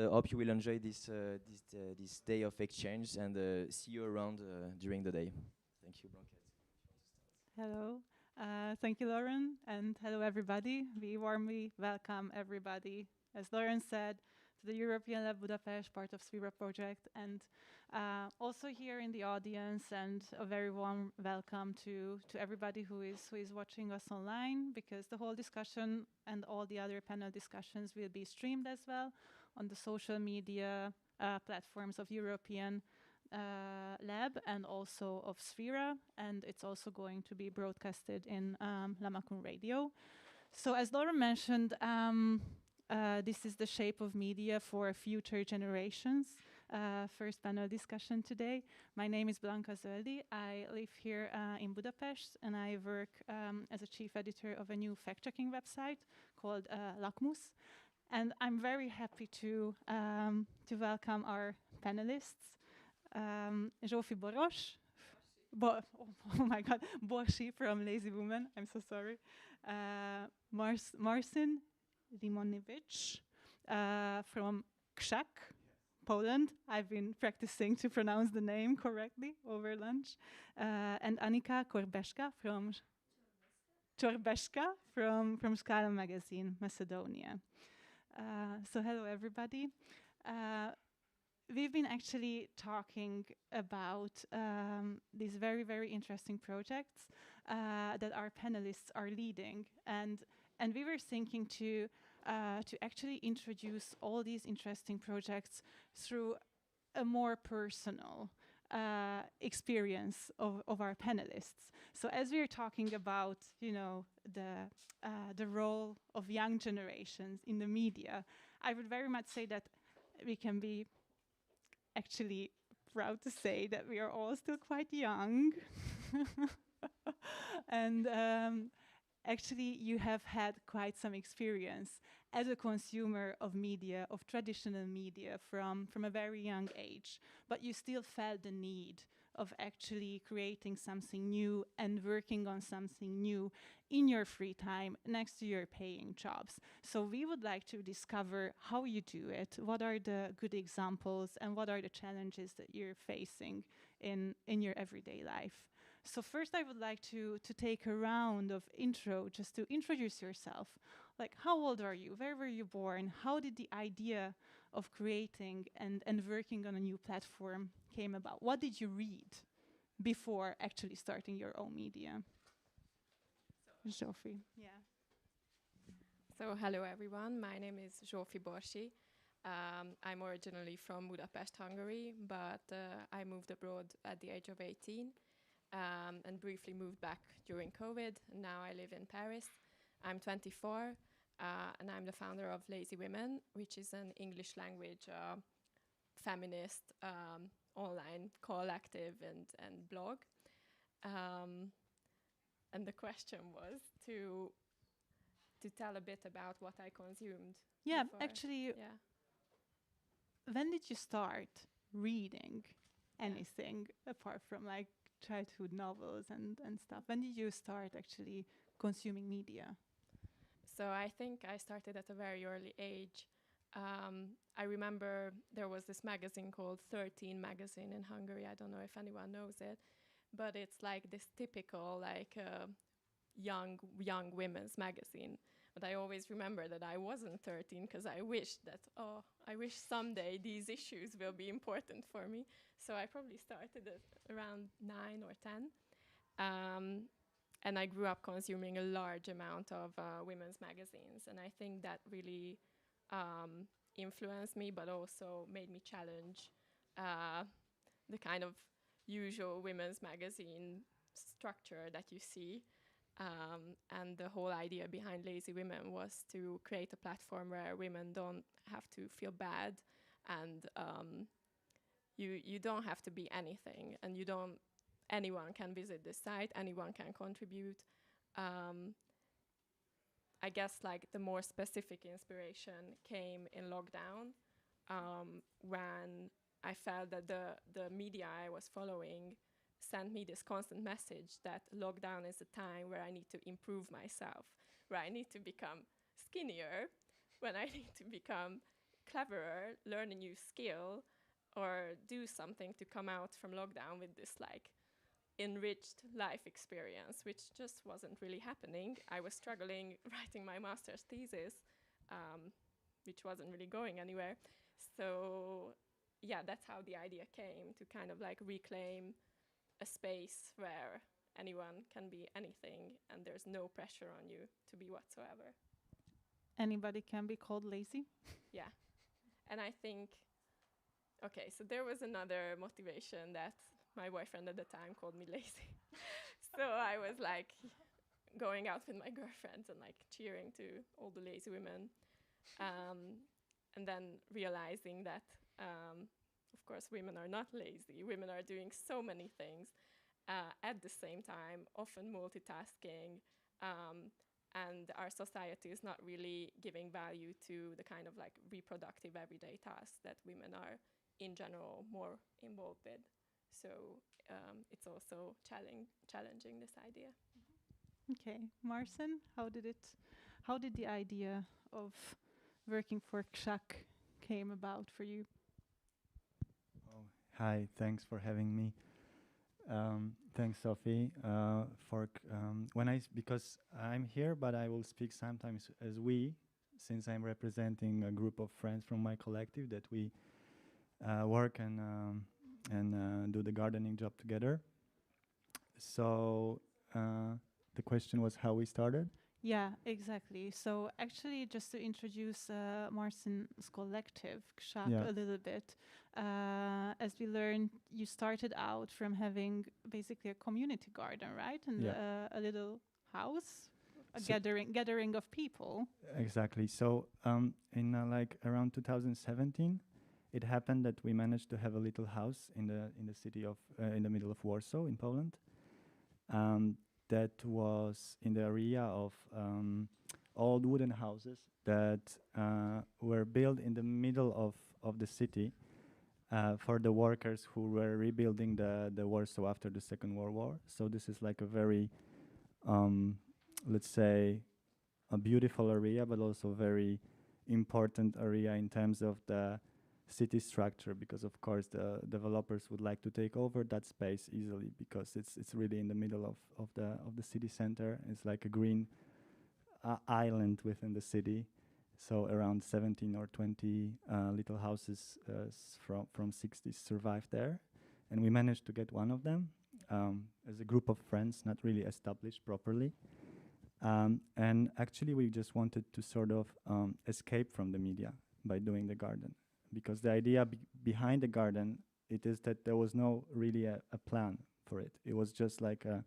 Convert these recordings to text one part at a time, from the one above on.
Hope you will enjoy this day of exchange and see you around during the day. Thank you, Blanket. Hello. Thank you, Lauren, and hello, everybody. We warmly welcome everybody, as Lauren said, to the European Lab Budapest, part of Sphera project, and also here in the audience, and a very warm welcome to everybody who is watching us online, because the whole discussion and all the other panel discussions will be streamed as well on the social media platforms of European Lab and also of Sphera, and it's also going to be broadcasted in Lahcuman Radio. So as Laura mentioned, this is the shape of media for future generations. First panel discussion today. My name is Blanka Zöldi. I live here in Budapest, and I work as a chief editor of a new fact-checking website called Lahcuman. And I'm very happy to welcome our panelists. Zsófi Boros, oh my God, Borsi from Lazy Woman, I'm so sorry. Marcin Rimonowicz from Krzak, Poland. I've been practicing to pronounce the name correctly over lunch. And Annika Korbeszka from Scala Magazine, Macedonia. So hello, everybody. We've been actually talking about these very, very interesting projects that our panelists are leading, and we were thinking to actually introduce all these interesting projects through a more personal experience of our panelists. So as we are talking about, you know, the role of young generations in the media, I would very much say that we can be actually proud to say that we are all still quite young. And actually you have had quite some experience as a consumer of media, of traditional media from a very young age, but you still felt the need of actually creating something new and working on something new in your free time next to your paying jobs. So we would like to discover how you do it, what are the good examples, and what are the challenges that you're facing in your everyday life. So first I would like to take a round of intro just to introduce yourself. Like, how old are you? Where were you born? How did the idea of creating and working on a new platform came about? What did you read before actually starting your own media? Zsófi. Yeah. So hello everyone, my name is Zsófi Borsi. I'm originally from Budapest, Hungary, but I moved abroad at the age of 18 and briefly moved back during COVID. Now I live in Paris. I'm 24 and I'm the founder of Lazy Women, which is an English language feminist online collective and blog. And the question was to tell a bit about what I consumed. Yeah, before. actually, when did you start reading anything apart from like childhood novels and stuff? When did you start actually consuming media? So I think I started at a very early age. I remember there was this magazine called 13 magazine in Hungary. I don't know if anyone knows it, but it's like this typical like young women's magazine. But I always remember that I wasn't 13 because I wished that, I wish someday these issues will be important for me. So I probably started at around 9 or 10. And I grew up consuming a large amount of women's magazines. And I think that really influenced me, but also made me challenge the kind of usual women's magazine structure that you see. And the whole idea behind Lazy Women was to create a platform where women don't have to feel bad, and you don't have to be anything, and anyone can visit this site, anyone can contribute. I guess like the more specific inspiration came in lockdown, when I felt that the media I was following sent me this constant message that lockdown is a time where I need to improve myself, where I need to become skinnier, when I need to become cleverer, learn a new skill, or do something to come out from lockdown with this like enriched life experience, which just wasn't really happening. I was struggling writing my master's thesis, which wasn't really going anywhere. So yeah, that's how the idea came, to kind of like reclaim a space where anyone can be anything and there's no pressure on you to be whatsoever. Anybody can be called lazy. Yeah. And I think, okay, so there was another motivation that my boyfriend at the time called me lazy. So I was like going out with my girlfriends and like cheering to all the lazy women. And then realizing that, of course, women are not lazy. Women are doing so many things at the same time, often multitasking. And our society is not really giving value to the kind of like reproductive everyday tasks that women are in general more involved with. So it's also challenging this idea. Okay, Marcin, how did the idea of working for Kshak came about for you? Oh, hi, thanks for having me. Thanks, Sophie. Because I'm here, but I will speak sometimes as we, since I'm representing a group of friends from my collective that we work and do the gardening job together. So the question was how we started. Yeah, exactly. So actually, just to introduce Morrisons Collective, Kshak, Yeah. a little bit, as we learned, you started out from having basically a community garden, right? And Yeah. a little house, a So gathering of people. Exactly. So in like around 2017, it happened that we managed to have a little house in the city of in the middle of Warsaw in Poland. That was in the area of old wooden houses that were built in the middle of the city for the workers who were rebuilding the Warsaw after the Second World War. So this is like a very, let's say, a beautiful area, but also very important area in terms of the city structure, because of course the developers would like to take over that space easily because it's really in the middle of the city center. It's like a green island within the city. So around 17 or 20 little houses from 60s survived there, and we managed to get one of them as a group of friends, not really established properly. And actually we just wanted to sort of escape from the media by doing the garden, because the idea behind the garden, it is that there was no really a plan for it. It was just like a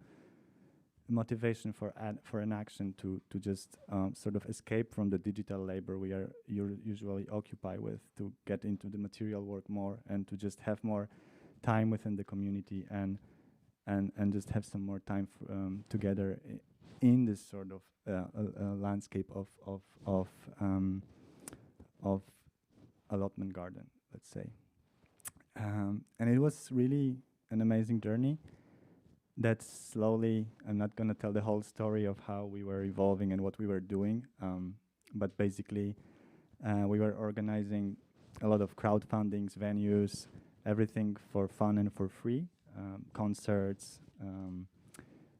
motivation for an action to just sort of escape from the digital labor we are usually occupied with, to get into the material work more and to just have more time within the community and just have some more time together in this sort of landscape of allotment garden, let's say. And it was really an amazing journey that slowly, I'm not going to tell the whole story of how we were evolving and what we were doing, but basically we were organizing a lot of crowdfundings, venues, everything for fun and for free, concerts,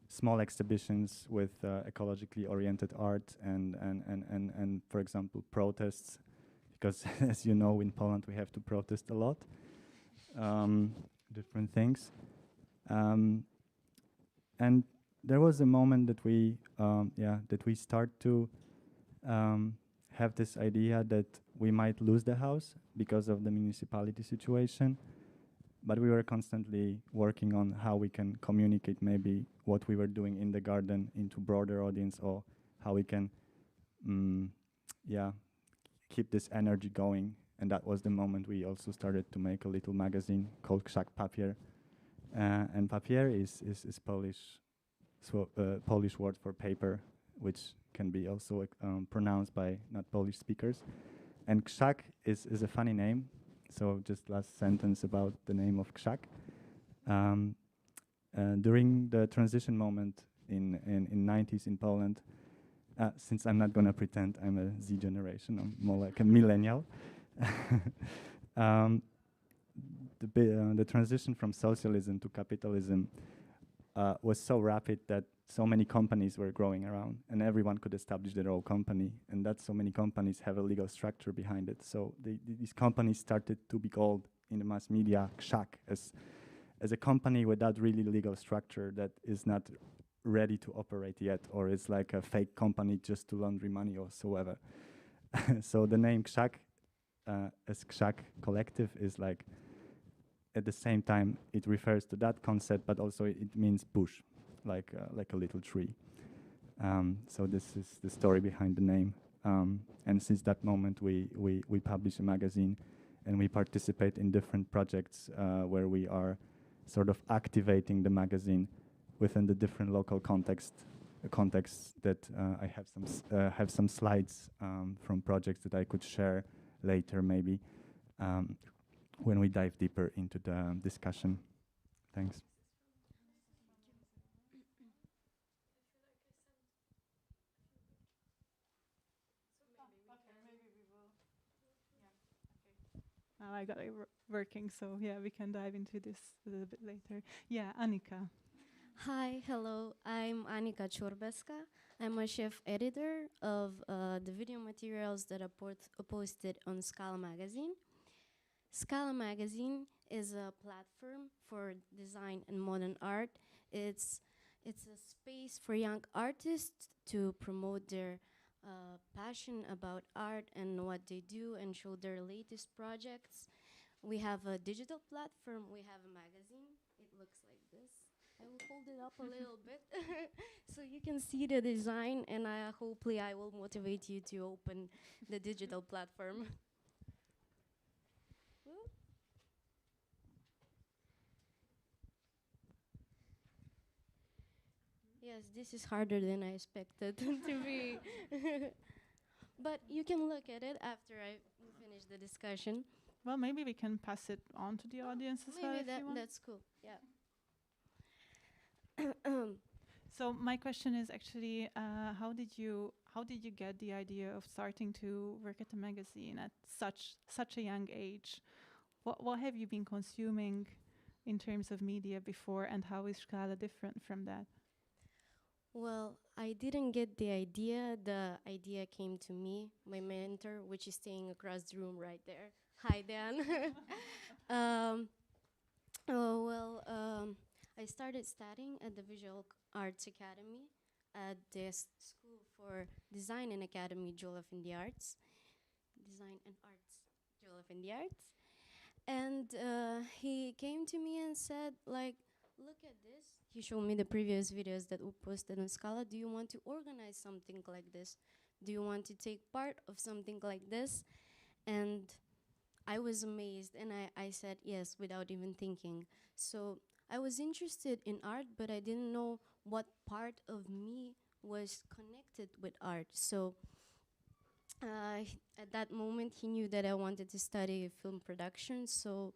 small exhibitions with ecologically oriented art and for example protests, because as you know, in Poland we have to protest a lot, different things. And there was a moment that we start to have this idea that we might lose the house because of the municipality situation, but we were constantly working on how we can communicate maybe what we were doing in the garden into broader audience, or how we can keep this energy going. And that was the moment we also started to make a little magazine called Krzak Papier. And papier is Polish, so Polish word for paper, which can be also pronounced by not Polish speakers. And Krzak is a funny name. So just last sentence about the name of Krzak. During the transition moment in 90s in Poland, since I'm not going to pretend I'm a Z generation, I'm more like a millennial. um, the transition from socialism to capitalism was so rapid that so many companies were growing around, and everyone could establish their own company, and that so many companies have a legal structure behind it. So these companies started to be called in the mass media krzak, as a company without really legal structure that is not ready to operate yet, or is like a fake company just to launder money or so ever. So the name krzak, as Krzak Collective, is like, at the same time it refers to that concept, but also it means bush, like a little tree. So this is the story behind the name. And since that moment we publish a magazine, and we participate in different projects where we are sort of activating the magazine within the different local contexts that I have some slides from projects that I could share later, maybe, when we dive deeper into the discussion. Thanks. I got it working, so yeah, we can dive into this a little bit later. Yeah, Annika. Hi, hello. I'm Annika Chorbeska. I'm a chef editor of the video materials that are posted on Scala Magazine. Scala Magazine is a platform for design and modern art. It's a space for young artists to promote their passion about art and what they do, and show their latest projects. We have a digital platform. We have a magazine. It looks like this. I will hold it up a little bit so you can see the design, and hopefully I will motivate you to open the digital platform. Yes, this is harder than I expected to be. But you can look at it after I finish the discussion. Well, maybe we can pass it on to the audience as well. Maybe If you want. that's cool. Yeah. So my question is actually, how did you get the idea of starting to work at a magazine at such a young age? What have you been consuming in terms of media before, and how is Scala different from that? Well, I didn't get the idea. The idea came to me, my mentor, which is staying across the room right there. Hi, Dan. I started studying at the Visual Arts Academy at the School for Design and Academy, Jollof in the Arts. Design and Arts, Jollof in the Arts. And he came to me and said, like, look at this. He showed me the previous videos that we posted on Scala. Do you want to organize something like this? Do you want to take part of something like this? And I was amazed, and I said yes without even thinking. So I was interested in art, but I didn't know what part of me was connected with art. So at that moment, he knew that I wanted to study film production, so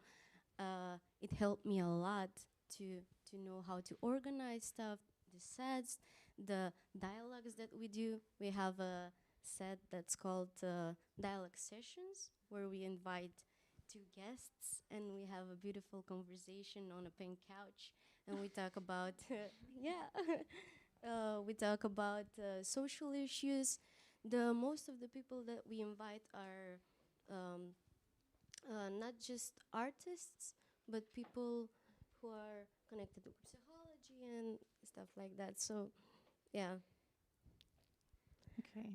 it helped me a lot to know how to organize stuff, the sets, the dialogues that we do. We have a set that's called dialogue sessions, where we invite two guests and we have a beautiful conversation on a pink couch, and we talk about we talk about social issues. Most of the people that we invite are not just artists, but people who are connected to psychology and stuff like that. So, yeah. Okay.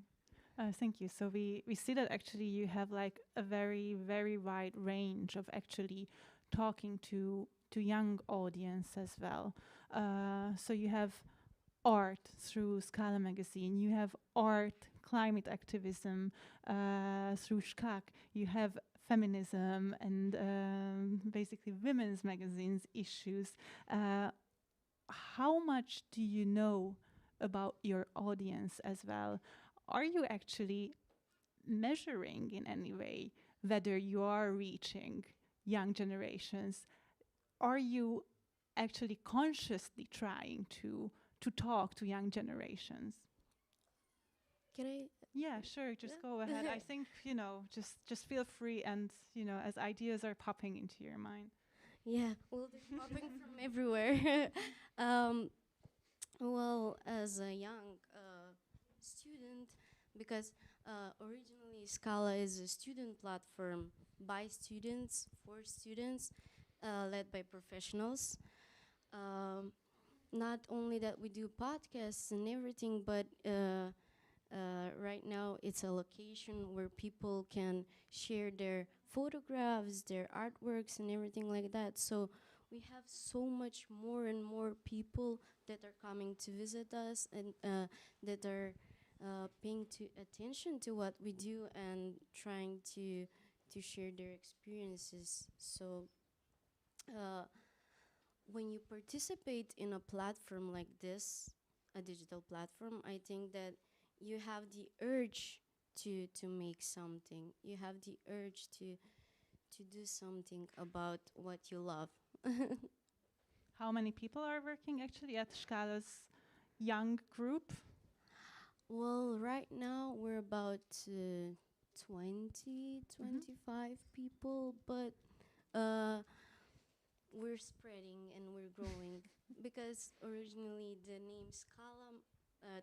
Thank you. So we see that actually you have like a very, very wide range of actually talking to young audience as well. So you have art through Scala Magazine, you have art, climate activism through SCAC, you have feminism and basically women's magazines issues. How much do you know about your audience as well? Are you actually measuring in any way whether you are reaching young generations? Are you actually consciously trying to talk to young generations? Can I Yeah, sure. Just go ahead. I think, just feel free, and as ideas are popping into your mind. Yeah, well, they're popping from everywhere. um, well, as a young student, because originally Scala is a student platform by students, for students, led by professionals. Um, Not only that we do podcasts and everything, but right now it's a location where people can share their photographs, their artworks, and everything like that. So we have so much more and more people that are coming to visit us, and that are paying attention to what we do and trying to share their experiences. So uh, when you participate in a platform like this, a digital platform, I think that you have the urge to make something. You have the urge to do something about what you love. How many people are working actually at Scala's young group? Well, right now we're about 20, 25 people, but we're spreading and we're growing because originally the name Scala,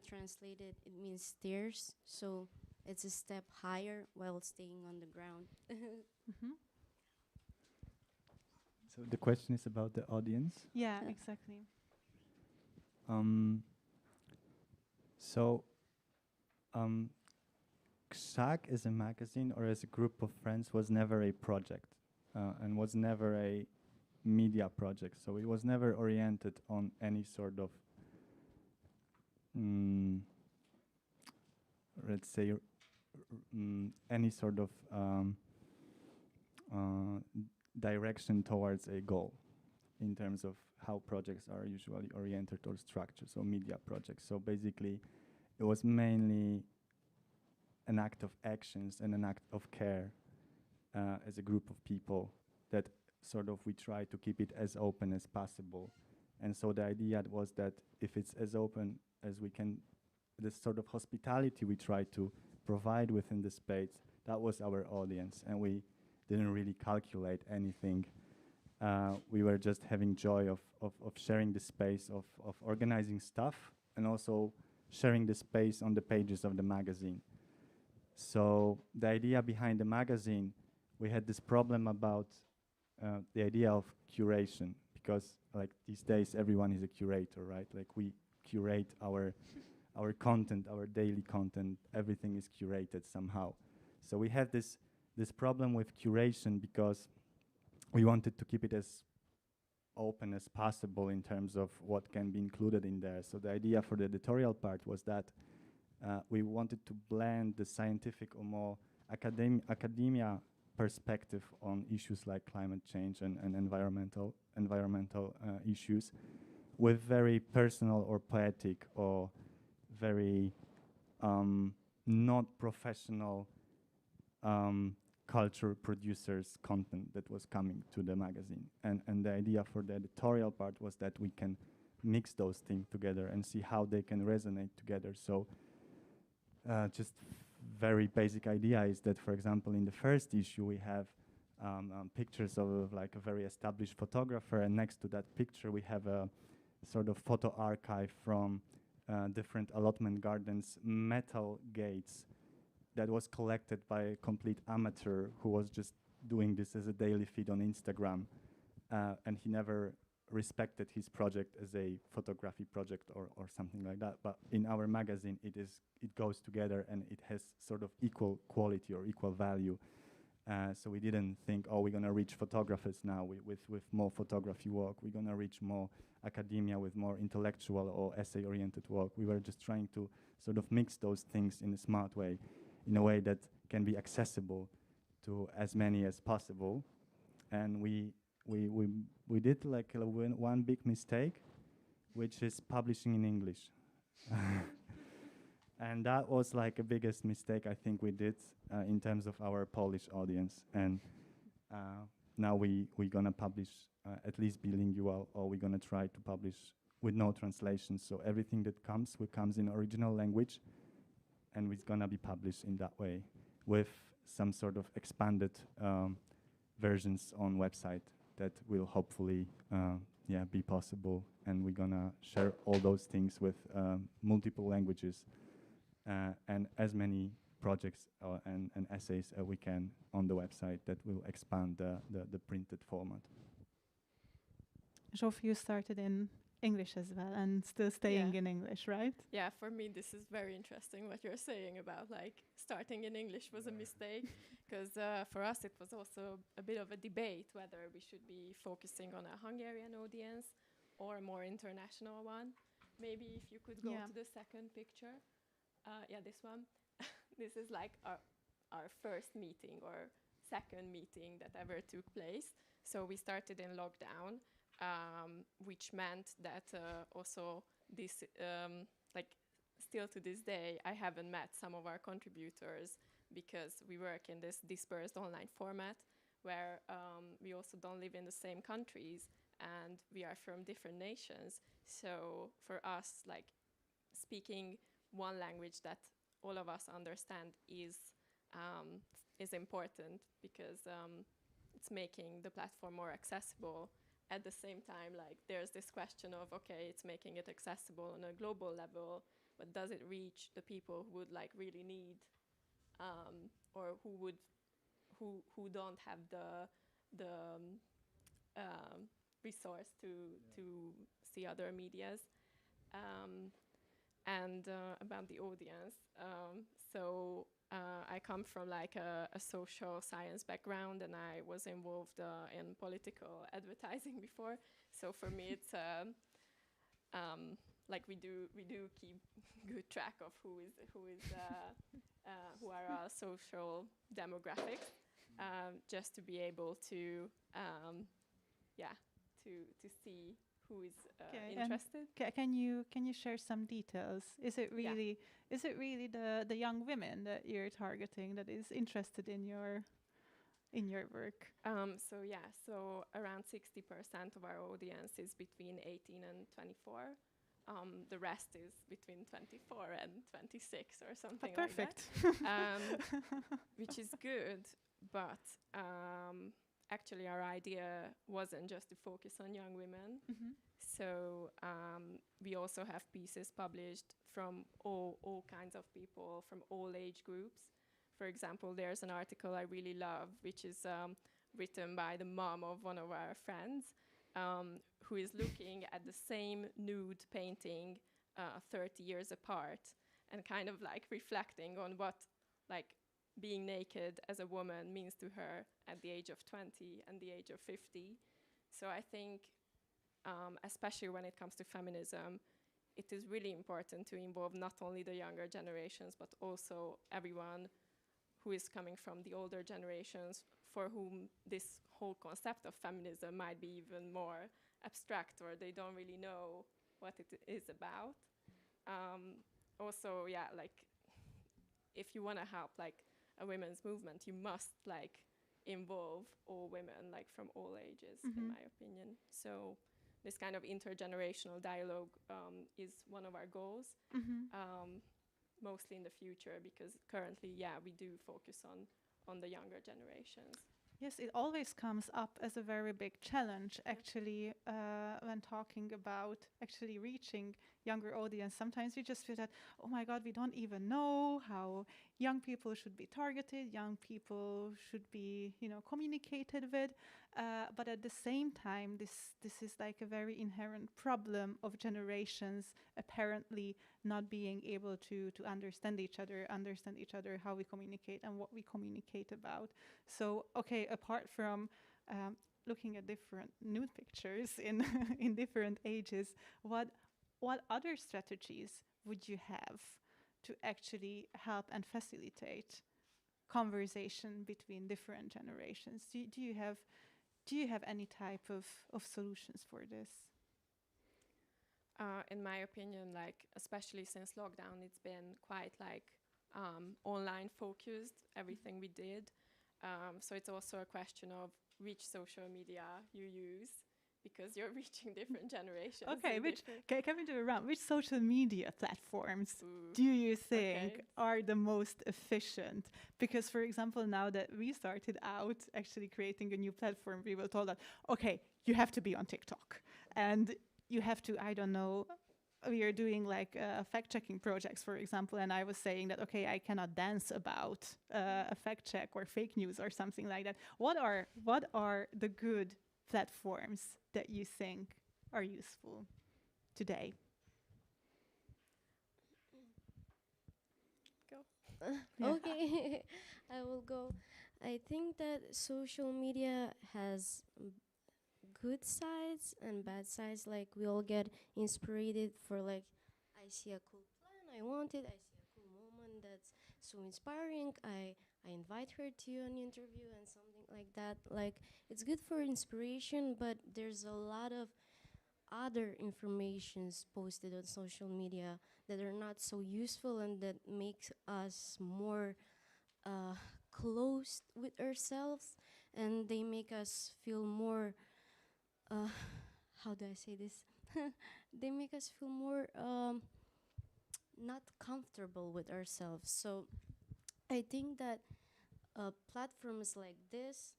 translated, it means stairs, so it's a step higher while staying on the ground. So the question is about the audience. Yeah, Yeah. exactly. So, Ksak as a magazine or as a group of friends was never a project, and was never a media project. So it was never oriented on any sort of, let's say, any sort of direction towards a goal in terms of how projects are usually oriented or structured, so media projects. So basically, it was mainly an act of actions and an act of care as a group of people that sort of we try to keep it as open as possible. And so the idea was that if it's as open as we can, this sort of hospitality we try to provide within the space, that was our audience, and we didn't really calculate anything. We were just having joy of sharing the space, of organizing stuff, and also sharing the space on the pages of the magazine. So the idea behind the magazine, we had this problem about the idea of curation, because like these days everyone is a curator, right? Like we curate our content, our daily content, everything is curated somehow. So we had this problem with curation because we wanted to keep it as open as possible in terms of what can be included in there. So the idea for the editorial part was that we wanted to blend the scientific or more academia perspective on issues like climate change and environmental issues with very personal or poetic or very not professional culture producers content that was coming to the magazine. And the idea for the editorial part was that we can mix those things together and see how they can resonate together. So just very basic idea is that, for example, in the first issue we have pictures of like a very established photographer, and next to that picture we have a sort of photo archive from different allotment gardens, metal gates that was collected by a complete amateur who was just doing this as a daily feed on Instagram, and he never respected his project as a photography project or something like that. But in our magazine, it goes together and it has sort of equal quality or equal value. So we didn't think, oh, we're gonna reach photographers now with more photography work. We're gonna reach more academia with more intellectual or essay-oriented work. We were just trying to sort of mix those things in a smart way, in a way that can be accessible to as many as possible. And we did like one big mistake, which is publishing in English. And that was like the biggest mistake I think we did in terms of our Polish audience. And now we're gonna publish at least bilingual, or we're gonna try to publish with no translation. So everything that comes in original language, and it's gonna be published in that way with some sort of expanded versions on website that will hopefully be possible, and we're gonna share all those things with multiple languages and as many projects and essays we can on the website that will expand the printed format. Zsófi, you started in English as well and still staying in English, right? Yeah, for me this is very interesting what you're saying about like starting in English was a mistake, because for us it was also a bit of a debate whether we should be focusing on a Hungarian audience or a more international one. Maybe if you could go to the second picture. This one. This is like our first meeting or second meeting that ever took place. So we started in lockdown, which meant that also this, like still to this day, I haven't met some of our contributors because we work in this dispersed online format where we also don't live in the same countries and we are from different nations. So for us, like speaking one language that all of us understand is important because it's making the platform more accessible. At the same time, like there's this question of, okay, it's making it accessible on a global level, but does it reach the people who would like really need or who don't have the resource to see other medias? And about the audience, I come from like a social science background, and I was involved in political advertising before. So for me, it's like we do keep good track of who are our social demographics, just to be able to to see who is interested. Can you share some details? Is it really the young women that you're targeting that is interested in your work? So around 60% of our audience is between 18 and 24. The rest is between 24 and 26 or something like that. Perfect. Which is good, but actually our idea wasn't just to focus on young women. Mm-hmm. So we also have pieces published from all kinds of people, from all age groups. For example, there's an article I really love, which is written by the mom of one of our friends, who is looking at the same nude painting 30 years apart and kind of like reflecting on what like being naked as a woman means to her at the age of 20 and the age of 50. So I think, especially when it comes to feminism, it is really important to involve not only the younger generations, but also everyone who is coming from the older generations, for whom this whole concept of feminism might be even more abstract, or they don't really know what it is about. Also, like if you want to help like a women's movement, you must like involve all women, like from all ages, in my opinion. So this kind of intergenerational dialogue is one of our goals, mostly in the future, because currently, we do focus on the younger generations. Yes, it always comes up as a very big challenge, actually, when talking about actually reaching younger audience. Sometimes we just feel that, oh my God, we don't even know how young people should be targeted, young people should be, communicated with. But at the same time, this is like a very inherent problem of generations apparently not being able to understand each other, how we communicate and what we communicate about. So, okay, apart from looking at different nude pictures in in different ages, what other strategies would you have to actually help and facilitate conversation between different generations? Do you have any type of solutions for this? In my opinion, like especially since lockdown, it's been quite like online focused, everything we did. So it's also a question of which social media you use, because you're reaching different generations. Okay, which different- can we do a round? Which social media platforms Ooh. do you think Okay. are the most efficient? Because, for example, now that we started out actually creating a new platform, we were told that, okay, you have to be on TikTok and you have to, I don't know, we are doing like fact-checking projects, for example, and I was saying that, okay, I cannot dance about a fact check or fake news or something like that. What are the good platforms that you think are useful today? Go. Okay, I will go. I think that social media has good sides and bad sides. Like we all get inspired for like, I see a cool plan, I want it. I see a cool moment that's so inspiring. I invite her to an interview and something like that. Like it's good for inspiration, but there's a lot of other informations posted on social media that are not so useful and that makes us more close with ourselves, and they make us feel more how do I say this? They make us feel more not comfortable with ourselves. So I think that platforms like this,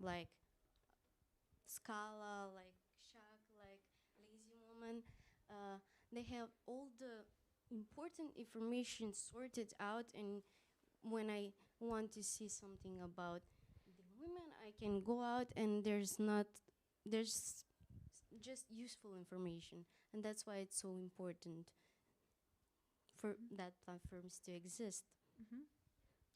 like Scala, like Shack, like Lazy Woman, they have all the important information sorted out, and when I want to see something about the women, I can go out and there's just useful information, and that's why it's so important for that platforms to exist. Mm-hmm.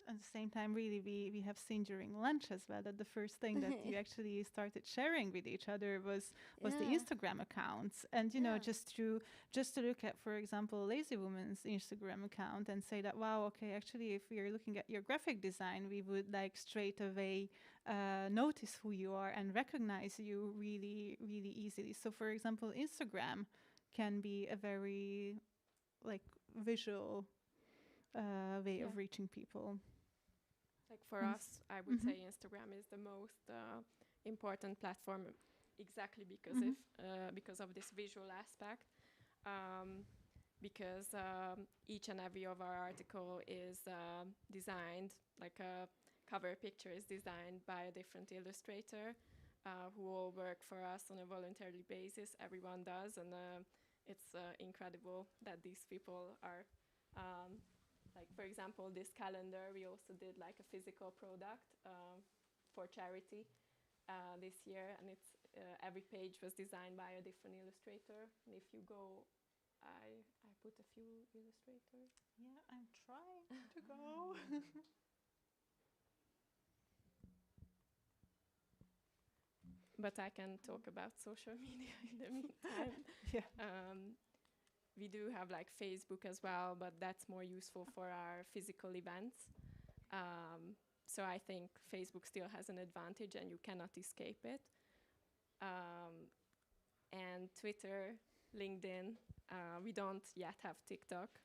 At the same time, really, we have seen during lunch as well that the first thing that you actually started sharing with each other was the Yeah. Instagram accounts, and you know, Yeah. just to look at, for example, Lazy Woman's Instagram account and say that, wow, okay, actually, if we are looking at your graphic design, we would like straight away notice who you are and recognize you really, really easily. So, for example, Instagram can be a very like visual way Yeah. of reaching people. Like for And us, I would mhm. say Instagram is the most important platform, exactly because Mhm. because of this visual aspect. Because each and every of our article is designed, like a cover picture is designed by a different illustrator who all work for us on a voluntary basis. Everyone does, and it's incredible that these people are. Like for example, this calendar, we also did like a physical product for charity this year, and it's every page was designed by a different illustrator. And if you go, I put a few illustrators. Yeah, I'm trying to go. But I can talk about social media in the meantime. Yeah. We do have like Facebook as well, but that's more useful for our physical events. So I think Facebook still has an advantage and you cannot escape it. And Twitter, LinkedIn, we don't yet have TikTok,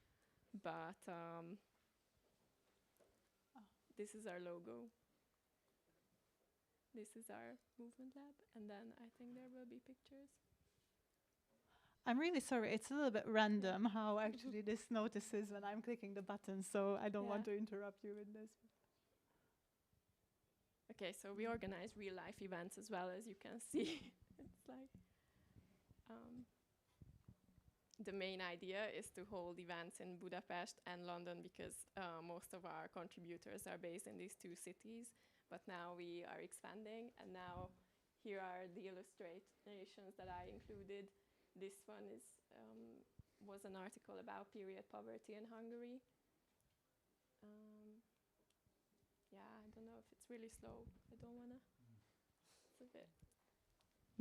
but this is our logo. This is our movement lab, and then I think there will be pictures. I'm really sorry. It's a little bit random how actually this notices when I'm clicking the button, so I don't want to interrupt you with this. Okay, so we organize real life events as well, as you can see. It's like the main idea is to hold events in Budapest and London because most of our contributors are based in these two cities. But now we are expanding, and now here are the illustrations that I included. This one was an article about period poverty in Hungary. Yeah, I don't know if it's really slow. I don't wanna. It's a bit.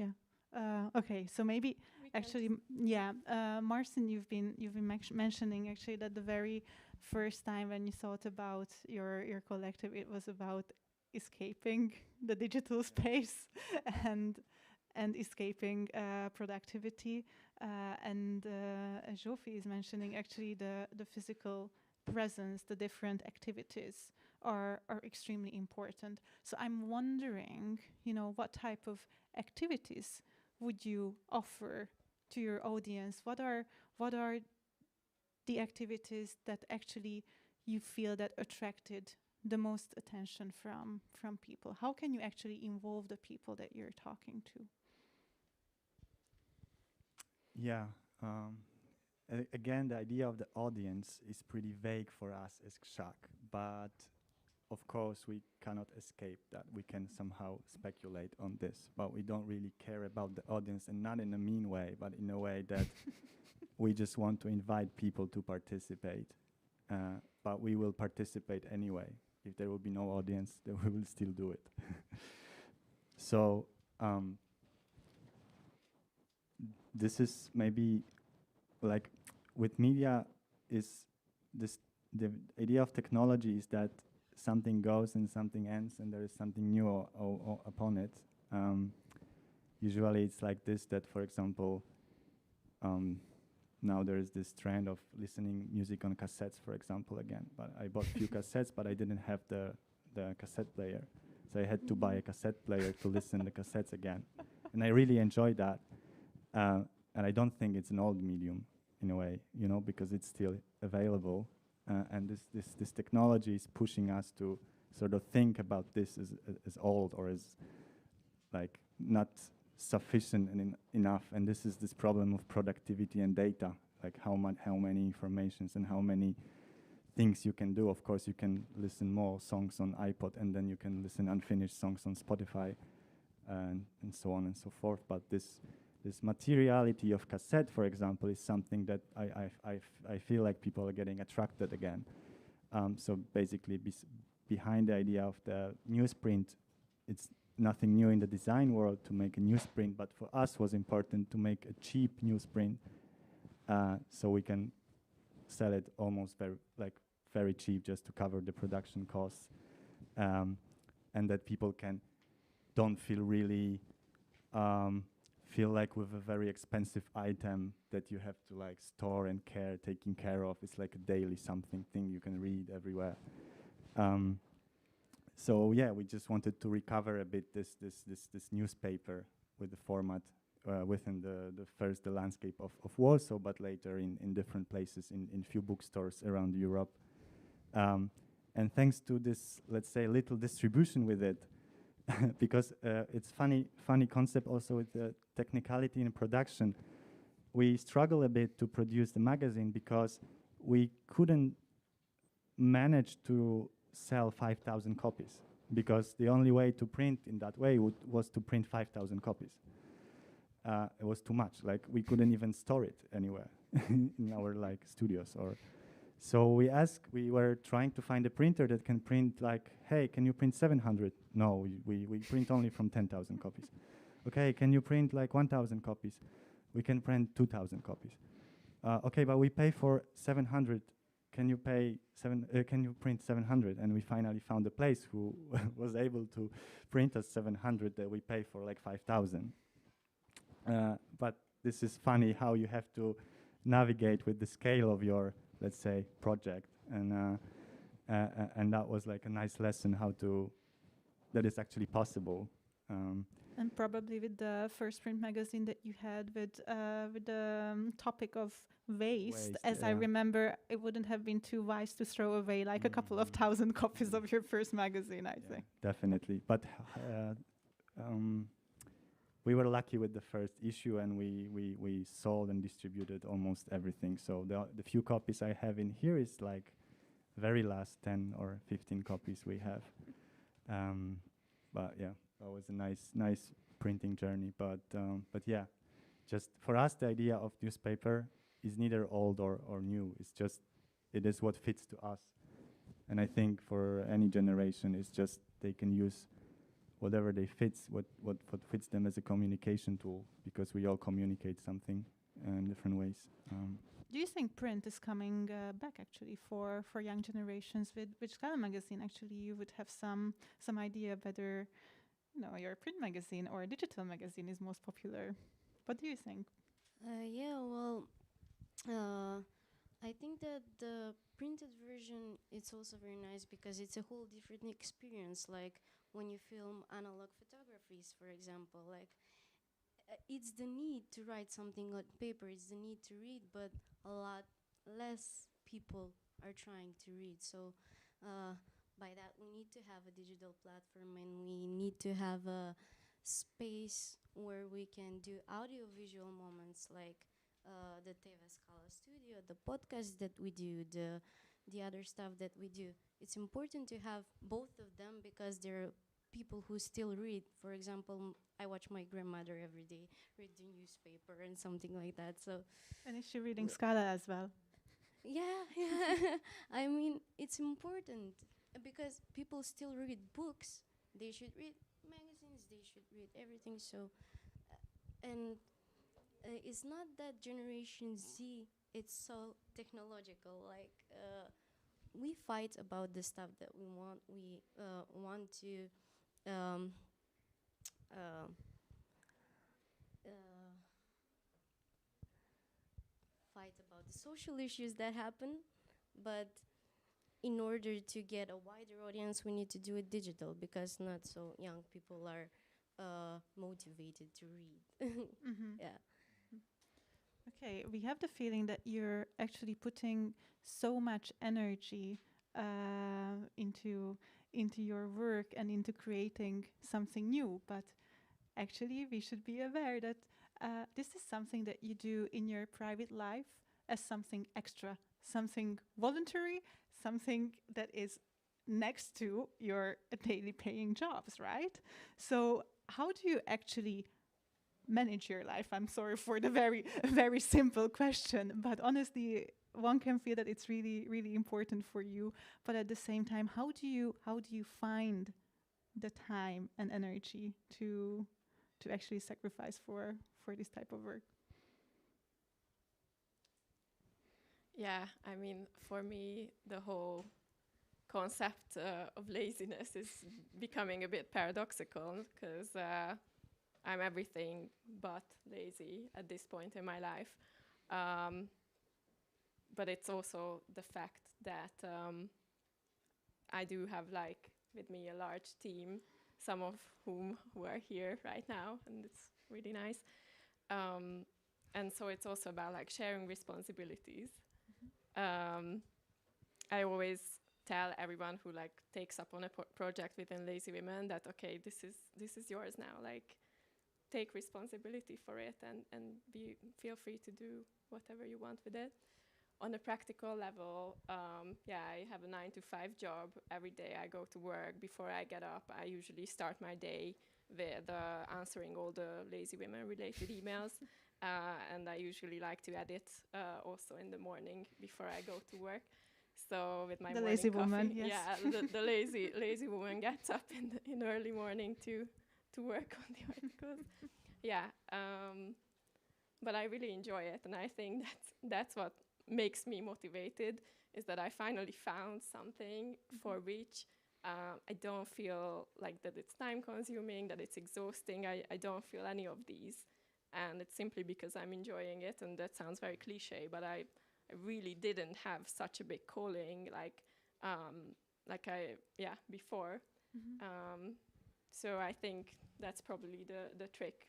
Yeah. Okay. So maybe actually, Marcin, you've been mentioning actually that the very first time when you thought about your collective, it was about escaping the digital space and escaping productivity. And Zsófi is mentioning actually the physical presence, the different activities are extremely important. So I'm wondering, what type of activities would you offer to your audience? What are the activities that actually you feel that attracted the most attention from people? How can you actually involve the people that you're talking to? Yeah. Again, the idea of the audience is pretty vague for us as Kshak, but of course we cannot escape that. We can somehow speculate on this, but we don't really care about the audience, and not in a mean way, but in a way that we just want to invite people to participate. But we will participate anyway. If there will be no audience, then we will still do it. So this is maybe like with media is this, the idea of technology is that something goes and something ends and there is something new upon it. Usually it's like this, that for example, now there is this trend of listening music on cassettes, for example, again. But I bought few cassettes, but I didn't have the cassette player. So I had to buy a cassette player to listen to cassettes again. And I really enjoyed that. And I don't think it's an old medium in a way, because it's still available. And this technology is pushing us to sort of think about this as old or as like not sufficient and enough. And this is this problem of productivity and data, like how many informations and how many things you can do. Of course, you can listen more songs on iPod, and then you can listen unfinished songs on Spotify, and so on and so forth. But this materiality of cassette, for example, is something that I feel like people are getting attracted again. So basically, behind the idea of the newsprint, it's nothing new in the design world to make a newsprint, but for us was important to make a cheap newsprint, so we can sell it almost very cheap, just to cover the production costs, and that people don't feel really feel like with a very expensive item that you have to like store and taking care of. It's like a daily thing you can read everywhere. So yeah, we just wanted to recover a bit this newspaper with the format within the landscape of Warsaw, but later in different places in few bookstores around Europe. And thanks to this, let's say, little distribution with it, because it's funny concept also with the technicality in production. We struggle a bit to produce the magazine because we couldn't manage to sell 5,000 copies, because the only way to print in that way was to print 5,000 copies. It was too much. Like we couldn't even store it anywhere in our like studios or. So we were trying to find a printer that can print like, hey, can you print 700? No, we print only from 10,000 copies. Okay, can you print like 1,000 copies? We can print 2,000 copies. Okay, but we pay for 700. Can you print 700? And we finally found a place who was able to print us 700 that we pay for like 5,000. But this is funny how you have to navigate with the scale of your, let's say, project, and that was like a nice lesson that is actually possible. And probably with the first print magazine that you had with the topic of waste, as I remember, it wouldn't have been too wise to throw away like a couple of thousand copies of your first magazine, I think. Definitely. But we were lucky with the first issue, and we sold and distributed almost everything. So the few copies I have in here is like very last 10 or 15 copies we have. But yeah, that was a nice printing journey. But yeah, just for us, the idea of newspaper is neither old or new. It's just, it is what fits to us. And I think for any generation, it's just they can use whatever they fits, what fits them as a communication tool, because we all communicate something in different ways. Do you think print is coming back actually for young generations? With Scala Magazine, actually, you would have some idea whether your print magazine or a digital magazine is most popular. What do you think? Yeah, well, I think that the printed version it's also very nice because it's a whole different experience. Like when you film analog photographies, for example, like it's the need to write something on paper, it's the need to read, but a lot less people are trying to read. So by that, we need to have a digital platform and we need to have a space where we can do audio-visual moments like the TV Scala studio, the podcast that we do, the other stuff that we do. It's important to have both of them because there are people who still read. For example, I watch my grandmother every day read the newspaper and something like that. So, And is she reading Scala as well? yeah, yeah. I mean, it's important because people still read books. They should read magazines. They should read everything. So, and it's not that Generation Z. It's so technological. Like we fight about the stuff that we want. We want to. Um, uh, uh, Fight about the social issues that happen, but in order to get a wider audience, we need to do it digital because not so young people are motivated to read. Yeah. Okay, we have the feeling that you're actually putting so much energy into your work and into creating something new, but actually we should be aware that this is something that you do in your private life as something extra, something voluntary, something that is next to your daily paying jobs, right? So how do you actually manage your life? I'm sorry for the very, very simple question, but honestly, one can feel that it's really, really important for you. But at the same time, how do you find the time and energy to actually sacrifice for this type of work? Yeah, I mean, for me, the whole concept of laziness is becoming a bit paradoxical because I'm everything but lazy at this point in my life. But it's also the fact that I do have, like, with me a large team, some of whom who are here right now, and it's really nice. And so it's also about, like, sharing responsibilities. I always tell everyone who, like, takes up on a project within Lazy Women that, okay, this is yours now. Like, take responsibility for it and feel free to do whatever you want with it. On a practical level, I have a 9-to-5 job. Every day I go to work. Before I get up, I usually start my day with answering all the Lazy Women related emails. And I usually like to edit also in the morning before I go to work. So with my morning lazy coffee, woman, yes. yeah, the lazy woman gets up in early morning to work on the articles. Yeah, but I really enjoy it, and I think that's what makes me motivated, is that I finally found something for which I don't feel like that it's time consuming, that it's exhausting. I don't feel any of these, and it's simply because I'm enjoying it. And that sounds very cliche, but I really didn't have such a big calling before. So I think that's probably the trick.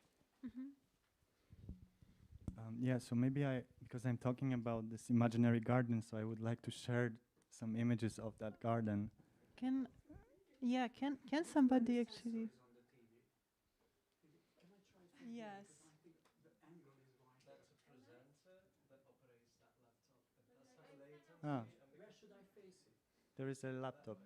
So maybe because I'm talking about this imaginary garden, so I would like to share some images of that garden. Can somebody actually? Yes. Ah. Where should I face it? There is a laptop.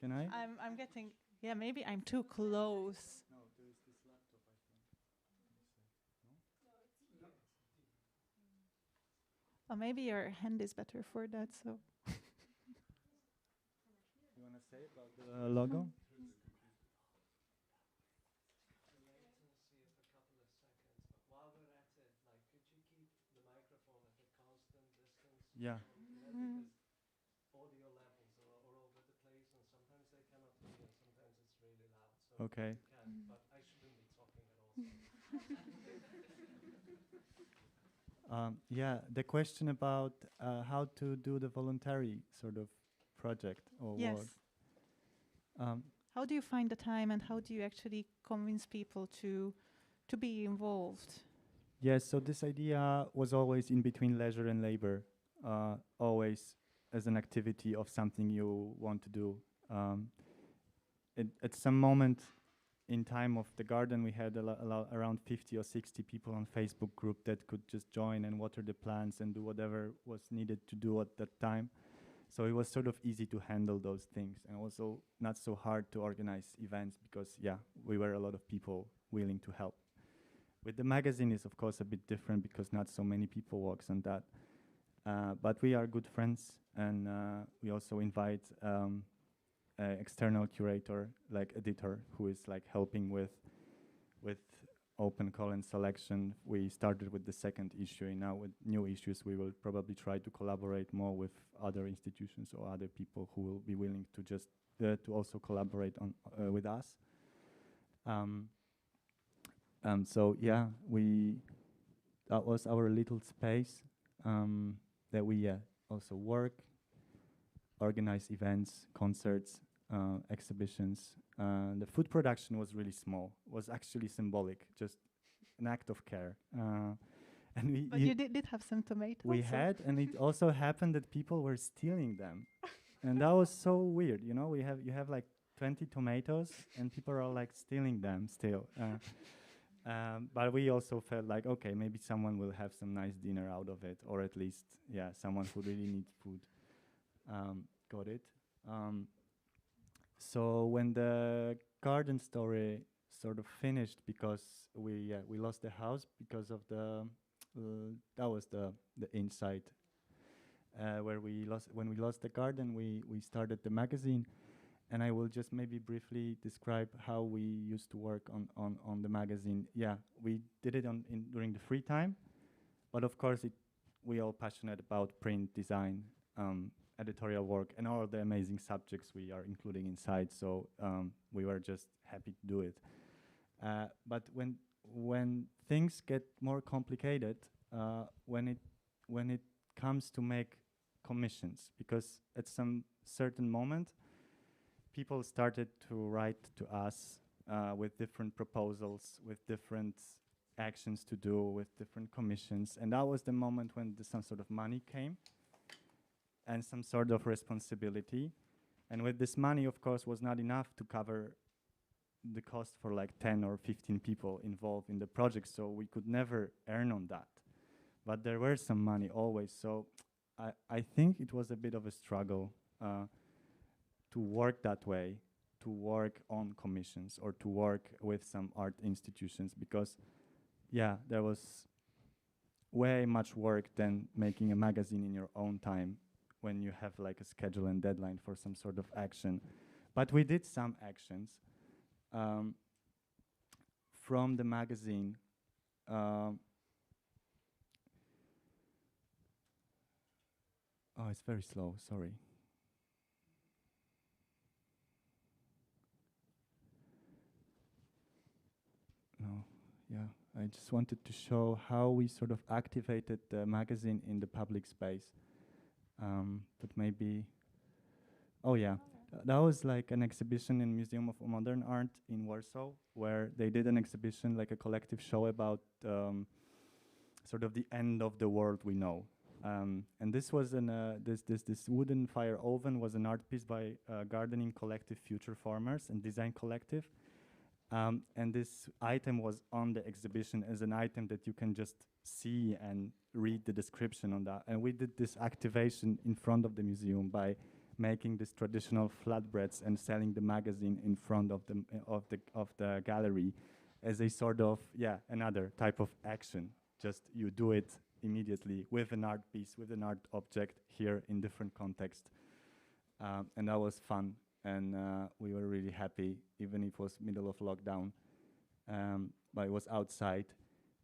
Can I? I'm getting. Yeah, maybe I'm too close. No, there is this laptop, I think. Or maybe your hand is better for that. So. You want to say about the logo? Yeah. Audio levels are all over the place, and sometimes they cannot hear, and sometimes it's really loud. So okay. But I shouldn't be talking at all. Yeah, the question about how to do the voluntary sort of project or Yes. work. Um, How do you find the time, and how do you actually convince people to be involved? yes, so this idea was always in between leisure and labor, always as an activity of something you want to do. At some moment in time of the garden, we had around 50 or 60 people on Facebook group that could just join and water the plants and do whatever was needed to do at that time. So it was sort of easy to handle those things, and also not so hard to organize events because, yeah, we were a lot of people willing to help. With the magazine is of course a bit different because not so many people works on that. But we are good friends, and we also invite external curator, like editor, who is like helping with open call and selection. We started with the second issue, and now with new issues we will probably try to collaborate more with other institutions or other people who will be willing to just to also collaborate on with us. So yeah, that was our little space that we also work, organize events, concerts, exhibitions. The food production was really small, was actually symbolic, just an act of care. And But you did have some tomatoes. we had, and it also happened that people were stealing them, and that was so weird. You know, you have like 20 tomatoes, and people are like stealing them still. But we also felt like, okay, maybe someone will have some nice dinner out of it, or at least, yeah, someone who really needs food got it. So when the garden story sort of finished, because we lost the house because of the that was the insight where when we lost the garden, we started the magazine. And I will just maybe briefly describe how we used to work on the magazine. Yeah, we did it during the free time, but of course we all passionate about print design, editorial work, and all the amazing subjects we are including inside. So we were just happy to do it. But when things get more complicated, when it comes to make commissions, because at some certain moment, people started to write to us with different proposals, with different actions to do, with different commissions. And that was the moment when some sort of money came and some sort of responsibility. And with this money, of course, was not enough to cover the cost for like 10 or 15 people involved in the project. So we could never earn on that. But there were some money always. So I think it was a bit of a struggle to work that way, to work on commissions or to work with some art institutions, because yeah, there was way much work than making a magazine in your own time when you have like a schedule and deadline for some sort of action. But we did some actions from the magazine. Oh, it's very slow, sorry. No, yeah, I just wanted to show how we sort of activated the magazine in the public space. But maybe, oh yeah, that was like an exhibition in Museum of Modern Art in Warsaw, where they did an exhibition, like a collective show about sort of the end of the world we know. And this was this wooden fire oven was an art piece by Gardening Collective, Future Farmers, and Design Collective. And this item was on the exhibition as an item that you can just see and read the description on that. And we did this activation in front of the museum by making this traditional flatbreads and selling the magazine in front of the gallery as a sort of another type of action. Just you do it immediately with an art piece, with an art object here in different context, and that was fun. And we were really happy, even if it was middle of lockdown, but it was outside.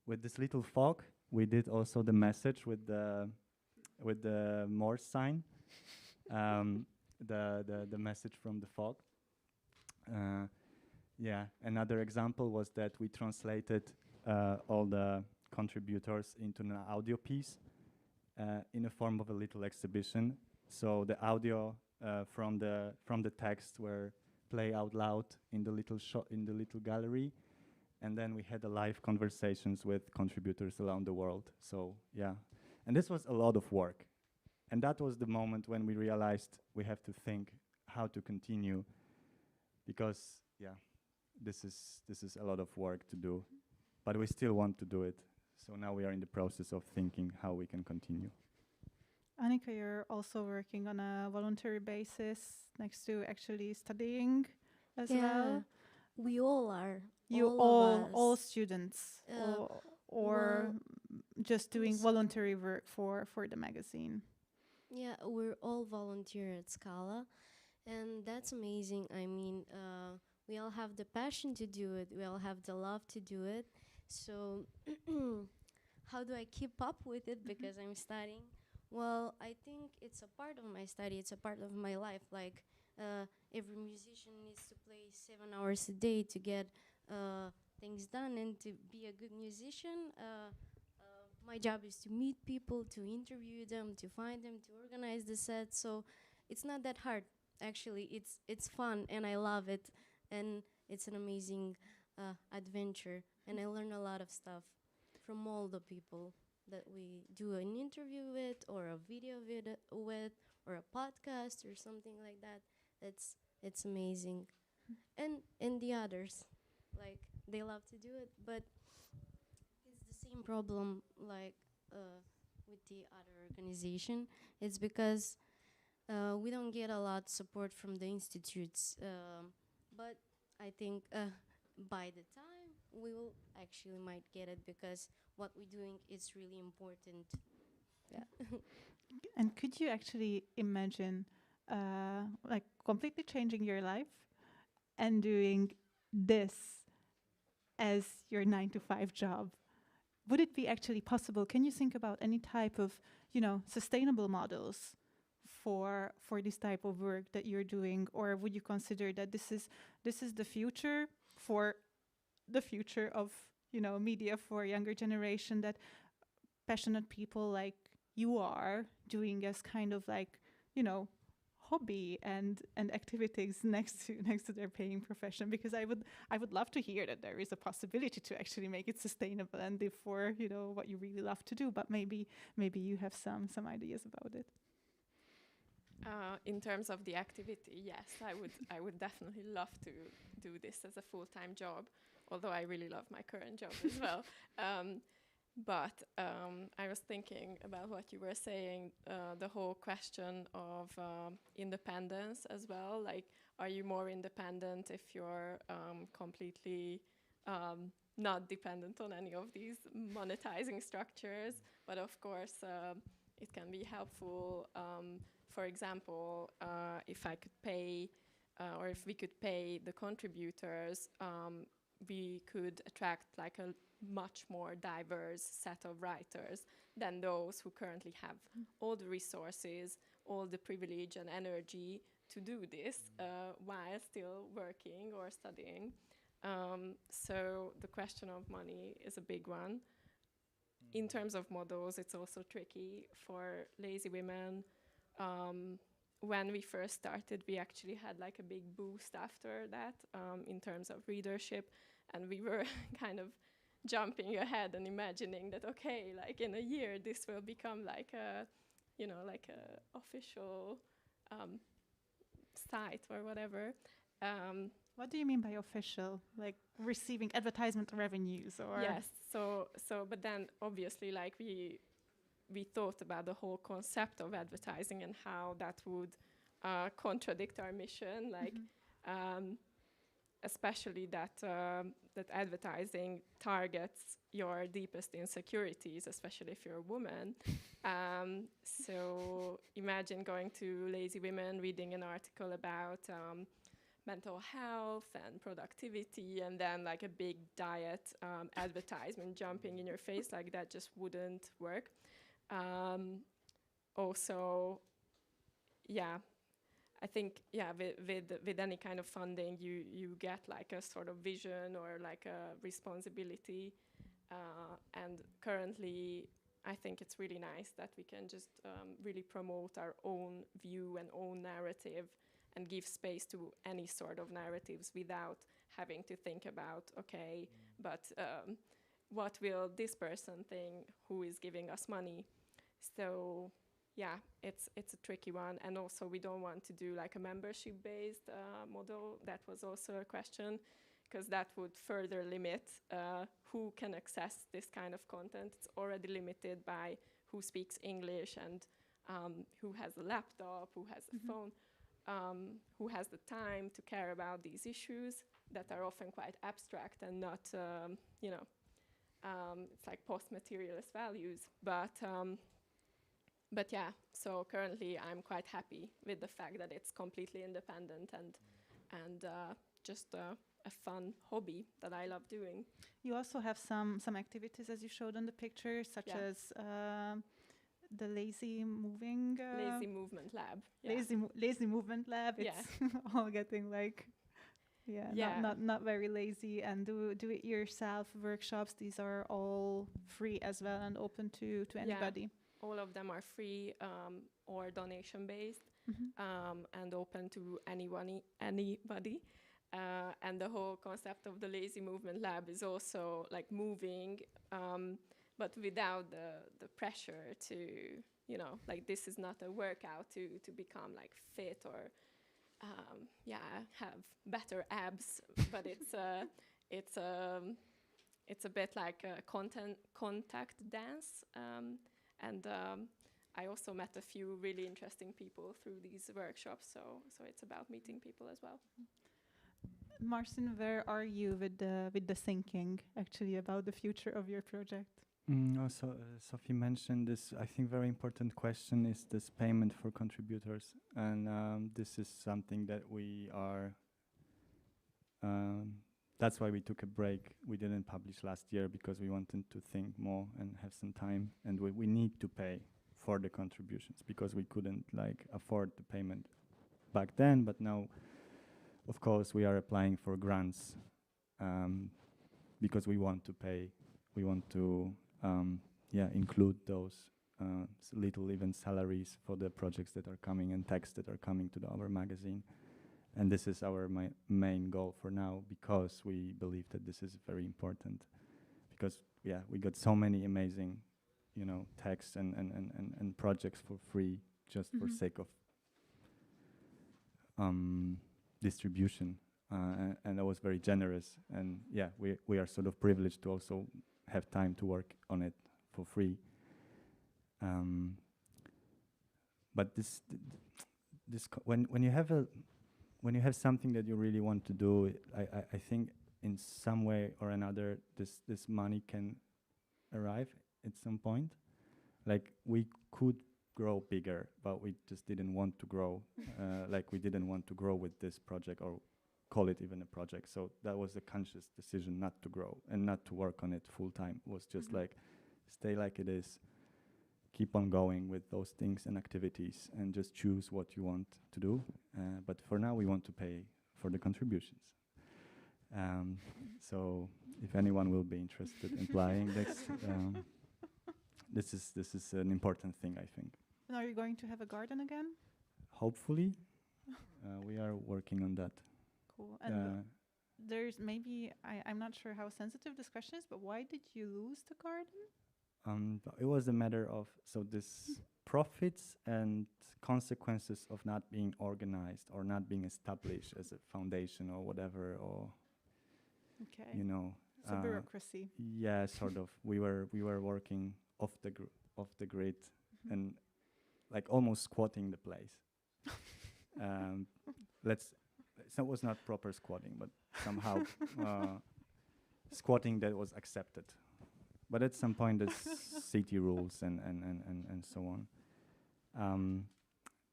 With this little fog, we did also the message with the Morse sign, the message from the fog. Another example was that we translated all the contributors into an audio piece in the form of a little exhibition. So the audio from the text were play out loud in the little gallery, and then we had a live conversations with contributors around the world. So yeah, and this was a lot of work, and that was the moment when we realized we have to think how to continue, because yeah, this is a lot of work to do, but we still want to do it. So now we are in the process of thinking how we can continue. Annika, you're also working on a voluntary basis next to actually studying as well. We all are. You all students, or well, just doing voluntary work for the magazine? Yeah, we're all volunteer at Scala, and that's amazing. I mean, we all have the passion to do it. We all have the love to do it. So how do I keep up with it? Because I'm studying. Well, I think it's a part of my study. It's a part of my life. Like every musician needs to play 7 hours a day to get things done and to be a good musician. My job is to meet people, to interview them, to find them, to organize the set. So it's not that hard. Actually, it's fun and I love it, and it's an amazing adventure. And I learn a lot of stuff from all the people that we do an interview with, or a video with, or a podcast, or something like that. It's amazing, and the others, like they love to do it, but it's the same problem like with the other organization. It's because we don't get a lot support from the institutes, but I think by the time we will actually might get it, because what we're doing is really important. Yeah. And could you actually imagine like completely changing your life and doing this as your 9-to-5 job? Would it be actually possible? Can you think about any type of, sustainable models for this type of work that you're doing, or would you consider that this is the future for the future of media for younger generation, that passionate people like you are doing as kind of like hobby and activities next to their paying profession? Because I would love to hear that there is a possibility to actually make it sustainable and live for what you really love to do, but maybe you have some ideas about it. In terms of the activity, yes, I would definitely love to do this as a full-time job, although I really love my current job as well. But I was thinking about what you were saying, the whole question of independence as well. Like, are you more independent if you're completely not dependent on any of these monetizing structures? But of course, it can be helpful. For example, if I could pay, or if we could pay the contributors, we could attract like a much more diverse set of writers than those who currently have all the resources, all the privilege and energy to do this while still working or studying. So the question of money is a big one. In terms of models, it's also tricky for lazy women. When we first started, we actually had like a big boost after that in terms of readership, and we were kind of jumping ahead and imagining that, okay, like in a year this will become like a official site or whatever. What do you mean by official? Like receiving advertisement revenues, or? Yes. So but then obviously like we thought about the whole concept of advertising and how that would contradict our mission, like especially that advertising targets your deepest insecurities, especially if you're a woman. So imagine going to Lazy Women, reading an article about mental health and productivity, and then like a big diet advertisement jumping in your face. Like that just wouldn't work. Also, yeah, I think, yeah, with any kind of funding, you get like a sort of vision or like a responsibility And currently, I think it's really nice that we can just really promote our own view and own narrative and give space to any sort of narratives without having to think about, okay, but what will this person think who is giving us money? So yeah, it's a tricky one. And also we don't want to do like a membership-based model. That was also a question, because that would further limit who can access this kind of content. It's already limited by who speaks English and who has a laptop, who has a phone, who has the time to care about these issues that are often quite abstract and not, it's like post-materialist values. But yeah, so currently I'm quite happy with the fact that it's completely independent and just a fun hobby that I love doing. You also have some activities, as you showed on the picture, such as the lazy movement lab. Lazy movement lab. It's all getting like not very lazy, and do it yourself workshops. These are all free as well and open to anybody. Yeah. All of them are free or donation based, and open to anybody. And the whole concept of the Lazy Movement Lab is also like moving, but without the pressure to, like this is not a workout to become like fit or, have better abs, but it's a bit like a contact dance. And I also met a few really interesting people through these workshops, so it's about meeting people as well. Marcin, where are you with the thinking actually about the future of your project? Also, Sophie mentioned this, I think, very important question is this payment for contributors. And this is something that we are, that's why we took a break. We didn't publish last year because we wanted to think more and have some time. And we need to pay for the contributions because we couldn't like afford the payment back then. But now, of course, we are applying for grants because we want to pay. We want to include those little even salaries for the projects that are coming and texts that are coming to our magazine. And this is our main goal for now, because we believe that this is very important. Because we got so many amazing, texts and projects for free, just for sake of distribution, and that was very generous. And we are sort of privileged to also have time to work on it for free. But when you have something that you really want to do, I think in some way or another this money can arrive at some point. Like we could grow bigger, but we just didn't want to grow. Like we didn't want to grow with this project or call it even a project. So that was a conscious decision not to grow and not to work on it full time. It was just like stay like it is, keep on going with those things and activities, and just choose what you want to do. But for now, we want to pay for the contributions. So if anyone will be interested in applying this is an important thing, I think. And are you going to have a garden again? Hopefully. We are working on that. Cool. And there's maybe, I'm not sure how sensitive this question is, but why did you lose the garden? It was a matter of, this profits and consequences of not being organized or not being established as a foundation or whatever, or, So bureaucracy. Yeah, sort of. We were working off the grid and like almost squatting the place. So it was not proper squatting, but somehow squatting that was accepted. But at some point, there's city rules and so on.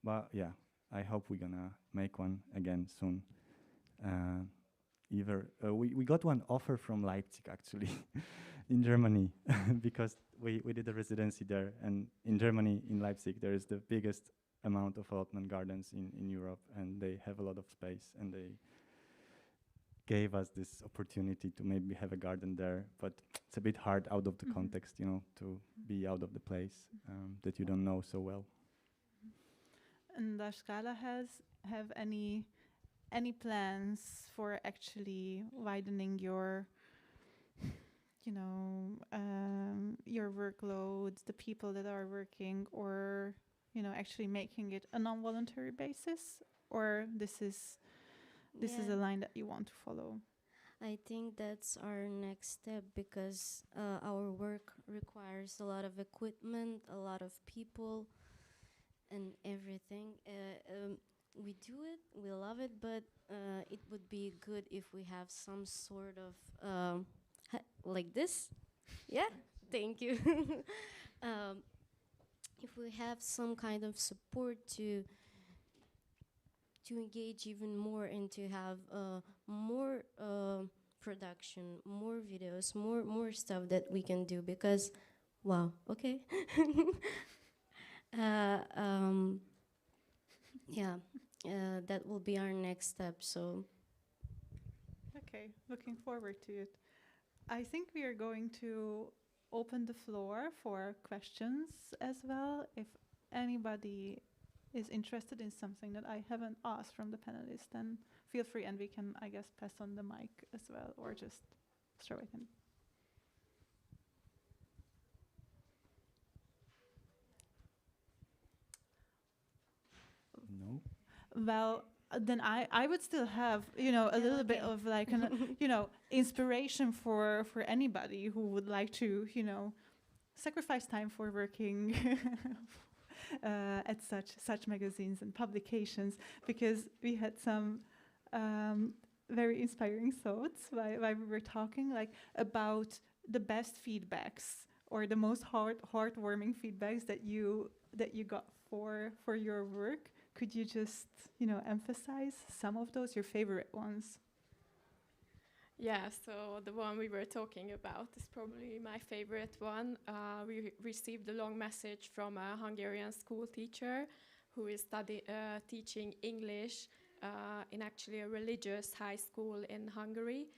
But yeah, I hope we're gonna make one again soon. We got one offer from Leipzig actually, in Germany, because we did a residency there, and in Germany, in Leipzig, there is the biggest amount of allotment gardens in Europe, and they have a lot of space, and gave us this opportunity to maybe have a garden there, but it's a bit hard out of the context, you know, to be out of the place that you don't know so well. And does Scala have any plans for actually widening your, you know, your workload, the people that are working, or, you know, actually making it a non-voluntary basis, or this is a line that you want to follow? I think that's our next step, because our work requires a lot of equipment, a lot of people, and everything. We do it, we love it, but it would be good if we have some sort of like this. Yeah, thank you. If we have some kind of support to engage even more and to have more production, more videos, more stuff that we can do, because wow, okay. Yeah, that will be our next step. So Okay, looking forward to it. I think we are going to open the floor for questions as well. If anybody is interested in something that I haven't asked from the panelists, then feel free, and we can, I guess, pass on the mic as well, or just throw it in. No. Well, then I would still have, you know, a little bit of like an, you know, inspiration for anybody who would like to, you know, sacrifice time for working at such magazines and publications, because we had some very inspiring thoughts while we were talking, like about the best feedbacks or the most heartwarming feedbacks that you got for your work. Could you just, you know, emphasize some of those, your favorite ones? Yeah, so the one we were talking about is probably my favorite one. We received a long message from a Hungarian school teacher who is teaching English in actually a religious high school in Hungary.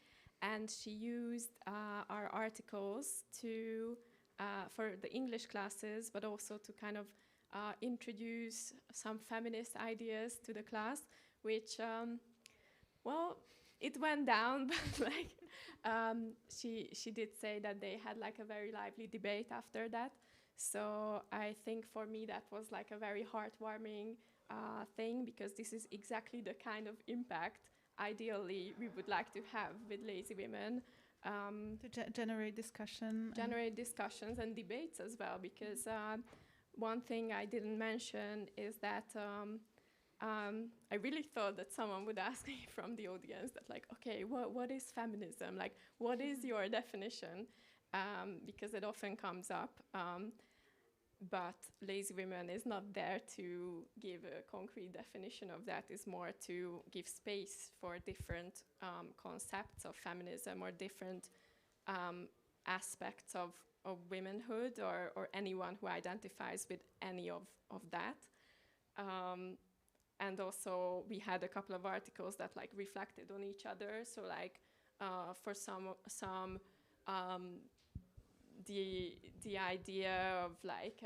And she used our articles to for the English classes, but also to kind of introduce some feminist ideas to the class, which, well, it went down, but like she did say that they had like a very lively debate after that. So I think for me that was like a very heartwarming thing, because this is exactly the kind of impact ideally we would like to have with Lazy Women. To generate discussion. Generate discussions and debates as well, because one thing I didn't mention is that I really thought that someone would ask me from the audience that, like, okay, what is feminism? Like, what is your definition? Because it often comes up. But Lazy Women is not there to give a concrete definition of that. It's more to give space for different concepts of feminism, or different aspects of womanhood, or anyone who identifies with any of that. And also we had a couple of articles that like reflected on each other. So like for some the idea of like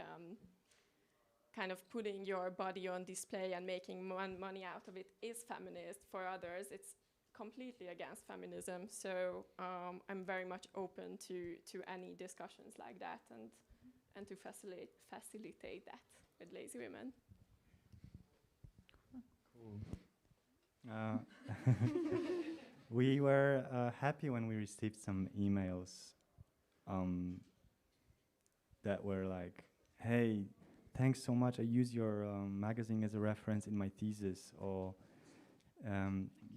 kind of putting your body on display and making money out of it is feminist. For others, it's completely against feminism. So I'm very much open to any discussions like that, and to facilitate that with Lazy Women. Cool. We were happy when we received some emails that were like, hey, thanks so much, I use your magazine as a reference in my thesis, or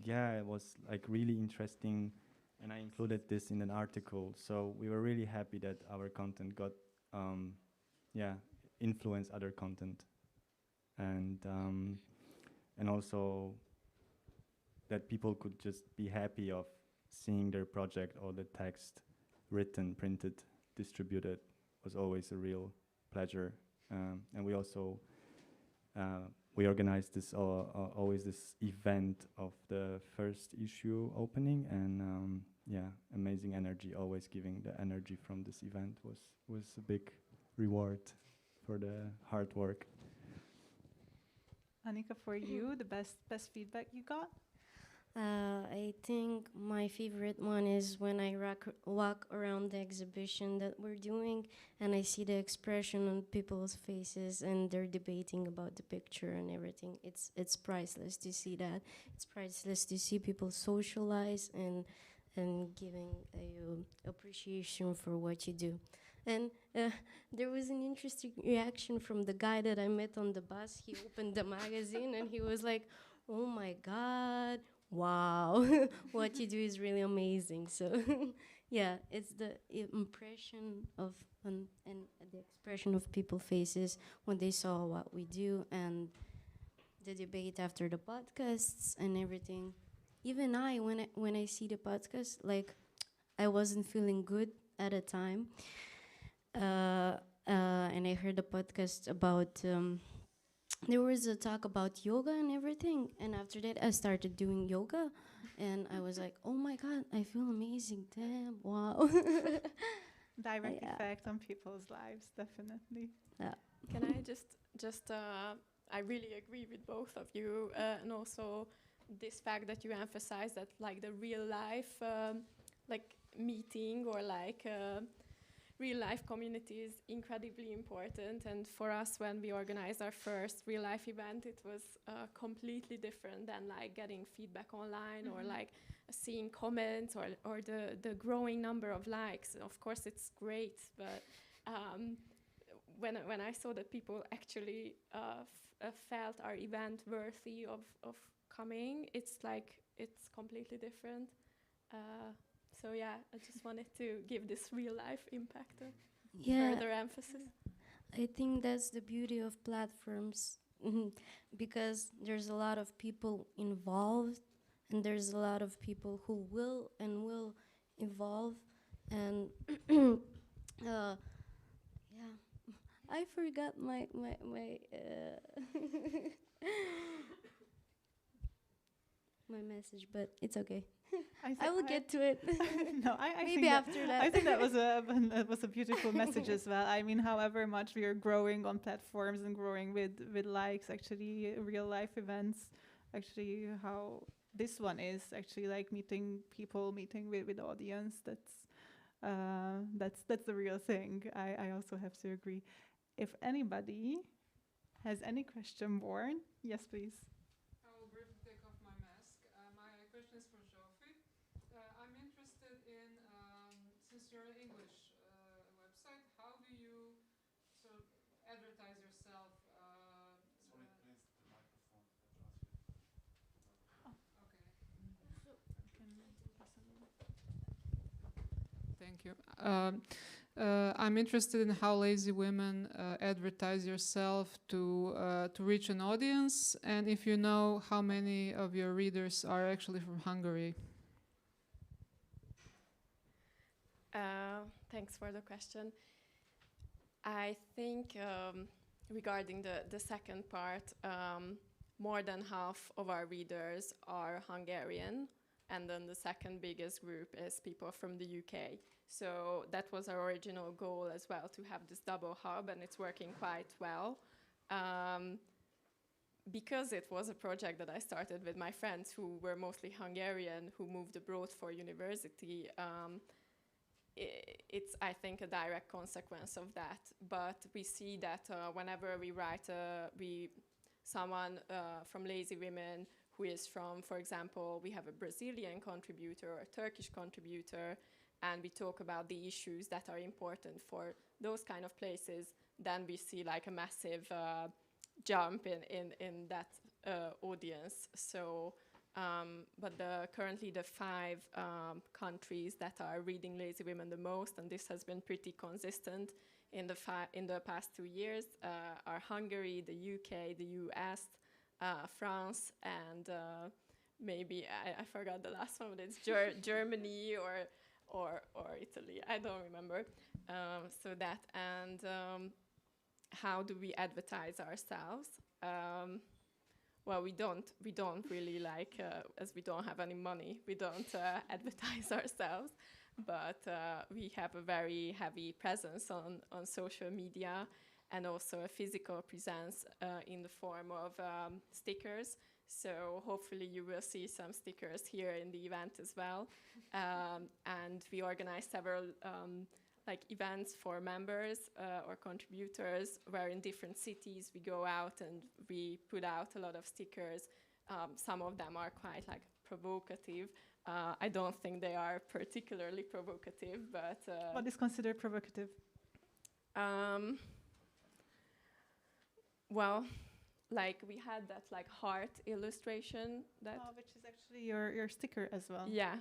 yeah, it was like really interesting and I included this in an article. So we were really happy that our content got influenced other content, and also that people could just be happy of seeing their project, or the text written, printed, distributed was always a real pleasure. And we also we organized this always this event of the first issue opening, and yeah, amazing energy. Always giving the energy from this event was a big reward for the hard work. Annika, for you, the best feedback you got? I think my favorite one is when I walk around the exhibition that we're doing and I see the expression on people's faces and they're debating about the picture and everything. It's priceless to see that. It's priceless to see people socialize and giving a appreciation for what you do. And there was an interesting reaction from the guy that I met on the bus. He opened the magazine and he was like, "Oh my God, wow, what you do is really amazing." So yeah, it's the impression of and the expression of people's faces when they saw what we do and the debate after the podcasts and everything. Even when I see the podcast, like I wasn't feeling good at a time. And I heard a podcast about there was a talk about yoga and everything, and after that I started doing yoga and I was like, oh my God, I feel amazing. Damn, wow. Direct effect on people's lives, definitely. Yeah. Can I just I really agree with both of you, and also this fact that you emphasize that like the real life like meeting or like real life community is incredibly important. And for us, when we organized our first real life event, it was completely different than like getting feedback online or like seeing comments or the growing number of likes. Of course, it's great, but when I saw that people actually felt our event worthy of coming, it's completely different. So yeah, I just wanted to give this real life impact further emphasis. I think that's the beauty of platforms because there's a lot of people involved and there's a lot of people who will evolve and yeah, I forgot my my message, but it's okay. I will get to it. No, I maybe after that. I think that was a beautiful message as well. I mean, however much we are growing on platforms and growing with likes, actually real life events, actually how this one is actually like meeting people, meeting with audience. That's the real thing. I also have to agree. If anybody has any question, Born, yes, please. I will briefly take off my mask. My question is for Jofi. I'm interested in, since you're an English website, how do you sort of advertise yourself? Sorry, please, the microphone. Thank you. I'm interested in how Lazy Women advertise yourself to reach an audience, and if you know how many of your readers are actually from Hungary. Thanks for the question. I think regarding the second part, more than half of our readers are Hungarian, and then the second biggest group is people from the UK. So that was our original goal as well, to have this double hub, and it's working quite well. Because it was a project that I started with my friends who were mostly Hungarian, who moved abroad for university, it's, I think, a direct consequence of that. But we see that whenever we write someone from Lazy Women who is from, for example, we have a Brazilian contributor or a Turkish contributor, and we talk about the issues that are important for those kind of places, then we see like a massive jump in that audience. So, but currently the 5 countries that are reading Lazy Women the most, and this has been pretty consistent in the past 2 years, are Hungary, the UK, the US, France, and maybe I forgot the last one, but it's Germany or Italy. I don't remember. So that, and how do we advertise ourselves? well, we don't really like, as we don't have any money, we don't advertise ourselves, but we have a very heavy presence on social media, and also a physical presence in the form of stickers. So hopefully you will see some stickers here in the event as well. And we organize several like events for members or contributors, where in different cities we go out and we put out a lot of stickers. Some of them are quite like provocative. I don't think they are particularly provocative, but What is considered provocative? Well, like we had that like heart illustration that Which is actually your sticker as well. yeah,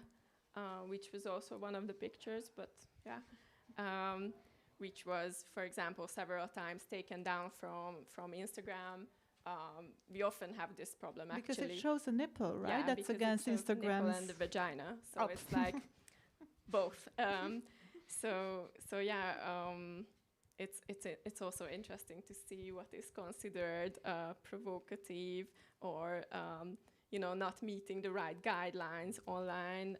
which was also one of the pictures, but yeah, which was, for example, several times taken down from Instagram. We often have this problem Because actually. it shows a nipple, right? Yeah, That's because against it shows the nipple Instagram's. and the vagina, so Oh. it's like both. So yeah, it's also interesting to see what is considered provocative or not meeting the right guidelines online,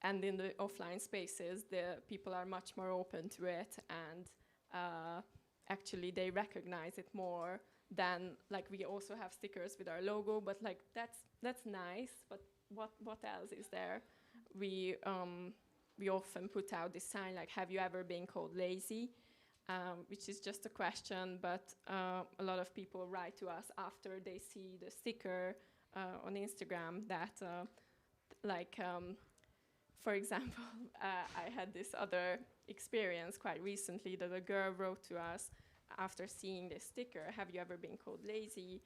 and in the offline spaces, the people are much more open to it, and actually they recognize it more than, like, we also have stickers with our logo, but like that's nice, but what else is there? We often put out this sign like, have you ever been called lazy? Which is just a question, but a lot of people write to us after they see the sticker on Instagram that, for example, I had this other experience quite recently that a girl wrote to us after seeing this sticker, have you ever been called lazy,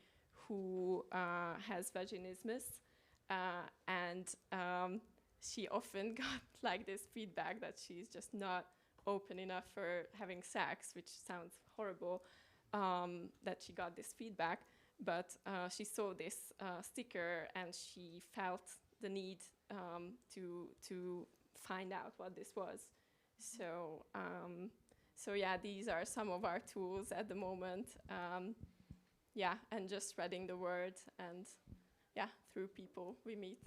who has vaginismus, and she often got like this feedback that she's just not open enough for having sex, which sounds horrible, that she got this feedback, but she saw this sticker and she felt the need to find out what this was. So yeah, these are some of our tools at the moment. Yeah, and just spreading the word, and yeah, through people we meet.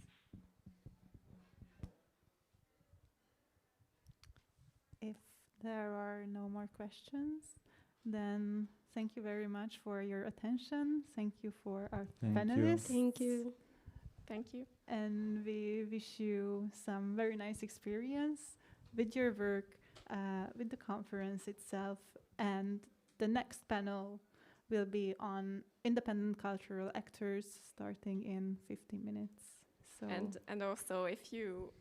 If there are no more questions, then thank you very much for your attention. Thank you for our panelists. Thank you. Thank you. And we wish you some very nice experience with your work, with the conference itself. And the next panel will be on independent cultural actors, starting in 50 minutes. So And also, if you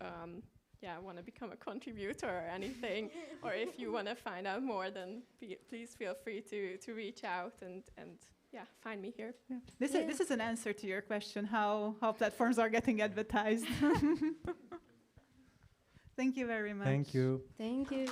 want to become a contributor or anything, or if you want to find out more, then please feel free to reach out and find me here. yeah. This is an answer to your question, how platforms are getting advertised. Thank you very much. Thank you. Thank you.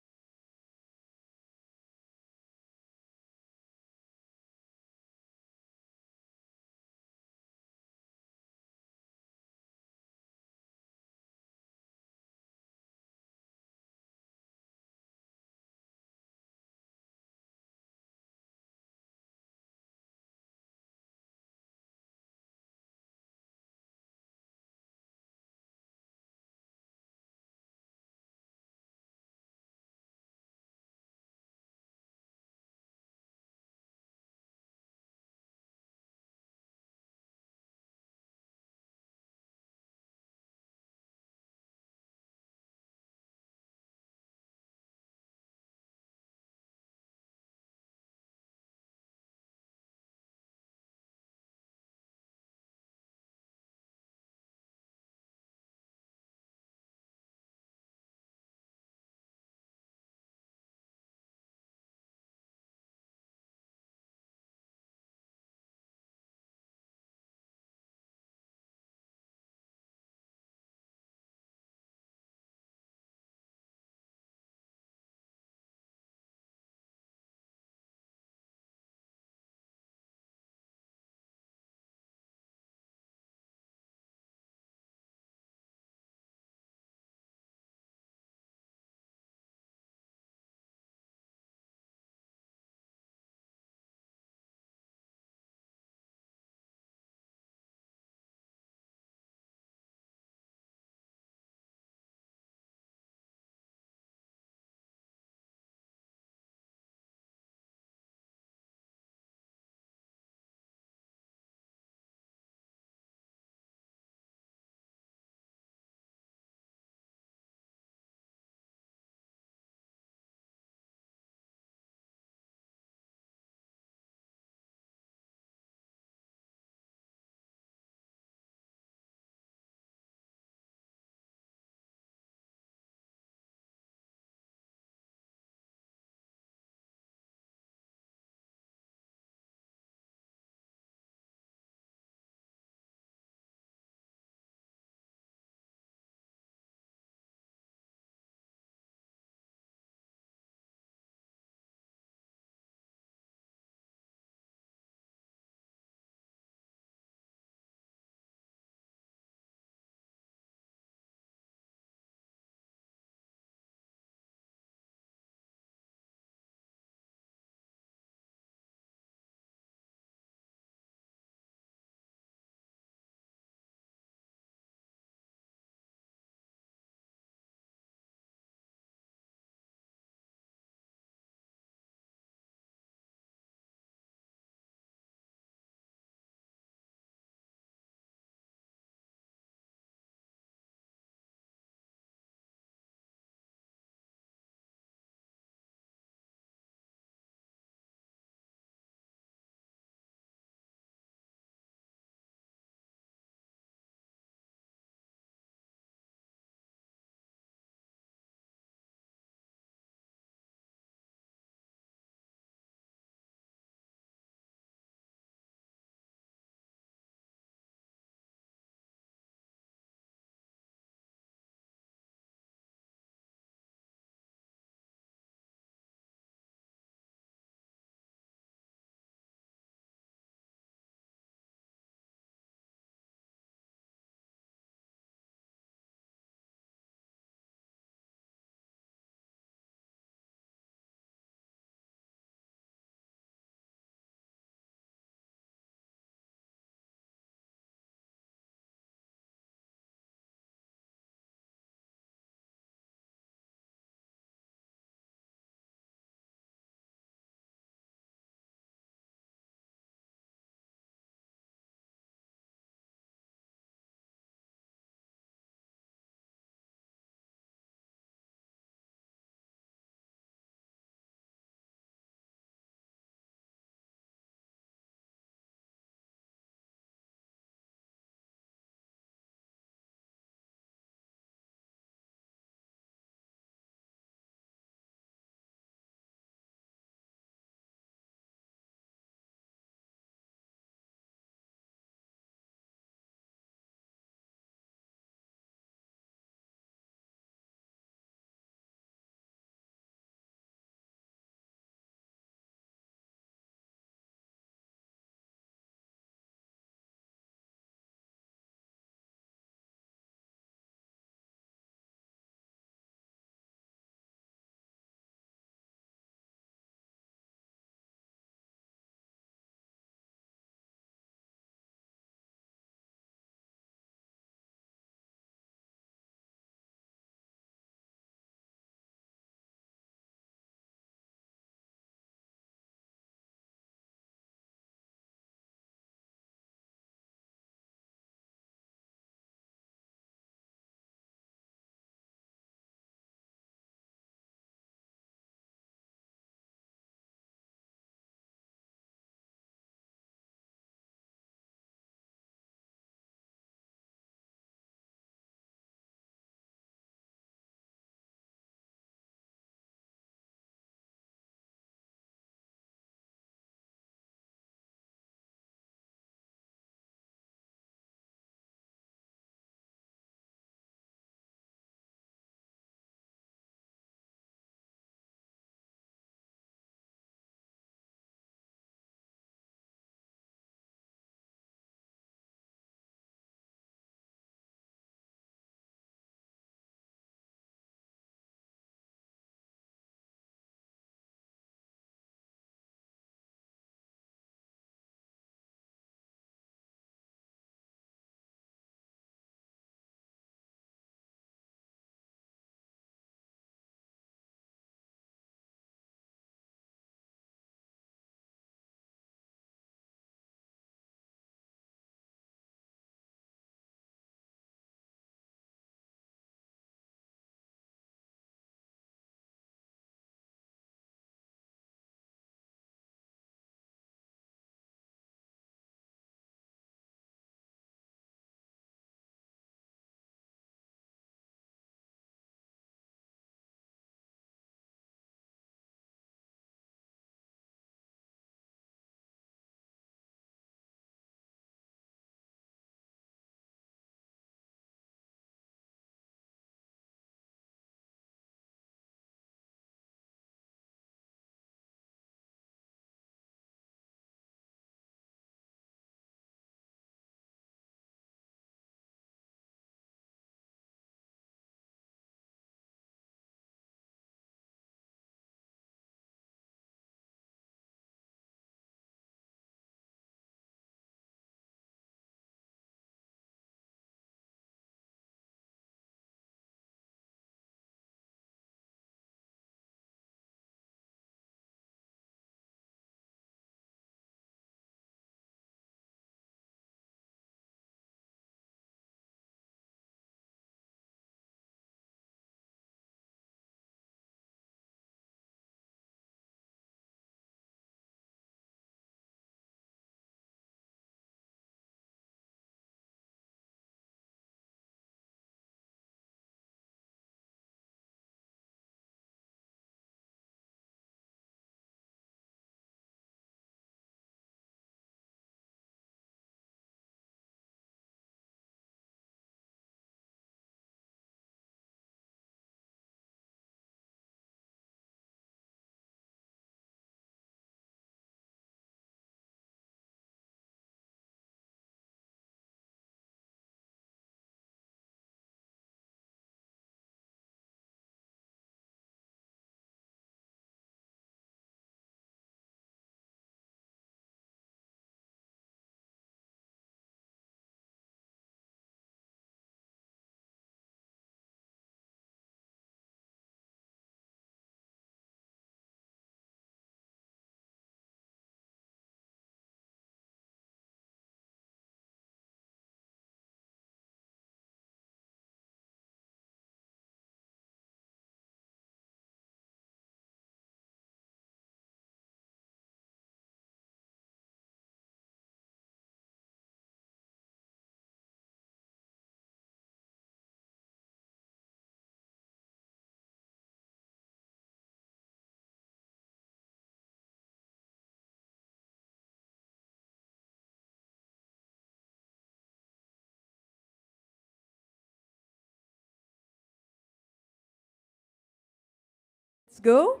Let's go.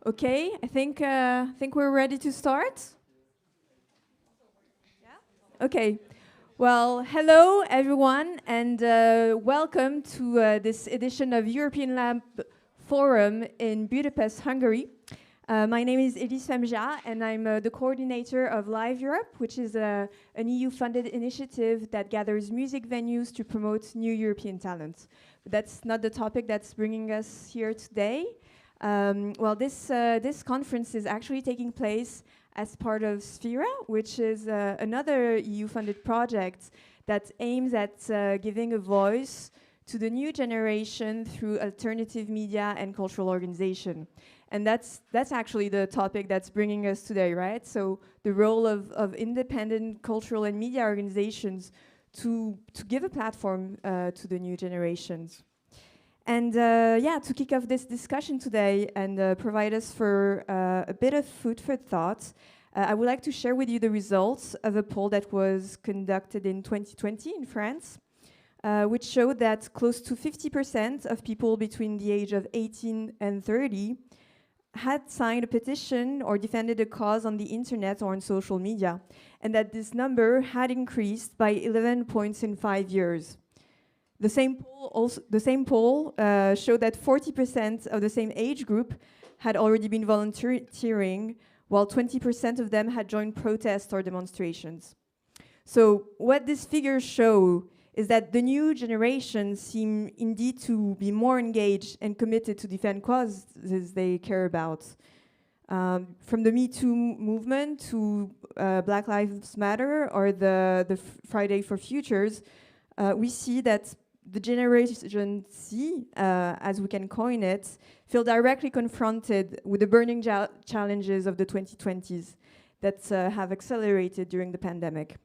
Okay, I think we're ready to start. Yeah. Okay. Well, hello everyone, and welcome to this edition of European Lab Forum in Budapest, Hungary. My name is Elise Femja, and I'm the coordinator of Live Europe, which is an EU-funded initiative that gathers music venues to promote new European talent. But that's not the topic that's bringing us here today. This conference is actually taking place as part of Sphera, which is another EU-funded project that aims at giving a voice to the new generation through alternative media and cultural organization. And that's actually the topic that's bringing us today, right? So the role of independent cultural and media organizations to give a platform to the new generations. And to kick off this discussion today and provide us for a bit of food for thought, I would like to share with you the results of a poll that was conducted in 2020 in France, which showed that close to 50% of people between the age of 18 and 30 had signed a petition or defended a cause on the internet or on social media, and that this number had increased by 11 points in 5 years. The same poll showed that 40% of the same age group had already been volunteering, while 20% of them had joined protests or demonstrations. So what these figures show is that the new generation seem indeed to be more engaged and committed to defend causes they care about. From the Me Too movement to Black Lives Matter or the Friday for Futures, we see that the Generation Z, as we can coin it, feel directly confronted with the burning challenges of the 2020s that have accelerated during the pandemic.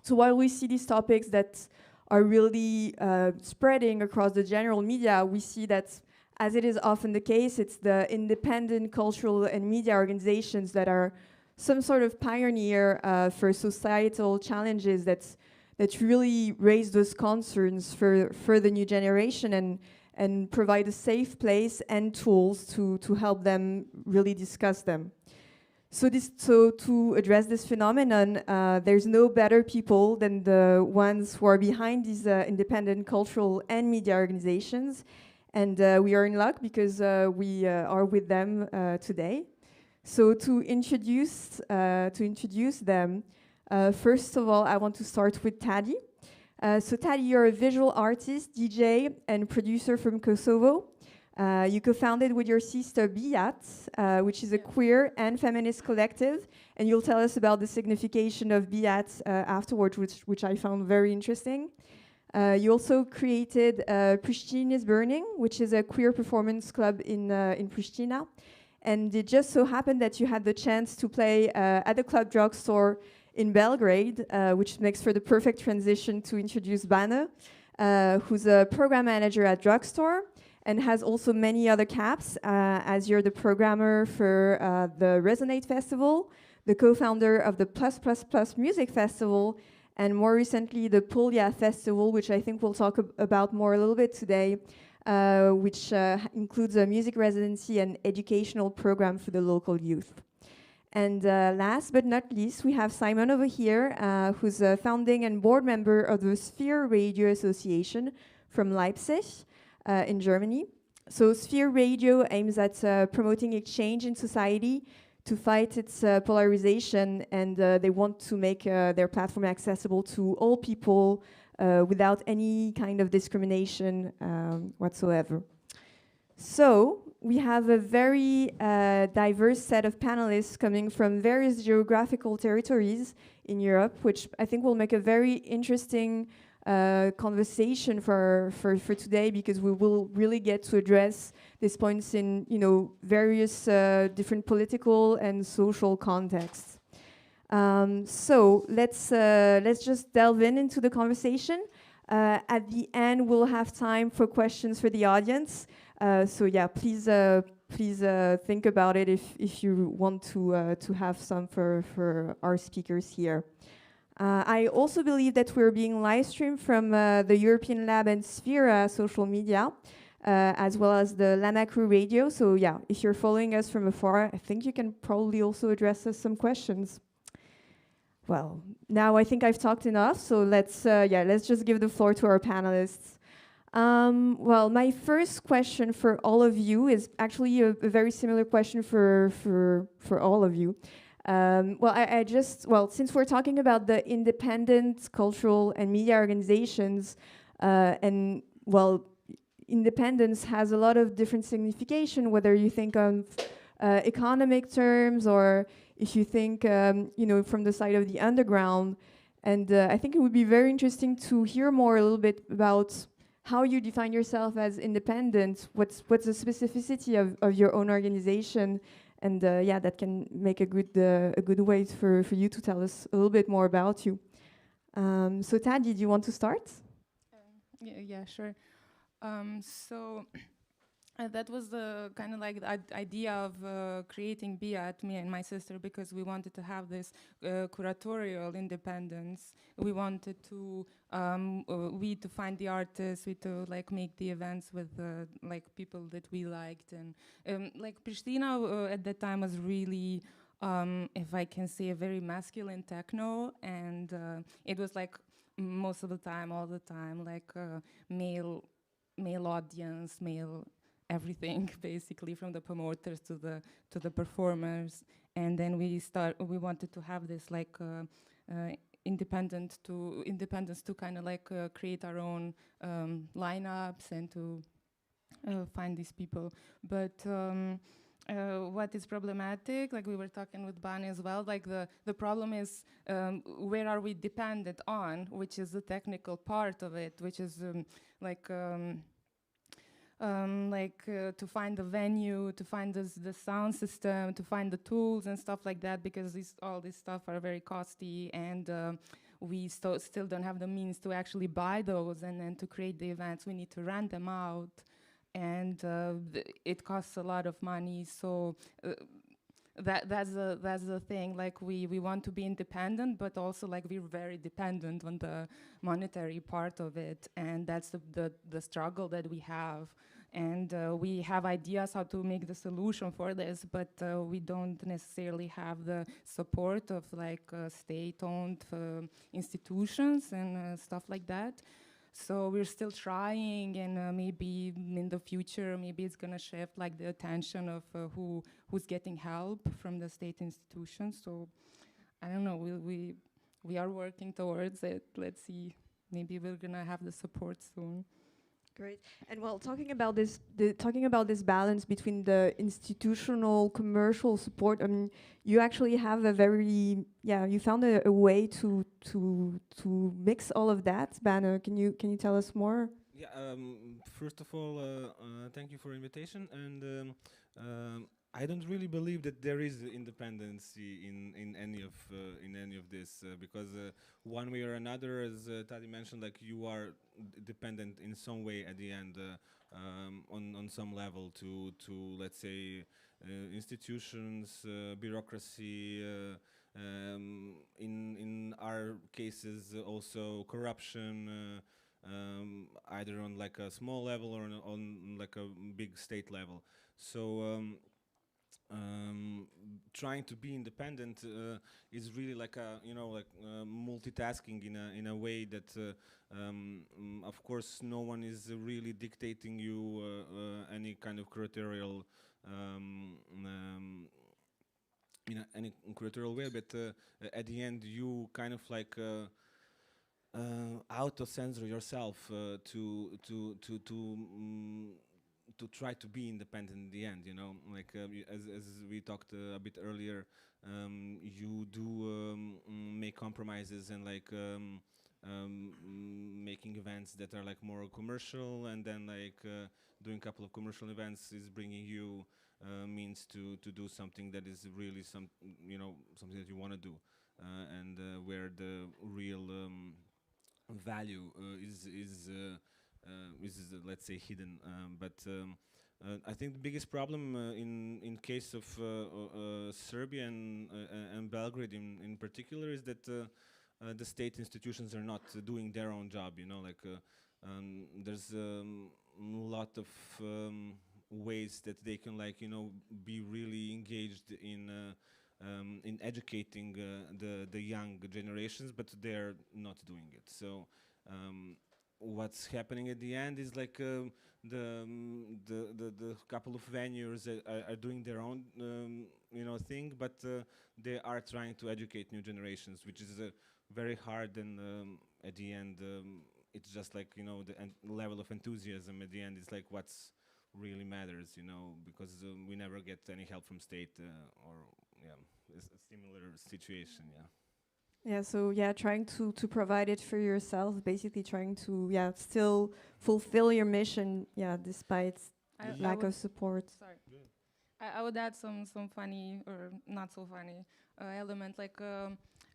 So while we see these topics that are really spreading across the general media, we see that, as it is often the case, it's the independent cultural and media organizations that are some sort of pioneer for societal challenges that really raise those concerns for the new generation and provide a safe place and tools to help them really discuss them. So to address this phenomenon, there's no better people than the ones who are behind these independent cultural and media organizations. And we are in luck because we are with them today. So to introduce them, first of all, I want to start with Tadi. So Tadi, you're a visual artist, DJ, and producer from Kosovo. You co-founded with your sister Biat, which is a queer and feminist collective, and you'll tell us about the signification of Biat afterwards, which I found very interesting. You also created Pristina is Burning, which is a queer performance club in Pristina, and it just so happened that you had the chance to play at the Club Drugstore in Belgrade, which makes for the perfect transition to introduce Bane, who's a program manager at Drugstore, and has also many other caps, as you're the programmer for the Resonate Festival, the co-founder of the Plus Plus Plus Music Festival, and more recently the Puglia Festival, which I think we'll talk about more a little bit today, which includes a music residency and educational program for the local youth. And last but not least, we have Simon over here, who's a founding and board member of the Sphera Radio Association from Leipzig, in Germany. So Sphera Radio aims at promoting exchange in society to fight its polarization, and they want to make their platform accessible to all people without any kind of discrimination whatsoever. So we have a very diverse set of panelists coming from various geographical territories in Europe, which I think will make a very interesting conversation for today, because we will really get to address these points in various different political and social contexts. So let's just delve into the conversation. At the end, we'll have time for questions for the audience. So yeah, please think about it if you want to have some for our speakers here. I also believe that we're being live streamed from the European Lab and Sphera social media. as well as the Lahcuman Radio. So yeah, if you're following us from afar, I think you can probably also address us some questions. Well, now I think I've talked enough, so let's just give the floor to our panelists. Well, my first question for all of you is actually a very similar question for all of you. Since we're talking about the independent cultural and media organizations, independence has a lot of different signification, whether you think of economic terms or if you think, from the side of the underground. And I think it would be very interesting to hear more a little bit about how you define yourself as independent, what's the specificity of your own organization, and that can make a good way for you to tell us a little bit more about you. So Tadi, do you want to start? Yeah, sure. That was the kind of like the idea of creating BIAT, me and my sister, because we wanted to have this curatorial independence. We wanted to to find the artists, to like make the events with like people that we liked, and like Pristina at that time was really, if I can say, a very masculine techno, and it was like most of the time, all the time, like male audience, male everything, basically, from the promoters to the performers. And then we wanted to have this like independence to kind of like create our own lineups and to find these people. But what is problematic, like we were talking with Bani as well, like the problem is where are we dependent on, which is the technical part of it, which is to find the venue, to find the sound system, to find the tools and stuff like that, because all this stuff are very costly, and we still don't have the means to actually buy those, and then to create the events we need to rent them out, and it costs a lot of money. So that's the thing. Like we want to be independent, but also like we're very dependent on the monetary part of it, and that's the struggle that we have. And we have ideas how to make the solution for this, but we don't necessarily have the support of like state-owned institutions and stuff like that. So we're still trying, and maybe in the future, maybe it's gonna shift like the attention of who's getting help from the state institutions. So I don't know. We are working towards it. Let's see. Maybe we're gonna have the support soon. Great. And well, talking about this balance between the institutional, commercial support, I mean, you actually have you found a way to mix all of that. Banner, can you tell us more? Yeah. First of all, thank you for the invitation, and I don't really believe that there is independency in any of this, because one way or another, as Tadi mentioned, like you are dependent in some way at the end, on some level to let's say institutions, bureaucracy, in our cases also corruption, either on like a small level or on like a big state level. So trying to be independent is really like multitasking in a way that of course no one is really dictating you any kind of curatorial in any curatorial way, but at the end you kind of like auto-censor yourself to try to be independent in the end, like as we talked a bit earlier, you do make compromises and like making events that are like more commercial, and then like doing a couple of commercial events is bringing you means to do something that is really something that you want to do, and where the real value is let's say hidden, but I think the biggest problem in case of Serbia and Belgrade in particular is that the state institutions are not doing their own job. Like there's lot of ways that they can, like, be really engaged in educating the young generations, but they're not doing it. So what's happening at the end is like the couple of venues are doing their own thing, but they are trying to educate new generations, which is very hard. And at the end, it's just like the level of enthusiasm at the end is like what's really matters, because we never get any help from state or it's a similar situation. Yeah, so trying to provide it for yourself, basically trying to still fulfill your mission, despite lack of support. Sorry, I would add some funny or not so funny element. Like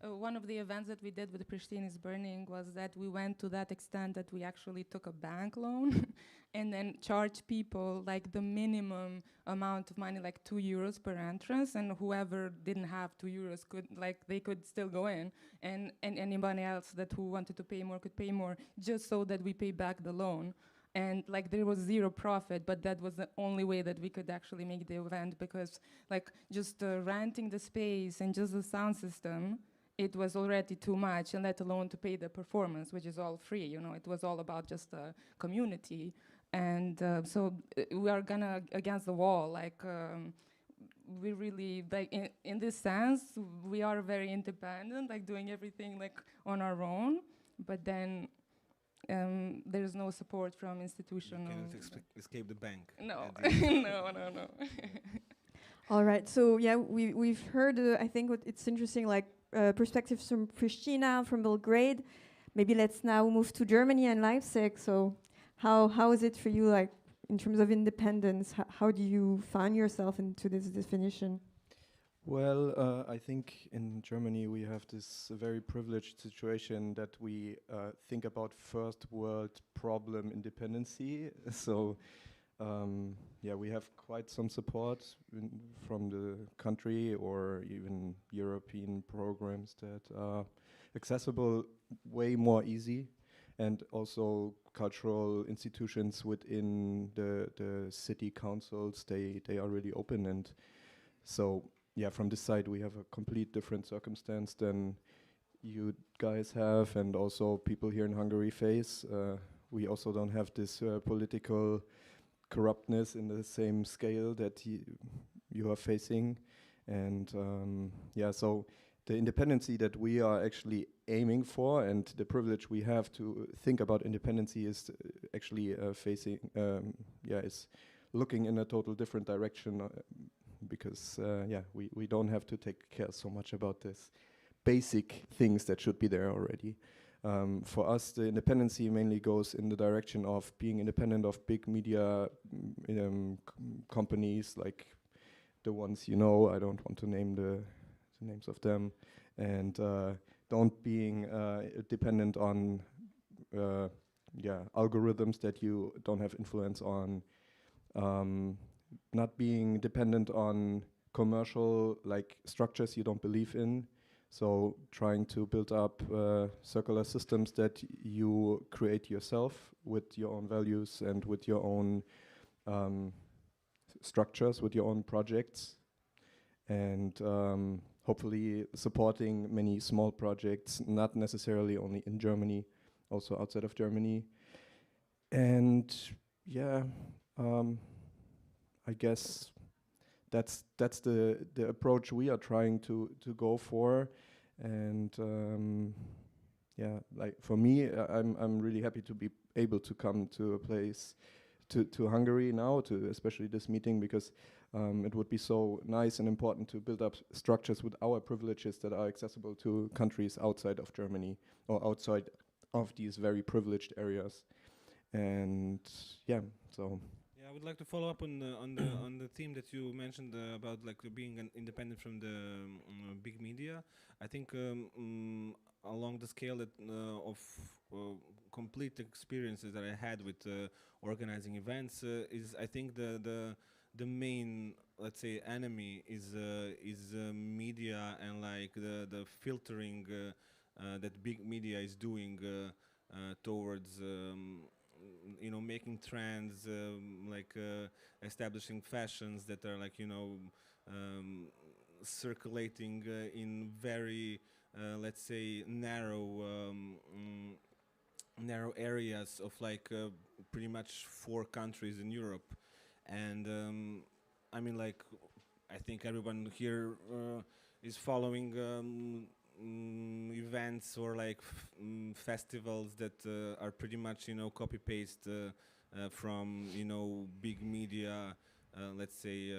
one of the events that we did with Pristina is Burning was that we went to that extent that we actually took a bank loan and then charged people like the minimum amount of money, like €2 per entrance, and whoever didn't have €2 they could still go in, and anybody else who wanted to pay more could pay more, just so that we pay back the loan. And like there was zero profit, but that was the only way that we could actually make the event, because like just renting the space and just the sound system, it was already too much, and let alone to pay the performance, which is all free. It was all about just the community. And so we are gonna against the wall. Like we really, like in this sense, we are very independent, like doing everything like on our own. But then there's no support from institutional. You cannot escape the bank. No, no. All right. So we've heard. I think it's interesting, like perspectives from Pristina, from Belgrade. Maybe let's now move to Germany and Leipzig. So how is it for you, like in terms of independence? How do you find yourself into this definition? Well, I think in Germany we have this very privileged situation that we think about first world problem independency. So we have quite some support from the country, or even European programs that are accessible way more easy, and also cultural institutions within the city councils, they are really open. And so from this side we have a complete different circumstance than you guys have, and also people here in Hungary face. We also don't have this political corruptness in the same scale that you are facing. And so the independency that we are actually aiming for, and the privilege we have to think about independency, is actually is looking in a total different direction, because we don't have to take care so much about this basic things that should be there already. For us, the independency mainly goes in the direction of being independent of big media companies, like the ones I don't want to name the names of them, and don't being dependent on algorithms that you don't have influence on, not being dependent on commercial structures you don't believe in. So trying to build up circular systems that you create yourself with your own values and with your own structures, with your own projects, and hopefully supporting many small projects, not necessarily only in Germany, also outside of Germany. And I guess that's the approach we are trying to go for. And for me, I'm really happy to be able to come to a place, to Hungary now, to especially this meeting, because it would be so nice and important to build up structures with our privileges that are accessible to countries outside of Germany, or outside of these very privileged areas. And so. I would like to follow up on the theme that you mentioned about being independent from the big media. I think along the scale of complete experiences that I had with organizing events is, I think the main, let's say, enemy is media, and the filtering that big media is doing towards making trends, establishing fashions that are circulating in very, let's say, narrow areas of pretty much 4 countries in Europe. And I think everyone here is following events or festivals that are pretty much copy paste from big media, let's say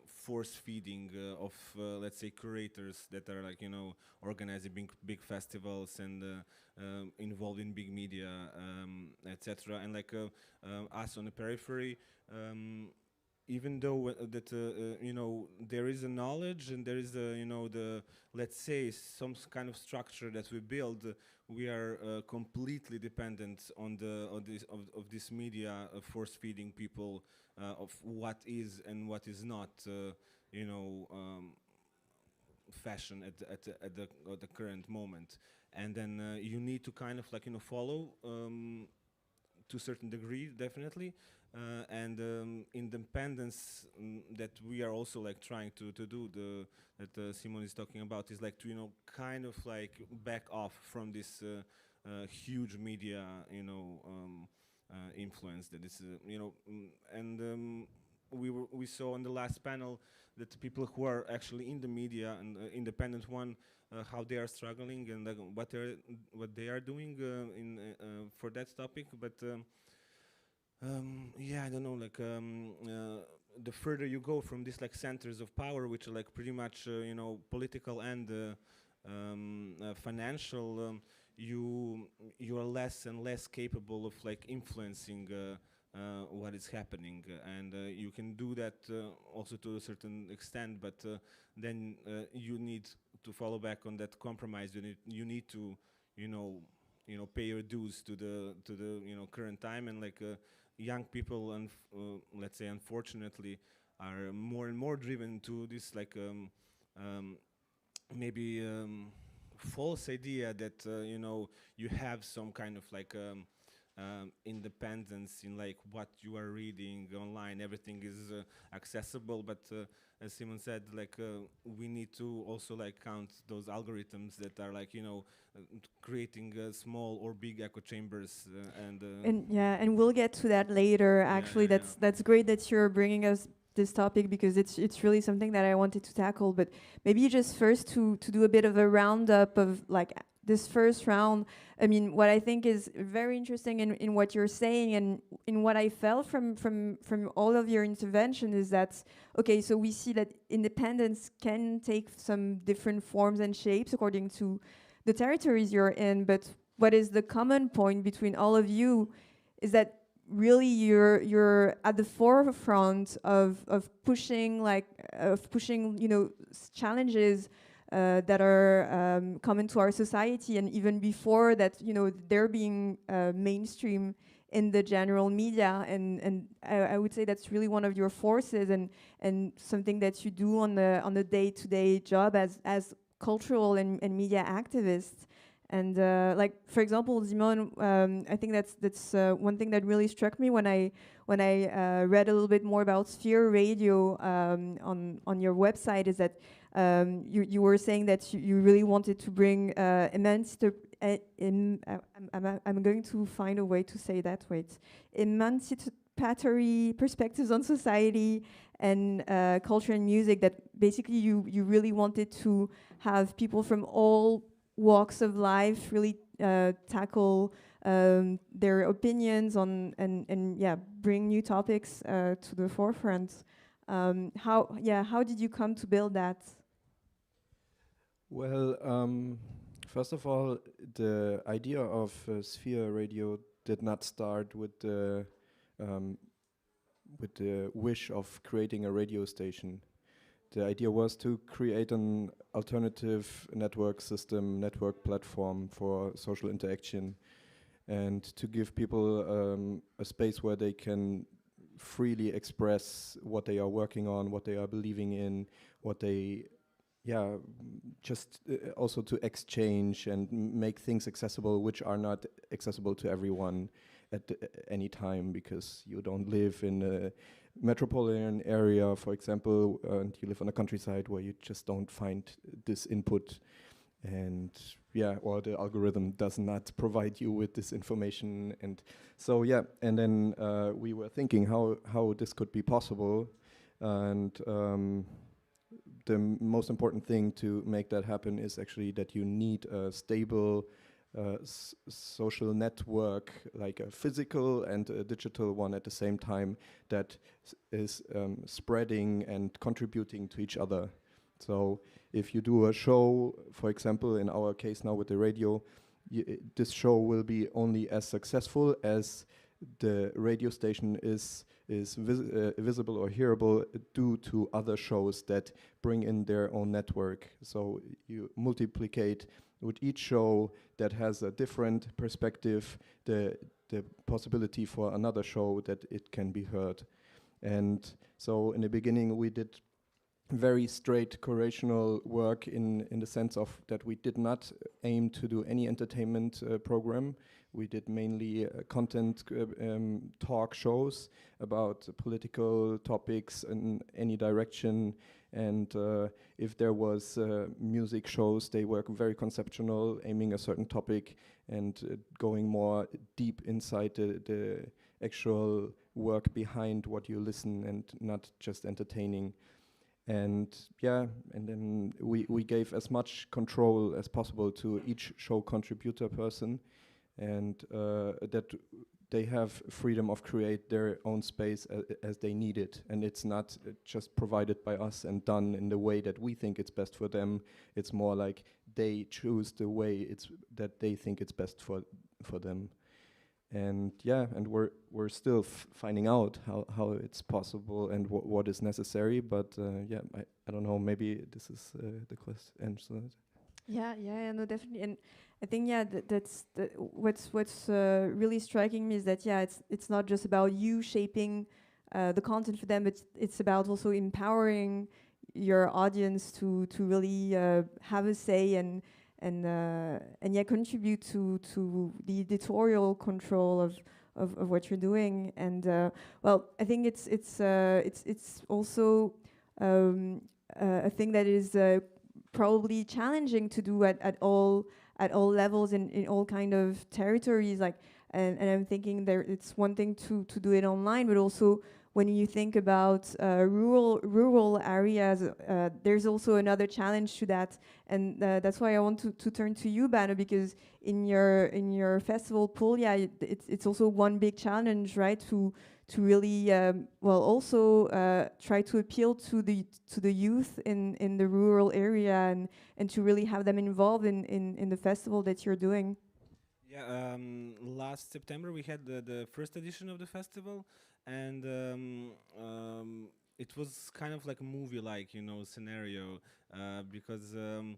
force feeding of let's say curators that are organizing big festivals and involved in big media, etc. And us on the periphery, even though there is a knowledge and there is the let's say some kind of structure that we build, we are completely dependent on this media force feeding people of what is and what is not fashion at the current moment. And then you need to kind of follow to a certain degree, definitely. And independence that we are also trying to do, that Simon is talking about, is to kind of back off from this huge media influence that is and we saw on the last panel that the people who are actually in the media and independent one, how they are struggling and what they are doing for that topic. But yeah, I don't know, the further you go from these centers of power, which are pretty much political and financial, you are less and less capable of influencing what is happening, and you can do that also to a certain extent, but then you need to follow back on that compromise. You need to pay your dues to the current time, and young people, and let's say unfortunately, are more and more driven to this maybe false idea that you have some kind of independence in what you are reading online. Everything is accessible, but as Simon said, we need to also count those algorithms that are creating small or big echo chambers, and we'll get to that later. Actually, that's great that you're bringing us this topic, because it's really something that I wanted to tackle. But maybe just first to do a bit of a roundup of this first round. I mean, what I think is very interesting in what you're saying and in what I felt from all of your intervention is that, okay, so we see that independence can take some different forms and shapes according to the territories you're in, but what is the common point between all of you is that really you're at the forefront of pushing challenges that are common to our society, and even before that, they're being mainstream in the general media, and I would say that's really one of your forces and something that you do on the day-to-day job as cultural and media activists. And for example, Simon, I think that's one thing that really struck me when I read a little bit more about Sphera Radio on your website, is that you were saying that you really wanted to bring I'm going to find a way to say that. Emancipatory perspectives on society and culture and music. That basically you really wanted to have people from all walks of life really tackle their opinions on and bring new topics to the forefront. How did you come to build that? Well, first of all, the idea of Sphera Radio did not start with the wish of creating a radio station. The idea was to create an alternative network system, network platform for social interaction, and to give people a space where they can freely express what they are working on, what they are believing in, what they, just also to exchange and make things accessible which are not accessible to everyone. any time, because you don't live in a metropolitan area, for example, and you live on the countryside where you just don't find this input, and or the algorithm does not provide you with this information. And so and then we were thinking how this could be possible, and the most important thing to make that happen is actually that you need a stable social network, like a physical and a digital one at the same time, that is spreading and contributing to each other. So if you do a show, for example, in our case now with the radio, this show will be only as successful as the radio station is visible or hearable due to other shows that bring in their own network. So you multiplicate with each show that has a different perspective, the possibility for another show that it can be heard. And so in the beginning we did very straight curational work in the sense of that we did not aim to do any entertainment program. We did mainly content talk shows about political topics in any direction. And if there was music shows, they were very conceptual, aiming a certain topic and going more deep inside the actual work behind what you listen, and not just entertaining. And and then we gave as much control as possible to each show contributor person, and that they have freedom of create their own space as they need it, and it's not just provided by us and done in the way that we think it's best for them. It's more like they choose the way that they think it's best for them. And and we're still finding out how it's possible and what is necessary. But I don't know. Maybe this is the question. No, definitely. And I think that's what's really striking me is that it's not just about you shaping the content for them, but it's about also empowering your audience to really have a say and contribute to the editorial control of what you're doing. And I think it's also a thing that is probably challenging to do at all levels in all kind of territories. And I'm thinking it's one thing to do it online, but also when you think about rural areas, there's also another challenge to that, and that's why I want to turn to you, Bano, because in your festival pool, it's also one big challenge, right? To really also try to appeal to the youth in the rural area and to really have them involved in the festival that you're doing. Last September we had the first edition of the festival, and it was kind of like a movie-like, scenario, because the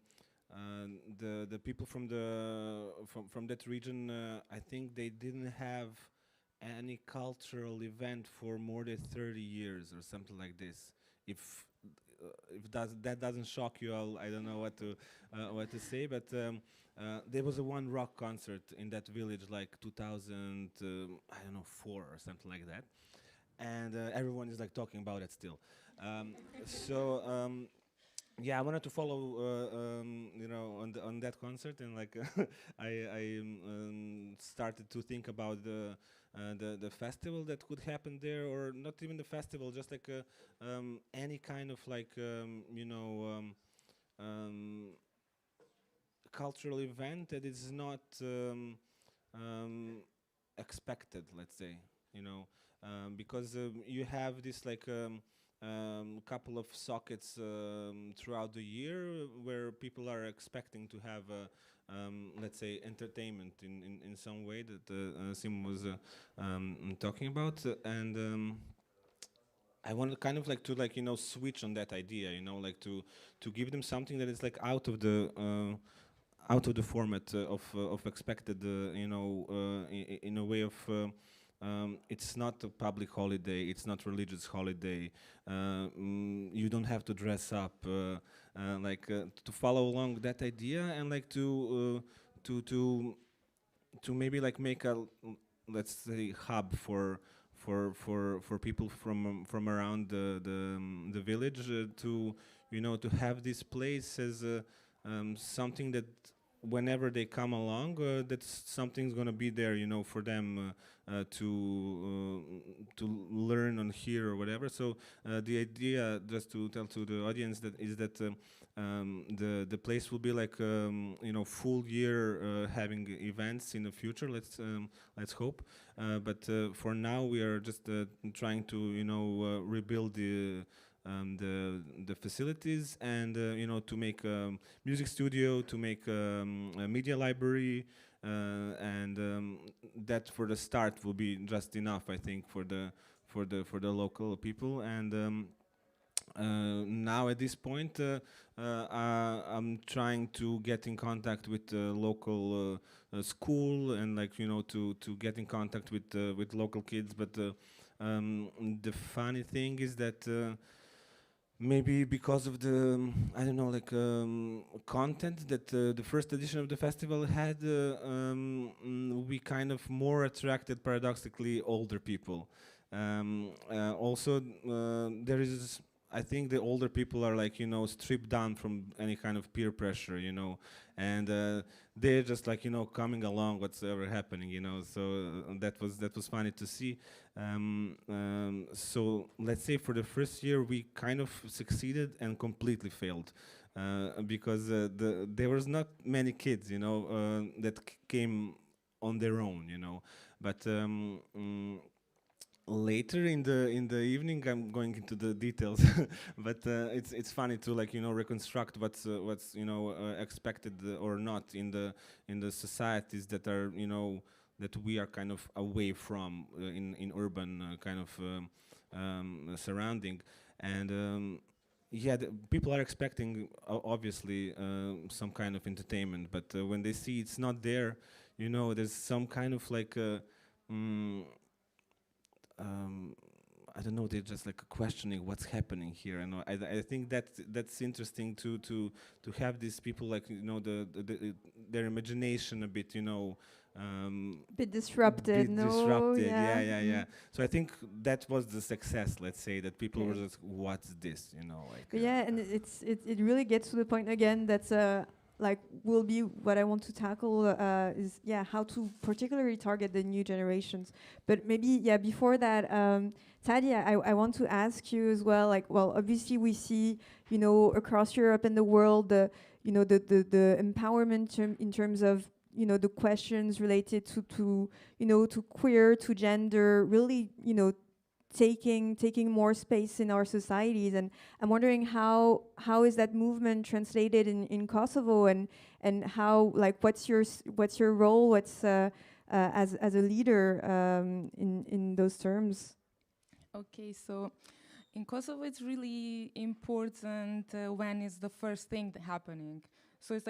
people from that region, I think they didn't have any cultural event for more than 30 years or something like this. If that doesn't shock you, I don't know what to say, but there was one rock concert in that village like 2004 or something like that, and everyone is like talking about it still. I wanted to follow on that concert, and like I started to think about the festival that could happen there, or not even the festival, just like any kind of like cultural event that is not expected, let's say, because you have this like couple of sockets throughout the year where people are expecting to have let's say entertainment in some way that Sim was talking about, and I wanted kind of like to switch on that idea, like to give them something that is like out of the format of expected, in a way of it's not a public holiday, it's not religious holiday, you don't have to dress up, to follow along that idea, and like to maybe like make a let's say hub for people from around the village to to have this place as something that whenever they come along, that something's gonna be there, for them to learn and hear or whatever. So the idea, just to tell to the audience, that is that the place will be like full year having events in the future. Let's hope. But for now, we are just trying to rebuild the facilities and to make a music studio, to make a media library, and that for the start will be just enough, I think, for the local people. And now at this point, I'm trying to get in contact with the local school and to get in contact with local kids. But the funny thing is that maybe because of the content that the first edition of the festival had, we kind of more attracted paradoxically older people. Also, there is, I think the older people are stripped down from any kind of peer pressure, and they're just coming along whatsoever happening, So that was funny to see. So let's say for the first year we kind of succeeded and completely failed, because there was not many kids, that came on their own, But later in the evening, I'm going into the details, but it's funny to reconstruct what's expected or not in the societies that are that we are kind of away from in urban kind of surrounding. And yeah, people are expecting obviously some kind of entertainment, but when they see it's not there, there's some kind of I don't know, they're just questioning what's happening here, and I think that's interesting to have these people their imagination a bit bit disrupted. Yeah. So I think that was the success. Let's say that people were just, what's this, Yeah, and it really gets to the point again. That's will be what I want to tackle is how to particularly target the new generations. But maybe before that, Tadia, I want to ask you as well. Obviously we see across Europe and the world the empowerment in terms of the questions related to queer, to gender, really taking more space in our societies. And I'm wondering how is that movement translated in Kosovo, and how what's your role, as a leader in those terms? Okay, so in Kosovo it's really important when is the first thing happening. So it's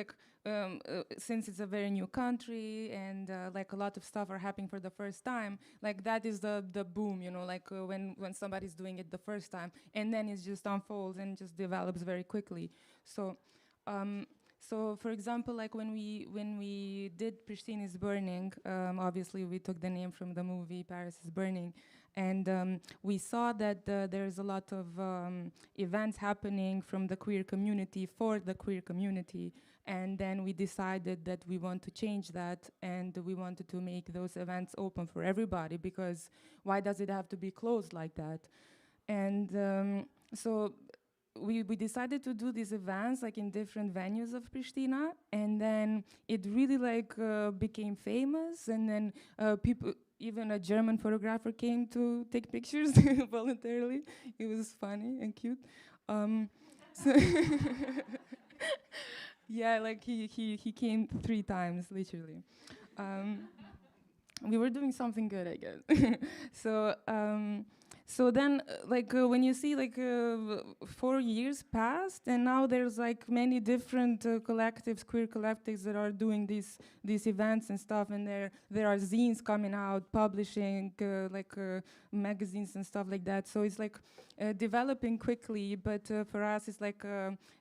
since it's a very new country and a lot of stuff are happening for the first time, that is the boom, when somebody's doing it the first time, and then it just unfolds and just develops very quickly. So so for example, when we did Pristina is Burning, obviously we took the name from the movie Paris is Burning, and we saw that there's a lot of events happening from the queer community for the queer community. And then we decided that we want to change that, and we wanted to make those events open for everybody, because why does it have to be closed like that? And so we decided to do these events in different venues of Pristina, and then it really became famous, and then people, even a German photographer came to take pictures voluntarily. It was funny and cute. So yeah, he came 3 times, literally. We were doing something good, I guess. So then, when you see 4 years passed, and now there's many different collectives, queer collectives, that are doing these events and stuff, and there are zines coming out, publishing magazines and stuff like that. So it's developing quickly, but for us it's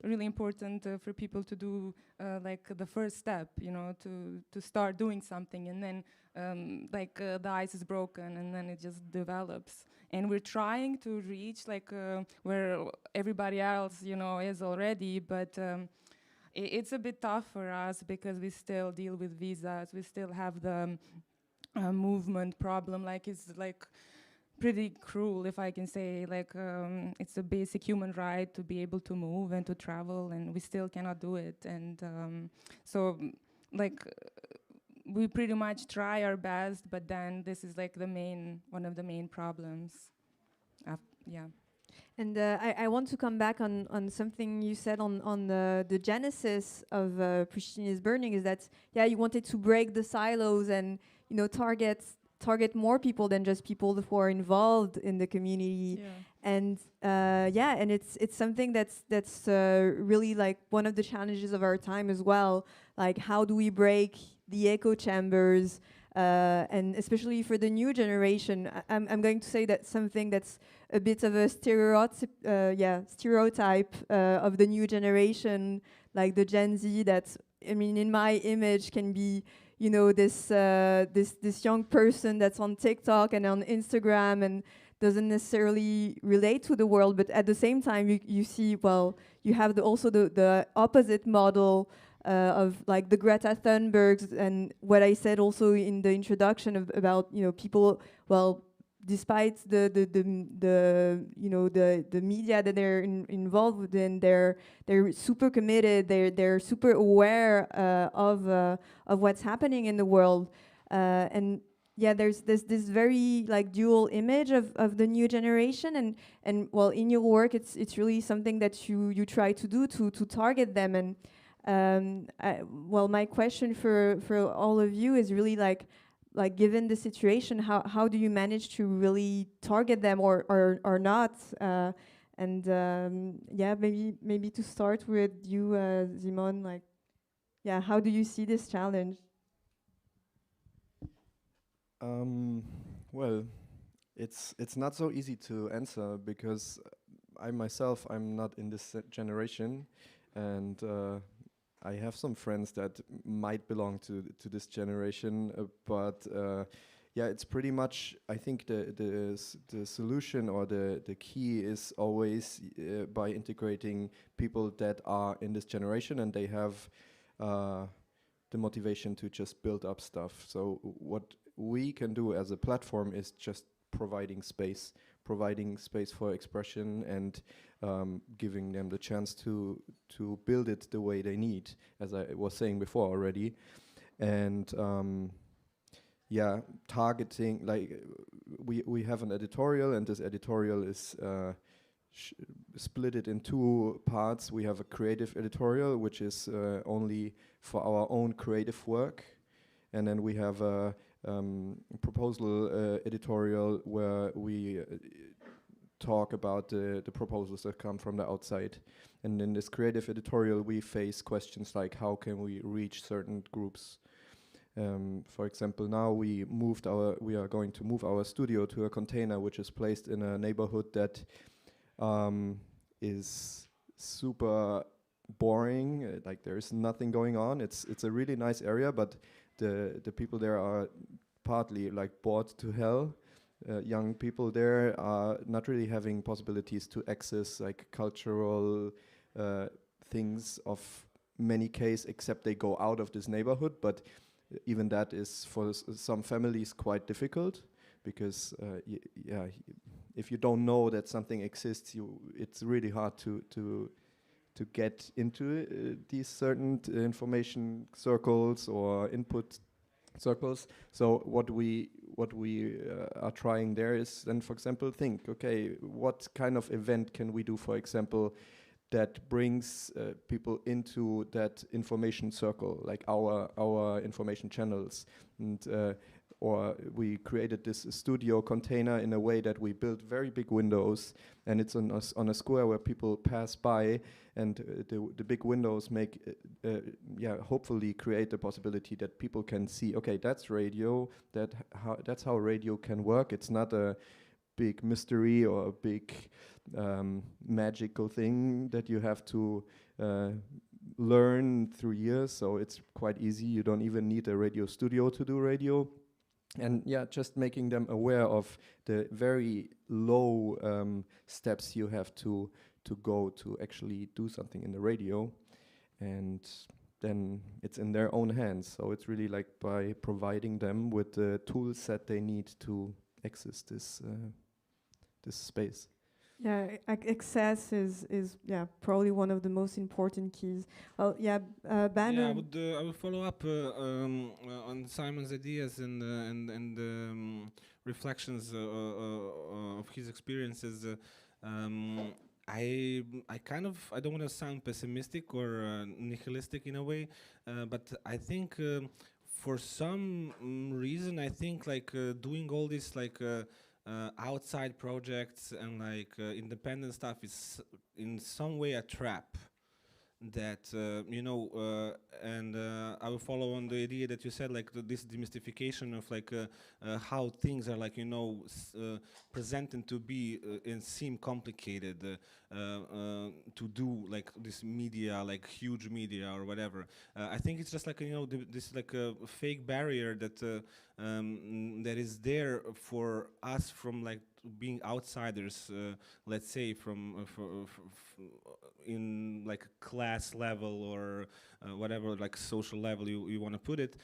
really important for people to do the first step, to start doing something, and then the ice is broken and then it just develops. And we're trying to reach where everybody else, is already, but it's a bit tough for us because we still deal with visas. We still have the movement problem. It's pretty cruel, if I can say. It's a basic human right to be able to move and to travel, and we still cannot do it. And we pretty much try our best, but then this is one of the main problems. Yeah. And I want to come back on something you said on the genesis of Pristina's Burning, is that, you wanted to break the silos and, target more people than just people who are involved in the community. Yeah. And and it's something that's really one of the challenges of our time as well. How do we break the echo chambers? And especially for the new generation, I'm going to say that something that's a bit of a stereotype of the new generation, like the Gen Z. That, in my image, can be, this young person that's on TikTok and on Instagram and doesn't necessarily relate to the world, but at the same time, you see, you have also the opposite model. Of the Greta Thunbergs, and what I said also in the introduction about people, despite the media that they're involved in, they're super committed, they're super aware of what's happening in the world, and there's this very dual image of the new generation, and in your work it's really something that you try to do to target them. And my question for all of you is really given the situation, how do you manage to really target them or not? Maybe to start with you, Simon. How do you see this challenge? It's not so easy to answer because I'm not in this generation, and I have some friends that might belong to this generation, but it's pretty much, I think the solution or the key is always by integrating people that are in this generation and they have the motivation to just build up stuff. So what we can do as a platform is just providing space for expression and giving them the chance to build it the way they need, as I was saying before already. And targeting, we have an editorial, and this editorial is split it in two parts. We have a creative editorial, which is only for our own creative work, and then we have a proposal editorial where we talk about the proposals that come from the outside. And in this creative editorial, we face questions like, how can we reach certain groups? For example, now we are going to move our studio to a container which is placed in a neighborhood that is super boring. There is nothing going on. It's a really nice area, but the people there are partly bored to hell. Young people there are not really having possibilities to access cultural things of many cases, except they go out of this neighborhood. But even that is for some families quite difficult, because if you don't know that something exists, it's really hard to get into these certain information circles or input circles. So what we are trying there is then, for example, think, okay, what kind of event can we do, for example, that brings people into that information circle, like our information channels. And or we created this studio container in a way that we built very big windows, and it's on a square where people pass by, and the big windows make hopefully create the possibility that people can see, okay, that's radio, that's how radio can work. It's not a big mystery or a big magical thing that you have to learn through years. So it's quite easy. You don't even need a radio studio to do radio. And yeah, just making them aware of the very low steps you have to go to actually do something in the radio, and then it's in their own hands. So it's really like by providing them with the tools that they need to access this space. Yeah, access is probably one of the most important keys. Well, Banner. Yeah, I would follow up on Simon's ideas and reflections of his experiences. I don't want to sound pessimistic or nihilistic in a way, but I think for some reason I think like doing all this like outside projects and like independent stuff is in some way a trap that and I will follow on the idea that you said, like this demystification of like how things are like presented to be and seem complicated to do, like this media, like huge media or whatever. I think it's just like this like a fake barrier that that is there for us from like being outsiders, let's say from in like class level or whatever like social level you want to put it.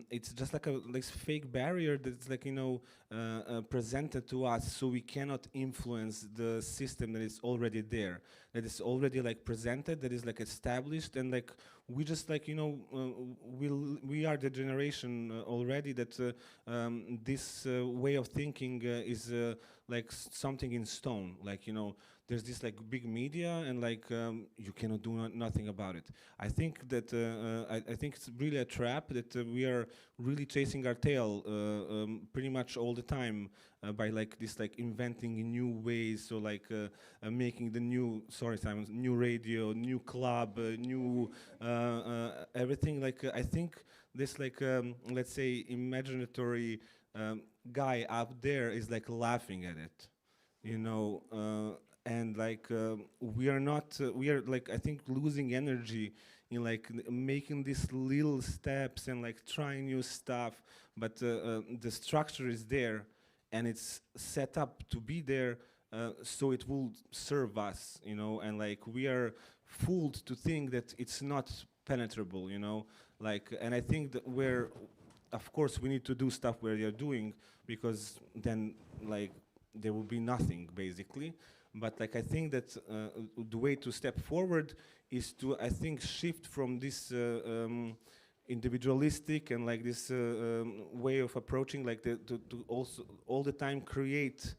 It's just like a fake barrier that's like presented to us, so we cannot influence the system that is already there, that is already like presented, that is like established, and like we just like we are the generation already that this way of thinking is like something in stone, like there's this like big media and like you cannot do nothing about it. I think that I think it's really a trap that we are really chasing our tail pretty much all the time by like this like inventing new ways, so like making the new new radio, new club, new everything. Like I think this like let's say imaginatory guy up there is like laughing at it, and like we are not we are like I think losing energy in like making these little steps and like trying new stuff, but the structure is there and it's set up to be there, so it will serve us, and like we are fooled to think that it's not penetrable, like. And I think that we're, of course we need to do stuff where you're doing, because then like there will be nothing basically. But like I think that the way to step forward is to, I think, shift from this individualistic and like this way of approaching, like to also all the time create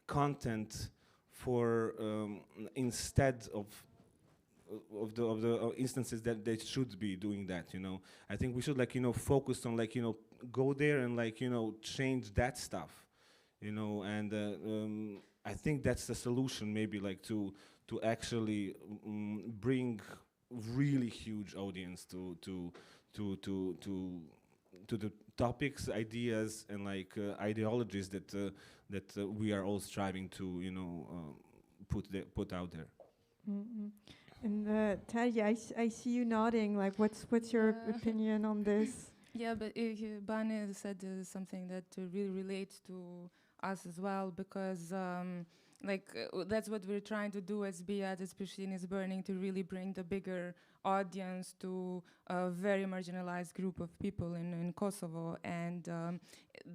content for instead of the instances that they should be doing that. I think we should like focus on like go there and like change that stuff, and I think that's the solution, maybe like to actually bring really huge audience to the topics, ideas, and like ideologies that we are all striving to put out there. Mm-hmm. And Talia, I see you nodding. Like, what's your opinion on this? Yeah, but Bane said something that really relates to us as well, because that's what we're trying to do as Biat, especially in Is Burning, to really bring the bigger audience to a very marginalized group of people in Kosovo. And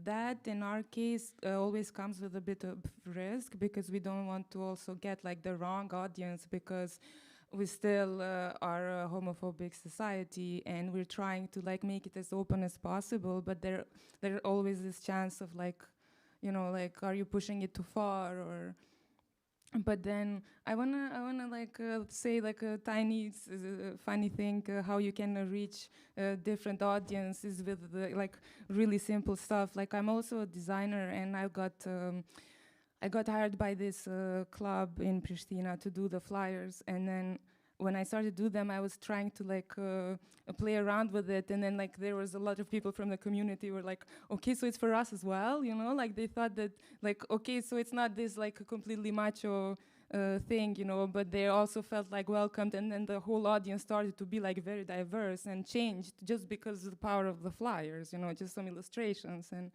that, in our case, always comes with a bit of risk, because we don't want to also get like the wrong audience, because we still are a homophobic society, and we're trying to like make it as open as possible, but there always this chance of like, like, are you pushing it too far? Or but then I wanna like say like a tiny funny thing, how you can reach different audiences with the, like really simple stuff. Like, I'm also a designer, and I got hired by this club in Pristina to do the flyers, and then when I started to do them, I was trying to like play around with it, and then like there was a lot of people from the community who were like, okay, so it's for us as well, like they thought that like, okay, so it's not this like completely macho thing, you know, but they also felt like welcomed, and then the whole audience started to be like very diverse and changed just because of the power of the flyers, you know, just some illustrations. And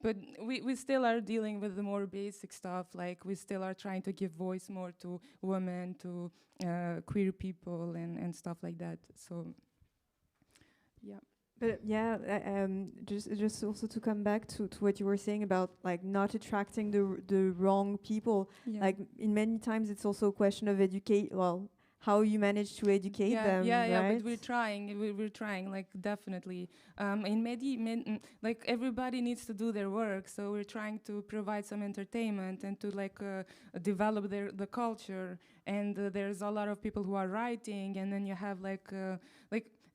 but we still are dealing with the more basic stuff, like we still are trying to give voice more to women, to queer people and stuff like that. So yeah. But yeah, just also to come back to what you were saying about like not attracting the wrong people. Yeah. Like in many times it's also a question of how you manage to educate them. Yeah, right? but we're trying. We're trying, like, definitely. In like everybody needs to do their work, so we're trying to provide some entertainment and to like develop the culture. And there's a lot of people who are writing, and then you have like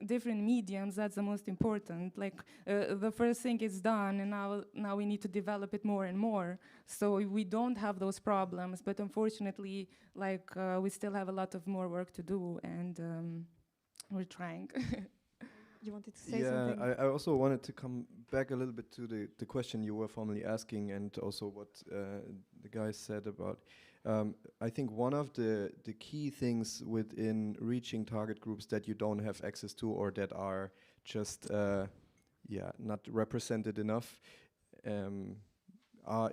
different mediums. That's the most important. Like the first thing is done, and now we need to develop it more and more. So we don't have those problems, but unfortunately, like we still have a lot of more work to do, and we're trying. You wanted to say something? Yeah, I also wanted to come back a little bit to the question you were formerly asking, and also what the guys said about. I think one of the key things within reaching target groups that you don't have access to, or that are just not represented enough,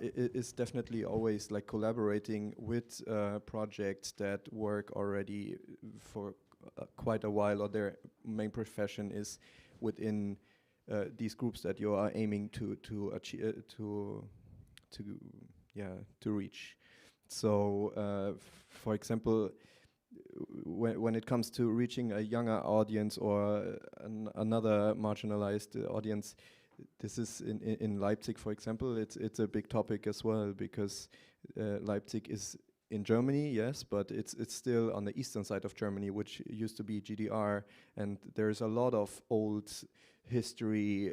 is definitely always like collaborating with projects that work already for quite a while, or their main profession is within these groups that you are aiming to achieve to reach. So, for example, when it comes to reaching a younger audience or another marginalized audience, this is in Leipzig, for example, it's a big topic as well, because Leipzig is in Germany, yes, but it's still on the eastern side of Germany, which used to be GDR, and there's a lot of old history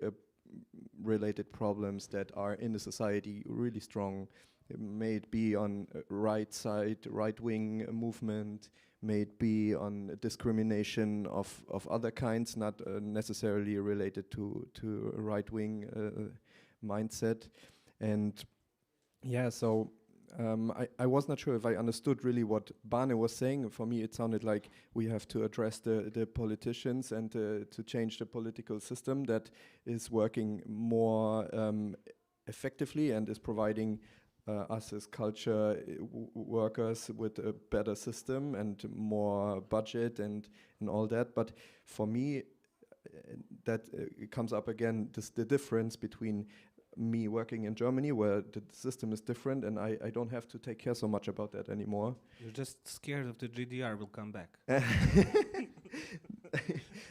related problems that are in the society really strong. It may it be on right side, right-wing movement, may it be on discrimination of other kinds, not necessarily related to right-wing mindset. And yeah, so I was not sure if I understood really what Bane was saying. For me, it sounded like we have to address the politicians and to change the political system that is working more effectively and is providing us as culture workers with a better system and more budget and all that. But for me, that comes up again, the difference between me working in Germany, where the system is different, and I don't have to take care so much about that anymore. You're just scared of the GDR will come back.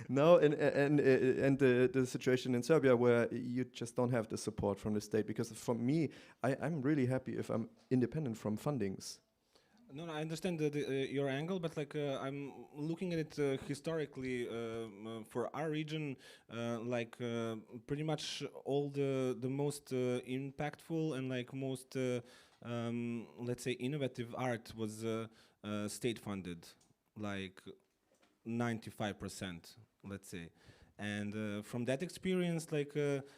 No, and the situation in Serbia where you just don't have the support from the state, because for me, I'm really happy if I'm independent from fundings. No, I understand your angle, but like I'm looking at it historically for our region, pretty much all the most impactful and like most let's say innovative art was state funded, like 95%, let's say. And from that experience, like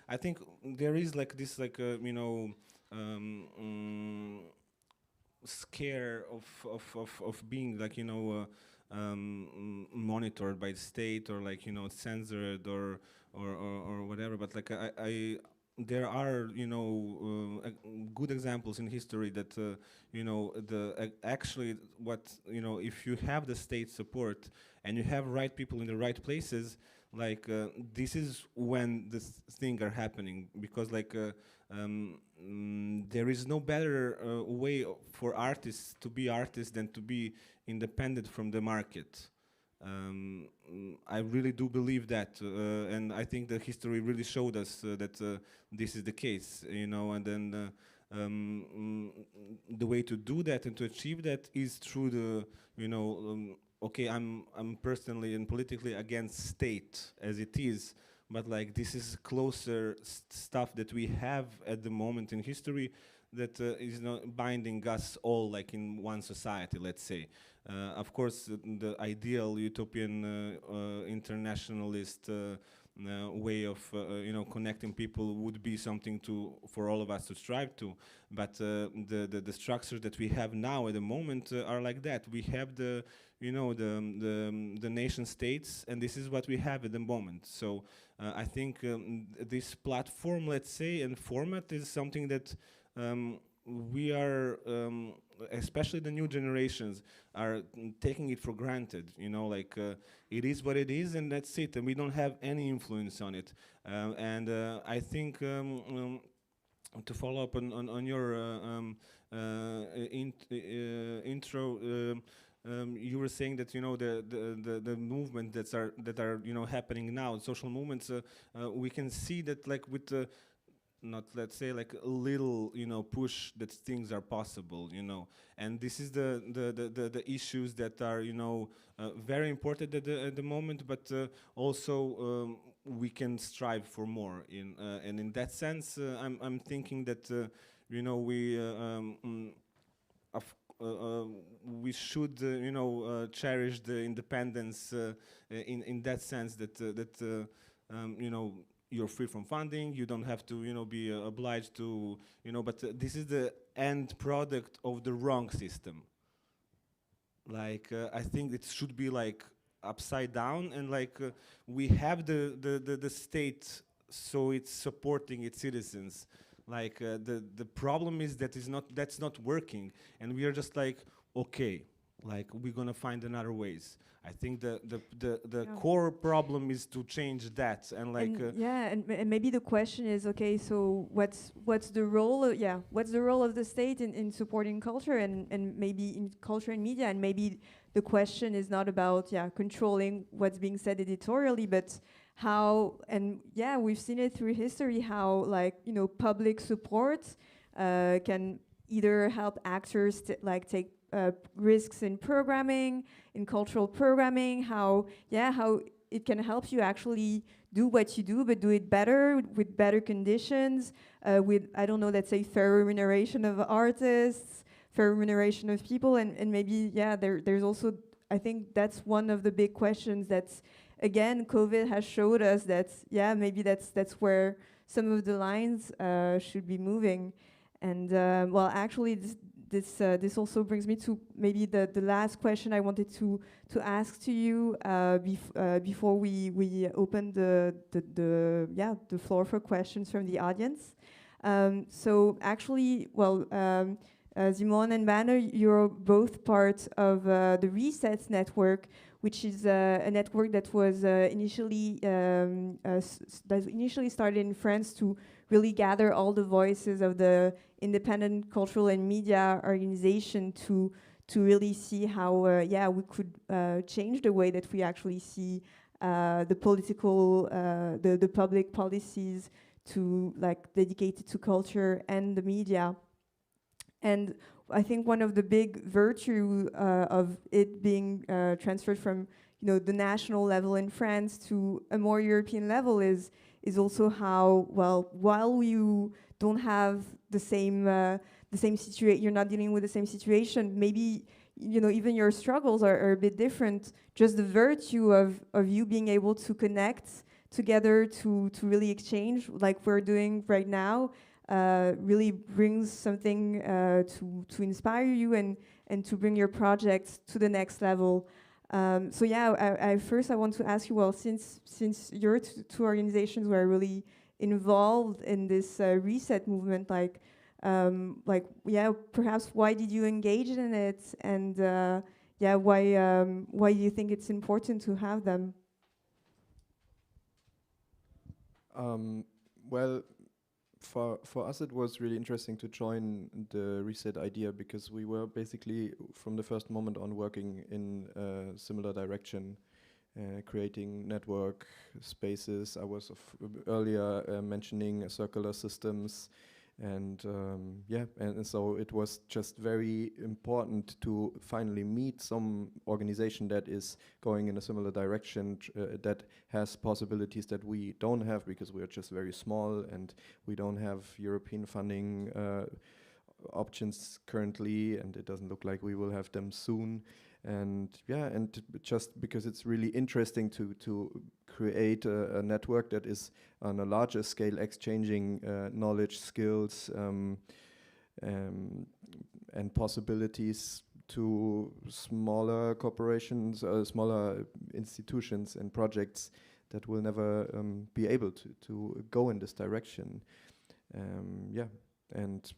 I think there is like this like scare of being like monitored by the state, or like censored or whatever. But like there are good examples in history that actually what if you have the state support and you have right people in the right places, like this is when this thing are happening, because like there is no better way for artists to be artists than to be independent from the market. I really do believe that, and I think the history really showed us that this is the case, and then the way to do that and to achieve that is through the, okay, I'm personally and politically against state as it is, but like this is closer stuff that we have at the moment in history that is not binding us all like in one society, let's say. Of course, the ideal utopian internationalist way of connecting people would be something for all of us to strive to. But the structures that we have now at the moment are like that. We have the nation states, and this is what we have at the moment. So I think this platform, let's say, and format is something that we are, especially the new generations, are taking it for granted. It is what it is, and that's it, and we don't have any influence on it. And I think to follow up on your intro, you were saying that the movement that are happening now, social movements. We can see that with not, let's say, like a little push that things are possible, and this is the issues that are very important at the moment, but also we can strive for more and in that sense I'm thinking that we should cherish the independence in that sense that you're free from funding, you don't have to be obliged to but this is the end product of the wrong system. I think it should be upside down, and we have the state, so it's supporting its citizens. The problem is that's not working, and we are just okay, we're gonna find another ways. I think the core problem is to change that, and and maybe the question is, okay, so what's the role of the state in supporting culture and maybe in culture and media, and maybe the question is not about controlling what's being said editorially, but how, and we've seen it through history, how public support can either help actors take risks in programming, in cultural programming, how it can help you actually do what you do, but do it better, with better conditions, with, I don't know, let's say fair remuneration of artists, fair remuneration of people, and maybe, there's also, I think that's one of the big questions that's, again, COVID has showed us that, maybe that's where some of the lines should be moving. And well, actually, this also brings me to maybe the last question I wanted to ask to you before we open the floor for questions from the audience. So actually, well, Simon and Banner, you're both part of the Reset Network, which is a network that was initially started in France to really gather all the voices of the independent cultural and media organization to really see how we could change the way that we actually see the political the public policies to dedicated to culture and the media. And I think one of the big virtue of it being transferred from the national level in France to a more European level is also how, well, while you don't have the same situation, you're not dealing with the same situation, maybe even your struggles are a bit different. Just the virtue of you being able to connect together to really exchange like we're doing right now really brings something to inspire you and to bring your project to the next level. So I first want to ask you, well, since your two organizations were really involved in this reset movement, perhaps why did you engage in it, and why do you think it's important to have them? Well, for us it was really interesting to join the Reset idea, because we were basically from the first moment on working in a similar direction, creating network spaces. I was earlier mentioning circular systems, and so it was just very important to finally meet some organization that is going in a similar direction, that has possibilities that we don't have, because we are just very small and we don't have European funding options currently, and it doesn't look like we will have them soon. And yeah, and just because it's really interesting to create a network that is on a larger scale exchanging knowledge, skills, and possibilities to smaller corporations, smaller institutions and projects that will never be able to go in this direction. Yeah, and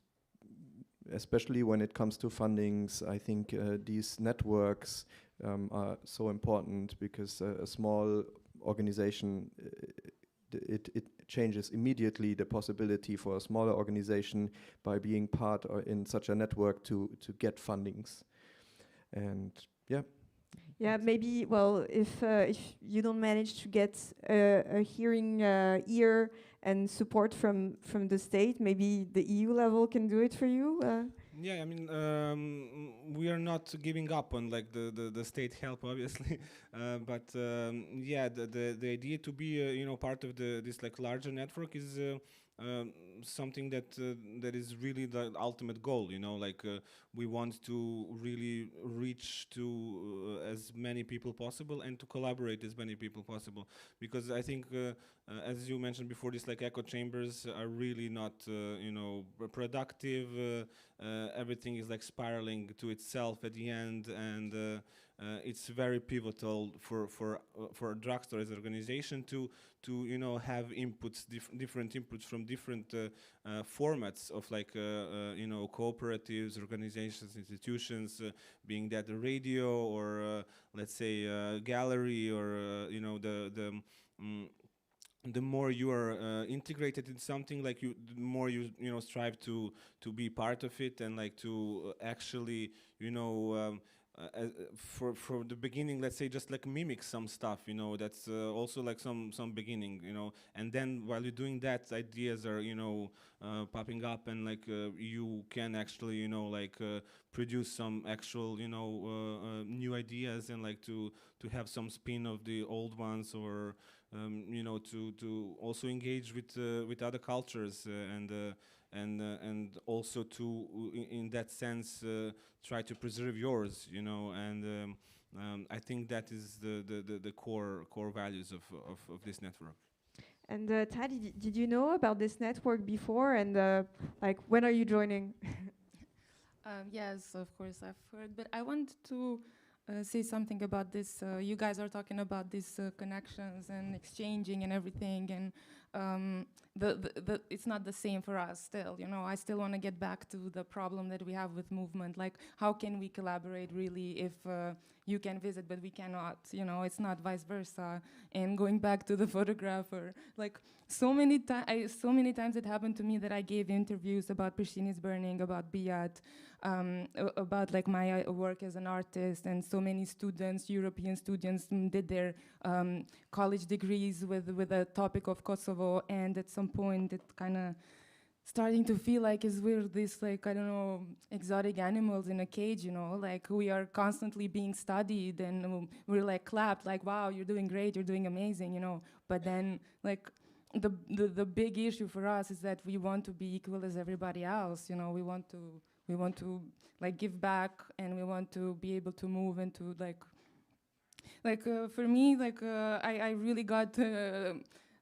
especially when it comes to fundings, I think these networks are so important, because a small organization, it changes immediately the possibility for a smaller organization by being part in such a network to get fundings. And yeah. Yeah, maybe, well, if you don't manage to get a hearing ear and support from the state, maybe the EU level can do it for you? Yeah, I mean, we are not giving up on like the state help, obviously, but yeah, the idea to be part of this like larger network is something that is really the ultimate goal. Like we want to really reach to as many people possible and to collaborate as many people possible, because I think as you mentioned before, these like echo chambers are really not productive. Everything is like spiraling to itself at the end, and it's very pivotal for a drugstore as an organization to have inputs, different inputs from different formats of like cooperatives, organizations, institutions, being that the radio or let's say gallery, or the more you are integrated in something, like the more you strive to be part of it, and like to actually for the beginning, let's say, just like mimic some stuff, that's also like some beginning, and then while you're doing that, ideas are popping up, and like you can actually produce some actual new ideas, and like to have some spin of the old ones, or to also engage with other cultures, and also to in that sense try to preserve yours, and I think that is the core values of this network. And Tadi, did you know about this network before, and like when are you joining? Yes, of course I've heard, but I want to say something about this. You guys are talking about these connections and exchanging and everything, and it's not the same for us still. I still want to get back to the problem that we have with movement. Like, how can we collaborate really if you can visit but we cannot? It's not vice versa. And going back to the photographer, like so many times it happened to me that I gave interviews about Prishtinis burning, about Biat, about like my work as an artist, and so many students, European students, did their college degrees with the topic of Kosovo, and at some point it kind of starting to feel like we're this, like, I don't know, exotic animals in a cage, like we are constantly being studied, and we're like clapped, like, wow, you're doing great, you're doing amazing, but then like the big issue for us is that we want to be equal as everybody else. We want to like give back, and we want to be able to move into for me, I really got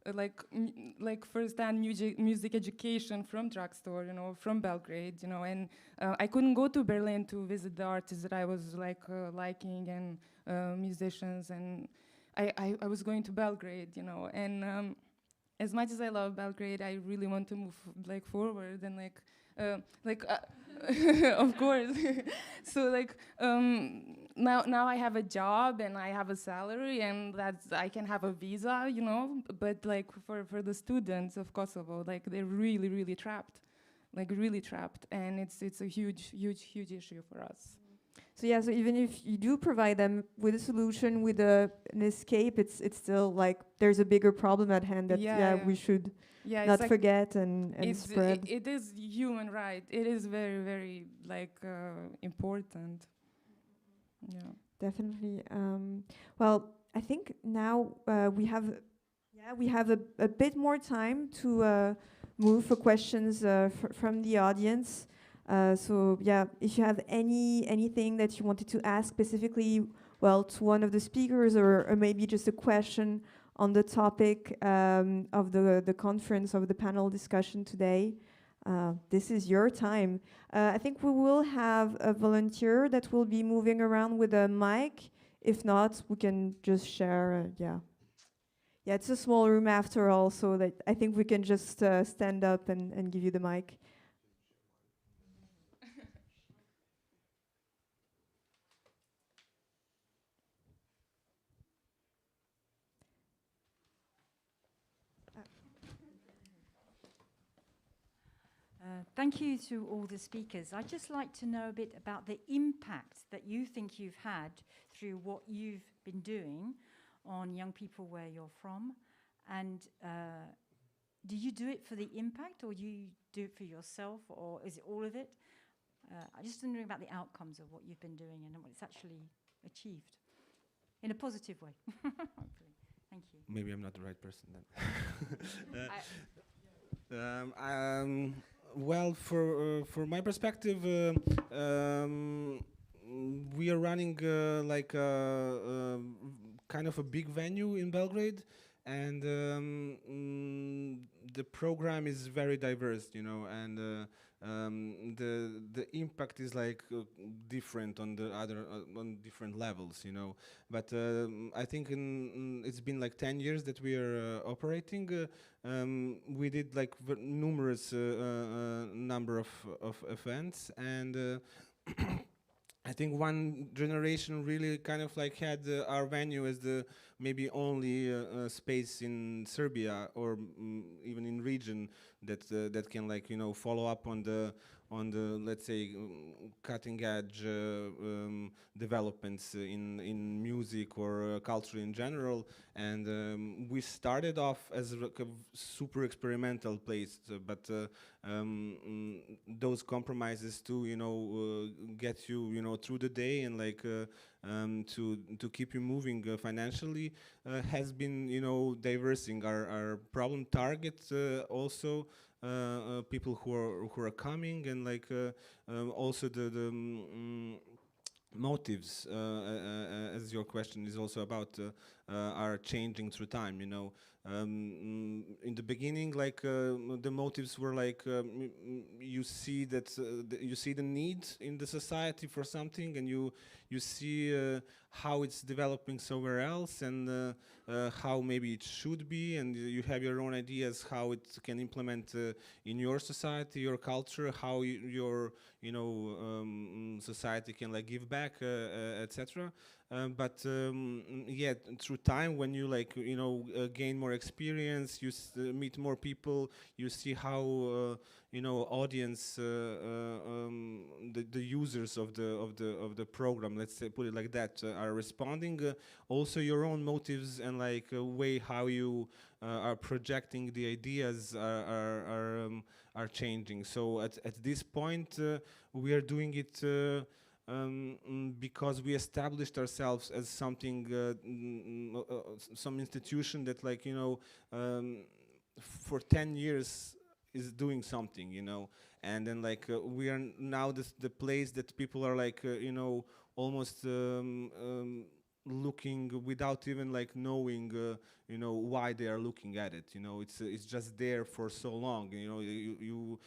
like first-hand music education from drugstore, from Belgrade, and I couldn't go to Berlin to visit the artists that I was liking, and musicians, and I was going to Belgrade, and as much as I love Belgrade, I really want to move forward, and of course. So now I have a job, and I have a salary, and I can have a visa, but for the students of Kosovo, they're really trapped, and it's a huge issue for us. So yeah, so even if you do provide them with a solution, with an escape, it's still like there's a bigger problem at hand that we should not forget and spread. It is human right. It is very important. Yeah, definitely. Well, I think now we have a bit more time to move for questions from the audience. So yeah, if you have anything that you wanted to ask specifically, well, to one of the speakers, or maybe just a question on the topic of the conference, of the panel discussion today, this is your time. I think we will have a volunteer that will be moving around with a mic. If not, we can just share, yeah. Yeah, it's a small room after all, so that I think we can just stand up and give you the mic. Thank you to all the speakers. I'd just like to know a bit about the impact that you think you've had through what you've been doing on young people where you're from. And do you do it for the impact, or do you do it for yourself, or is it all of it? I'm just wondering about the outcomes of what you've been doing and what it's actually achieved in a positive way. Hopefully. Thank you. Maybe I'm not the right person then. Well, for my perspective, we are running like kind of a big venue in Belgrade, and the program is very diverse, you know, and the impact is like different on the other on different levels, you know. But I think it's been like 10 years that we are operating. We did like numerous number of events, and I think one generation really kind of like had our venue as the maybe only space in Serbia, or even in region that can, like, you know, follow up on the let's say cutting edge developments in music or culture in general. And we started off as a super experimental place, but those compromises to, you know, get you, you know, through the day, and like to keep you moving financially, has been, you know, diversing our problem targets, also people who are coming, and like also the motives, as your question is also about, are changing through time, you know. In the beginning, like the motives were like you see that you see the need in the society for something, and you see how it's developing somewhere else, and how maybe it should be, and you have your own ideas how it can implement in your society, your culture, how your you know society can like give back, etc. But yeah, through time, when you like, you know, gain more experience, you meet more people, you see how you know, audience, the users of the program, let's say, put it like that, are responding. Also, your own motives and like way how you are projecting the ideas are changing. So at this point, we are doing it. Because we established ourselves as something, some institution that, like, you know, for 10 years is doing something, you know, and then like we are now the place that people are like, you know, almost looking without even like knowing, you know, why they are looking at it. You know, it's just there for so long. You know, you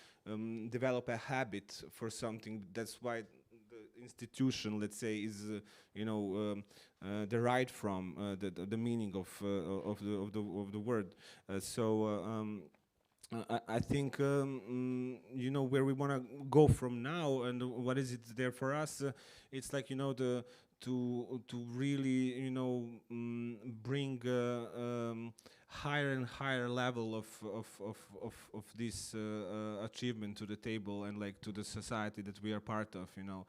develop a habit for something. That's why institution, let's say, is you know, derived from the meaning of the word. I think you know, where we want to go from now, and what is it there for us. It's like, you know, to really, you know, bring higher and higher level of this achievement to the table, and like to the society that we are part of. You know,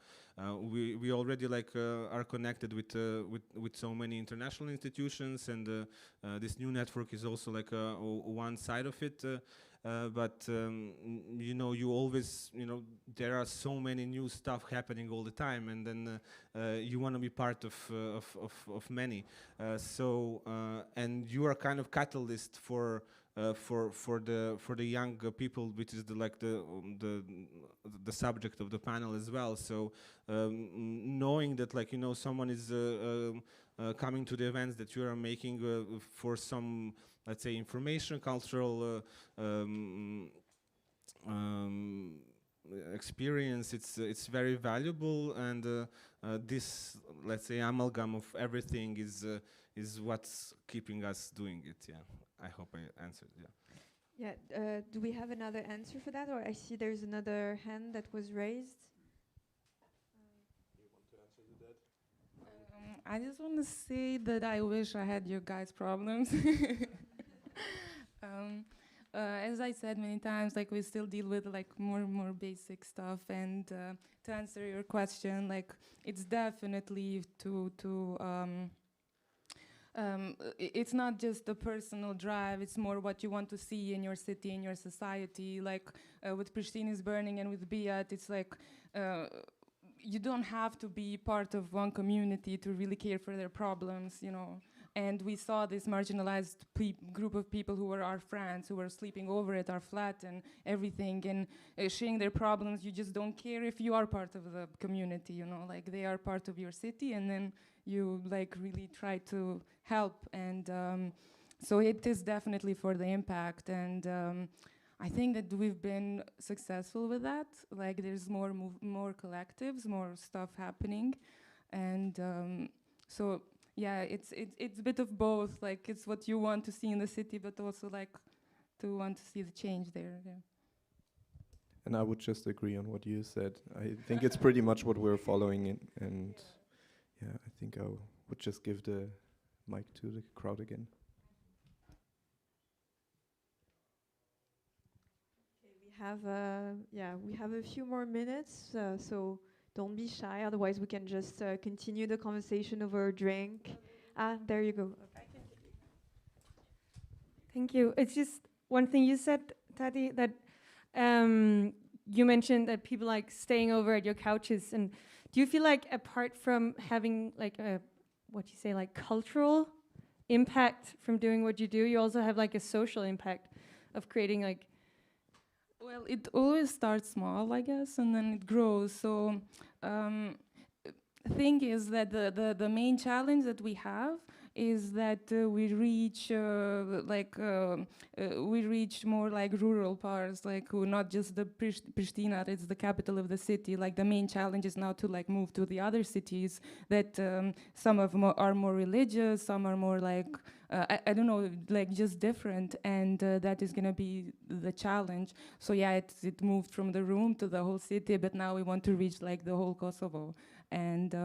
we already like are connected with so many international institutions, and this new network is also like one side of it. But you know, you always, you know, there are so many new stuff happening all the time, and then you want to be part of many. And you are kind of catalyst for for the young people, which is the subject of the panel as well. So knowing that, like, you know, someone is coming to the events that you are making for some, let's say, information, cultural experience, it's very valuable, and this, let's say, amalgam of everything is what's keeping us doing it. Yeah, I hope I answered. Yeah. Yeah. Do we have another answer for that, or I see there's another hand that was raised? Do you want to answer to that? I just want to say that I wish I had your guys' problems. As I said many times, like, we still deal with like more basic stuff, and to answer your question, like, it's definitely it's not just a personal drive, it's more what you want to see in your city, in your society. Like with Pristina is Burning and with Biat, it's like you don't have to be part of one community to really care for their problems, you know. And we saw this marginalized group of people who were our friends, who were sleeping over at our flat and everything, and sharing their problems. You just don't care if you are part of the community, you know, like they are part of your city, and then you like really try to help. And so it is definitely for the impact, and I think that we've been successful with that. Like, there's more collectives, more stuff happening, and so. Yeah, it's a bit of both. Like, it's what you want to see in the city, but also like to want to see the change there. Yeah. And I would just agree on what you said. I think it's pretty much what we're following in, and yeah, I think I would just give the mic to the crowd again. Okay, we have a few more minutes, so. Don't be shy, otherwise we can just continue the conversation over a drink. There you go. Thank you. It's just one thing you said, Tati, that you mentioned that people like staying over at your couches. And do you feel like, apart from having like a, what you say, like cultural impact from doing what you do, you also have like a social impact of creating like. Well, it always starts small, I guess, and then it grows. So thing is that the main challenge that we have is that we reach more like rural parts, like not just the Pristina, it's the capital of the city. Like, the main challenge is now to like move to the other cities that some of are more religious, some are more like I don't know, like just different, and that is gonna be the challenge. So yeah, it moved from the room to the whole city, but now we want to reach like the whole Kosovo. And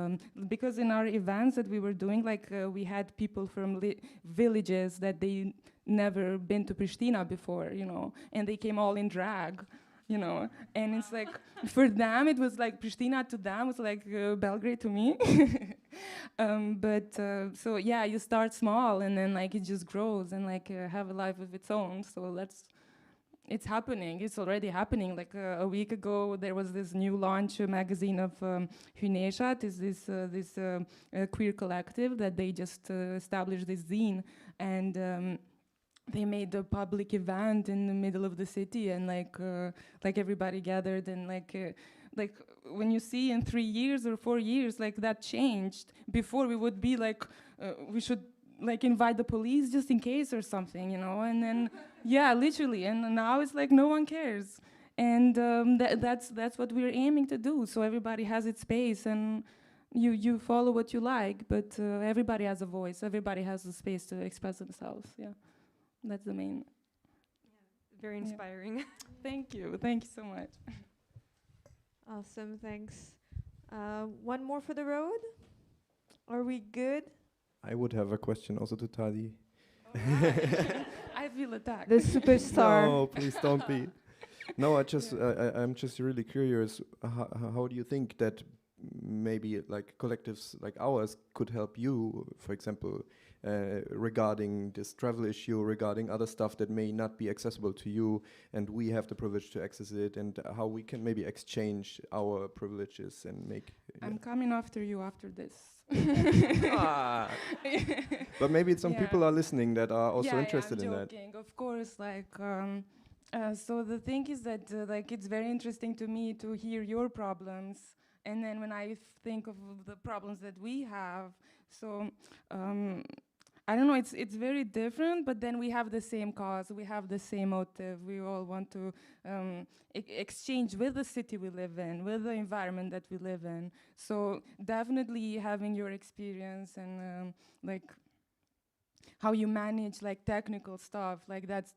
because in our events that we were doing, like we had people from villages that they never been to Pristina before, you know, and they came all in drag, you know, and it's like, for them it was like Pristina to them was like Belgrade to me. So yeah, you start small and then like it just grows and like have a life of its own. So it's happening. It's already happening. Like a week ago, there was this new launch magazine of Hüneshat, is this queer collective that they just established this zine, and they made a public event in the middle of the city, and like everybody gathered, and like when you see in 3 years or 4 years, like that changed. Before we would be like we should like invite the police just in case or something, you know, and then yeah, literally, and now it's like no one cares, and that's what we're aiming to do. So everybody has its space, and you follow what you like, but everybody has a voice, everybody has a space to express themselves. Yeah, that's the main. Yeah, very inspiring. Yeah. Thank you so much. Awesome, thanks. One more for the road. Are we good? I would have a question also to Tadi. I feel attacked. The superstar. No, please don't be. No, I'm just really curious. How do you think that maybe like collectives like ours could help you, for example, regarding this travel issue, regarding other stuff that may not be accessible to you, and we have the privilege to access it, and how we can maybe exchange our privileges and make. I'm coming after you after this. Ah. But maybe some people are listening that are also interested in that. Joking, of course. So the thing is that it's very interesting to me to hear your problems, and then when I think of the problems that we have, so I don't know. It's very different, but then we have the same cause, we have the same motive. We all want to exchange with the city we live in, with the environment that we live in. So definitely having your experience and how you manage technical stuff,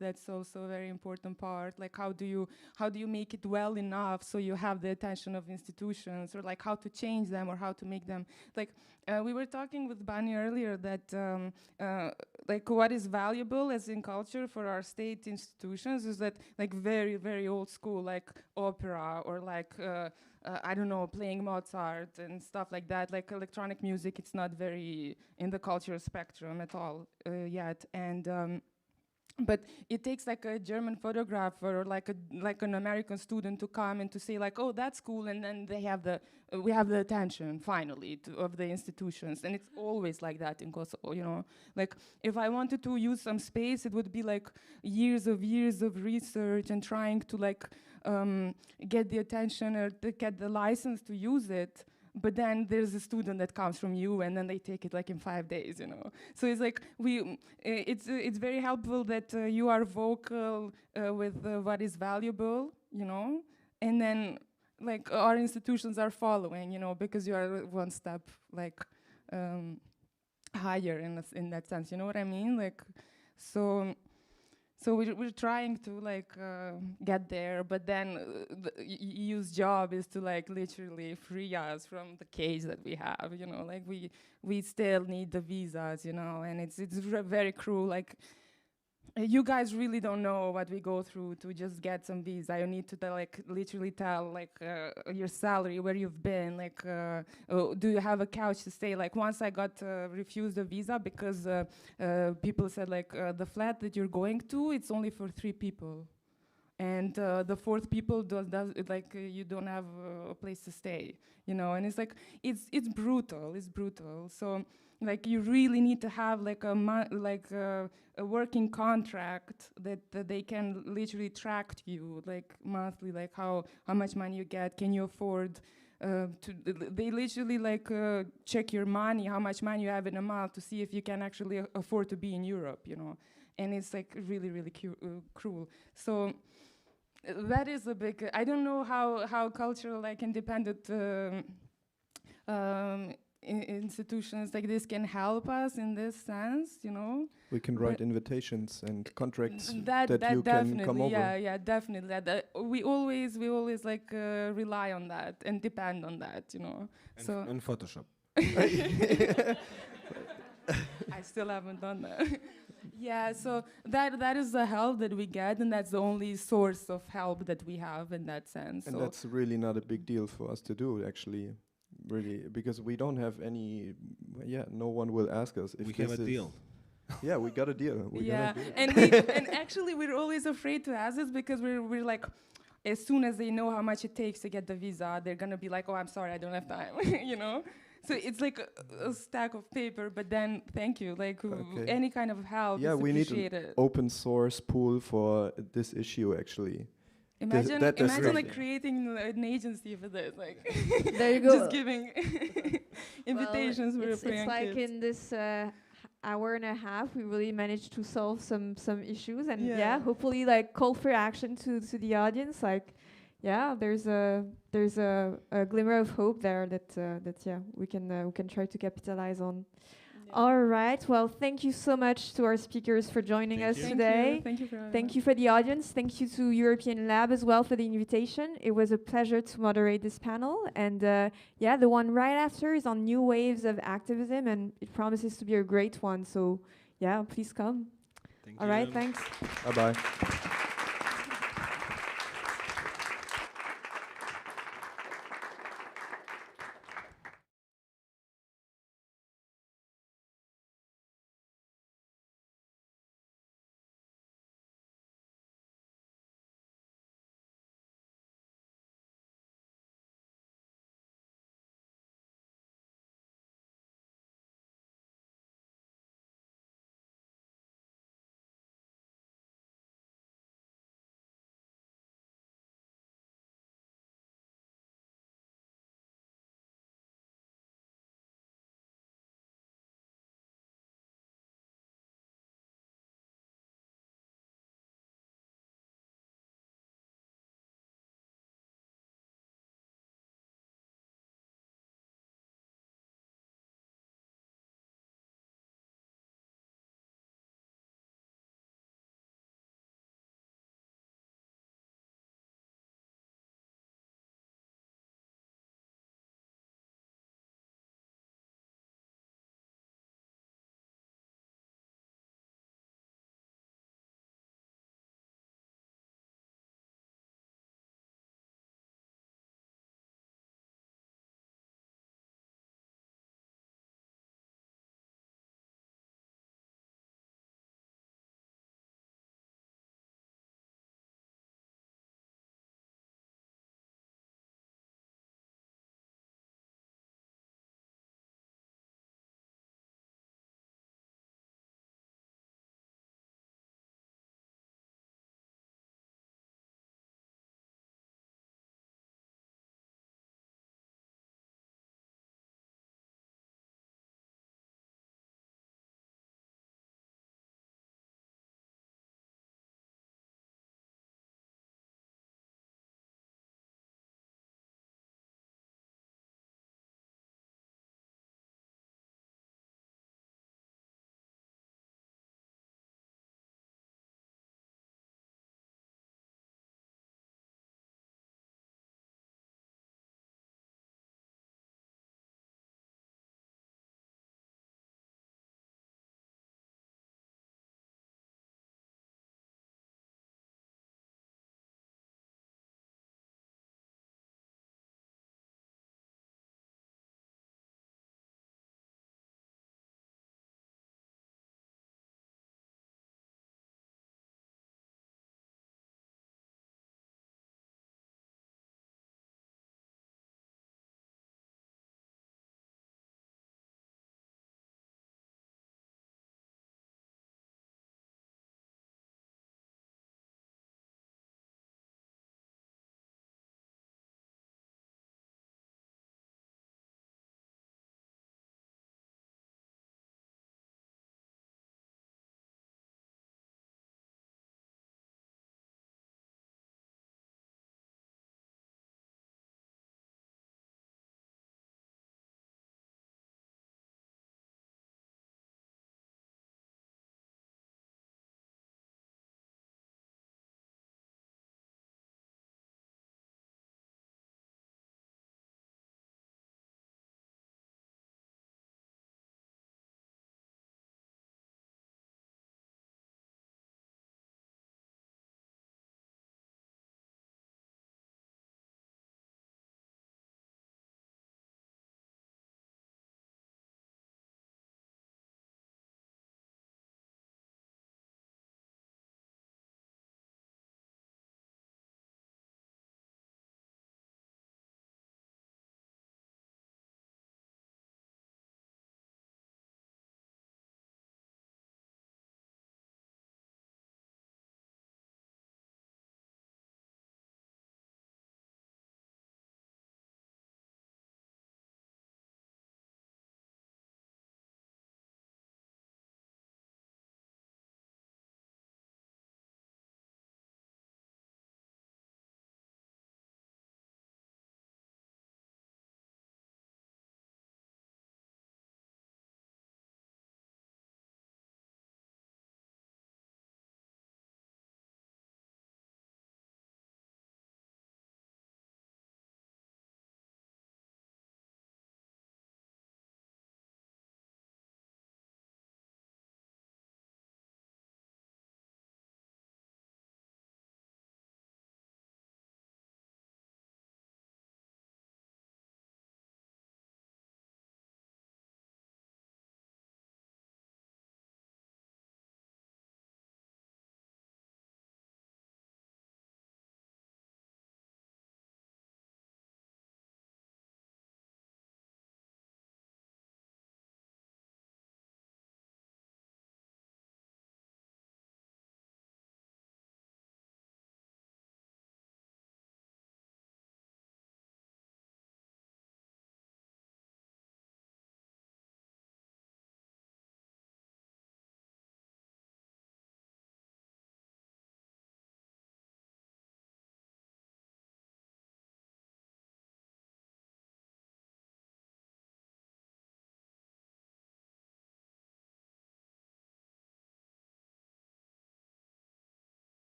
that's also a very important part. How do you make it well enough so you have the attention of institutions, or how to change them, or how to make them we were talking with Bani earlier that what is valuable as in culture for our state institutions is that very, very old school, opera, or I don't know, playing Mozart and stuff like that. Electronic music, it's not very in the cultural spectrum at all yet. And but it takes a German photographer or an American student to come and to say oh, that's cool, and then they have we have the attention finally of the institutions, and it's always like that in Kosovo, you know. If I wanted to use some space, it would be years of research and trying to get the attention or to get the license to use it. But then there's a student that comes from you, and then they take it in 5 days, you know. So it's it's very helpful that you are vocal with what is valuable, you know, and then our institutions are following, you know, because you are one step higher in that sense, you know what I mean? So we're trying to get there, but then the EU's job is to literally free us from the cage that we have, you know. We still need the visas, you know, and it's very cruel. You guys really don't know what we go through to just get some visa. You need to literally tell your salary, where you've been, do you have a couch to stay? Once I got refused a visa because people said the flat that you're going to, it's only for 3 people, and the 4th people you don't have a place to stay, you know. And it's it's brutal. It's brutal. So you really need to have a working contract that they can literally track to you monthly, how much money you get, can you afford they literally check your money, how much money you have in a month, to see if you can actually afford to be in Europe, you know. And it's really, really cruel. So that is a big, I don't know how cultural independent institutions like this can help us in this sense, you know. We can write invitations and contracts that you can come over. Yeah, definitely. We always rely on that and depend on that, you know. And Photoshop. I still haven't done that. Yeah, so that is the help that we get, and that's the only source of help that we have in that sense. And that's really not a big deal for us to do, actually. Really, because we don't have any. No one will ask us if we have a deal. Yeah, we got a deal. And actually, we're always afraid to ask this because we're as soon as they know how much it takes to get the visa, they're gonna be oh, I'm sorry, I don't have time, you know. So it's a stack of paper. But then, thank you. Any kind of help. Yeah, is we need appreciated. an open source pool for this issue, actually. Imagine creating an agency for this, there you go. Just giving invitations for it's in this hour and a half, we really managed to solve some issues, and hopefully call for action to the audience. There's a glimmer of hope there that we can try to capitalize on. All right. Well, thank you so much to our speakers for joining us today. Thank you for having us. Thank you for the audience. Thank you to European Lab as well for the invitation. It was a pleasure to moderate this panel. And the one right after is on new waves of activism, and it promises to be a great one. So please come. All right. Thanks. Bye-bye.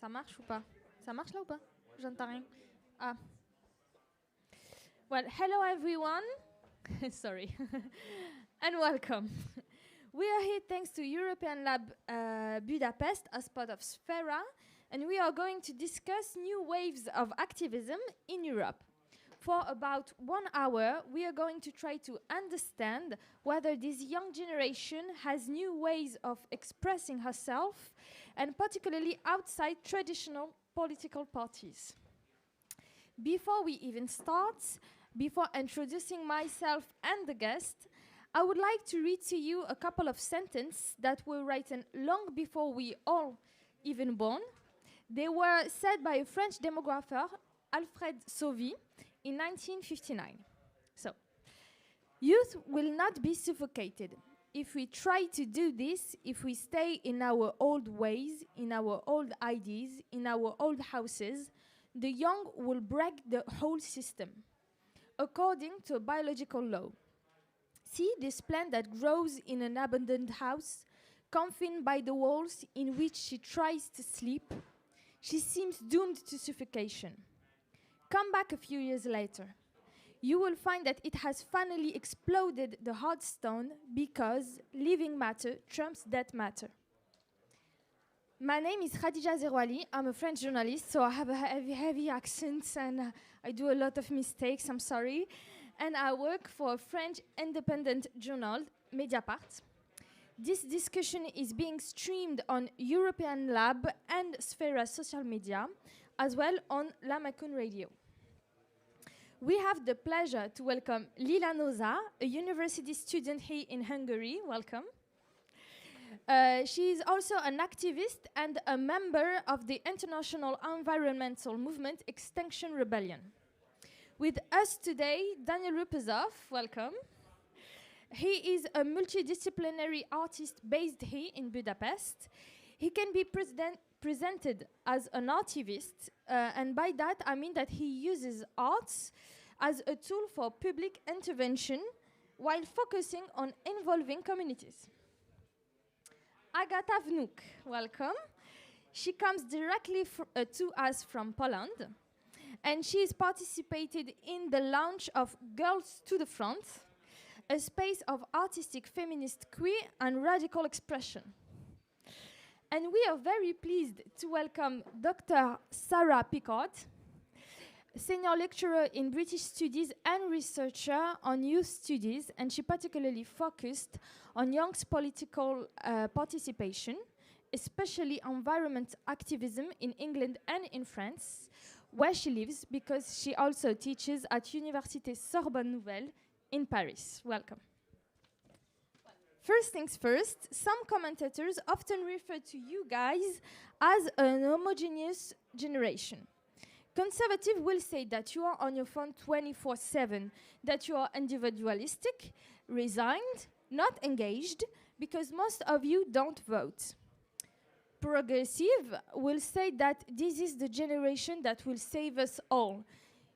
Ça marche ou pas? Ça marche là ou pas? J'entends rien. Ah. Well, hello everyone. Sorry. And welcome. We are here thanks to European Lab Budapest as part of Sphera, and we are going to discuss new waves of activism in Europe. For about 1 hour, we are going to try to understand whether this young generation has new ways of expressing herself, and particularly outside traditional political parties. Before we even start, before introducing myself and the guest, I would like to read to you a couple of sentences that were written long before we all even born. They were said by a French demographer, Alfred Sauvy, in 1959. So, youth will not be suffocated. If we try to do this, if we stay in our old ways, in our old ideas, in our old houses, the young will break the whole system, according to a biological law. See this plant that grows in an abandoned house, confined by the walls in which she tries to sleep. She seems doomed to suffocation. Come back a few years later. You will find that it has finally exploded the hard stone because living matter trumps dead matter. My name is Khadija Zerouali. I'm a French journalist, so I have a heavy accent and I do a lot of mistakes, I'm sorry. And I work for a French independent journal, Mediapart. This discussion is being streamed on European Lab and Sphera social media, as well on Lahcuman Radio. We have the pleasure to welcome Lila Noza, a university student here in Hungary. Welcome. She is also an activist and a member of the international environmental movement Extinction Rebellion. With us today, Daniel Rupezov. Welcome. He is a multidisciplinary artist based here in Budapest. He can be presented as an artivist, and by that I mean that he uses arts as a tool for public intervention while focusing on involving communities. Agata Vnuk, welcome. She comes directly to us from Poland, and she has participated in the launch of Girls to the Front, a space of artistic, feminist, queer and radical expression. And we are very pleased to welcome Dr. Sarah Pickard, senior lecturer in British Studies and researcher on youth studies, and she particularly focused on young's political participation, especially environment activism in England and in France, where she lives, because she also teaches at Université Sorbonne Nouvelle in Paris. Welcome. First things first, some commentators often refer to you guys as an homogeneous generation. Conservative will say that you are on your phone 24/7, that you are individualistic, resigned, not engaged, because most of you don't vote. Progressive will say that this is the generation that will save us all.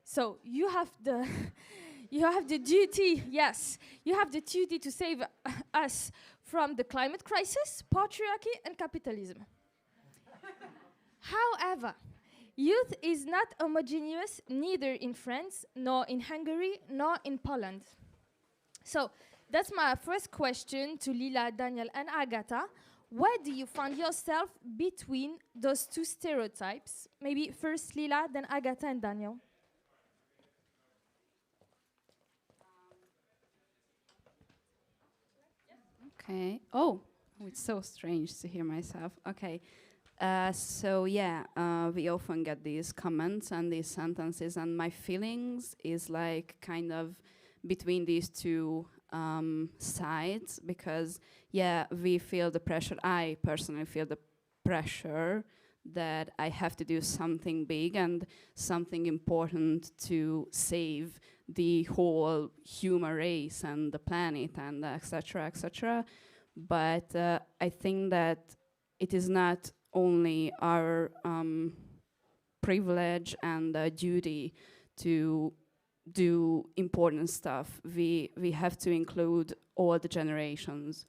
So you have the you have the duty, yes, you have the duty to save us from the climate crisis, patriarchy, and capitalism. However, youth is not homogeneous neither in France, nor in Hungary, nor in Poland. So that's my first question to Lila, Daniel, and Agata. Where do you find yourself between those two stereotypes? Maybe first Lila, then Agata and Daniel. Okay. Oh, it's so strange to hear myself. Okay. We often get these comments and these sentences, and my feelings is like kind of between these two sides, because we feel the pressure. I personally feel the pressure that I have to do something big and something important to save the whole human race and the planet and etc., etc. But I think that it is not only our privilege and duty to do important stuff. We have to include all the generations.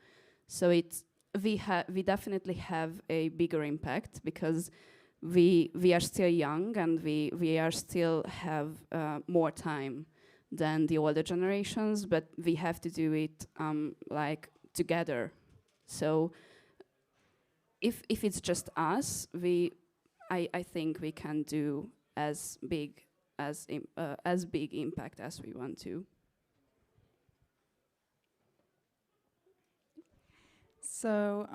So we definitely have a bigger impact, because we are still young, and we are still have more time than the older generations, but we have to do it like together. So if it's just us, I think we can do as big impact as we want to. So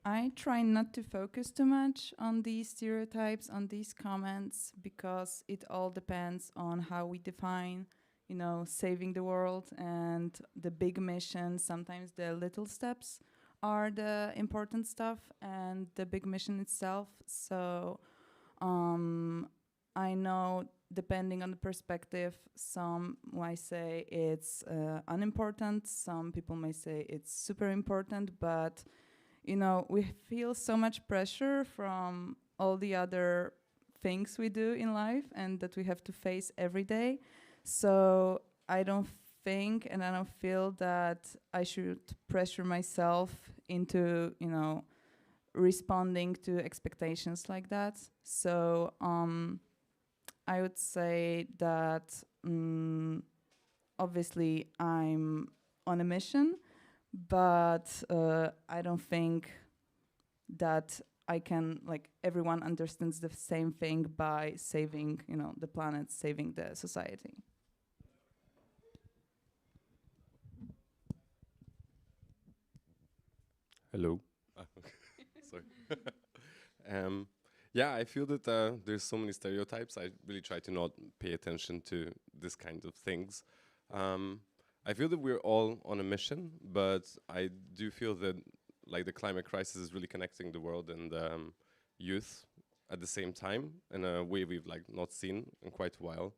I try not to focus too much on these stereotypes, on these comments, because it all depends on how we define, you know, saving the world and the big mission. Sometimes the little steps are the important stuff and the big mission itself. So I know, depending on the perspective, some might say it's unimportant, some people may say it's super important, but you know, we feel so much pressure from all the other things we do in life and that we have to face every day. So I don't think and I don't feel that I should pressure myself into, you know, responding to expectations like that. So I would say that obviously I'm on a mission, but I don't think that I can, like, everyone understands the same thing by saving, you know, the planet, saving the society. Hello. Sorry. Yeah, I feel that there's so many stereotypes. I really try to not pay attention to this kind of things. I feel that we're all on a mission, but I do feel that, like, the climate crisis is really connecting the world and youth at the same time in a way we've, like, not seen in quite a while.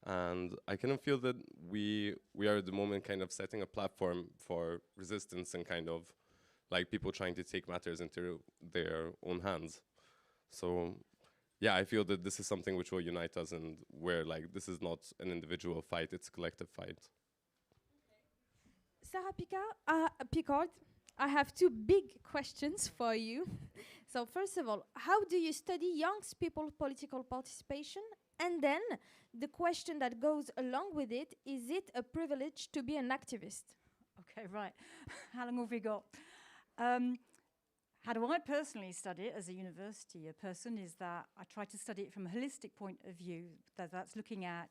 And I kind of feel that we are at the moment kind of setting a platform for resistance and kind of like people trying to take matters into their own hands. So yeah, I feel that this is something which will unite us, and where, like, this is not an individual fight, it's a collective fight. Sarah Picard, I have two big questions for you. So first of all, how do you study young people's political participation? And then the question that goes along with it, is it a privilege to be an activist? Okay, right. How long have we got? How do I personally study it as a university person is that I try to study it from a holistic point of view. That's looking at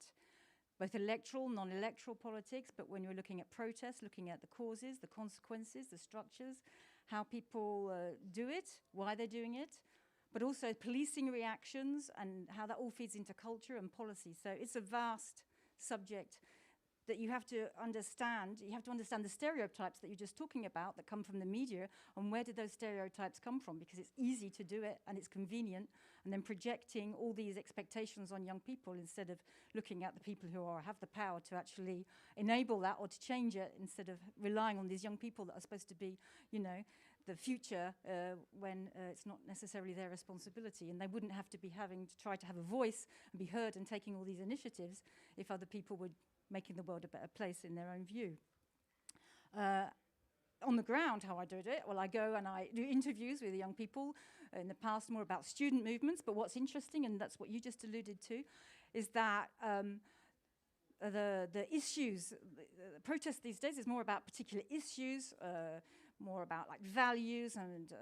both electoral, non-electoral politics, but when you're looking at protests, looking at the causes, the consequences, the structures, how people do it, why they're doing it, but also policing reactions and how that all feeds into culture and policy. So it's a vast subject that you have to understand. You have to understand the stereotypes that you're just talking about that come from the media, and where did those stereotypes come from? Because it's easy to do it and it's convenient, and then projecting all these expectations on young people instead of looking at the people who have the power to actually enable that or to change it, instead of relying on these young people that are supposed to be, you know, the future when it's not necessarily their responsibility, and they wouldn't have to be having to try to have a voice and be heard and taking all these initiatives if other people were making the world a better place in their own view. On the ground, how I did it, well, I go and I do interviews with young people, in the past more about student movements, but what's interesting, and that's what you just alluded to, is that the issues, the protest these days is more about particular issues, more about like values and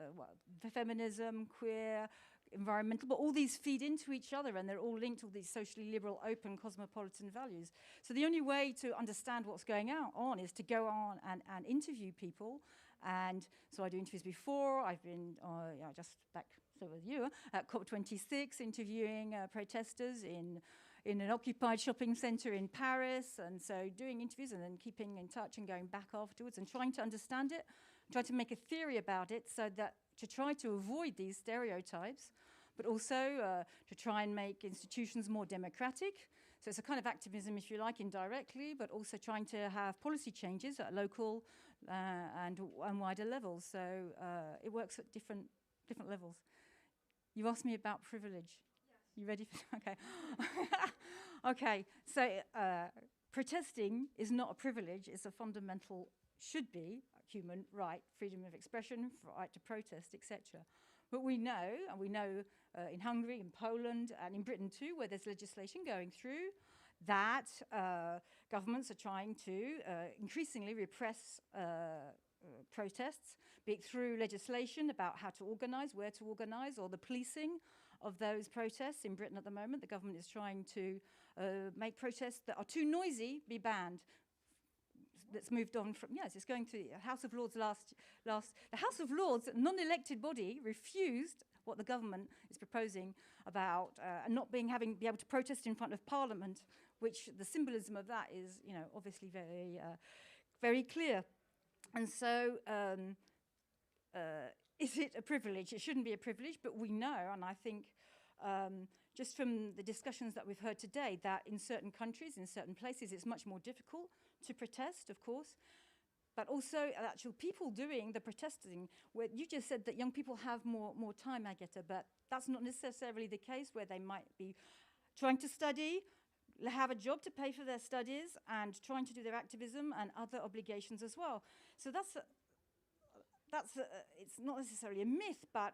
feminism, queer, environmental, but all these feed into each other and they're all linked to all these socially liberal, open, cosmopolitan values. So the only way to understand what's going on is to go on and interview people. And so I do interviews before. I've been just back with you at COP26 interviewing protesters in an occupied shopping centre in Paris, and so doing interviews and then keeping in touch and going back afterwards and trying to understand it, try to make a theory about it, so that to try to avoid these stereotypes, but also to try and make institutions more democratic. So it's a kind of activism, if you like, indirectly, but also trying to have policy changes at local and wider levels. So it works at different levels. You asked me about privilege. Yes. You ready for okay. Okay, so protesting is not a privilege, it's a fundamental, should be, human right, freedom of expression, right to protest, etc. But we know, and we know in Hungary, in Poland, and in Britain too, where there's legislation going through, that governments are trying to increasingly repress protests, be it through legislation about how to organise, where to organise, or the policing of those protests. In Britain at the moment, the government is trying to make protests that are too noisy be banned. That's moved on from, yes, it's going to the House of Lords the House of Lords, non-elected body, refused what the government is proposing about not be able to protest in front of Parliament, which the symbolism of that is, obviously very, very clear. And so, is it a privilege? It shouldn't be a privilege, but we know, and I think just from the discussions that we've heard today, that in certain countries, in certain places, it's much more difficult to protest, of course, but also actual people doing the protesting. Where you just said that young people have more time, Agatha, but that's not necessarily the case, where they might be trying to study, have a job to pay for their studies, and trying to do their activism and other obligations as well. So it's not necessarily a myth, but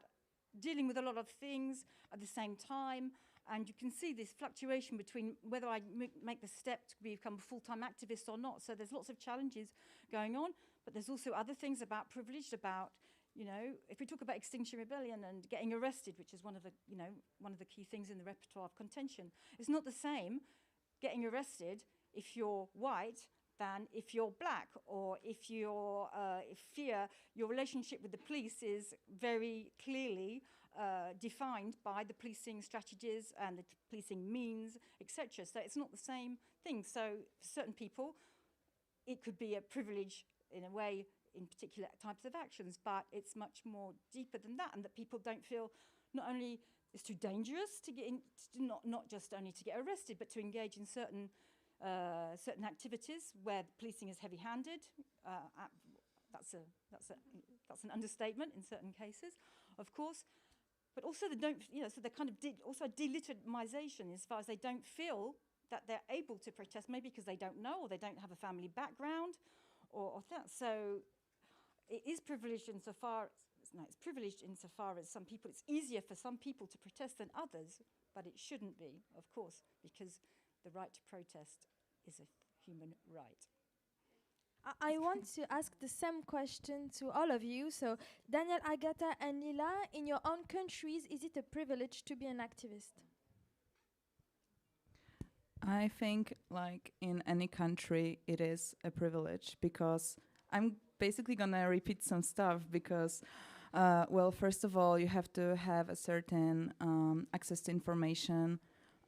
dealing with a lot of things at the same time. And you can see this fluctuation between whether I make the step to become a full-time activist or not. So there's lots of challenges going on, but there's also other things about privilege, about, if we talk about Extinction Rebellion and getting arrested, which is one of the key things in the repertoire of contention. It's not the same getting arrested if you're white than if you're black, or if your relationship with the police is very clearly defined by the policing strategies and the policing means, etc. So it's not the same thing. So for certain people, it could be a privilege in a way in particular types of actions, but it's much more deeper than that, and that people don't feel not only it's too dangerous to get in, not just only to get arrested, but to engage in certain activities where policing is heavy-handed. That's an understatement in certain cases, of course. But also so the kind of also delegitimization, as far as they don't feel that they're able to protest, maybe because they don't know, or they don't have a family background, or that. So it is privileged insofar. It's privileged insofar as some people. It's easier for some people to protest than others, but it shouldn't be, of course, because the right to protest is a human right. I want to ask the same question to all of you. So, Daniel, Agatha, and Lila, in your own countries, is it a privilege to be an activist? I think, like in any country, it is a privilege, because I'm basically gonna repeat some stuff, because well, first of all, you have to have a certain access to information.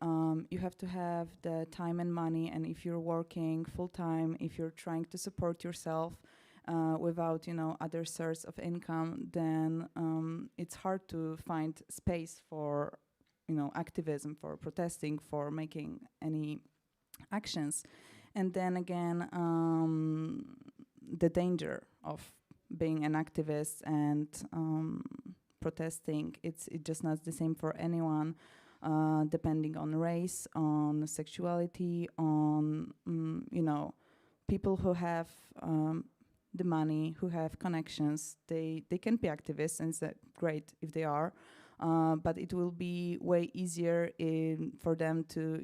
You have to have the time and money, and if you're working full-time, if you're trying to support yourself without, other source of income, then it's hard to find space for, activism, for protesting, for making any actions. And then again, the danger of being an activist and protesting, it's just not the same for anyone. Depending on race, on sexuality, on, people who have the money, who have connections, they can be activists, and it's great if they are, but it will be way easier for them to,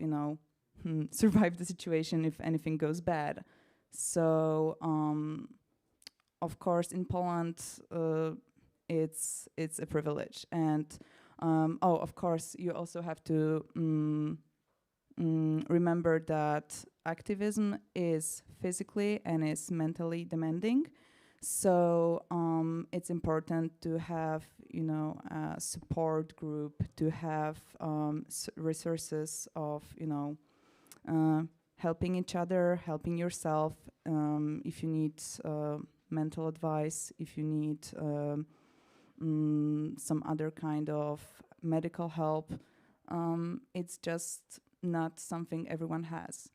survive the situation if anything goes bad. So, of course, in Poland, it's a privilege. And of course, you also have to remember that activism is physically and is mentally demanding. So it's important to have, a support group, to have resources of, helping each other, helping yourself. If you need mental advice, if you need some other kind of medical help, it's just not something everyone has.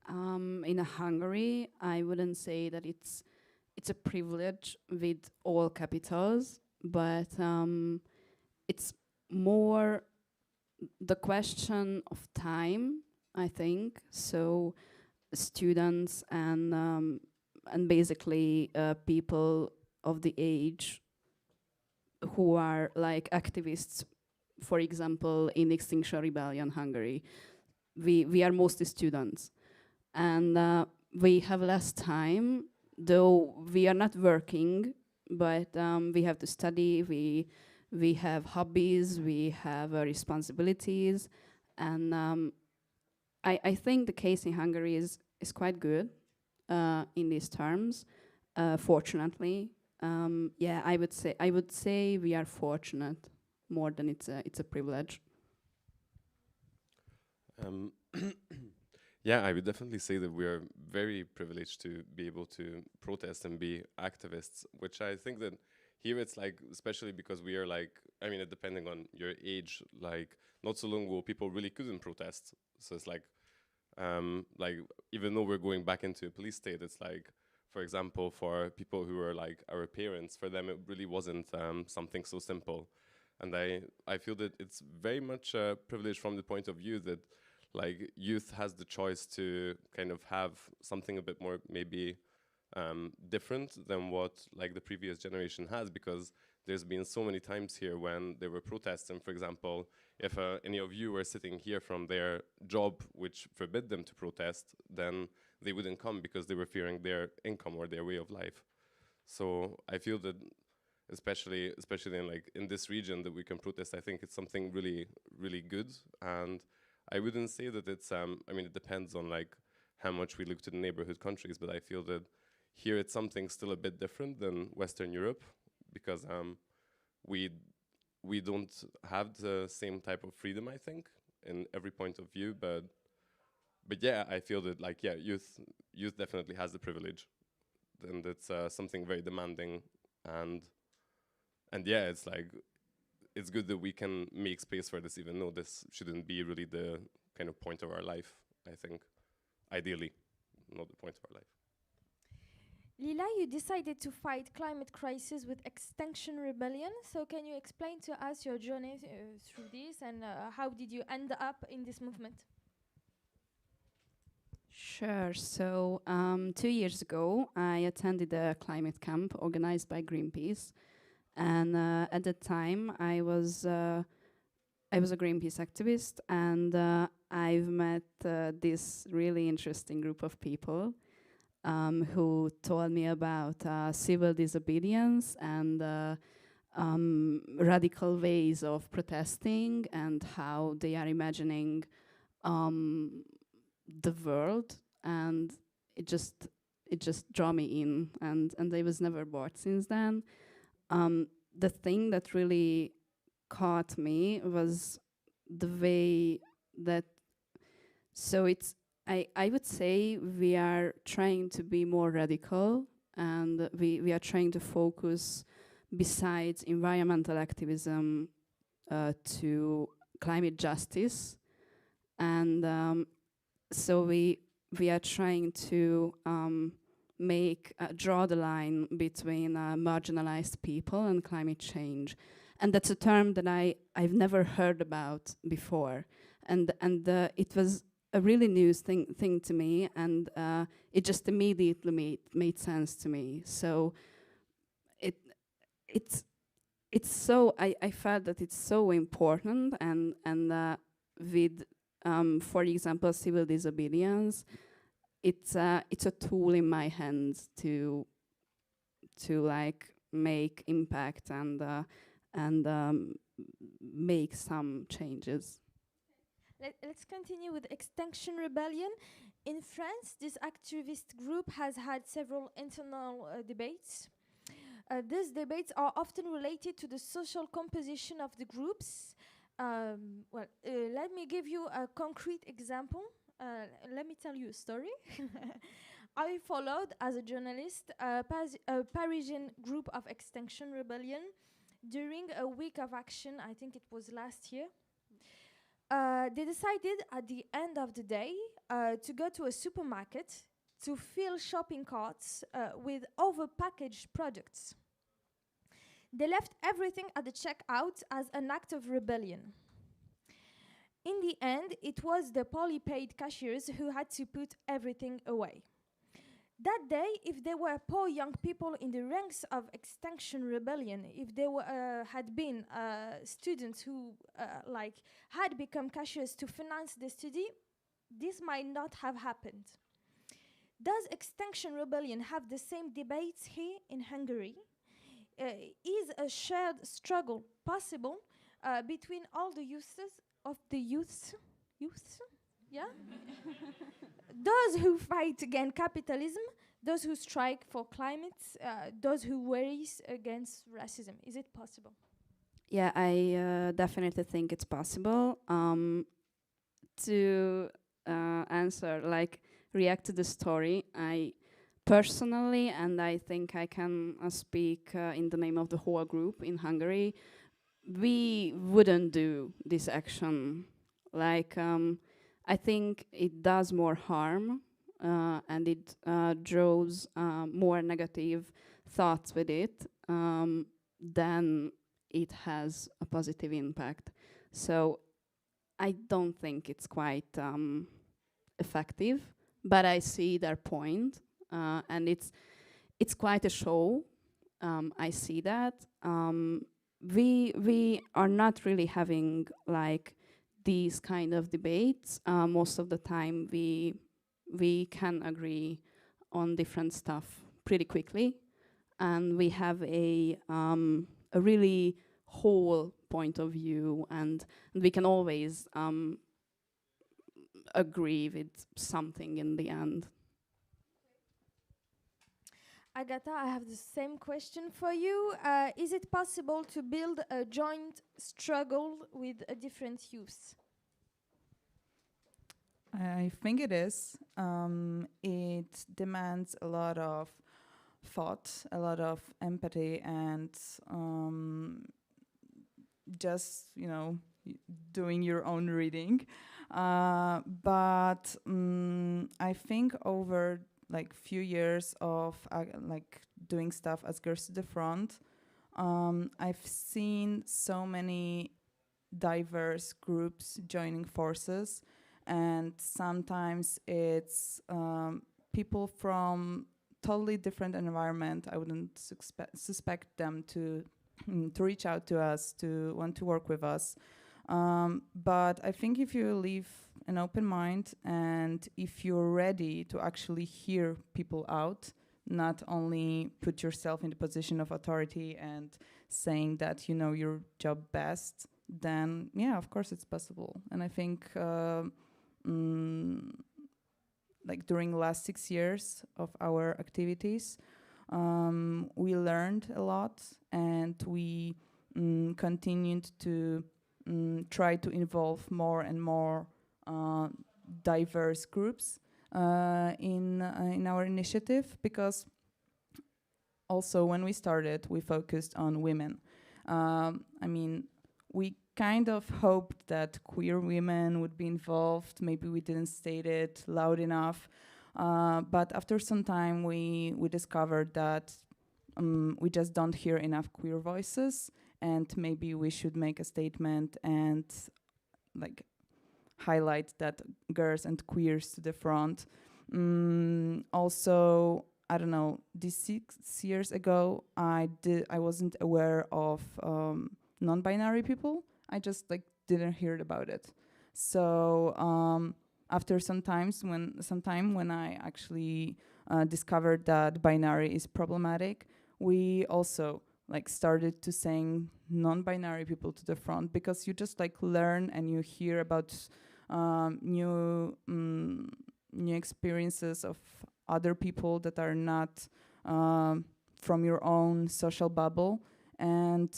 In Hungary, I wouldn't say that it's a privilege with all capitals, but it's more the question of time, I think. So students and basically people of the age who are like activists, for example, in Extinction Rebellion Hungary. We are mostly students, and we have less time, though we are not working, but we have to study, we have hobbies, we have responsibilities, and I think the case in Hungary is quite good in these terms, fortunately. Yeah, I would say we are fortunate more than it's a privilege. Yeah, I would definitely say that we are very privileged to be able to protest and be activists, which I think that here it's like, especially because we are like, I mean, depending on your age, like not so long ago, people really couldn't protest. So it's like even though we're going back into a police state, it's like, for example, for people who are like our parents, for them it really wasn't something so simple. And I feel that it's very much a privilege from the point of view that like youth has the choice to kind of have something a bit more maybe different than what like the previous generation has, because there's been so many times here when there were protests, and for example, if any of you were sitting here from their job which forbid them to protest, then they wouldn't come because they were fearing their income or their way of life. So I feel that especially in like in this region that we can protest, I think it's something really, really good. And I wouldn't say that it's I mean, it depends on like how much we look to the neighborhood countries, but I feel that here it's something still a bit different than Western Europe, because we don't have the same type of freedom, I think, in every point of view. But yeah, I feel that like, yeah, youth definitely has the privilege, and it's something very demanding, and yeah, it's like, it's good that we can make space for this, even though this shouldn't be really the kind of point of our life, I think. Ideally, not the point of our life. Lila, you decided to fight climate crisis with Extinction Rebellion. So can you explain to us your journey through this, and how did you end up in this movement? Sure. So 2 years ago, I attended a climate camp organized by Greenpeace. And at the time, I was a Greenpeace activist, and I've met this really interesting group of people who told me about civil disobedience and radical ways of protesting, and how they are imagining the world, and it just drew me in, and I was never bored since then. The thing that really caught me was the way that, so it's, I would say we are trying to be more radical, and we are trying to focus, besides environmental activism, to climate justice. And so we are trying to draw the line between marginalized people and climate change. And that's a term that I've never heard about before. And it was a really new thing to me, and it just immediately made sense to me. So it's so, I felt that it's so important, and with for example, civil disobedience, it's a tool in my hands to like make impact and make some changes. Let's continue with Extinction Rebellion. In France, this activist group has had several internal debates. These debates are often related to the social composition of the groups. Let me give you a concrete example. Let me tell you a story. I followed, as a journalist, a Parisian group of Extinction Rebellion during a week of action. I think it was last year. They decided at the end of the day to go to a supermarket to fill shopping carts with overpackaged products. They left everything at the checkout as an act of rebellion. In the end, it was the poorly paid cashiers who had to put everything away. That day, if there were poor young people in the ranks of Extinction Rebellion, if there had been students who had become cashiers to finance the study, this might not have happened. Does Extinction Rebellion have the same debates here in Hungary? Is a shared struggle possible between all the youths of the youths? Yeah? Those who fight against capitalism, those who strike for climate, those who race against racism. Is it possible? Yeah, I definitely think it's possible. To answer, react to the story, I personally, and I think I can speak in the name of the whole group in Hungary, we wouldn't do this action. I think it does more harm and it draws more negative thoughts with it than it has a positive impact. So I don't think it's quite effective, but I see their point, and it's quite a show. I see that. We are not really having these kind of debates. Most of the time we can agree on different stuff pretty quickly, and we have a really whole point of view, and we can always agree with something in the end. Agatha, I have the same question for you. Is it possible to build a joint struggle with a different youths? I think it is. It demands a lot of thought, a lot of empathy, and just, doing your own reading. But I think over few years of doing stuff as Girls to the Front, I've seen so many diverse groups joining forces, and sometimes it's people from totally different environment. I wouldn't suspect them to reach out to us, to want to work with us. But I think if you leave an open mind and if you're ready to actually hear people out, not only put yourself in the position of authority and saying that you know your job best, then yeah, of course it's possible. And I think during the last 6 years of our activities, we learned a lot, and we continued to try to involve more and more diverse groups in our initiative, because also when we started, we focused on women. We kind of hoped that queer women would be involved. Maybe we didn't state it loud enough. But after some time, we discovered that we just don't hear enough queer voices, and maybe we should make a statement and highlight that girls and queers to the front. Also, I don't know, this 6 years ago, I wasn't aware of non-binary people. I just didn't hear about it. So after some time when I actually discovered that binary is problematic, we also started to saying non-binary people to the front, because you just learn and you hear about new experiences of other people that are not from your own social bubble, and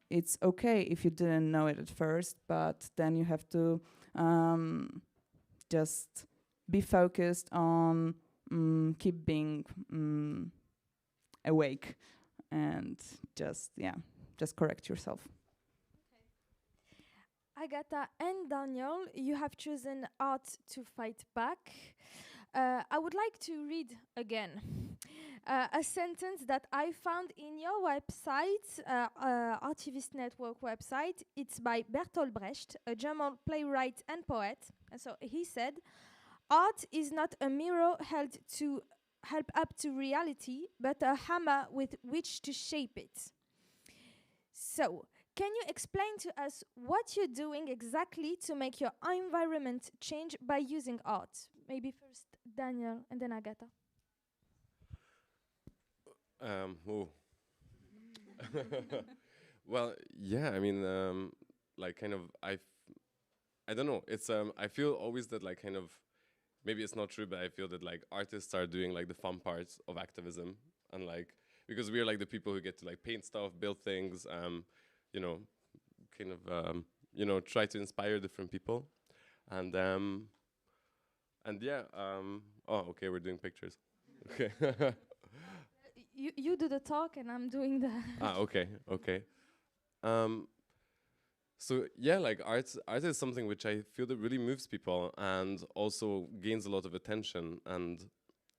it's okay if you didn't know it at first, but then you have to just be focused on keep being awake, and just correct yourself. Agatha and Daniel, you have chosen art to fight back. I would like to read again a sentence that I found in your website, Archivist Network website. It's by Bertolt Brecht, a German playwright and poet. And so he said, "Art is not a mirror held to help up to reality, but a hammer with which to shape it. So, can you explain to us what you're doing exactly to make your environment change by using art? Maybe first Daniel and then Agatha. Well, yeah, I mean, like kind of, I don't know. It's I feel always that like kind of, maybe it's not true, but I feel that like artists are doing like the fun parts of activism, and like because we are like the people who get to like paint stuff, build things, you know, kind of you know, try to inspire different people, and yeah, oh, okay, we're doing pictures, okay. You do the talk and I'm doing the. Okay. So yeah, like art is something which I feel that really moves people and also gains a lot of attention. And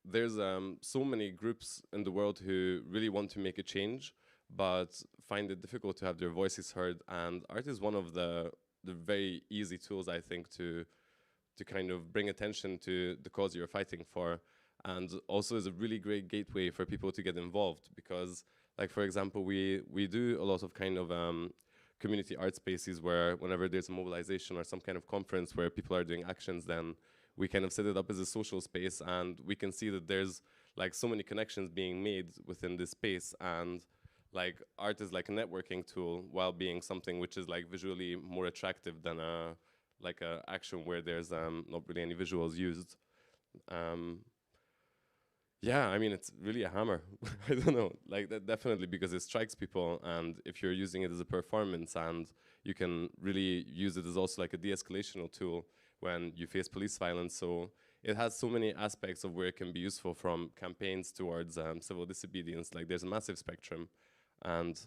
there's so many groups in the world who really want to make a change, but find it difficult to have their voices heard. And art is one of the very easy tools, I think, to kind of bring attention to the cause you're fighting for. And also is a really great gateway for people to get involved, because like, for example, we do a lot of kind of community art spaces where whenever there's a mobilization or some kind of conference where people are doing actions, then we kind of set it up as a social space, and we can see that there's like so many connections being made within this space. And like art is like a networking tool while being something which is like visually more attractive than a action where there's not really any visuals used. Yeah, I mean, it's really a hammer. I don't know, like that definitely, because it strikes people, and if you're using it as a performance, and you can really use it as also like a de-escalational tool when you face police violence. So it has so many aspects of where it can be useful, from campaigns towards civil disobedience. Like there's a massive spectrum, and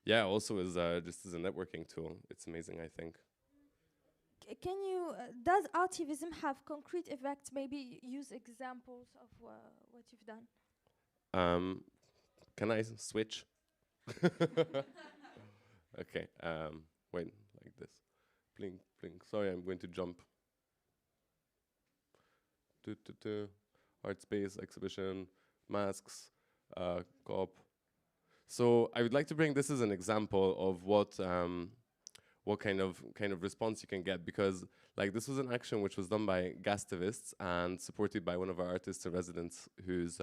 yeah, also as just as a networking tool, it's amazing, I think. Can you, does artivism have concrete effects? Maybe use examples of what you've done. Can I switch? Okay, wait, like this. Blink, blink. Sorry, I'm going to jump. Art space, exhibition, masks, co-op. So I would like to bring this as an example of what kind of response you can get, because like this was an action which was done by gastivists and supported by one of our artists in residence who's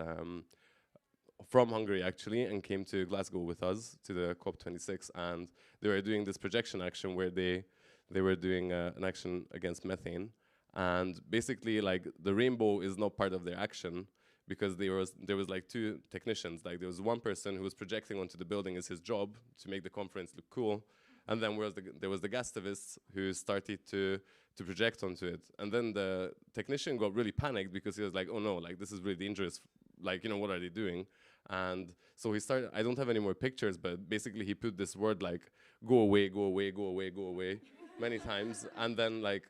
from Hungary actually, and came to Glasgow with us to the COP26, and they were doing this projection action where they were doing an action against methane, and basically like the rainbow is not part of their action, because there was like two technicians. Like there was one person who was projecting onto the building as his job to make the conference look cool. And then there was the gastivists who started to project onto it. And then the technician got really panicked, because he was like, oh no, like this is really dangerous. Like, you know, what are they doing? And so he started, I don't have any more pictures, but basically he put this word like, go away, go away, go away, go away, many times. And then the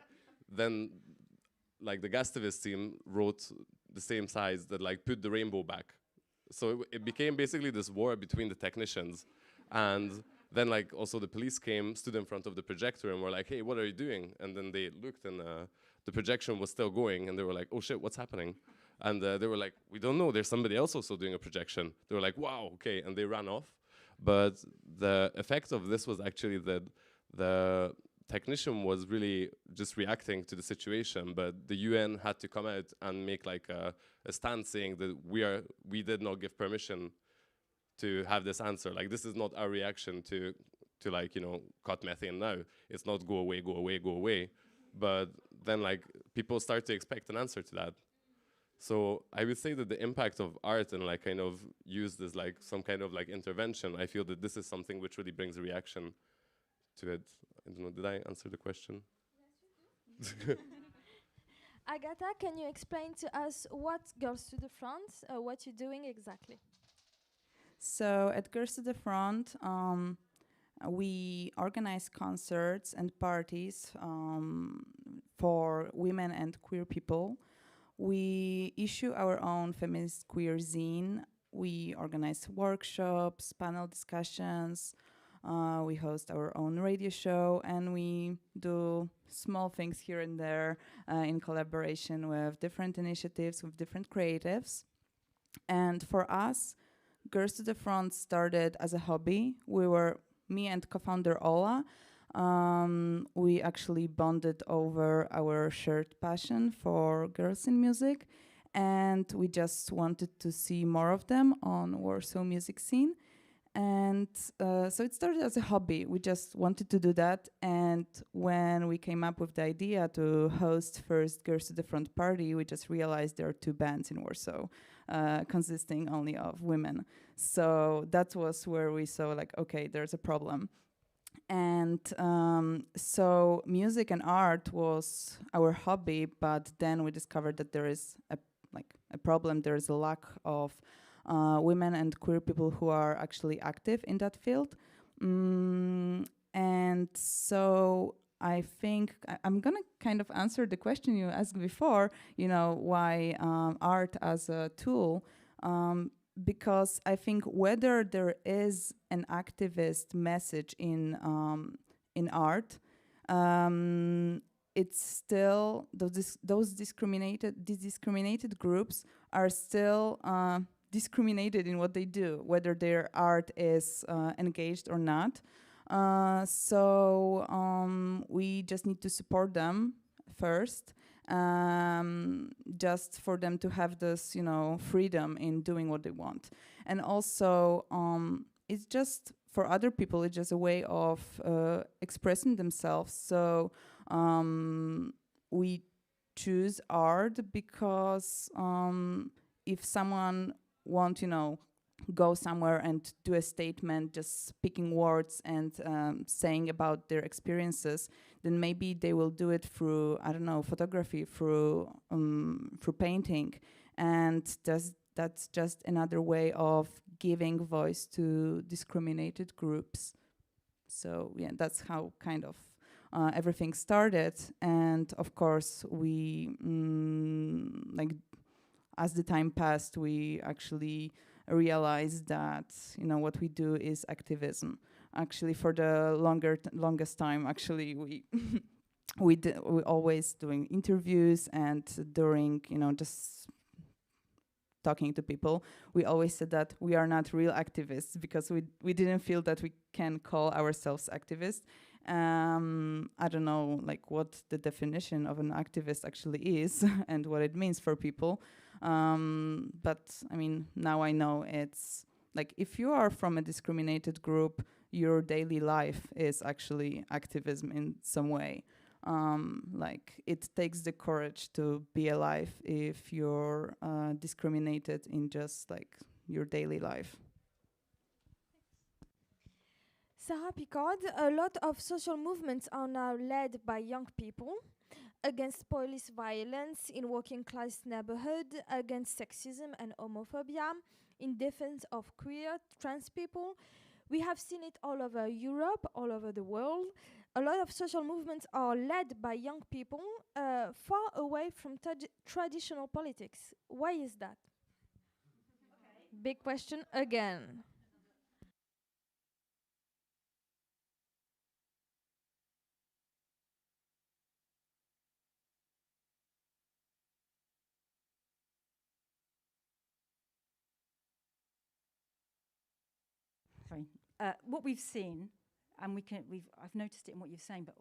gastivist team wrote the same size that like put the rainbow back. So it became basically this war between the technicians. And then like also the police came, stood in front of the projector and were like, hey, what are you doing? And then they looked, and the projection was still going, and they were like, oh shit, what's happening? And they were like, we don't know, there's somebody else also doing a projection. They were like, wow, okay, and they ran off. But the effect of this was actually that the technician was really just reacting to the situation, but the UN had to come out and make like a stand saying that we did not give permission to have this answer. Like this is not our reaction to like, you know, cut methane now. It's not go away, go away, go away. But then like people start to expect an answer to that. So I would say that the impact of art and like kind of used as like some kind of like intervention, I feel that this is something which really brings a reaction to it. I don't know, did I answer the question? Yes, you do. Agatha, can you explain to us what Girls to the Front, what you're doing exactly? So at Girls to the Front, we organize concerts and parties for women and queer people. We issue our own feminist queer zine. We organize workshops, panel discussions. We host our own radio show, and we do small things here and there in collaboration with different initiatives, with different creatives. And for us, Girls to the Front started as a hobby. Me and co-founder Auróra, we actually bonded over our shared passion for girls in music, and we just wanted to see more of them on Warsaw music scene. And so it started as a hobby. We just wanted to do that. And when we came up with the idea to host first Girls to the Front party, we just realized there are 2 bands in Warsaw consisting only of women. So that was where we saw like, okay, there's a problem. And so music and art was our hobby, but then we discovered that there is a problem. There is a lack of women and queer people who are actually active in that field. And so I think I'm gonna kind of answer the question you asked before, why art as a tool, because I think whether there is an activist message in art, it's still these discriminated groups are still discriminated in what they do, whether their art is engaged or not. So we just need to support them first, just for them to have this, freedom in doing what they want. And also, it's just for other people, it's just a way of expressing themselves. So we choose art because if someone want, go somewhere and do a statement, just speaking words and saying about their experiences, then maybe they will do it through, I don't know, photography, through painting, and that's just another way of giving voice to discriminated groups. So yeah, that's how kind of everything started. And of course, we as the time passed, we actually realized that what we do is activism. Actually, for the longest time, actually we always doing interviews, and during just talking to people, we always said that we are not real activists, because we didn't feel that we can call ourselves activists. I don't know what the definition of an activist actually is and what it means for people. But I mean, now I know it's if you are from a discriminated group, your daily life is actually activism in some way. It takes the courage to be alive if you're discriminated in just your daily life. Sarah Picard, a lot of social movements are now led by young people against police violence in working class neighborhoods, against sexism and homophobia, in defense of queer, trans people. We have seen it all over Europe, all over the world. A lot of social movements are led by young people, far away from traditional politics. Why is that? Big question again. What we've seen, and I've noticed it in what you're saying, but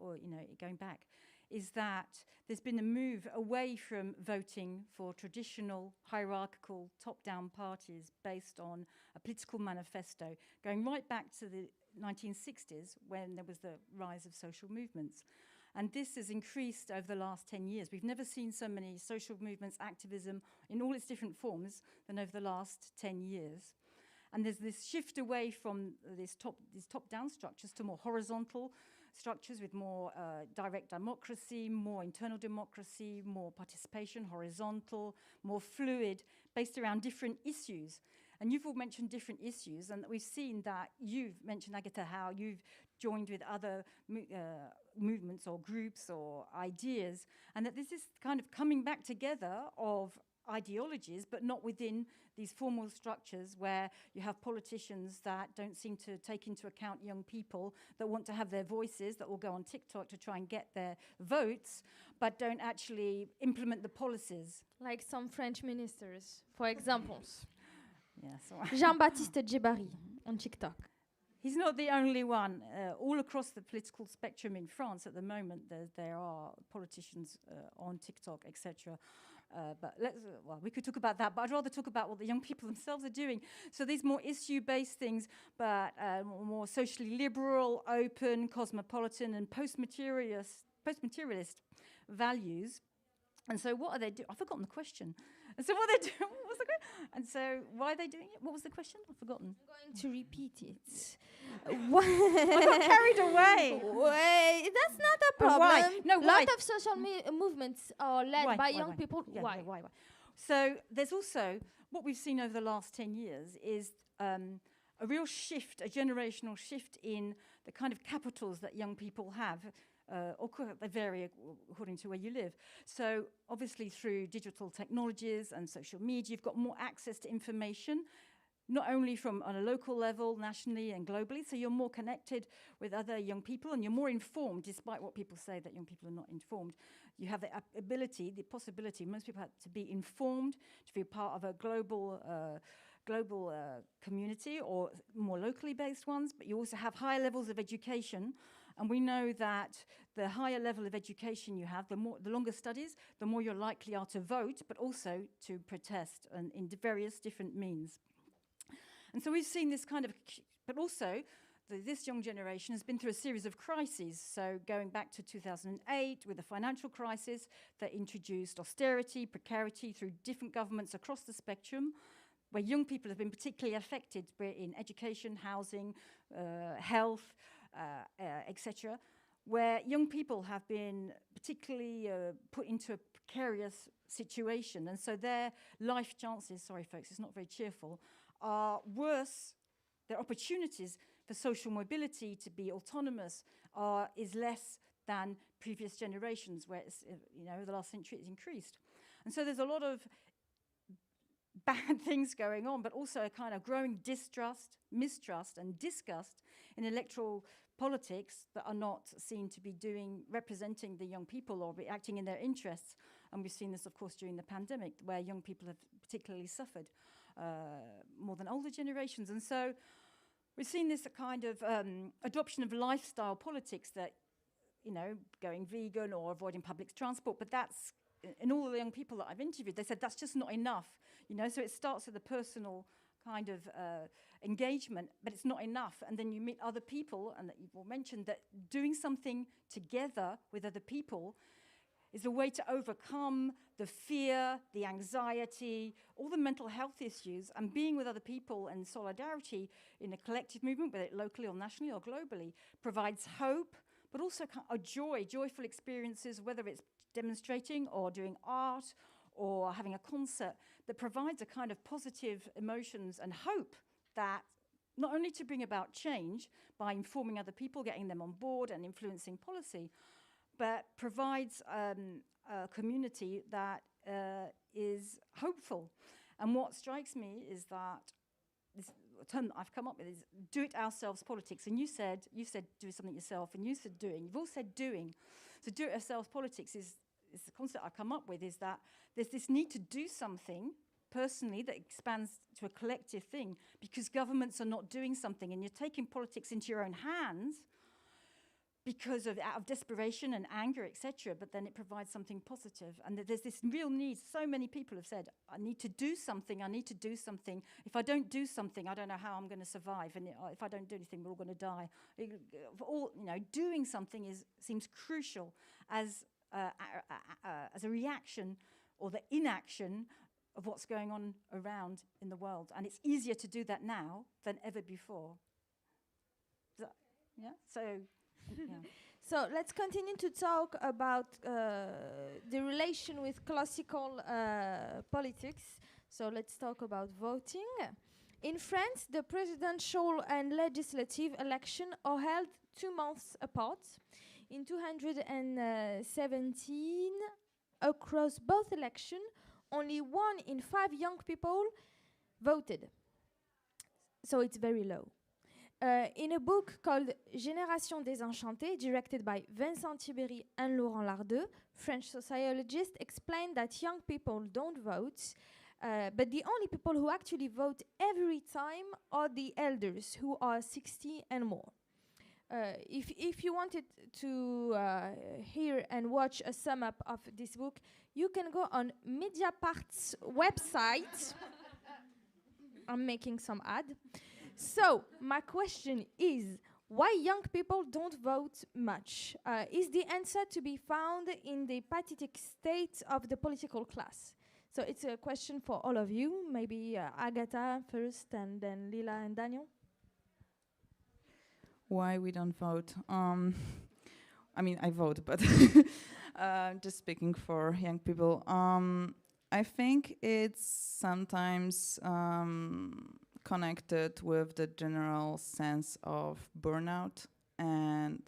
going back, is that there's been a move away from voting for traditional hierarchical top-down parties based on a political manifesto, going right back to the 1960s when there was the rise of social movements. And this has increased over the last 10 years. We've never seen so many social movements, activism in all its different forms than over the last 10 years. And there's this shift away from these top-down structures to more horizontal structures with more direct democracy, more internal democracy, more participation, horizontal, more fluid, based around different issues. And you've all mentioned different issues, and we've seen that you've mentioned, Agatha, how you've joined with other movements or groups or ideas, and that this is kind of coming back together of ideologies, but not within these formal structures where you have politicians that don't seem to take into account young people that want to have their voices, that will go on TikTok to try and get their votes, but don't actually implement the policies. Like some French ministers, for example. Yeah, so Jean-Baptiste Djebari on TikTok. He's not the only one. All across the political spectrum in France at the moment, there are politicians on TikTok, etc. But well, we could talk about that, but I'd rather talk about what the young people themselves are doing. So these more issue-based things, but more socially liberal, open, cosmopolitan, and post-materialist values. And so what are they doing? I've forgotten the question. And so what are they doing? What was the question? And so why are they doing it? What was the question? I've forgotten. I'm going to repeat it. I got carried away. Wait, that's not a problem. Why? No, why? Lot of social movements are led by young people. Yeah, why? Why? So there's also what we've seen over the last 10 years is a real shift, a generational shift in the kind of capitals that young people have. They vary according to where you live. So obviously through digital technologies and social media, you've got more access to information, not only from on a local level, nationally and globally. So you're more connected with other young people and you're more informed, despite what people say that young people are not informed. You have the ability, the possibility, most people have to be informed, to be part of a global community or more locally based ones, but you also have higher levels of education. And we know that the higher level of education you have, the longer studies, the more you're likely are to vote, but also to protest and in various different means. And so we've seen this kind of, but also this young generation has been through a series of crises. So going back to 2008 with the financial crisis that introduced austerity, precarity through different governments across the spectrum, where young people have been particularly affected in education, housing, health, etc., where young people have been particularly put into a precarious situation. And so their life chances, sorry folks, it's not very cheerful, are worse. Their opportunities for social mobility to be autonomous is less than previous generations, where it's, the last century it's increased. And so there's a lot of bad things going on, but also a kind of growing distrust, mistrust, and disgust in electoral politics that are not seen to be representing the young people or acting in their interests. And we've seen this, of course, during the pandemic, where young people have particularly suffered more than older generations. And so we've seen this kind of adoption of lifestyle politics that, going vegan or avoiding public transport, but that's, in all the young people that I've interviewed, they said that's just not enough, so it starts with a personal kind of engagement, but it's not enough. And then you meet other people, and that you've all mentioned that doing something together with other people is a way to overcome the fear, the anxiety, all the mental health issues, and being with other people and solidarity in a collective movement, whether it locally or nationally or globally, provides hope, but also a joyful experiences, whether it's demonstrating or doing art or having a concert, that provides a kind of positive emotions and hope that not only to bring about change by informing other people, getting them on board and influencing policy, but provides a community that is hopeful. And what strikes me is that this term that I've come up with is do-it-ourselves politics. And you said do something yourself, and you said doing. You've all said doing. So do-it-ourselves politics is the concept I've come up with, is that there's this need to do something personally that expands to a collective thing because governments are not doing something, and you're taking politics into your own hands because out of desperation and anger, etc., but then it provides something positive. And there's this real need. So many people have said, I need to do something, I need to do something. If I don't do something, I don't know how I'm going to survive. And if I don't do anything, we're all going to die. Doing something seems crucial as a reaction or the inaction of what's going on around in the world. And it's easier to do that now than ever before. So So let's continue to talk about the relation with classical politics. So let's talk about voting. In France, the presidential and legislative election are held 2 months apart. In 2017, across both elections, only 1 in 5 young people voted. So it's very low. In a book called Génération désenchantée, directed by Vincent Thibéry and Laurent Lardeux, French sociologists explain that young people don't vote But the only people who actually vote every time are the elders who are 60 and more. If you wanted to hear and watch a sum up of this book, you can go on Mediapart's website. I'm making some ad. So my question is, why young people don't vote much? Is the answer to be found in the pathetic state of the political class? So it's a question for all of you. Maybe Agatha first, and then Lila and Daniel. Why we don't vote? I mean, I vote, but just speaking for young people. I think it's sometimes connected with the general sense of burnout, and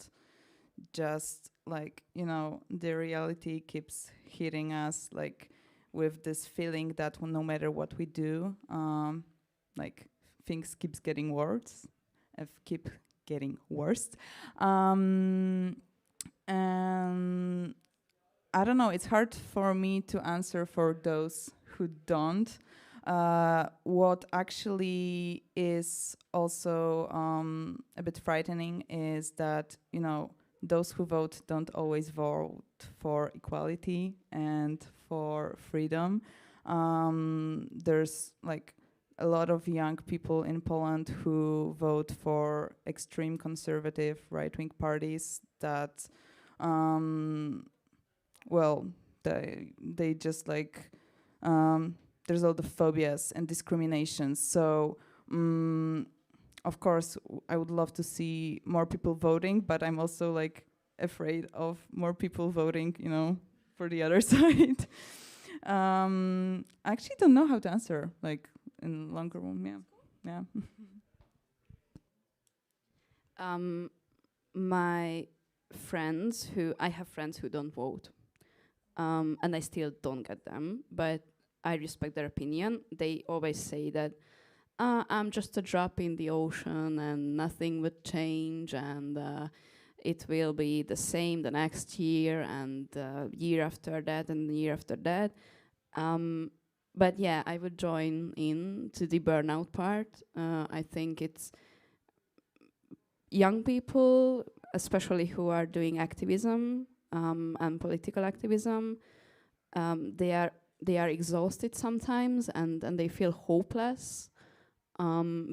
just like, you know, the reality keeps hitting us, like with this feeling that no matter what we do, like things keeps getting worse, keep getting worse. And I don't know, it's hard for me to answer for those who don't. What actually is also a bit frightening is that, you know, those who vote don't always vote for equality and for freedom. There's like a lot of young people in Poland who vote for extreme conservative right-wing parties that, well, they just like, there's all the phobias and discriminations. So, of course, I would love to see more people voting, but I'm also like afraid of more people voting, you know, for the other side. I actually don't know how to answer, like in longer one, yeah. My friends I have friends who don't vote, and I still don't get them, but I respect their opinion. They always say that I'm just a drop in the ocean and nothing would change, and it will be the same the next year and year after that and the year after that. But yeah, I would join in to the burnout part. I think it's young people, especially who are doing activism and political activism, they are exhausted sometimes, and they feel hopeless,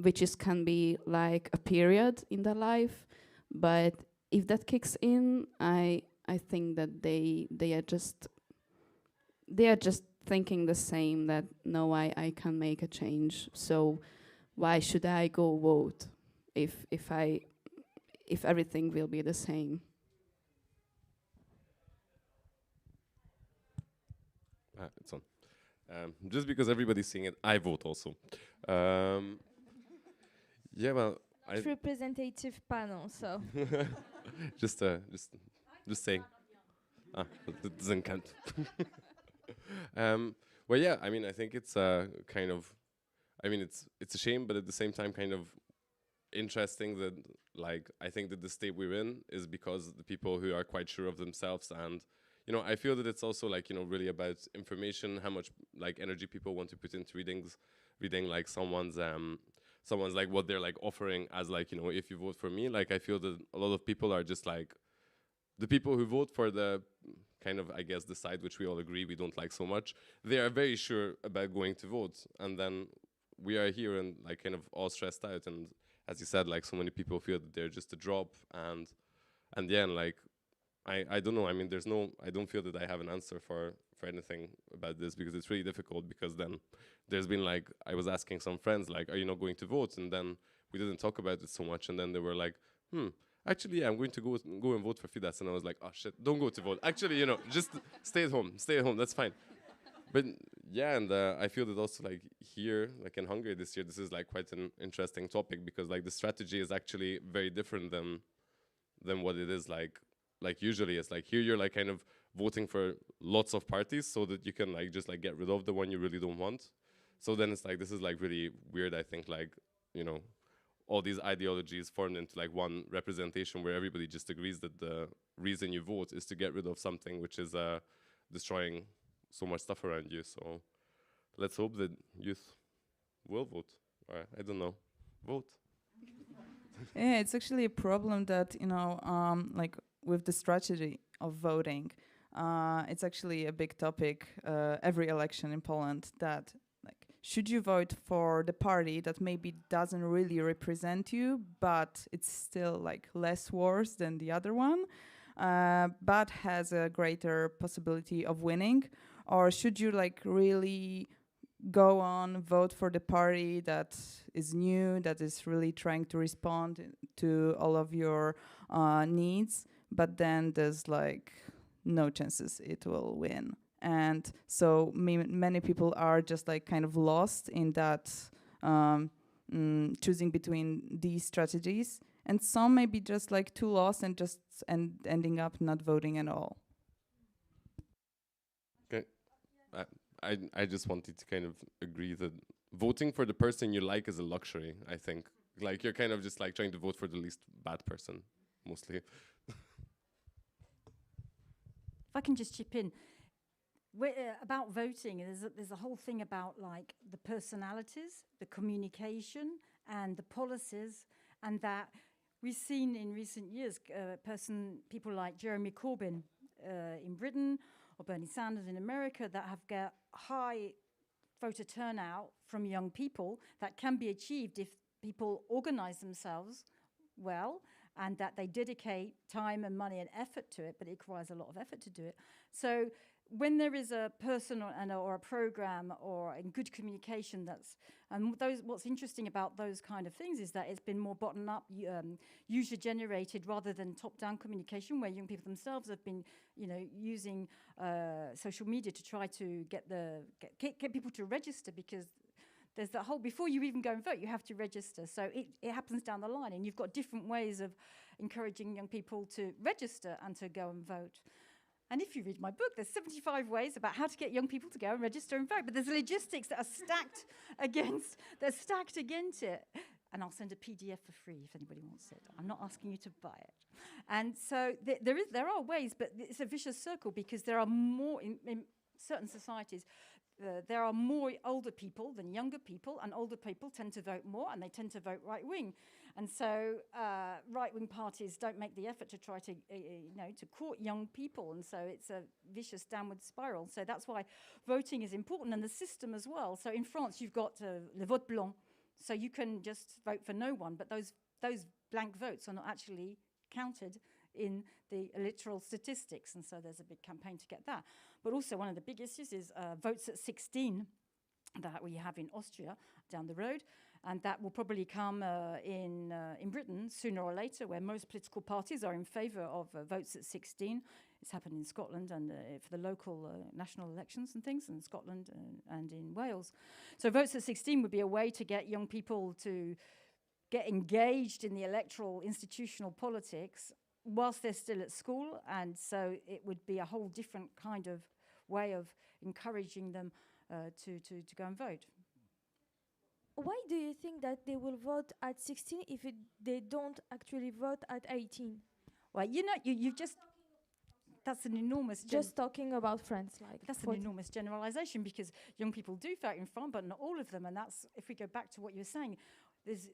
which can be like a period in their life. But if that kicks in, I think that they are just thinking the same, that no, I can make a change. So why should I go vote if everything will be the same? It's on. Just because everybody's seeing it, I vote also. Yeah, well, Representative panel, so. just saying. That doesn't count. Well, yeah, I mean, I think it's kind of, I mean, it's a shame, but at the same time, kind of interesting that, like, I think that the state we're in is because the people who are quite sure of themselves, and you know, I feel that it's also like, you know, really about information, how much like energy people want to put into reading like someone's like what they're like offering as like, you know, if you vote for me, like I feel that a lot of people are just like the people who vote for the kind of, I guess, the side which we all agree we don't like so much. They are very sure about going to vote, and then we are here and like kind of all stressed out, and as you said, like so many people feel that they're just a drop, and yeah, and like I don't know. I mean, I don't feel that I have an answer for anything about this, because it's really difficult, because then there's been like, I was asking some friends, like, are you not going to vote? And then we didn't talk about it so much. And then they were like, actually, yeah, I'm going to go and vote for Fidesz. And I was like, oh shit, don't go to vote. Actually, you know, just stay at home, that's fine. But yeah, and I feel that also like here, like in Hungary this year, this is like quite an interesting topic, because like the strategy is actually very different than what it is like usually. It's like here you're like kind of voting for lots of parties so that you can like just like get rid of the one you really don't want. So then it's like, this is like really weird, I think, like, you know, all these ideologies formed into like one representation where everybody just agrees that the reason you vote is to get rid of something which is destroying so much stuff around you. let's hope that youth will vote. Or I don't know, vote. Yeah, it's actually a problem that, like with the strategy of voting, it's actually a big topic every election in Poland, that like, should you vote for the party that maybe doesn't really represent you, but it's still like less worse than the other one, but has a greater possibility of winning? Or should you like really go on, vote for the party that is new, that is really trying to respond to all of your needs, but then there's like no chances it will win? And so many people are just like kind of lost in that choosing between these strategies, and some may be just like too lost and just ending up not voting at all. Okay. I just wanted to kind of agree that voting for the person you like is a luxury, I think. Like, you're kind of just like trying to vote for the least bad person, mostly. If I can just chip in. About voting, there's a whole thing about like the personalities, the communication, and the policies, and that we've seen in recent years people like Jeremy Corbyn in Britain, or Bernie Sanders in America, that have got high voter turnout from young people that can be achieved if people organize themselves well, and that they dedicate time and money and effort to it, but it requires a lot of effort to do it. So when there is a person or a program or in good communication, what's interesting about those kind of things is that it's been more bottom up, user generated, rather than top down communication, where young people themselves have been, using social media to try to get people to register, because there's that whole, before you even go and vote, you have to register. So it happens down the line, and you've got different ways of encouraging young people to register and to go and vote. And if you read my book, there's 75 ways about how to get young people to go and register and vote. But there's logistics that are stacked against it. And I'll send a PDF for free if anybody wants it. I'm not asking you to buy it. And so there are ways, but it's a vicious circle, because there are more in certain societies. There are more older people than younger people, and older people tend to vote more, and they tend to vote right wing. And so right-wing parties don't make the effort to try to, to court young people. And so it's a vicious downward spiral. So that's why voting is important, and the system as well. So in France, you've got le vote blanc. So you can just vote for no one, but those blank votes are not actually counted in the electoral statistics. And so there's a big campaign to get that. But also one of the big issues is votes at 16 that we have in Austria down the road. And that will probably come in Britain sooner or later, where most political parties are in favour of votes at 16. It's happened in Scotland and for the local national elections and things in Scotland and in Wales. So votes at 16 would be a way to get young people to get engaged in the electoral institutional politics whilst they're still at school. And so it would be a whole different kind of way of encouraging them to go and vote. Why do you think that they will vote at 16 if they don't actually vote at 18? Well, you've just... That's an enormous... Just talking about France. That's an enormous generalization, because young people do vote in France, but not all of them. And that's, if we go back to what you were saying, there's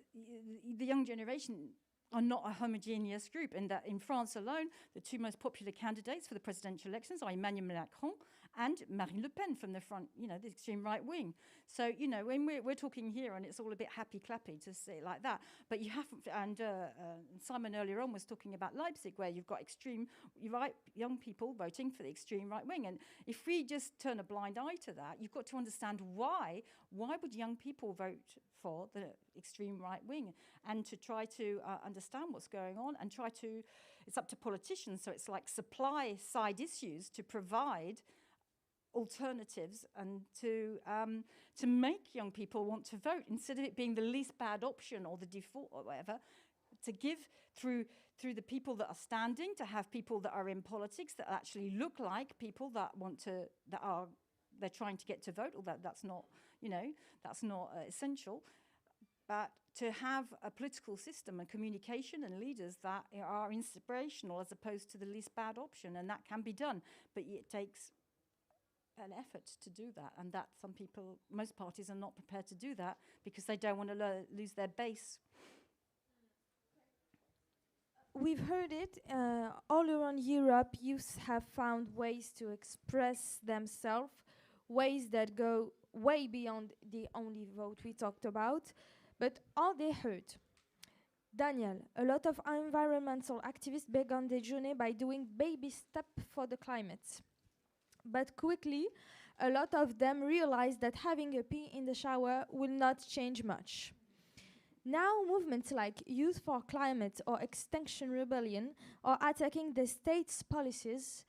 the young generation are not a homogeneous group, and that in France alone, the two most popular candidates for the presidential elections are Emmanuel Macron and Marine Le Pen from the front, the extreme right wing. So, when we're talking here, and it's all a bit happy-clappy to say it like that, but you haven't, and Simon earlier on was talking about Leipzig, where you've got young people voting for the extreme right wing. And if we just turn a blind eye to that, you've got to understand why would young people vote for the extreme right wing, and to try to understand what's going on, and it's up to politicians. So it's like supply side issues to provide alternatives and to make young people want to vote, instead of it being the least bad option or the default or whatever, to give through the people that are standing, to have people that are in politics that actually look like people that they're trying to get to vote, although that's not essential. But to have a political system and communication and leaders that are inspirational as opposed to the least bad option, and that can be done, but it takes an effort to do that, and that most parties are not prepared to do that because they don't want to lose their base. We've heard it all around Europe. Youths have found ways to express themselves, ways that go way beyond the only vote we talked about. But are they heard? Daniel, a lot of environmental activists began their journey by doing baby steps for the climate. But quickly, a lot of them realized that having a pee in the shower will not change much. Now, movements like Youth for Climate or Extinction Rebellion are attacking the state's policies.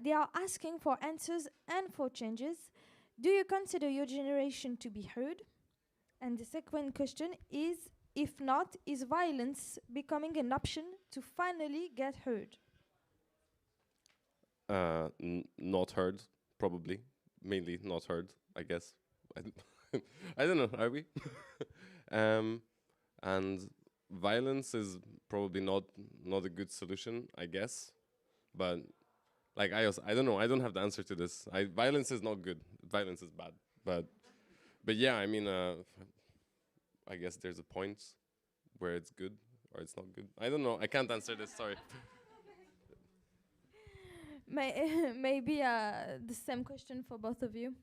They are asking for answers and for changes. Do you consider your generation to be heard? And the second question is, if not, is violence becoming an option to finally get heard? Not heard, probably. Mainly not heard, I guess. I don't know, are we? And violence is probably not a good solution, I guess. But like I don't know, I don't have the answer to this. Violence is not good. Violence is bad. But yeah, I mean, I guess there's a point where it's good or it's not good. I don't know. I can't answer this. Sorry. Maybe the same question for both of you.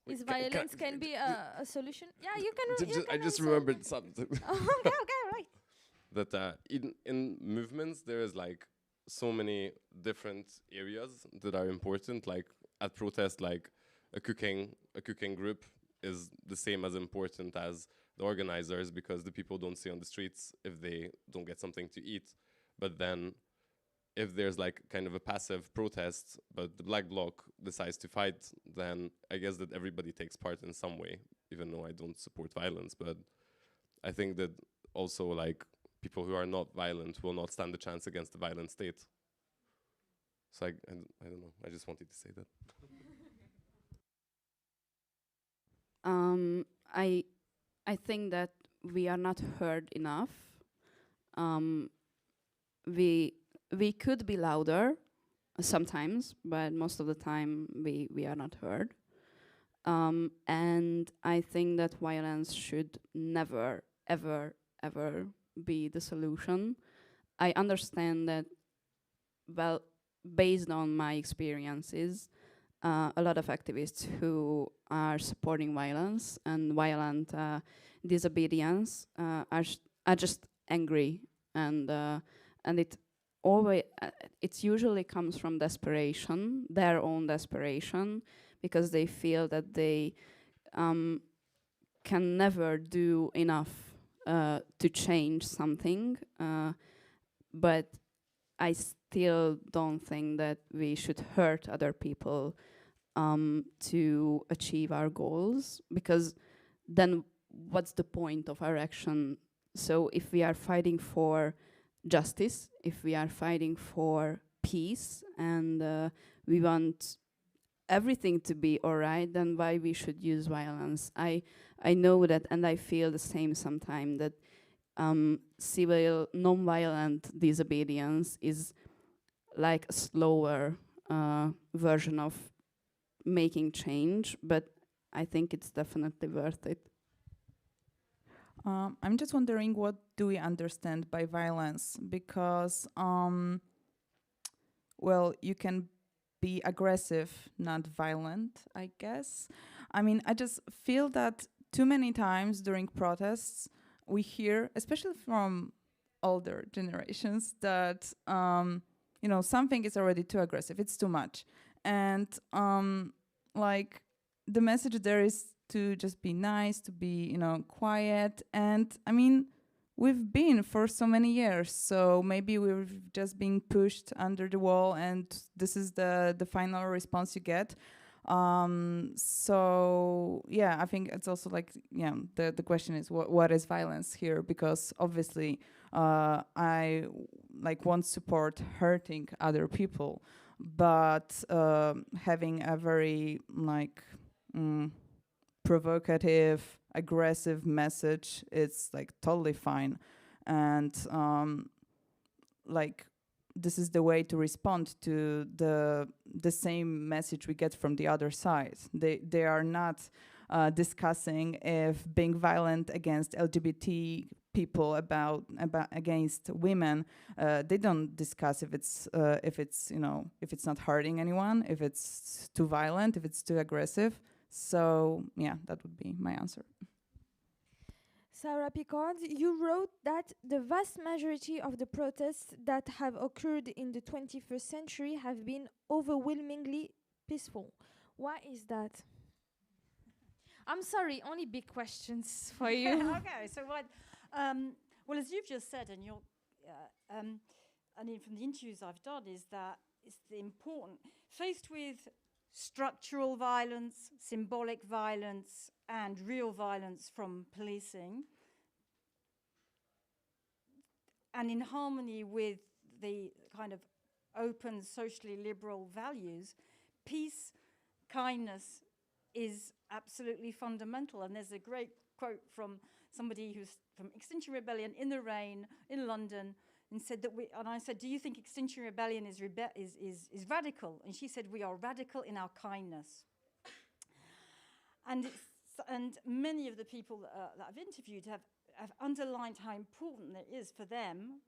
Is violence can be a solution? Yeah, you can. I just remembered something. Okay, right. That in movements there is like so many different areas that are important. Like at protest, like a cooking group is the same as important as the organizers, because the people don't see on the streets if they don't get something to eat. But then if there's like kind of a passive protest, but the Black Bloc decides to fight, then I guess that everybody takes part in some way, even though I don't support violence. But I think that also like people who are not violent will not stand a chance against the violent state. So I don't know, I just wanted to say that. I think that we are not heard enough. We could be louder sometimes, but most of the time we are not heard. And I think that violence should never, ever, ever be the solution. I understand that, well, based on my experiences, a lot of activists who are supporting violence and violent disobedience are just angry, and it always it usually comes from desperation, their own desperation, because they feel that they can never do enough to change something. But I still don't think that we should hurt other people to achieve our goals, because then what's the point of our action? So if we are fighting for justice, if we are fighting for peace, and we want everything to be all right, then why we should use violence? I know that, and I feel the same sometimes, that civil non-violent disobedience is like a slower version of making change, but I think it's definitely worth it. I'm just wondering, what do we understand by violence? Because, well, you can be aggressive, not violent, I guess. I mean, I just feel that too many times during protests, we hear, especially from older generations, that, something is already too aggressive, it's too much. And, like, the message there is to just be nice, to be, quiet. And I mean, we've been for so many years, so maybe we've just been pushed under the wall, and this is the final response you get. So yeah, I think it's also like, the question is what is violence here? Because obviously I won't support hurting other people, but having a very provocative, aggressive message, it's like totally fine. And this is the way to respond to the same message we get from the other side. They are not discussing if being violent against LGBT people against women. They don't discuss if it's if it's not hurting anyone, if it's too violent, if it's too aggressive. So yeah, that would be my answer. Sarah Picard, you wrote that the vast majority of the protests that have occurred in the 21st century have been overwhelmingly peaceful. Why is that? I'm sorry, only big questions for you. Okay, so what? Well, as you've just said, and from the interviews I've done, is that it's the important, faced with structural violence, symbolic violence, and real violence from policing, and in harmony with the kind of open, socially liberal values, peace, kindness is absolutely fundamental. And there's a great quote from somebody who's from Extinction Rebellion in the rain in London, and said that and I said, do you think Extinction Rebellion is radical? And she said, we are radical in our kindness. And many of the people that I've interviewed have underlined how important it is for them,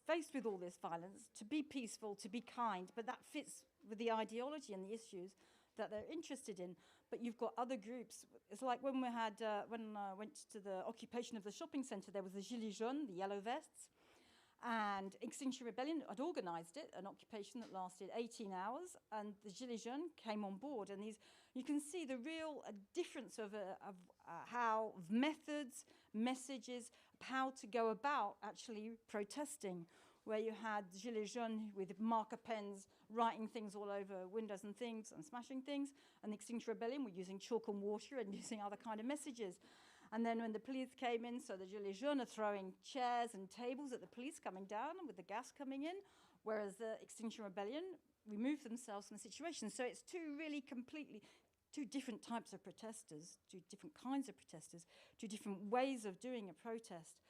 faced with all this violence, to be peaceful, to be kind, but that fits with the ideology and the issues that they're interested in. But you've got other groups. It's like when I went to the occupation of the shopping centre, there was the Gilets jaunes, the yellow vests, and Extinction Rebellion had organised it, an occupation that lasted 18 hours, and the Gilets jaunes came on board. And you can see the real difference of how methods, messages, how to go about actually protesting, where you had Gilets jaunes with marker pens writing things all over windows and things and smashing things, and the Extinction Rebellion were using chalk and water and using other kind of messages. And then when the police came in, so the Gilets jaunes are throwing chairs and tables at the police coming down with the gas coming in, whereas the Extinction Rebellion removed themselves from the situation. So it's two different types of protesters, two different kinds of protesters, two different ways of doing a protest.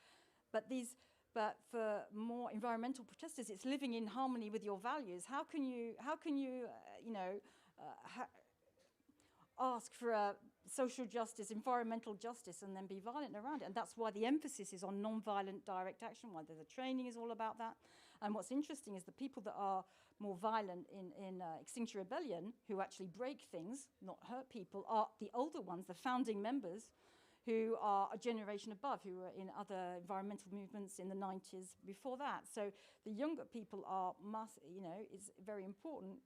But for more environmental protesters, it's living in harmony with your values. How can you ask for a social justice, environmental justice, and then be violent around it? And that's why the emphasis is on non-violent direct action, why the training is all about that. And what's interesting is the people that are more violent in Extinction Rebellion, who actually break things, not hurt people, are the older ones, the founding members, who are a generation above, who were in other environmental movements in the 90s before that. So the younger people are, it's very important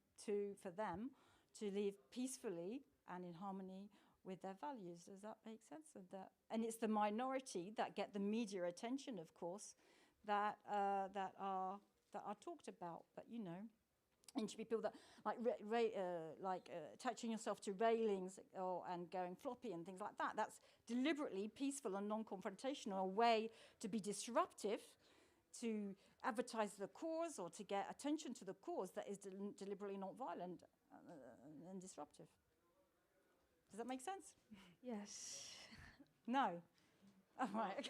for them to live peacefully and in harmony with their values. Does that make sense? And it's the minority that get the media attention, of course, that are talked about. But into people that like attaching yourself to railings and going floppy and things like that. That's deliberately peaceful and non-confrontational, a way to be disruptive, to advertise the cause or to get attention to the cause that is deliberately not violent and disruptive. Does that make sense? Yes. No. Oh, right.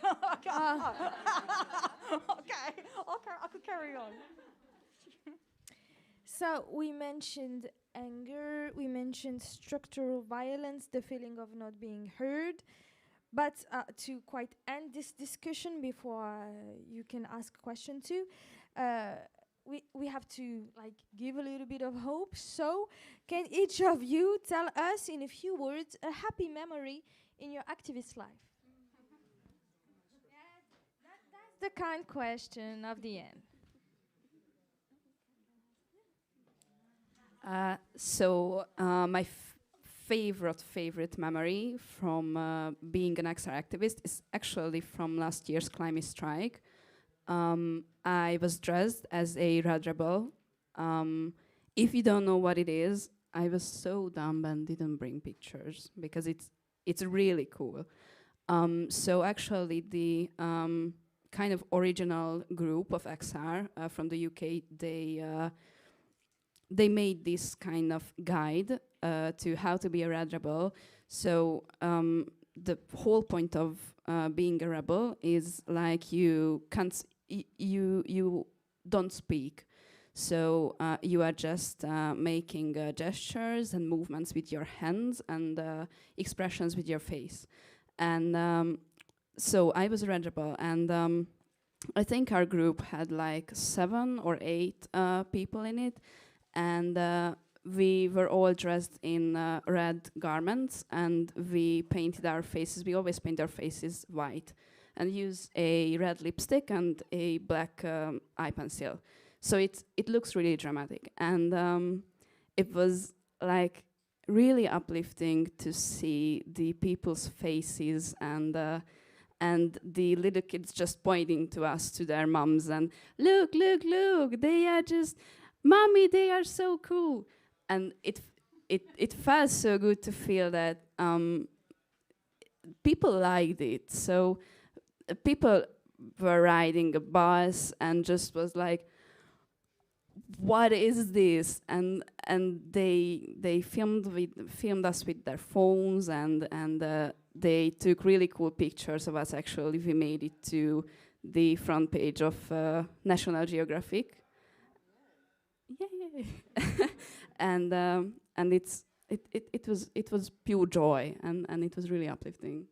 Okay, I could carry on. So we mentioned anger, we mentioned structural violence, the feeling of not being heard. But to quite end this discussion before you can ask a question too, we have to give a little bit of hope. So can each of you tell us in a few words a happy memory in your activist life? That's the kind question of the end. My favorite memory from being an XR activist is actually from last year's climate strike. I was dressed as a red rebel. If you don't know what it is, I was so dumb and didn't bring pictures because it's really cool. So actually the kind of original group of XR from the UK, they made this kind of guide to how to be a red rebel. So the whole point of being a rebel is like you don't speak. So you are just making gestures and movements with your hands and expressions with your face. And so I was regible, and I think our group had like 7 or 8 people in it, and we were all dressed in red garments, and we painted our faces. We always paint our faces white and use a red lipstick and a black eye pencil. So it looks really dramatic, and it was like really uplifting to see the people's faces and the little kids just pointing to us, to their mums, and look, they are just, mommy, they are so cool. And it felt so good to feel that people liked it. So people were riding a bus and just was like, what is this? And they filmed us with their phones, and they took really cool pictures of us. Actually, we made it to the front page of National Geographic. Yay! and it was pure joy, and it was really uplifting.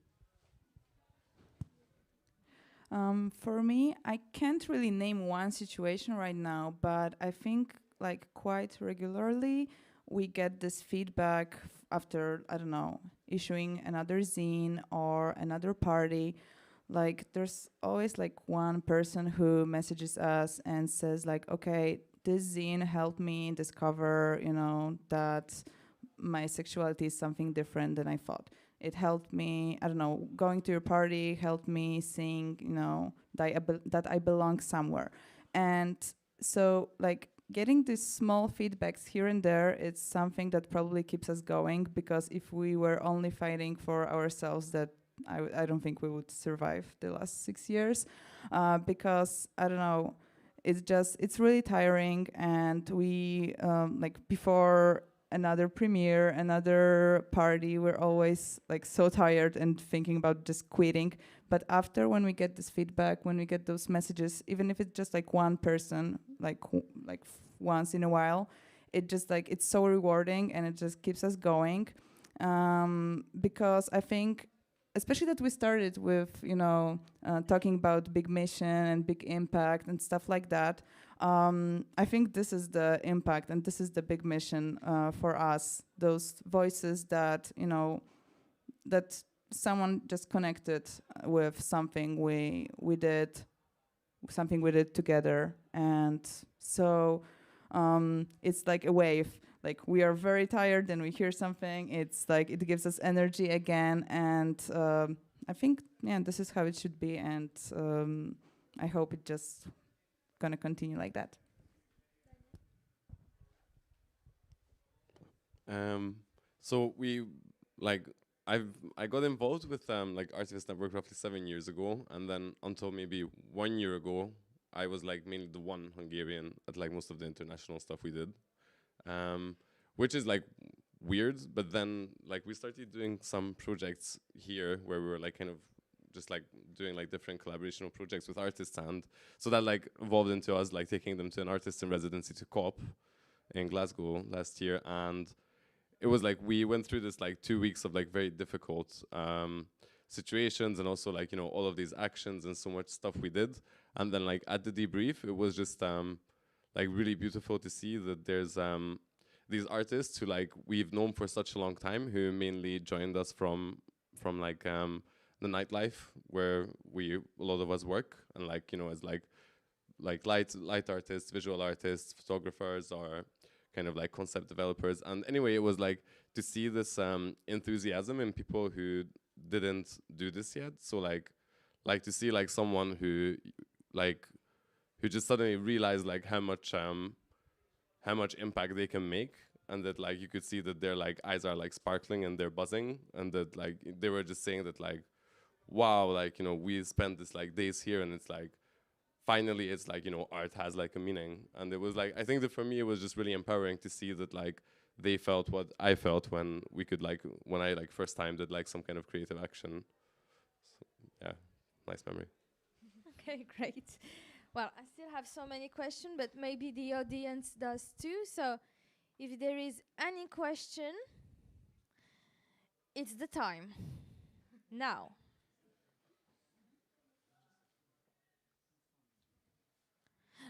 For me, I can't really name one situation right now, but I think like quite regularly we get this feedback after, I don't know, issuing another zine or another party. Like there's always like one person who messages us and says like, okay, this zine helped me discover, you know, that my sexuality is something different than I thought. It helped me, I don't know, going to your party helped me seeing, you know, that I belong somewhere. And so, like, getting these small feedbacks here and there, it's something that probably keeps us going, because if we were only fighting for ourselves, that I don't think we would survive the last 6 years, because, I don't know, it's really tiring, and we, like, before another premiere, another party, we're always like so tired and thinking about just quitting. But after, when we get this feedback, when we get those messages, even if it's just like one person, like once in a while, it just like, it's so rewarding, and it just keeps us going. Because I think, especially that we started with, you know, talking about big mission and big impact and stuff like that. I think this is the impact, and this is the big mission for us. Those voices that, you know, that someone just connected with something we did together, and so it's like a wave. Like we are very tired, and we hear something. It's like it gives us energy again, and I think this is how it should be, and I hope it just gonna continue like that. So we I got involved with like Artivist Network roughly 7 years ago, and then until maybe 1 year ago, I was like mainly the one Hungarian at like most of the international stuff we did, which is like weird. But then like we started doing some projects here where we were like kind of just like doing like different collaborational projects with artists, and so that like evolved into us like taking them to an artist in residency to COP in Glasgow last year. And it was like we went through this like 2 weeks of like very difficult situations, and also like, you know, all of these actions and so much stuff we did. And then like at the debrief, it was just like really beautiful to see that there's these artists who like we've known for such a long time, who mainly joined us from like the nightlife where a lot of us work, and like, you know, as like light artists, visual artists, photographers, or kind of like concept developers. And anyway, it was like to see this enthusiasm in people who didn't do this yet. So like to see like someone who just suddenly realized like how much impact they can make, and that like you could see that their like eyes are like sparkling and they're buzzing, and that like they were just saying that like, wow, like, you know, we spent this like days here, and it's like finally it's like, you know, art has like a meaning. And it was like, I think that for me it was just really empowering to see that like they felt what I felt when I like first time did like some kind of creative action. So, yeah, nice memory. Okay, great. Well, I still have so many questions, but maybe the audience does too. So if there is any question, it's the time. Now.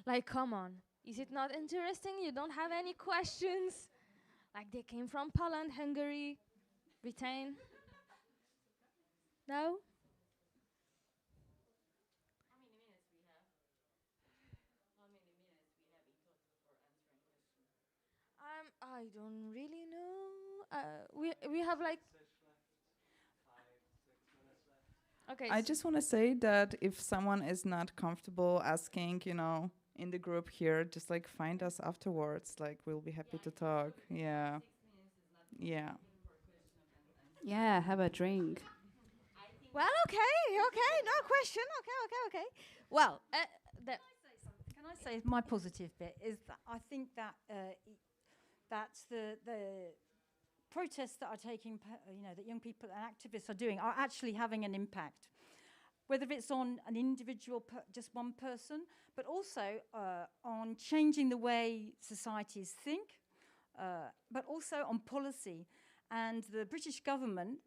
Like, come on. Is it not interesting? You don't have any questions? Like, they came from Poland, Hungary, Britain? No? I don't really know. We have like. Okay. I just want to say that if someone is not comfortable asking, you know, in the group here, just like find us afterwards. Like we'll be happy to talk. Yeah. Yeah. Yeah, have a drink. Well, okay, no question. Okay. Well, Can I say my positive bit is that I think that that's the protests that are taking, that young people and activists are doing are actually having an impact. Whether it's on an individual, just one person, but also on changing the way societies think, but also on policy. And the British government,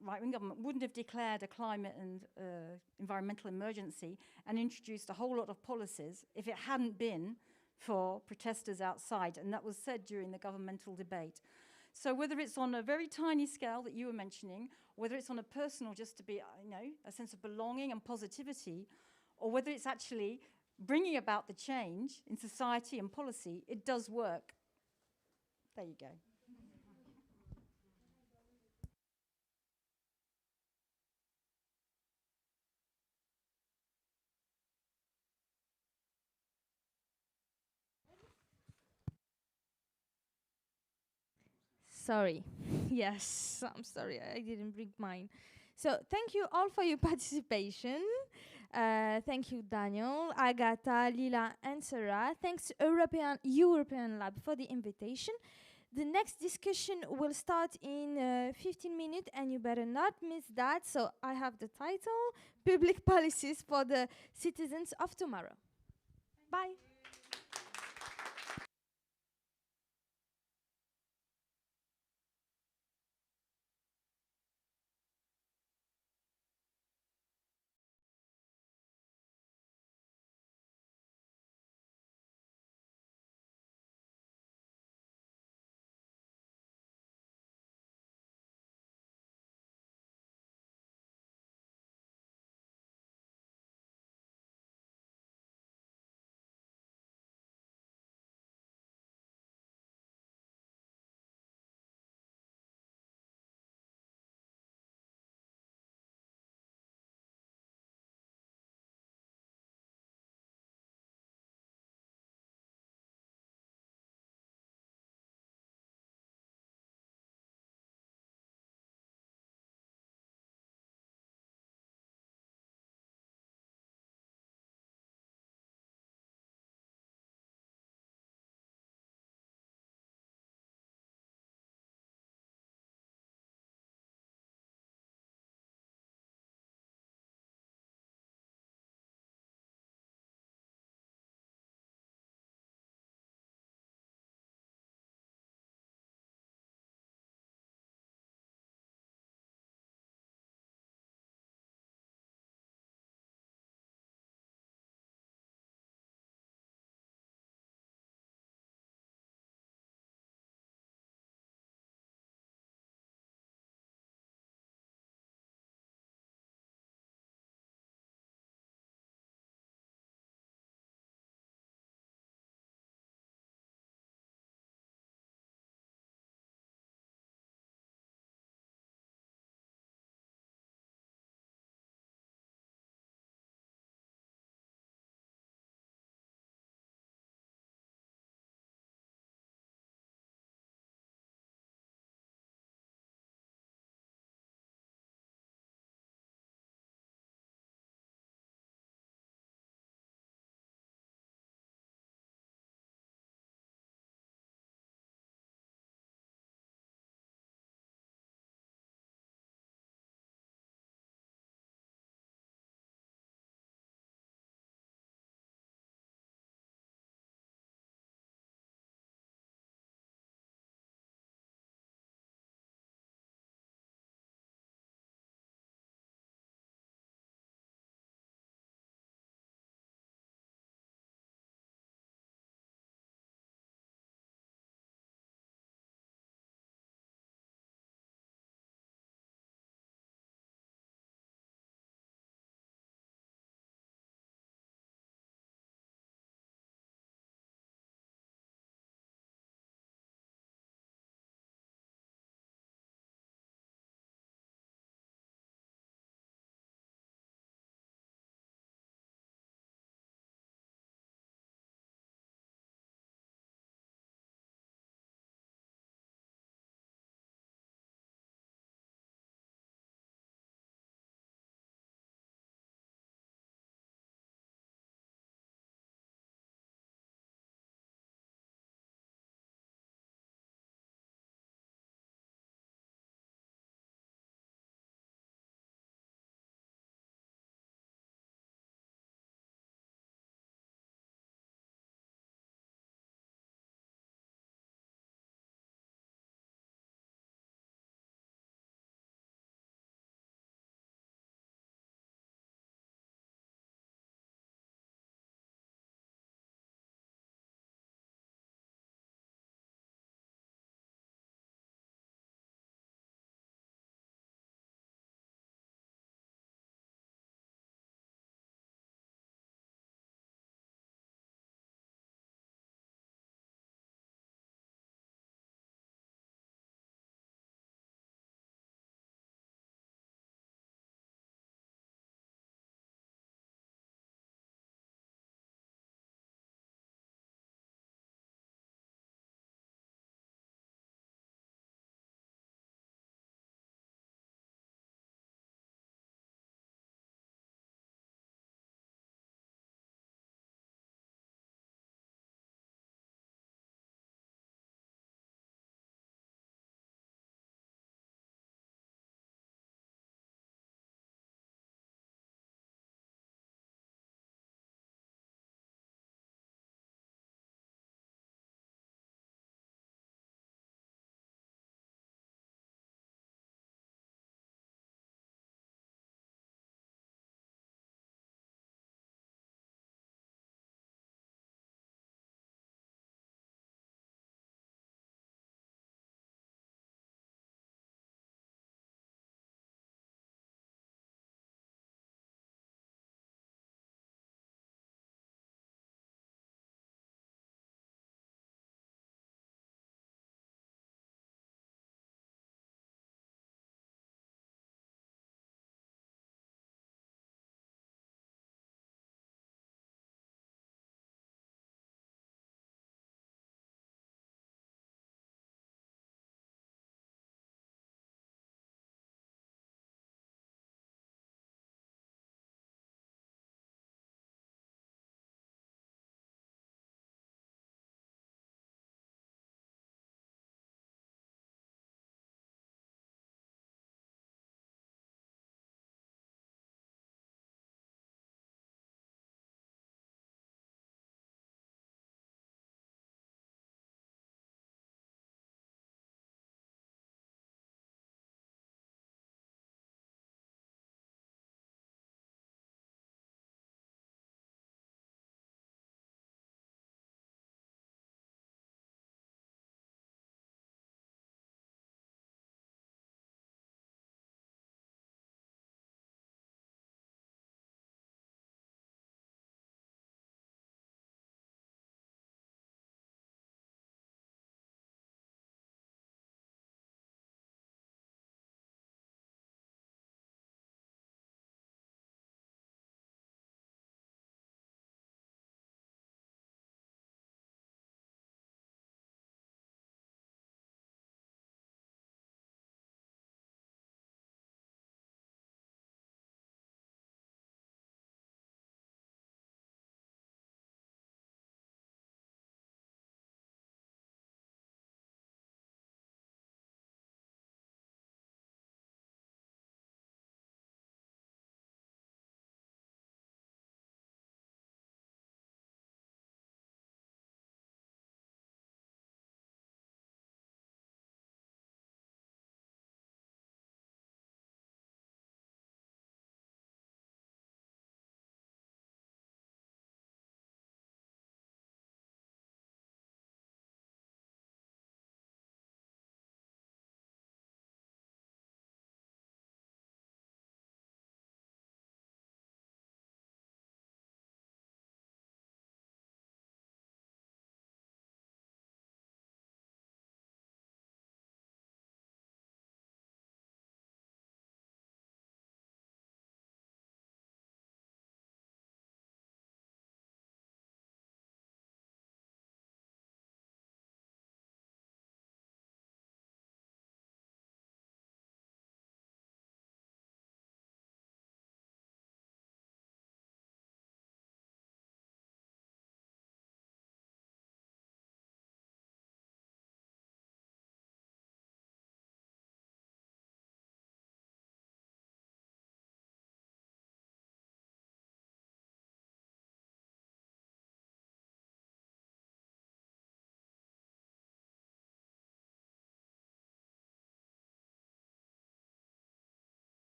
right-wing government, wouldn't have declared a climate and environmental emergency and introduced a whole lot of policies if it hadn't been for protesters outside. And that was said during the governmental debate. So whether it's on a very tiny scale that you were mentioning, whether it's on a personal, just to be, a sense of belonging and positivity, or whether it's actually bringing about the change in society and policy, it does work. There you go. Sorry. Yes, I'm sorry. I didn't bring mine. So thank you all for your participation. Thank you, Daniel, Agatha, Lila, and Sarah. Thanks to European Lab for the invitation. The next discussion will start in 15 minutes, and you better not miss that. So I have the title, Public Policies for the Citizens of Tomorrow. Bye.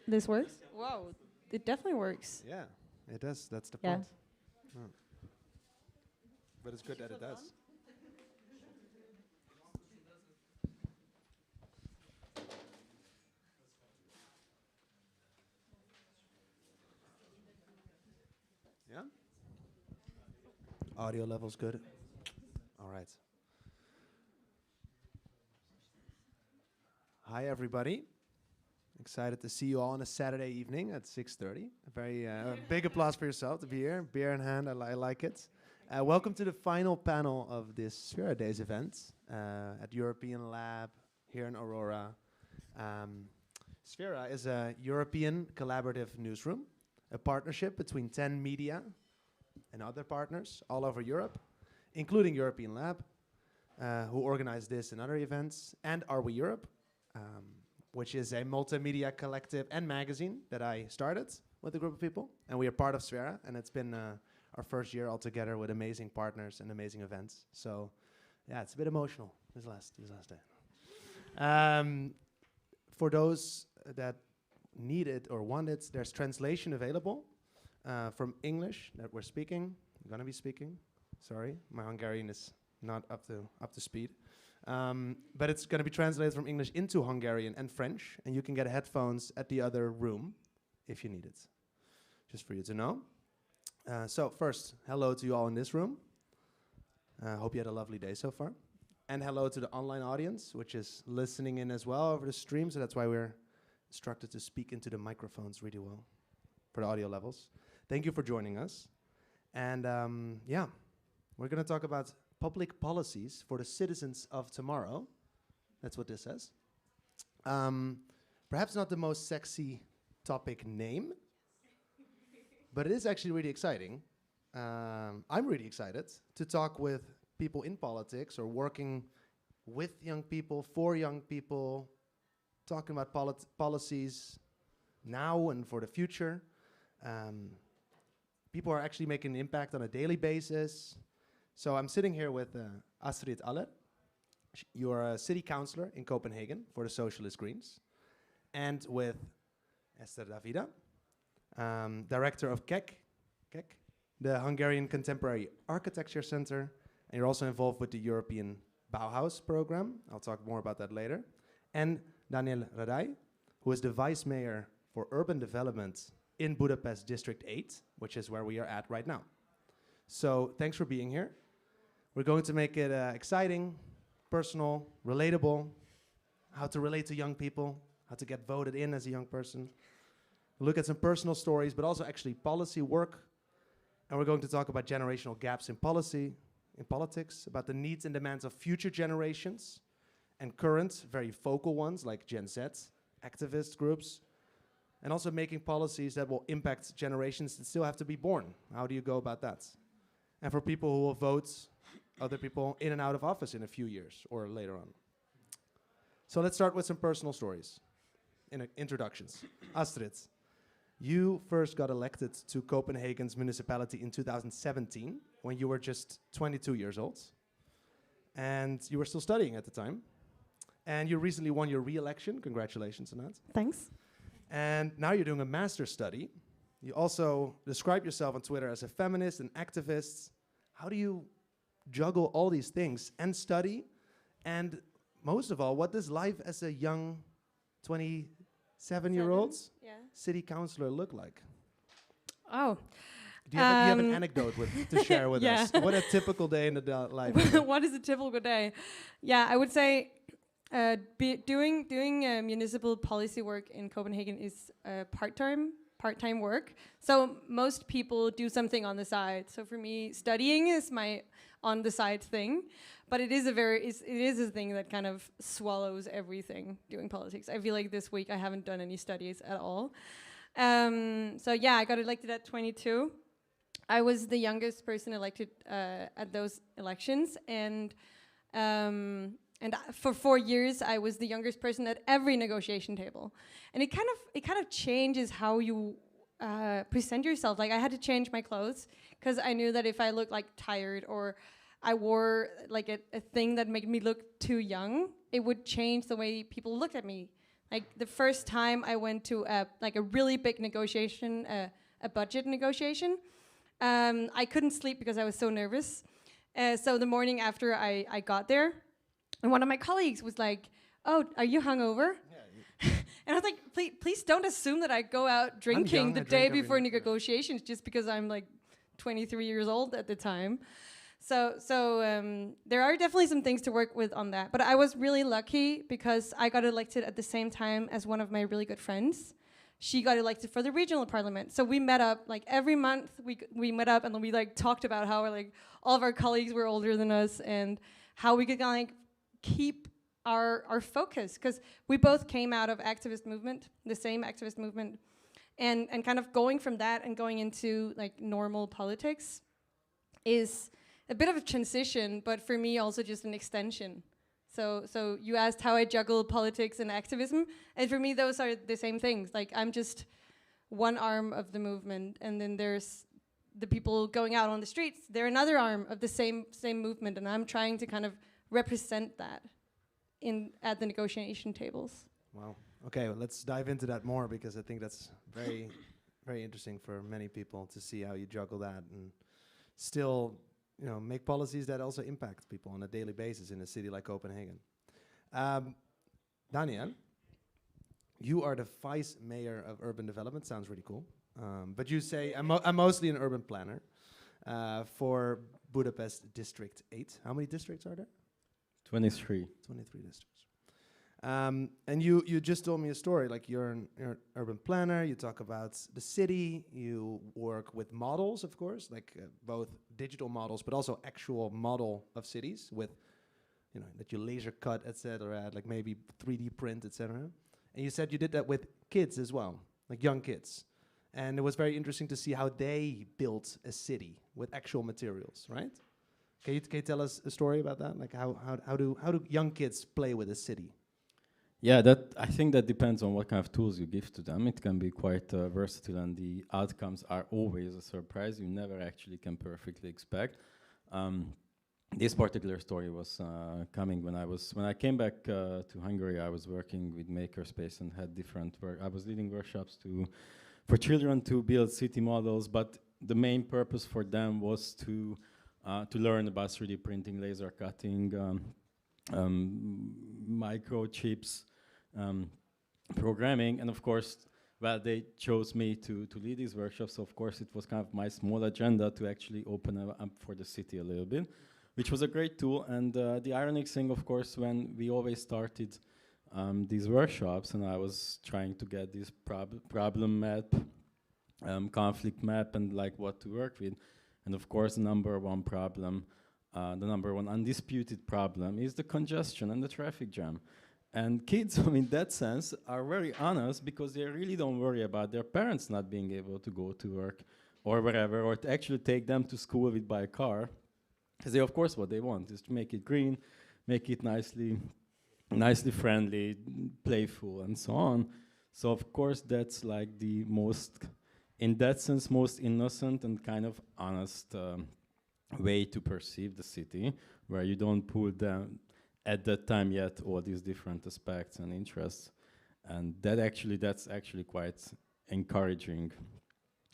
This works? Wow, it definitely works. Yeah, it does. That's the Yeah. point. Oh. But it's good that it does. Yeah? Audio level's good. All right. Hi, everybody. Excited to see you all on a Saturday evening at 6:30. A very big applause for yourself to be here. Beer in hand, I like it. Welcome to the final panel of this Sphera Days event at European Lab here in Auróra. Sphera is a European collaborative newsroom, a partnership between 10 media and other partners all over Europe, including European Lab, who organize this and other events, and Are We Europe, which is a multimedia collective and magazine that I started with a group of people, and we are part of Sphera, and it's been our first year all together with amazing partners and amazing events. So, yeah, it's a bit emotional this last day. For those that need it or want it, there's translation available from English that we're speaking. I'm gonna be speaking. Sorry, my Hungarian is not up to speed. But it's going to be translated from English into Hungarian and French, and you can get headphones at the other room if you need it, just for you to know. So first, hello to you all in this room. Hope you had a lovely day so far. And hello to the online audience, which is listening in as well over the stream, so that's why we're instructed to speak into the microphones really well for the audio levels. Thank you for joining us. And yeah, we're going to talk about public policies for the citizens of tomorrow. That's what this says. Perhaps not the most sexy topic name, but it is actually really exciting. I'm really excited to talk with people in politics or working with young people, for young people, talking about policies now and for the future. People are actually making an impact on a daily basis. So I'm sitting here with Astrid Aller. You are a city councillor in Copenhagen for the Socialist Greens. And with Esther Davida, director of KEK, the Hungarian Contemporary Architecture Center. And you're also involved with the European Bauhaus program. I'll talk more about that later. And Daniel Radai, who is the vice mayor for urban development in Budapest District 8, which is where we are at right now. So thanks for being here. We're going to make it exciting, personal, relatable, how to relate to young people, how to get voted in as a young person. We'll look at some personal stories, but also actually policy work. And we're going to talk about generational gaps in policy, in politics, about the needs and demands of future generations, and current, very focal ones like Gen Z, activist groups, and also making policies that will impact generations that still have to be born. How do you go about that? And for people who will vote other people in and out of office in a few years or later on. So let's start with some personal stories, introductions. Astrid, you first got elected to Copenhagen's municipality in 2017 when you were just 22 years old. And you were still studying at the time. And you recently won your re-election. Congratulations on that. Thanks. And now you're doing a master's study. You also describe yourself on Twitter as a feminist and activist. How do you juggle all these things and study? And most of all, what does life as a young 27-year-old city councillor look like? Oh. Do you have an anecdote to share with us? What a typical day in the life. What is a typical day? Yeah, I would say doing municipal policy work in Copenhagen is part-time work. So most people do something on the side. So for me, studying is my on-the-side thing, but it is a thing that kind of swallows everything. Doing politics, I feel like this week I haven't done any studies at all. So yeah, I got elected at 22. I was the youngest person elected at those elections, and for 4 years I was the youngest person at every negotiation table. And it kind of changes how you present yourself. Like I had to change my clothes because I knew that if I looked like tired or I wore like a thing that made me look too young, it would change the way people looked at me. Like the first time I went to a really big negotiation, a budget negotiation, I couldn't sleep because I was so nervous. So the morning after I got there, and one of my colleagues was like, "Oh, are you hungover?" And I was like, please don't assume that I go out drinking the day before negotiations just because I'm like 23 years old at the time. So there are definitely some things to work with on that. But I was really lucky because I got elected at the same time as one of my really good friends. She got elected for the regional parliament. So we met up like every month. We met up and then we like talked about how like all of our colleagues were older than us and how we could like keep our focus, because we both came out of activist movement, the same activist movement, and kind of going from that and going into like normal politics is a bit of a transition, but for me also just an extension. So you asked how I juggle politics and activism, and for me those are the same things. Like I'm just one arm of the movement, and then there's the people going out on the streets. They're another arm of the same movement, and I'm trying to kind of represent that at the negotiation tables. Wow. Okay, well, let's dive into that more, because I think that's very, very interesting for many people to see how you juggle that and still, make policies that also impact people on a daily basis in a city like Copenhagen. Daniel, you are the vice mayor of urban development. Sounds really cool. But you say I'm mostly an urban planner for Budapest District 8. How many districts are there? 23. 23 districts. And you just told me a story, like you're an urban planner, you talk about the city, you work with models, of course, like both digital models, but also actual model of cities with, that you laser cut, etc., like maybe 3D print, etc. And you said you did that with kids as well, like young kids. And it was very interesting to see how they built a city with actual materials, right? Can you tell us a story about that? Like how do young kids play with a city? Yeah, I think that depends on what kind of tools you give to them. It can be quite versatile, and the outcomes are always a surprise. You never actually can perfectly expect. This particular story was coming when I came back to Hungary. I was working with Makerspace and had different work. I was leading workshops for children to build city models, but the main purpose for them was to learn about 3D printing, laser cutting, microchips, programming, and of course, they chose me to lead these workshops. So of course, it was kind of my small agenda to actually open up for the city a little bit, which was a great tool. And the ironic thing, of course, when we always started these workshops, and I was trying to get this problem map, conflict map, and like what to work with. And of course, the number one problem, the number one undisputed problem is the congestion and the traffic jam. And kids, in that sense, are very honest because they really don't worry about their parents not being able to go to work or wherever, or to actually take them to school by a car. Because they, of course, what they want is to make it green, make it nicely friendly, playful, and so on. So, of course, that's like the most, in that sense, most innocent and kind of honest way to perceive the city, where you don't pull down at that time yet all these different aspects and interests. And that's actually quite encouraging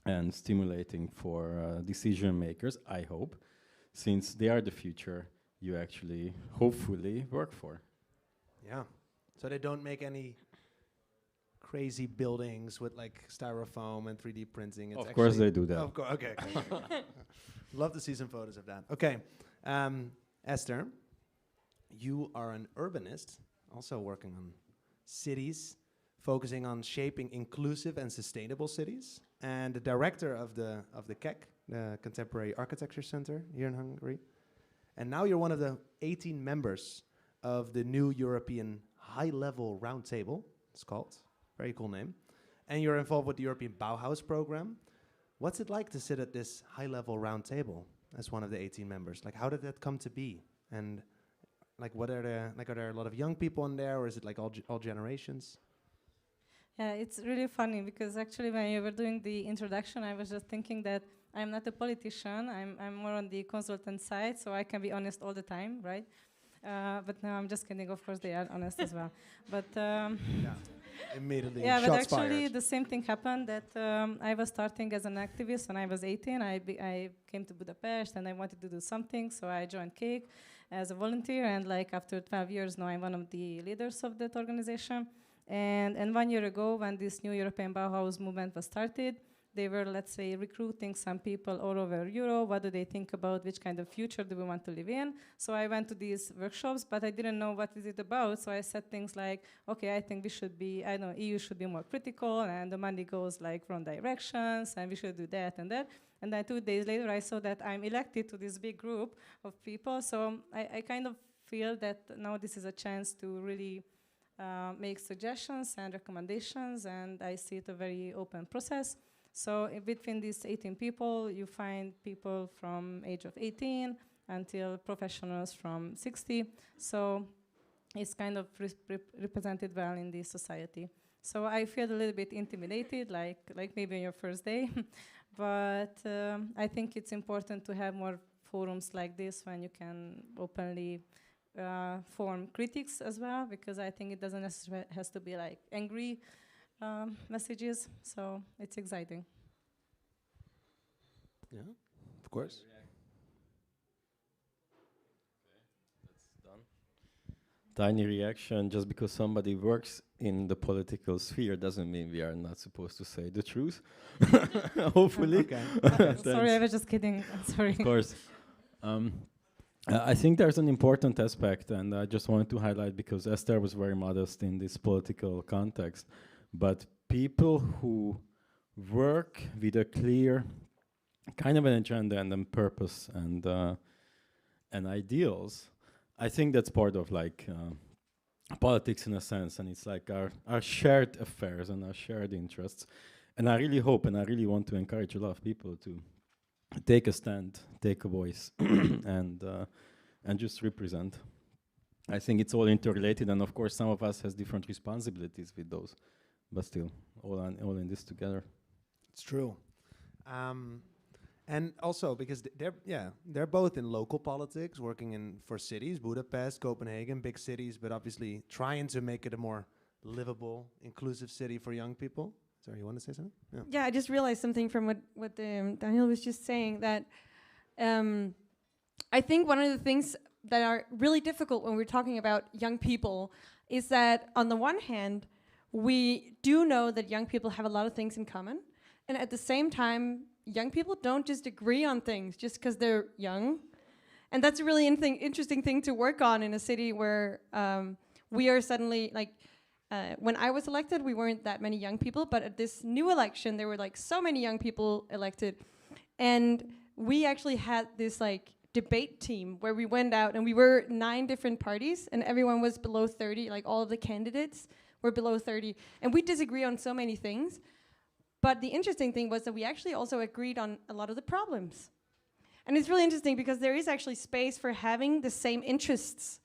and stimulating for decision makers, I hope, since they are the future you actually hopefully work for. Yeah. So they don't make any crazy buildings with like styrofoam and 3D printing. It's of course they do that. Of course. Okay. Love to see some photos of that. Okay. Esther, you are an urbanist, also working on cities, focusing on shaping inclusive and sustainable cities, and the director of the KEC, the Contemporary Architecture Center here in Hungary. And now you're one of the 18 members of the new European High-Level Roundtable, it's called. Very cool name. And you're involved with the European Bauhaus program. What's it like to sit at this high-level roundtable as one of the 18 members? Like, how did that come to be? And like, what are there a lot of young people in there, or is it like all generations? Yeah, it's really funny because actually when you were doing the introduction, I was just thinking that I'm not a politician. I'm more on the consultant side, so I can be honest all the time, right? But no, I'm just kidding. Of course, they are honest as well. But Immediately, Yeah, but shots actually fired. the same thing happened that I was starting as an activist when I was 18. I came to Budapest and I wanted to do something, so I joined CAKE as a volunteer, and like after 12 years now I'm one of the leaders of that organization. And 1 year ago, when this new European Bauhaus movement was started, they were, let's say, recruiting some people all over Europe. What do they think about? Which kind of future do we want to live in? So I went to these workshops, but I didn't know what is it about. So I said things like, okay, I think we should be, I don't know, EU should be more critical, and the money goes like wrong directions, and we should do that and that. And then 2 days later, I saw that I'm elected to this big group of people. So I kind of feel that now this is a chance to really make suggestions and recommendations, and I see it a very open process. So between these 18 people, you find people from age of 18 until professionals from 60. So it's kind of represented well in this society. So I feel a little bit intimidated, like maybe on your first day. But I think it's important to have more forums like this when you can openly form critics as well, because I think it doesn't necessarily has to be like angry messages, so it's exciting. Yeah, of course. That's done. Tiny reaction: just because somebody works in the political sphere doesn't mean we are not supposed to say the truth. Hopefully. Okay. Sorry, I was just kidding. Sorry. Of course. I think there's an important aspect, and I just wanted to highlight, because Esther was very modest in this political context, but people who work with a clear kind of an agenda and a purpose and ideals, I think that's part of like politics in a sense, and it's like our shared affairs and our shared interests. And I really hope and I really want to encourage a lot of people to take a stand, take a voice, and just represent. I think it's all interrelated, and of course some of us has different responsibilities with those, but still all in this together. It's true. And also because they're both in local politics, working for cities, Budapest, Copenhagen, big cities, but obviously trying to make it a more livable, inclusive city for young people. Sorry, you want to say something? Yeah, I just realized something from what Daniel was just saying, that I think one of the things that are really difficult when we're talking about young people is that on the one hand, we do know that young people have a lot of things in common, and at the same time, young people don't just agree on things just because they're young. And that's a really interesting thing to work on in a city where we are suddenly, like, when I was elected, we weren't that many young people, but at this new election, there were like so many young people elected. And we actually had this like debate team where we went out, and we were 9 different parties, and everyone was below 30, like all of the candidates were below 30. And we disagree on so many things. But the interesting thing was that we actually also agreed on a lot of the problems. And it's really interesting because there is actually space for having the same interests.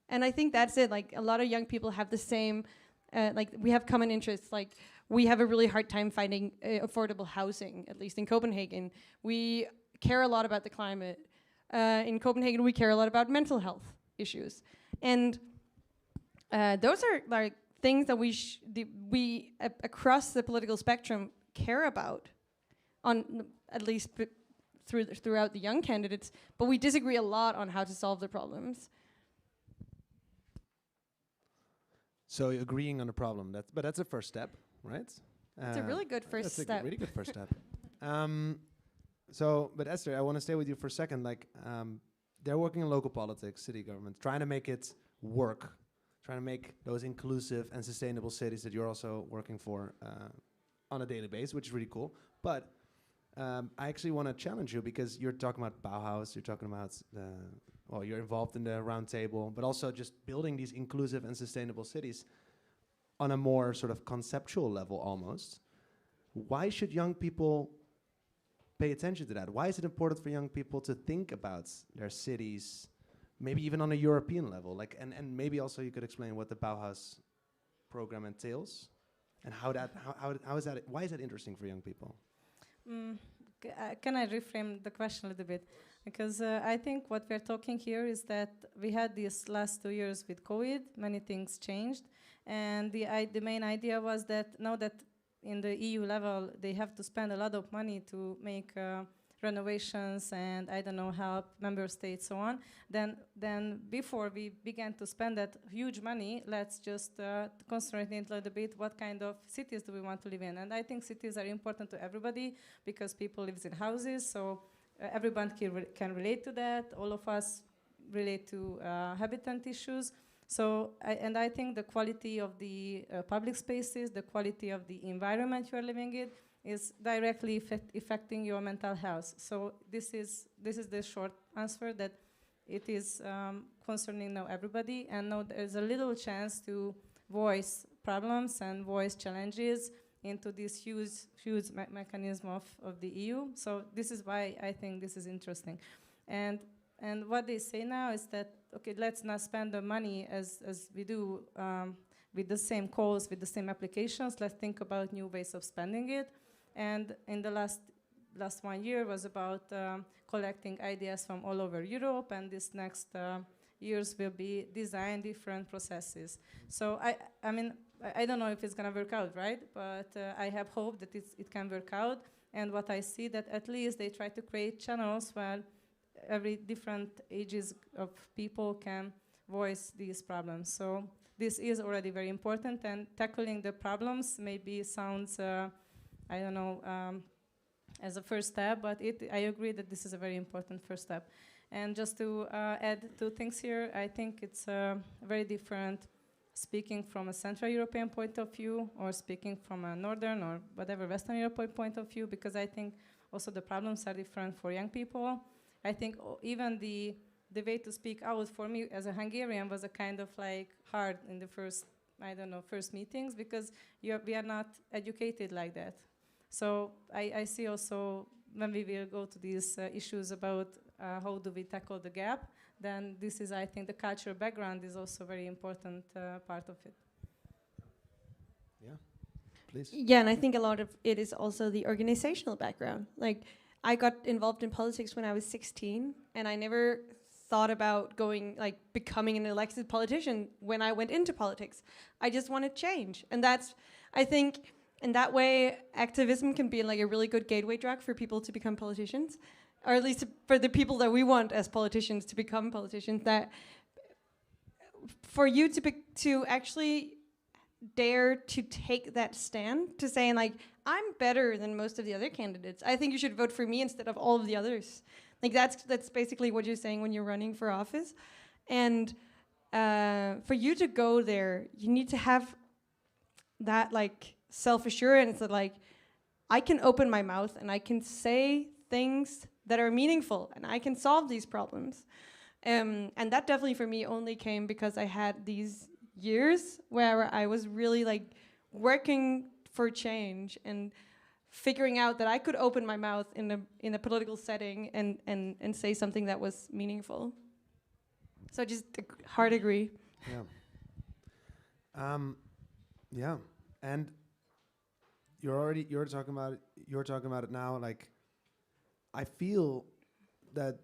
And I think that's it. Like, a lot of young people have the same, like, we have common interests. Like, we have a really hard time finding affordable housing, at least in Copenhagen. We care a lot about the climate. In Copenhagen, we care a lot about mental health issues. And those are like things that we across the political spectrum care about, on at least throughout the young candidates, but we disagree a lot on how to solve the problems. So you're agreeing on a problem, but that's a first step, right? It's a really good first step. That's a really good first step. But Esther, I want to stay with you for a second. Like, they're working in local politics, city government, trying to make it work, trying to make those inclusive and sustainable cities that you're also working for on a daily basis, which is really cool. But I actually want to challenge you, because you're talking about Bauhaus, you're talking about, you're involved in the round table, but also just building these inclusive and sustainable cities on a more sort of conceptual level almost. Why should young people pay attention to that? Why is it important for young people to think about their cities, maybe even on a European level? Like, and maybe also you could explain what the Bauhaus program entails, and how is that? Why is that interesting for young people? can I reframe the question a little bit? Because I think what we're talking here is that we had these last 2 years with COVID, many things changed, and the main idea was that now that in the EU level they have to spend a lot of money to make renovations and I don't know, help member states so on, then before we began to spend that huge money, let's just concentrate a little bit what kind of cities do we want to live in. And I think cities are important to everybody because people live in houses, so everyone can relate to that. All of us relate to habitat issues. So, I think the quality of the public spaces, the quality of the environment you are living in, is directly affecting your mental health. So this is the short answer, that it is concerning now everybody, and now there's a little chance to voice problems and voice challenges into this huge mechanism of the EU. So this is why I think this is interesting. And what they say now is that, okay, let's not spend the money as we do with the same calls, with the same applications. Let's think about new ways of spending it. And in the last 1 year was about collecting ideas from all over Europe, and this next years will be design different processes. So I mean, I don't know if it's gonna work out, right? But I have hope that it can work out. And what I see that at least they try to create channels where every different ages of people can voice these problems. So this is already very important, and tackling the problems maybe sounds I don't know, as a first step, but I agree that this is a very important first step. And just to add 2 things here, I think it's very different speaking from a Central European point of view or speaking from a Northern or whatever Western European point of view, because I think also the problems are different for young people. I think even the way to speak out for me as a Hungarian was a kind of like hard in the first meetings, because we are not educated like that. So I see also when we will go to these issues about how do we tackle the gap, then this is, I think, the cultural background is also a very important part of it. Yeah, please. Yeah, and I think a lot of it is also the organizational background. Like, I got involved in politics when I was 16, and I never thought about becoming an elected politician when I went into politics. I just wanted change. And that's, I think, in that way, activism can be like a really good gateway drug for people to become politicians, or at least for the people that we want as politicians to become politicians. That for you to actually dare to take that stand, to saying like, I'm better than most of the other candidates. I think you should vote for me instead of all of the others. Like that's basically what you're saying when you're running for office. And for you to go there, you need to have that like self-assurance that like, I can open my mouth and I can say things that are meaningful and I can solve these problems. And that definitely for me only came because I had these years where I was really like working for change and figuring out that I could open my mouth in a political setting and say something that was meaningful. So just hard agree. Yeah. Yeah, and you're talking about it now. Like, I feel that.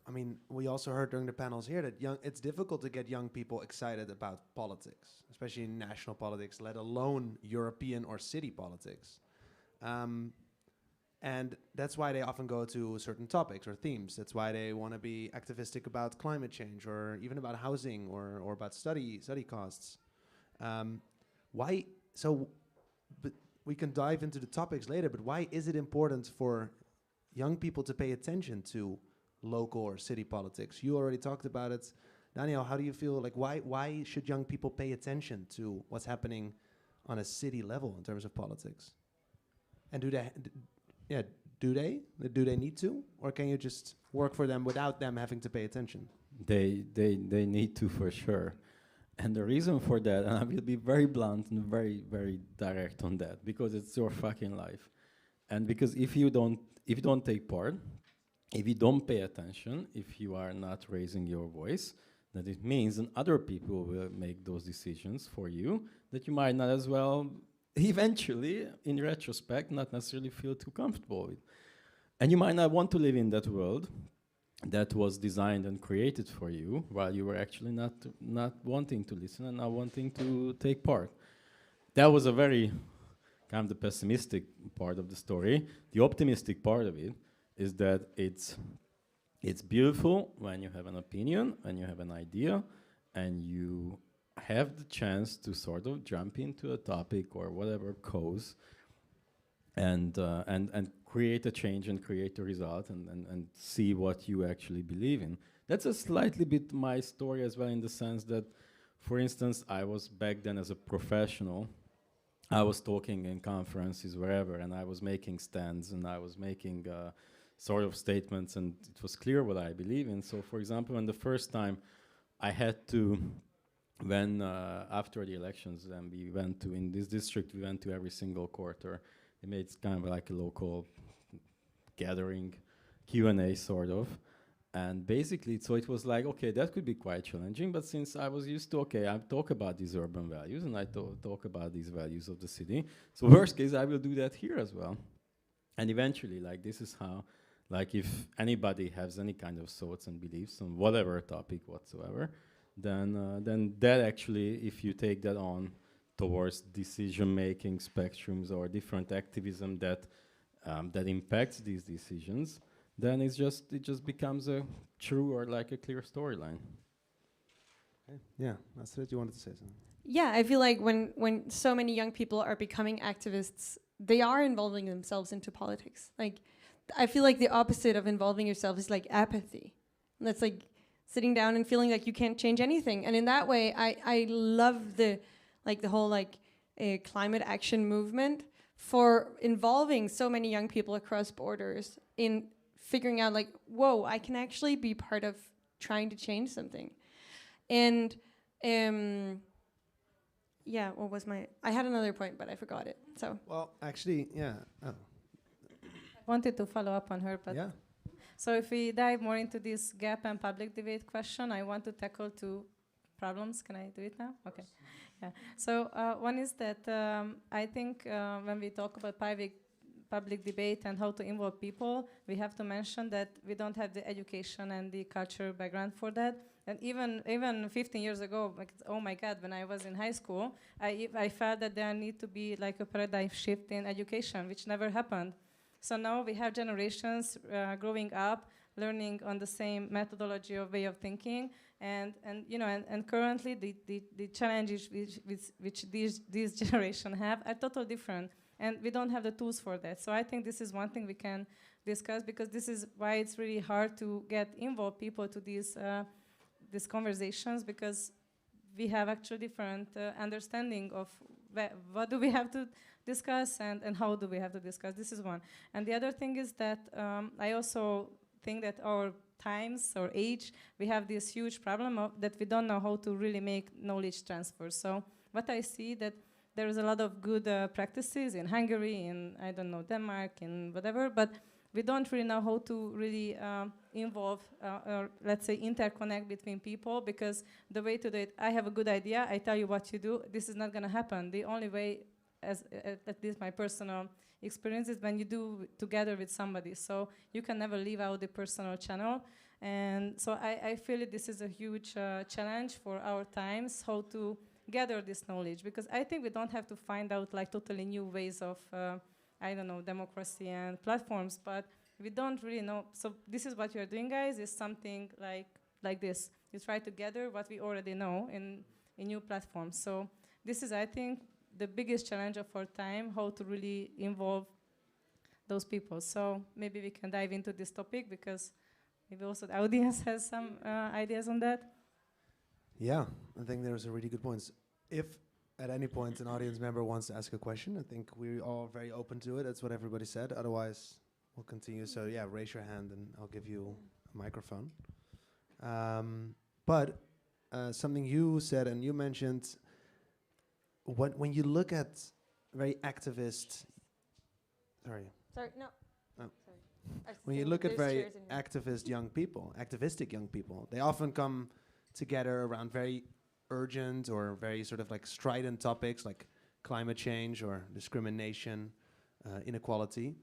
I mean, we also heard during the panels here that it's difficult to get young people excited about politics, especially national politics, let alone European or city politics. And that's why they often go to certain topics or themes. That's why they want to be activistic about climate change or even about housing or about study costs. Why? So, but we can dive into the topics later, but why is it important for young people to pay attention to local or city politics? You already talked about it. Daniel, how do you feel? Like, why should young people pay attention to what's happening on a city level in terms of politics? And do they need to? Or can you just work for them without them having to pay attention? They need to, for sure. And the reason for that, and I will be very blunt and very, very direct on that, because it's your fucking life. And because if you don't take part, if you don't pay attention, if you are not raising your voice, that it means that other people will make those decisions for you that you might not as well eventually, in retrospect, not necessarily feel too comfortable with. And you might not want to live in that world that was designed and created for you, while you were actually not wanting to listen and not wanting to take part. That was a very kind of the pessimistic part of the story. The optimistic part of it is that it's beautiful when you have an opinion, when you have an idea, and you have the chance to sort of jump into a topic or whatever cause and create a change and create a result and see what you actually believe in. That's a slightly bit my story as well, in the sense that, for instance, I was back then as a professional, I was talking in conferences wherever, and I was making stands and I was making sort of statements, and it was clear what I believe in. So, for example, when the first time I had to, when after the elections, and we went to, in this district, we went to every single quarter. It made kind of like a local gathering, Q&A sort of. And basically, so it was like, okay, that could be quite challenging, but since I was used to, okay, I talk about these urban values and I talk about these values of the city, so worst case, I will do that here as well. And eventually, like, this is how, like, if anybody has any kind of thoughts and beliefs on whatever topic whatsoever, then that actually, if you take that on towards decision-making spectrums or different activism that impacts these decisions, then it just becomes a true or like a clear storyline. Okay. Yeah, that's it. You wanted to say something? Yeah, I feel like when so many young people are becoming activists, they are involving themselves into politics. Like, I feel like the opposite of involving yourself is like apathy. And that's like sitting down and feeling like you can't change anything. And in that way, I love the whole climate action movement for involving so many young people across borders in figuring out, like, whoa, I can actually be part of trying to change something. And yeah, what was I had another point, but I forgot it. So. Well, actually, yeah. Oh. I wanted to follow up on her, but yeah. So if we dive more into this gap and public debate question, I want to tackle two problems. Can I do it now? Okay. Yeah. So one is that I think when we talk about public debate and how to involve people, we have to mention that we don't have the education and the cultural background for that. And even 15 years ago, like, oh my God, when I was in high school, I felt that there need to be like a paradigm shift in education, which never happened. So now we have generations growing up, learning on the same methodology or way of thinking, and currently the challenges which these generation have are totally different, and we don't have the tools for that. So I think this is one thing we can discuss, because this is why it's really hard to get involved people to these conversations, because we have actually different understanding of what do we have to discuss and how do we have to discuss. This is one. And the other thing is that I also think that our times or age, we have this huge problem of that we don't know how to really make knowledge transfer. So what I see that there is a lot of good practices in Hungary, in, I don't know, Denmark, in whatever, but we don't really know how to really involve or let's say interconnect between people, because the way to do it, I have a good idea, I tell you what to do, this is not going to happen. The only way, as at least my personal experience, is when you do together with somebody. So you can never leave out the personal channel. And so I feel this is a huge challenge for our times, how to gather this knowledge, because I think we don't have to find out like totally new ways of I don't know, democracy and platforms, but we don't really know. So this is what you're doing, guys, is something like this. You try to gather what we already know in new platforms. So this is, I think, the biggest challenge of our time, how to really involve those people. So maybe we can dive into this topic, because maybe also the audience has some ideas on that. Yeah, I think there's a really good points. If at any point an audience member wants to ask a question, I think we're all very open to it. That's what everybody said. Otherwise, we'll continue. So yeah, raise your hand and I'll give you a microphone. But something you said, and you mentioned, when you look at very activist, Sorry, no. Oh. When you look at very activistic young people, they often come together around very urgent or very sort of like strident topics like climate change or discrimination, inequality.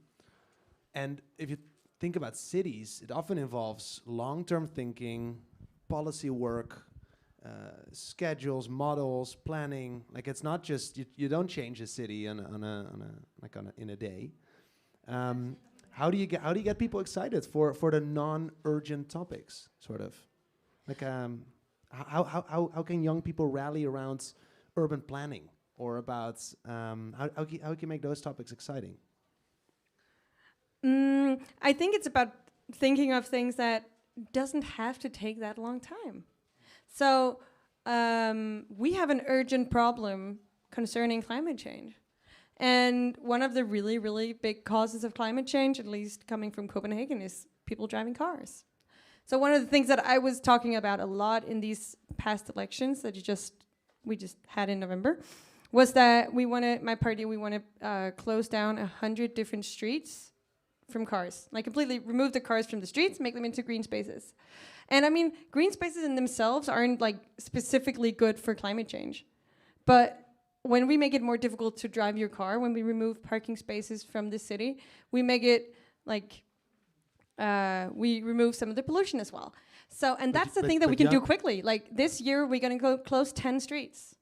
And if you think about cities, it often involves long-term thinking, policy work, schedules, models, planning. Like it's not just you don't change a city in a day. How do you get people excited for the non-urgent topics, sort of? Like how can young people rally around urban planning or about how can you make those topics exciting? I think it's about thinking of things that doesn't have to take that long time. So we have an urgent problem concerning climate change. And one of the really, really big causes of climate change, at least coming from Copenhagen, is people driving cars. So one of the things that I was talking about a lot in these past elections that we just had in November was that we want to close down 100 different streets from cars, like completely remove the cars from the streets, make them into green spaces. And I mean, green spaces in themselves aren't like specifically good for climate change. But when we make it more difficult to drive your car, when we remove parking spaces from the city, we make it like, we remove some of the pollution as well. So, and that's the thing that we can do quickly. Like this year, we're gonna go close 10 streets.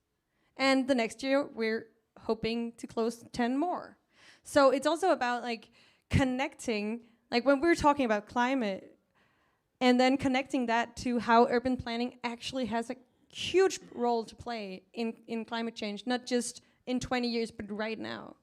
And the next year, we're hoping to close 10 more. So it's also about like connecting, like when we're talking about climate, and then connecting that to how urban planning actually has a huge role to play in climate change, not just in 20 years, but right now.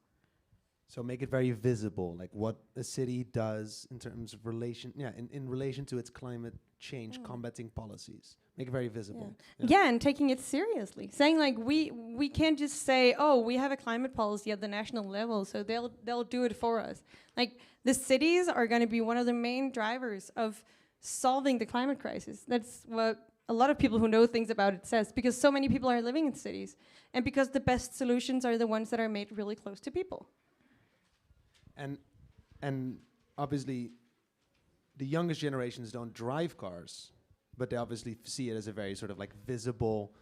So make it very visible, like what a city does in terms of relation, in relation to its climate change combating policies. Make it very visible. Yeah, and taking it seriously. Saying like we can't just say, oh, we have a climate policy at the national level, so they'll do it for us. Like the cities are going to be one of the main drivers of solving the climate crisis. That's what a lot of people who know things about it says, because so many people are living in cities, and because the best solutions are the ones that are made really close to people. And obviously, the youngest generations don't drive cars, but they obviously see it as a very sort of like visible.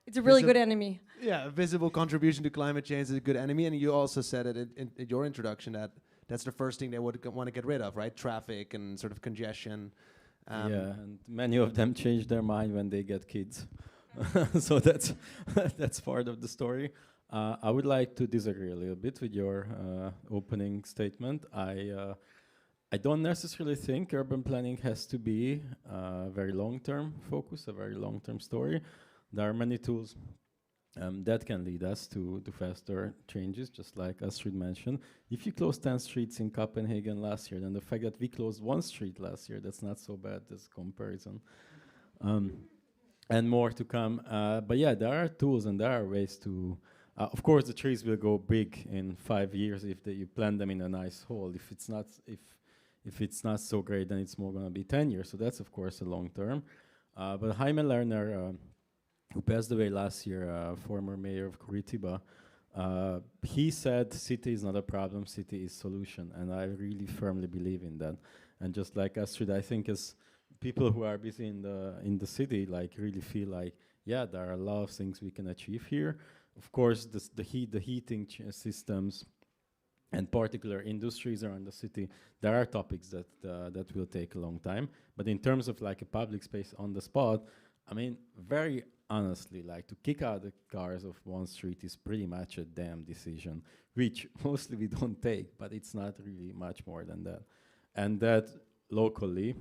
It's a really good enemy. Yeah, a visible contribution to climate change is a good enemy, and you also said it in your introduction that that's the first thing they would want to get rid of, right? Traffic and sort of congestion. Yeah, and many of them change their mind when they get kids. So that's part of the story. I would like to disagree a little bit with your opening statement. I don't necessarily think urban planning has to be a very long-term focus, a very long-term story. There are many tools that can lead us to faster changes, just like Astrid mentioned. If you close 10 streets in Copenhagen last year, then the fact that we closed 1 street last year, that's not so bad as comparison. And more to come. But yeah, there are tools and there are ways to... of course, the trees will go big in 5 years if you plant them in a nice hole. If it's not so great, then it's more going to be 10 years. So that's, of course, a long term. But Jaime Lerner, who passed away last year, former mayor of Curitiba, he said city is not a problem, city is solution. And I really firmly believe in that. And just like Astrid, I think as people who are busy in the city, like really feel like, yeah, there are a lot of things we can achieve here. Of course, the heating systems and particular industries around the city, there are topics that will take a long time. But in terms of like a public space on the spot, I mean, very honestly, like to kick out the cars of one street is pretty much a damn decision, which mostly we don't take, but it's not really much more than that. And that locally,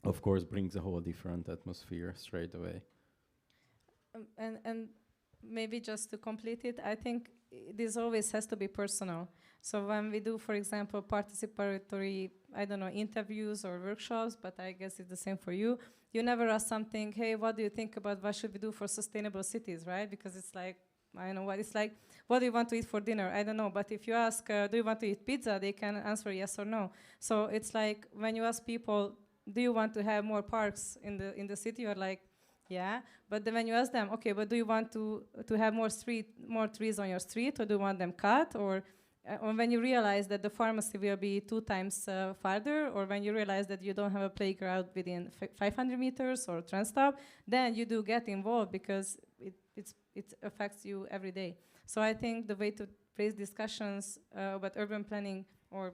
of course, brings a whole different atmosphere straight away. And maybe just to complete it, I think this always has to be personal. So when we do, for example, participatory, I don't know, interviews or workshops, but I guess it's the same for you, you never ask something, hey, what do you think about what should we do for sustainable cities, right? Because it's like, I don't know what it's like, what do you want to eat for dinner? I don't know, but if you ask, do you want to eat pizza? They can answer yes or no. So it's like, when you ask people, do you want to have more parks in the city? You're like, yeah, but then when you ask them, okay, but do you want to have more trees on your street, or do you want them cut, or when you realize that the pharmacy will be 2 times farther, or when you realize that you don't have a playground within 500 meters or TransStop, then you do get involved because it's it affects you every day. So I think the way to raise discussions about urban planning or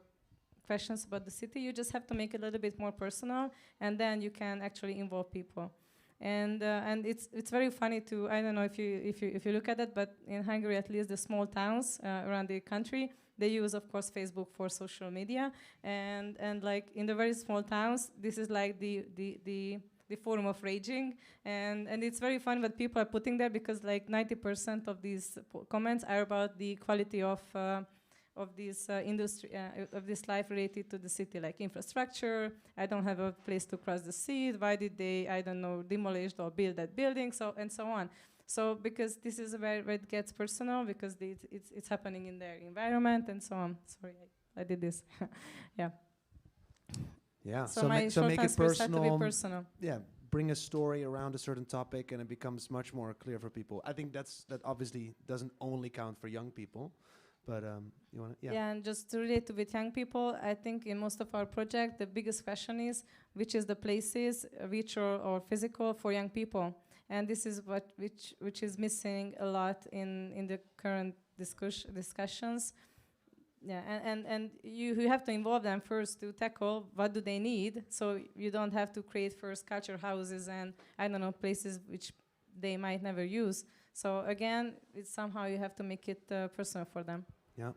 questions about the city, you just have to make it a little bit more personal, and then you can actually involve people. And it's very funny to, I don't know if you look at it, but in Hungary, at least the small towns around the country, they use, of course, Facebook for social media, and like in the very small towns, this is like the forum of raging, and it's very fun what people are putting there, because like 90% of these comments are about the quality of this industry, of this life related to the city, like infrastructure. I don't have a place to cross the sea. Why did they, I don't know, demolish or build that building? So and so on. So because this is where it gets personal, because it's happening in their environment and so on. Sorry, I did this. Yeah. Yeah. So my short make it answers have to be personal. Yeah. Bring a story around a certain topic, and it becomes much more clear for people. I think that obviously doesn't only count for young people. But you want to, yeah. Yeah, and just to relate to with young people, I think in most of our project, the biggest question is which is the places, virtual or physical, for young people, and this is which is missing a lot in the current discussions. Yeah, and you have to involve them first to tackle what do they need, so you don't have to create first culture houses and I don't know places which they might never use. So again, it's somehow you have to make it personal for them. Yeah.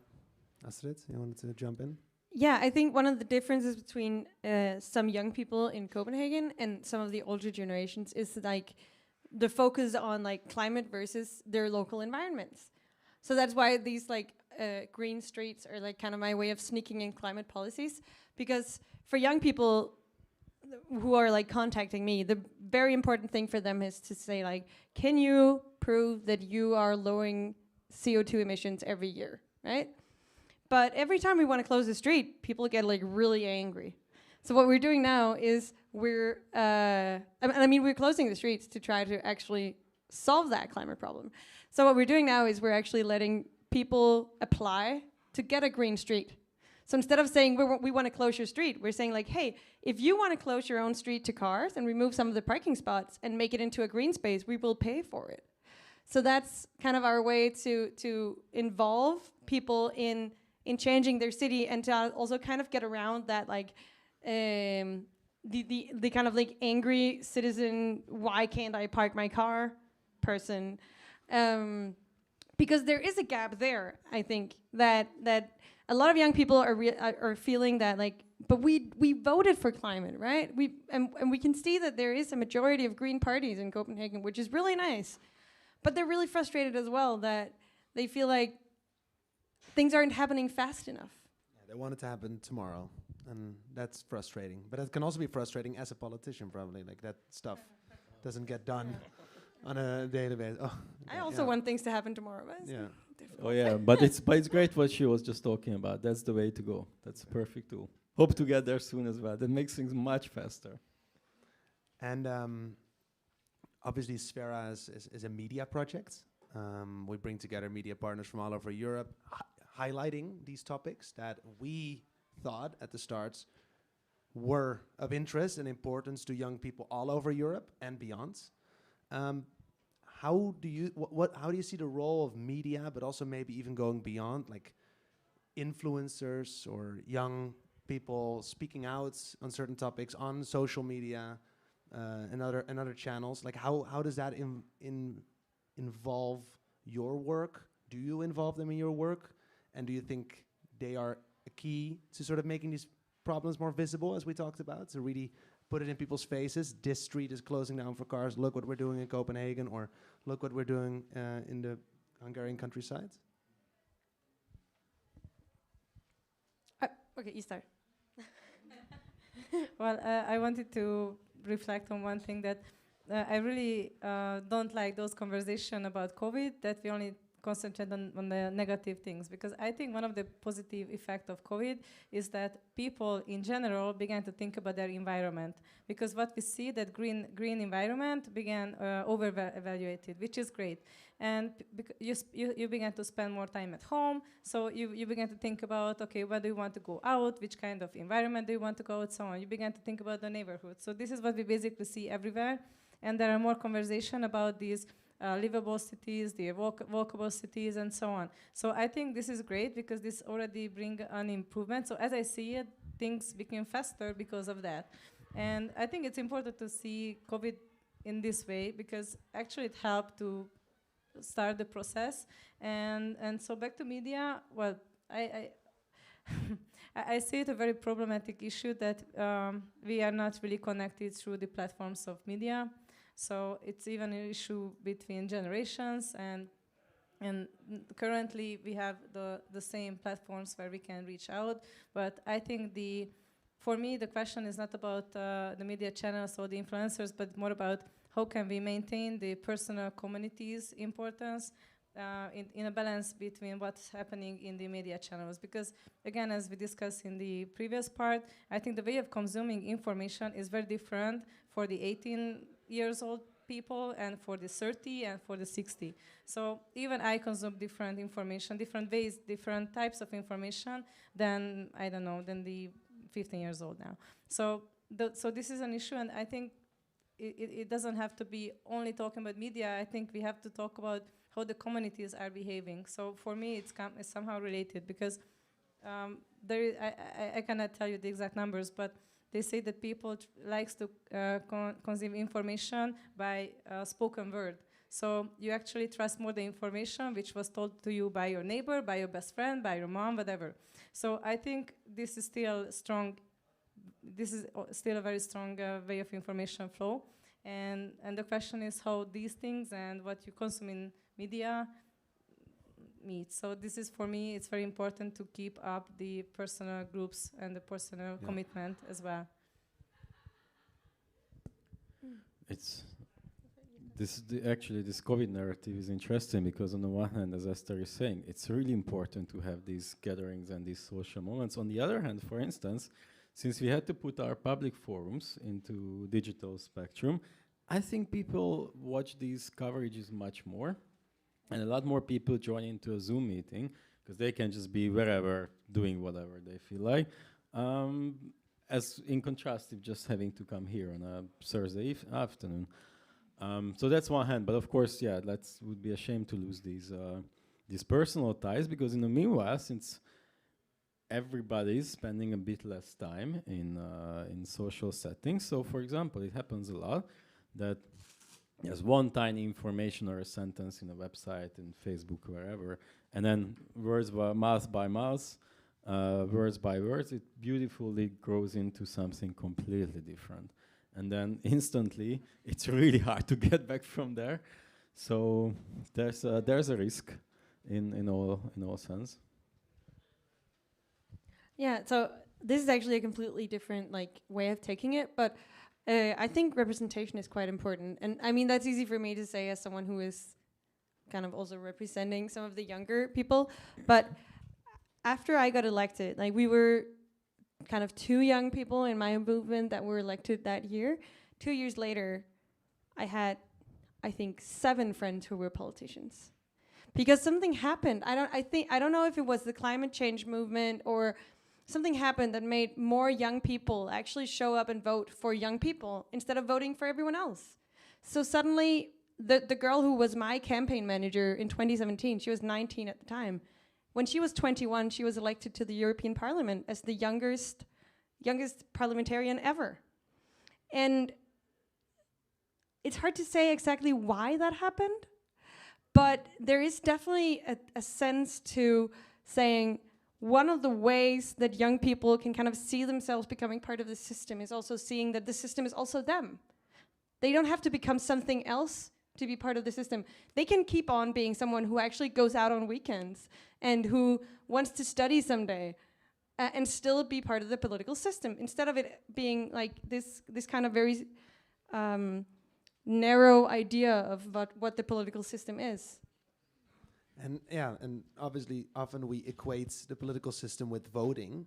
Astrid, you wanted to jump in? Yeah, I think one of the differences between some young people in Copenhagen and some of the older generations is like the focus on like climate versus their local environments. So that's why these like green streets are like kind of my way of sneaking in climate policies, because for young people who are like contacting me, the very important thing for them is to say like, can you prove that you are lowering CO2 emissions every year, right? But every time we want to close the street, people get like really angry. So what we're doing now is we're closing the streets to try to actually solve that climate problem. So what we're doing now is we're actually letting people apply to get a green street. So instead of saying we want to close your street, we're saying like, hey, if you want to close your own street to cars and remove some of the parking spots and make it into a green space, we will pay for it. So that's kind of our way to involve people in changing their city, and to also kind of get around that like the kind of like angry citizen, why can't I park my car person, because there is a gap there. I think that a lot of young people are feeling that like, but we voted for climate, right? And we can see that there is a majority of green parties in Copenhagen, which is really nice, but they're really frustrated as well that they feel like things aren't happening fast enough. Yeah, they want it to happen tomorrow, and that's frustrating. But it can also be frustrating as a politician, probably, like that stuff doesn't get done on a daily basis. Oh, I also want things to happen tomorrow. But yeah. Oh yeah, but it's great what she was just talking about. That's the way to go. That's a perfect tool. Hope to get there soon as well. That makes things much faster. And obviously, Sphera is a media project. We bring together media partners from all over Europe, highlighting these topics that we thought at the start were of interest and importance to young people all over Europe and beyond. How do you see the role of media, but also maybe even going beyond, like influencers or young people speaking out on certain topics on social media and other channels? Like how does that involve your work? Do you involve them in your work? And do you think they are a key to sort of making these problems more visible, as we talked about, to really put it in people's faces? This street is closing down for cars. Look what we're doing in Copenhagen, or look what we're doing in the Hungarian countryside. Okay, you start. Well, I wanted to reflect on one thing that I really don't like those conversations about COVID, that we only concentrate on the negative things, because I think one of the positive effects of COVID is that people in general began to think about their environment, because what we see that green environment began over-evaluated, which is great, and you began to spend more time at home, so you began to think about, okay, where do you want to go out, which kind of environment do you want to go out, so on. You began to think about the neighborhood. So this is what we basically see everywhere, and there are more conversation about these livable cities, the walkable cities, and so on. So I think this is great because this already brings an improvement. So as I see it, things became faster because of that. And I think it's important to see COVID in this way because actually it helped to start the process. And so back to media, well, I I see it a very problematic issue that we are not really connected through the platforms of media. So it's even an issue between generations, and currently we have the same platforms where we can reach out. But I think for me the question is not about the media channels or the influencers, but more about how can we maintain the personal community's importance in a balance between what's happening in the media channels. Because again, as we discussed in the previous part, I think the way of consuming information is very different for the 18 years old people and for the 30 and for the 60. So even I consume different information, different ways, different types of information than, I don't know, than the 15 years old now. So this is an issue, and I think it doesn't have to be only talking about media. I think we have to talk about how the communities are behaving. So for me, it's somehow related because I cannot tell you the exact numbers, but they say that people likes to consume information by spoken word. So you actually trust more the information which was told to you by your neighbor, by your best friend, by your mom, whatever. So I think this is still strong. This is still a very strong way of information flow. And the question is how these things and what you consume in media meet. So this is, for me, it's very important to keep up the personal groups and the personal commitment as well. Actually, this COVID narrative is interesting because on the one hand, as Esther is saying, it's really important to have these gatherings and these social moments. On the other hand, for instance, since we had to put our public forums into digital spectrum, I think people watch these coverages much more, and a lot more people join into a Zoom meeting because they can just be wherever doing whatever they feel like. As in contrast with just having to come here on a Thursday afternoon. So that's one hand, but of course, yeah, would be a shame to lose these personal ties, because in the meanwhile, since everybody's spending a bit less time in social settings, so for example, it happens a lot that there's one tiny information or a sentence in a website, in Facebook, wherever, and then words by mouth, words by words, it beautifully grows into something completely different. And then instantly, it's really hard to get back from there. So there's a risk in all sense. Yeah. So this is actually a completely different way of taking it, but I think representation is quite important. And I mean, that's easy for me to say as someone who is kind of also representing some of the younger people. But after I got elected, we were kind of 2 young people in my movement that were elected that year. 2 years later, I had, I think, 7 friends who were politicians, because something happened. I don't know if it was the climate change movement or something happened that made more young people actually show up and vote for young people instead of voting for everyone else. So suddenly, the girl who was my campaign manager in 2017, she was 19 at the time. When she was 21, she was elected to the European Parliament as the youngest parliamentarian ever. And it's hard to say exactly why that happened, but there is definitely a sense to saying one of the ways that young people can kind of see themselves becoming part of the system is also seeing that the system is also them. They don't have to become something else to be part of the system. They can keep on being someone who actually goes out on weekends and who wants to study someday and still be part of the political system, instead of it being like this kind of very narrow idea of what the political system is. And obviously often we equate the political system with voting,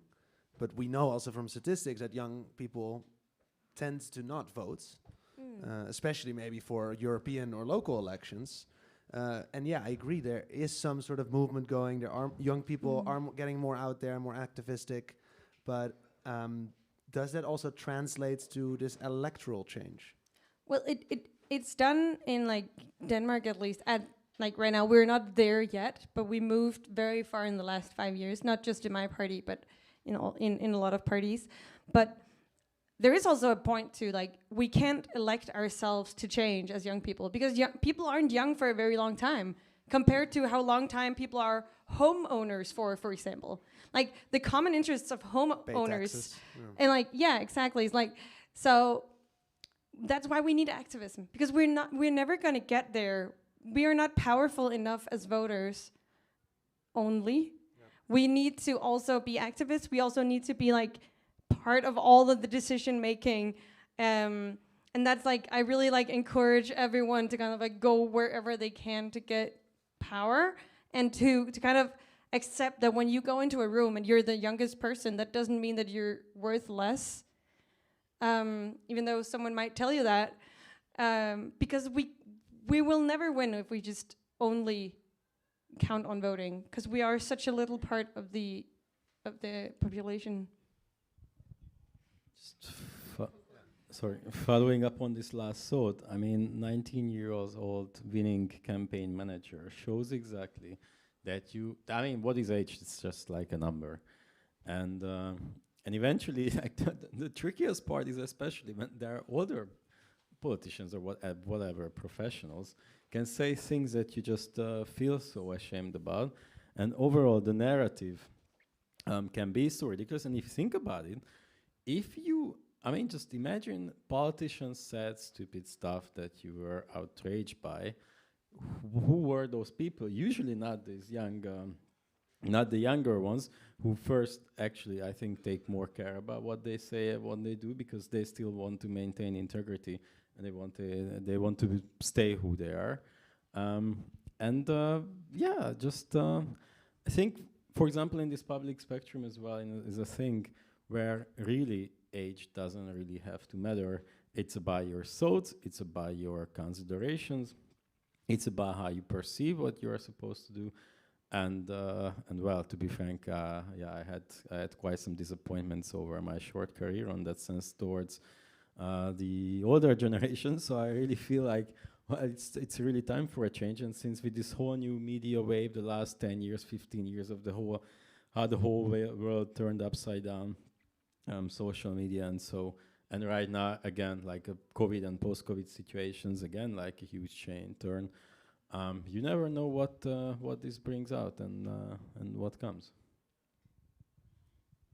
but we know also from statistics that young people tend to not vote. Especially maybe for European or local elections. And I agree, there is some sort of movement going. There are young people are getting more out there, more activistic. But does that also translate to this electoral change? Well, it it's done in like Denmark, at least at like right now. We're not there yet, but we moved very far in the last 5 years, not just in my party, but in a lot of parties. But there is also a point to like, we can't elect ourselves to change as young people, because people aren't young for a very long time compared to how long time people are homeowners for example. Like the common interests of homeowners and like, yeah, exactly. It's like, so that's why we need activism, because we're never going to get there. We are not powerful enough as voters only. We need to also be activists. We also need to be like part of all of the decision making. And that's like, I really like encourage everyone to kind of like go wherever they can to get power, and to kind of accept that when you go into a room and you're the youngest person, that doesn't mean that you're worth less. Even though someone might tell you that, because we will never win if we just only count on voting, because we are such a little part of the population. Sorry, following up on this last thought, I mean, 19-year-old winning campaign manager shows exactly that I mean, what is age? It's just like a number. And eventually, like the trickiest part is especially when there are older politicians or whatever professionals can say things that you just feel so ashamed about. And overall, the narrative can be so ridiculous. And if you think about it, I mean, just imagine politicians said stupid stuff that you were outraged by. Who were those people? Usually not these young, not the younger ones, who first actually, I think, take more care about what they say and what they do, because they still want to maintain integrity and they want to stay who they are. I think, for example, in this public spectrum as well, is a thing where really age doesn't really have to matter. It's about your thoughts, it's about your considerations, it's about how you perceive what you are supposed to do. And well, to be frank, I had quite some disappointments over my short career on that sense towards the older generation. So I really feel like, well, it's really time for a change. And since with this whole new media wave, the last 10 years, 15 years of how the whole world turned upside down, social media and right now again, like a COVID and post-COVID situations, again, like a huge turn. You never know what this brings out and what comes.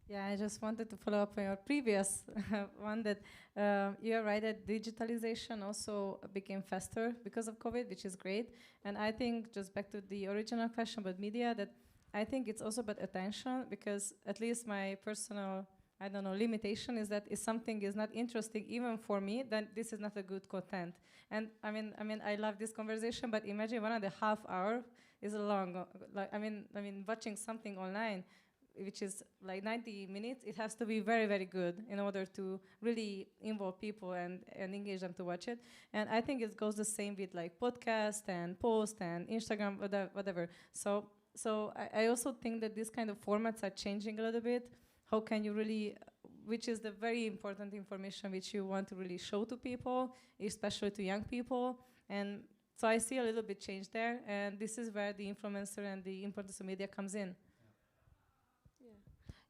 Yeah, I just wanted to follow up on your previous one, that you are right that digitalization also became faster because of COVID, which is great. And I think, just back to the original question about media, that I think it's also about attention, because at least my personal, I don't know, limitation is that if something is not interesting even for me, then this is not a good content. And I mean, I love this conversation, but imagine 1.5 hours is a long. I mean, watching something online, which is like 90 minutes, it has to be very, very good in order to really involve people and engage them to watch it. And I think it goes the same with like podcast and post and Instagram, whatever. So I also think that these kind of formats are changing a little bit. How can you really, which is the very important information which you want to really show to people, especially to young people. And so I see a little bit change there, and this is where the influencer and the importance of media comes in.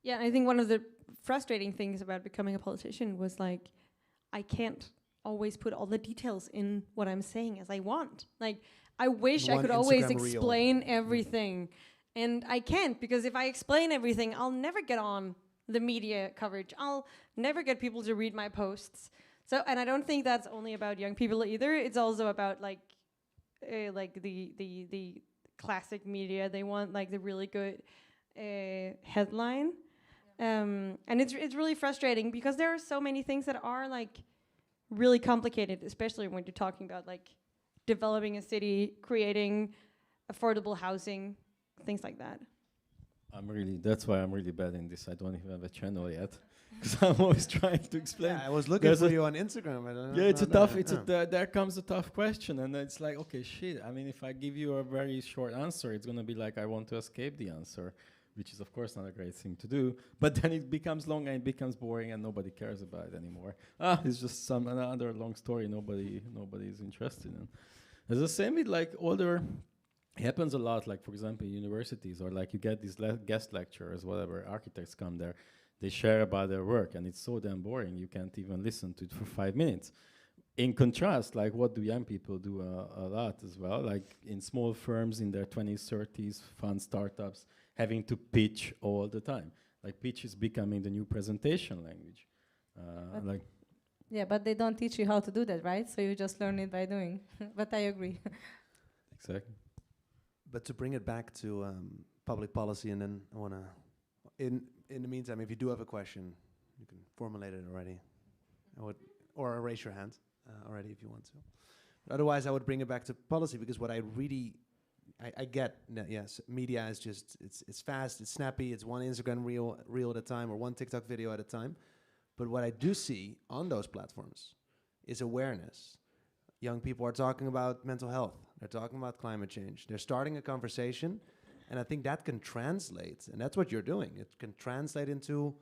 Yeah, I think one of the frustrating things about becoming a politician was like, I can't always put all the details in what I'm saying as I want. Like, I wish I could always explain everything. And I can't, because if I explain everything, I'll never get on the media coverage. I'll never get people to read my posts. So, and I don't think that's only about young people either. It's also about like the classic media. They want like the really good headline. And it's really frustrating, because there are so many things that are like really complicated, especially when you're talking about like developing a city, creating affordable housing, things like that. That's why I'm really bad in this. I don't even have a channel yet, because I'm always trying to explain. Yeah, I was looking for you on Instagram. I don't know. Yeah, it's a tough. There comes a tough question, and it's like, okay, shit. I mean, if I give you a very short answer, it's gonna be like I want to escape the answer, which is of course not a great thing to do. But then it becomes long and it becomes boring and nobody cares about it anymore. It's just some another long story nobody is interested in. It's the same with like older. It happens a lot, like for example, universities, or like you get these guest lecturers, whatever, architects come there, they share about their work, and it's so damn boring you can't even listen to it for 5 minutes. In contrast, like what do young people do a lot as well, like in small firms in their 20s, 30s, fun startups, having to pitch all the time. Like pitch is becoming the new presentation language. Yeah, but they don't teach you how to do that, right? So you just learn it by doing. But I agree. Exactly. But to bring it back to public policy, and then I want to, in the meantime, if you do have a question, you can formulate it already, or raise your hand already if you want to. But otherwise, I would bring it back to policy, because what I really, I get, yes, media is just, it's fast, it's snappy, it's one Instagram reel at a time, or one TikTok video at a time. But what I do see on those platforms is awareness. Young people are talking about mental health. They're talking about climate change. They're starting a conversation. And I think that can translate. And that's what you're doing. It can translate into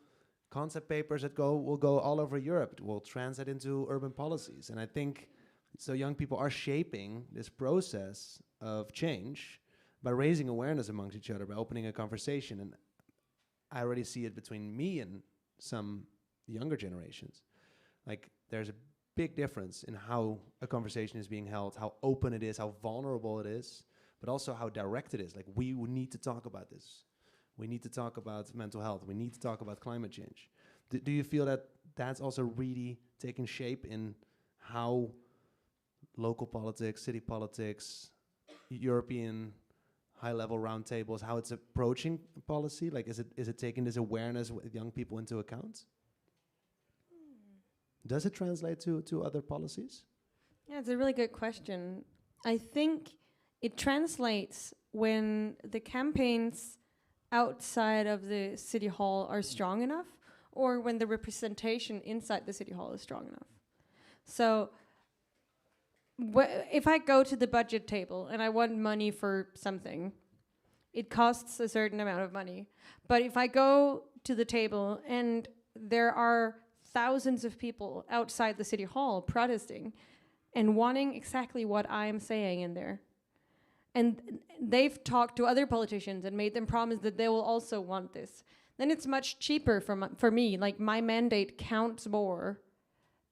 concept papers that will go all over Europe. It will translate into urban policies. And I think so young people are shaping this process of change by raising awareness amongst each other, by opening a conversation. And I already see it between me and some younger generations. Like there's a big difference in how a conversation is being held, how open it is, how vulnerable it is, but also how direct it is. Like we need to talk about this. We need to talk about mental health. We need to talk about climate change. Do you feel that that's also really taking shape in how local politics, city politics, European high-level roundtables, how it's approaching policy? Like is it taking this awareness with young people into account? Does it translate to other policies? Yeah, it's a really good question. I think it translates when the campaigns outside of the city hall are strong enough, or when the representation inside the city hall is strong enough. So if I go to the budget table and I want money for something, it costs a certain amount of money. But if I go to the table and there are thousands of people outside the city hall protesting and wanting exactly what I'm saying in there, and they've talked to other politicians and made them promise that they will also want this, then it's much cheaper for me. Like my mandate counts more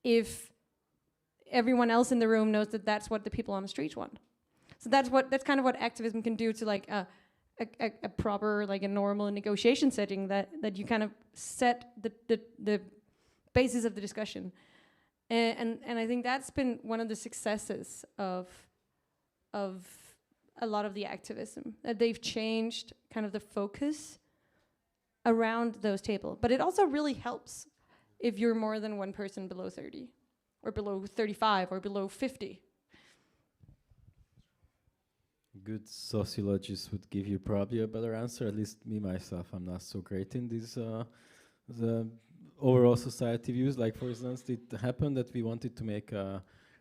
if everyone else in the room knows that that's what the people on the streets want. So that's kind of what activism can do to like a proper, like a normal negotiation setting, that you kind of set the basis of the discussion. And I think that's been one of the successes of a lot of the activism, that they've changed kind of the focus around those tables. But it also really helps if you're more than one person below 30 or below 35 or below 50. Good sociologists would give you probably a better answer. At least me myself, I'm not so great in these the overall society views. Like for instance, it happened that we wanted to make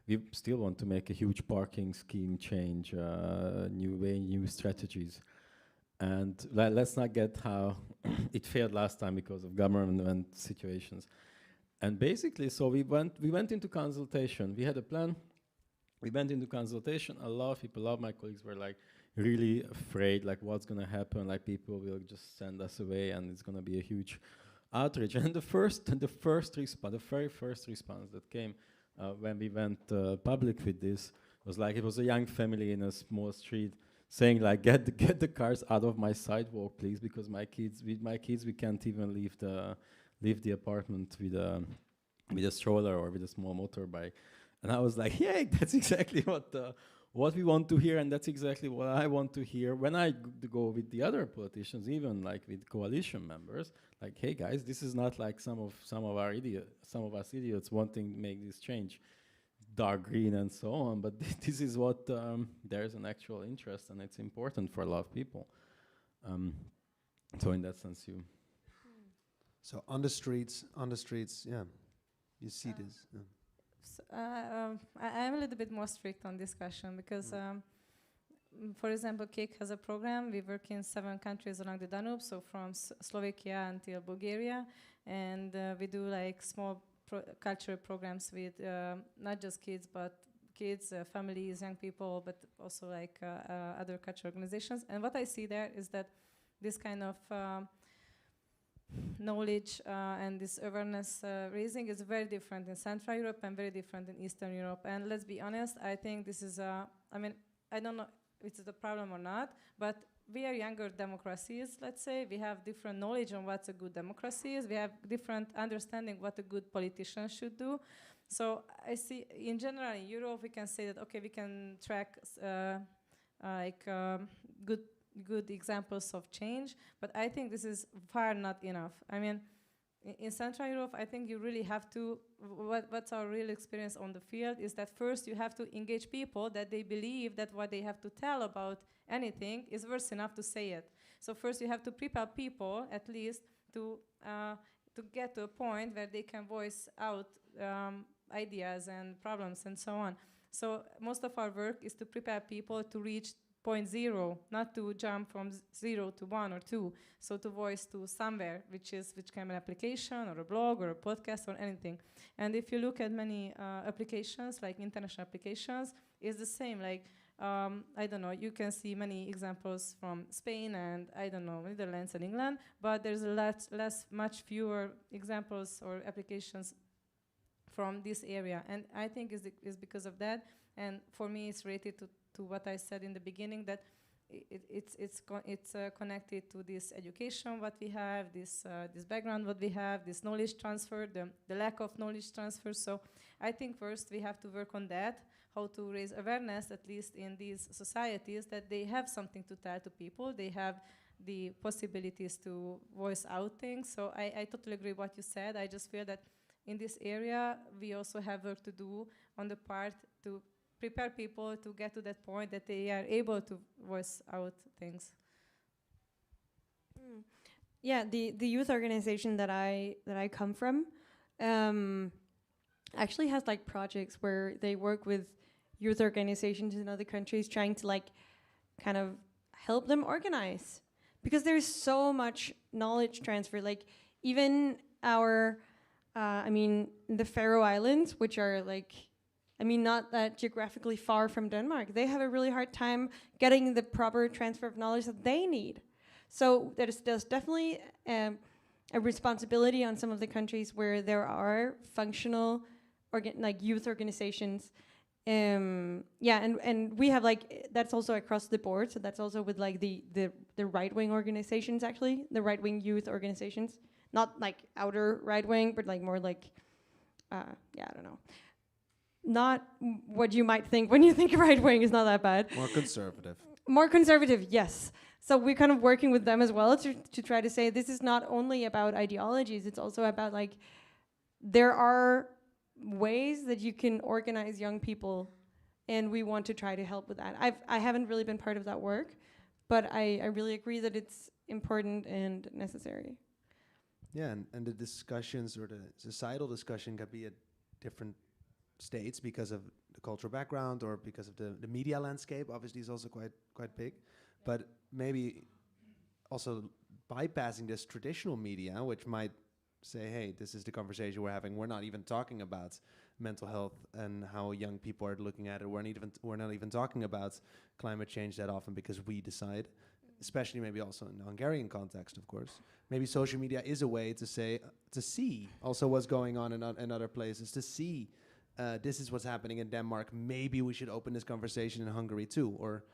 we still want to make a huge parking scheme change, new strategies. And let's not get how it failed last time because of government situations. And basically, so we went into consultation. We had a plan. We went into consultation. A lot of people, a lot of my colleagues were like really afraid, like what's going to happen, like people will just send us away and it's going to be a huge outrage. And the very first response that came when we went public with this was like, it was a young family in a small street saying like, get the cars out of my sidewalk, please, because with my kids we can't even leave the apartment with a stroller or with a small motorbike. And I was like, yeah, that's exactly what we want to hear, and that's exactly what I want to hear when I go with the other politicians, even like with coalition members. Like, hey guys, this is not like some of us idiots wanting to make this change dark green and so on, but this is what there's an actual interest, and it's important for a lot of people. So in that sense, you. So on the streets, yeah, you see this. Yeah. So, I'm a little bit more strict on this question because for example, CAKE has a program. We work in 7 countries along the Danube, so from Slovakia until Bulgaria, and we do like small cultural programs with not just kids, but kids, families, young people, but also like other cultural organizations. And what I see there is that this kind of knowledge and this awareness raising is very different in Central Europe and very different in Eastern Europe. And let's be honest, I think this is I mean, I don't know if it's the problem or not, but we are younger democracies, let's say. We have different knowledge on what a good democracy is. We have different understanding what a good politician should do. So I see, in general, in Europe, we can say that, okay, we can track good examples of change, but I think this is far not enough. I mean, in Central Europe, I think you really have to, what's our real experience on the field is that first you have to engage people that they believe that what they have to tell about anything is worth enough to say it. So first you have to prepare people, at least, to get to a point where they can voice out ideas and problems and so on. So most of our work is to prepare people to reach point 0, not to jump from 0 to 1 or 2. So to voice to somewhere, which can be an application or a blog or a podcast or anything. And if you look at many applications, like international applications, it's the same. Like, I don't know, you can see many examples from Spain and, I don't know, Netherlands and England, but there's much fewer examples or applications from this area. And I think it's because of that. And for me, it's related to what I said in the beginning, that it's connected to this education, what we have, this background, what we have, this knowledge transfer, the lack of knowledge transfer. So I think first we have to work on that, how to raise awareness, at least in these societies, that they have something to tell to people, they have the possibilities to voice out things. So I totally agree with what you said. I just feel that in this area, we also have work to do on the part to prepare people to get to that point that they are able to voice out things. Yeah, the youth organization that I come from actually has like projects where they work with youth organizations in other countries, trying to like kind of help them organize, because there's so much knowledge transfer. Like even our the Faroe Islands, which are like, not that geographically far from Denmark, they have a really hard time getting the proper transfer of knowledge that they need. So there's definitely a responsibility on some of the countries where there are functional youth organizations. And we have like, that's also across the board. So that's also with like the right-wing organizations, actually, the right-wing youth organizations. Not like outer right-wing, but like more like, I don't know. Not what you might think when you think right-wing is not that bad. More conservative. More conservative, yes. So we're kind of working with them as well to try to say this is not only about ideologies, it's also about like, there are ways that you can organize young people, and we want to try to help with that. I haven't really been part of that work, but I really agree that it's important and necessary. Yeah, and the discussions or the societal discussion can be at different states because of the cultural background or because of the media landscape. Obviously, is also quite big, but maybe also bypassing this traditional media, which might say, hey, this is the conversation we're having. We're not even talking about mental health and how young people are looking at it. We're not even talking about climate change that often because we decide. Especially maybe also in the Hungarian context, of course. Maybe social media is a way to say, to see also what's going on in other places, to see this is what's happening in Denmark. Maybe we should open this conversation in Hungary too. Or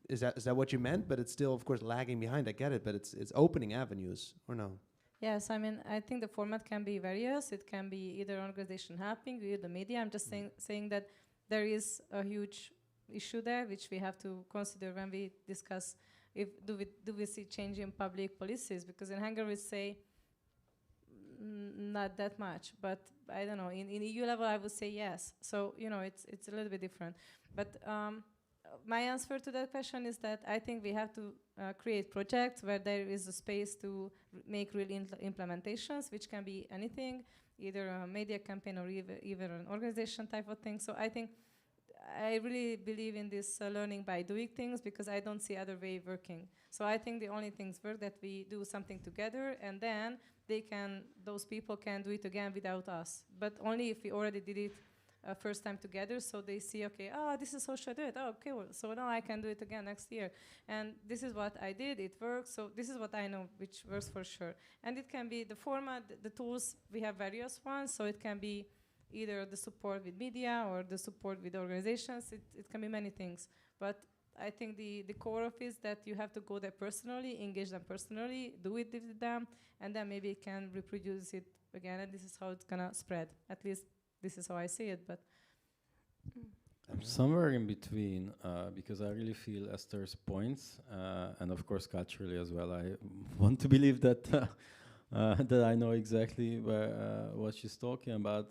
is that what you meant? But it's still, of course, lagging behind. I get it, but it's opening avenues, or no? Yes, I think the format can be various. It can be either an organization helping, either the media. I'm just saying that there is a huge issue there, which we have to consider when we discuss do we see change in public policies? Because in Hungary we say not that much, but I don't know. In EU level, I would say yes. So it's a little bit different. But my answer to that question is that I think we have to create projects where there is a space to make real implementations, which can be anything, either a media campaign or even an organization type of thing. So I think I really believe in this learning by doing things, because I don't see other way working. So I think the only things work that we do something together, and then those people can do it again without us. But only if we already did it first time together, so they see, okay, this is how should I do it. Oh, okay, well, so now I can do it again next year. And this is what I did, it works, so this is what I know, which works for sure. And it can be the format, the tools, we have various ones, so it can be either the support with media or the support with organizations, it can be many things. But I think the core of it is that you have to go there personally, engage them personally, do it with them, and then maybe it can reproduce it again, and this is how it's gonna spread. At least this is how I see it, but. I'm somewhere in between, because I really feel Esther's points, and of course culturally as well. I want to believe that that I know exactly what she's talking about.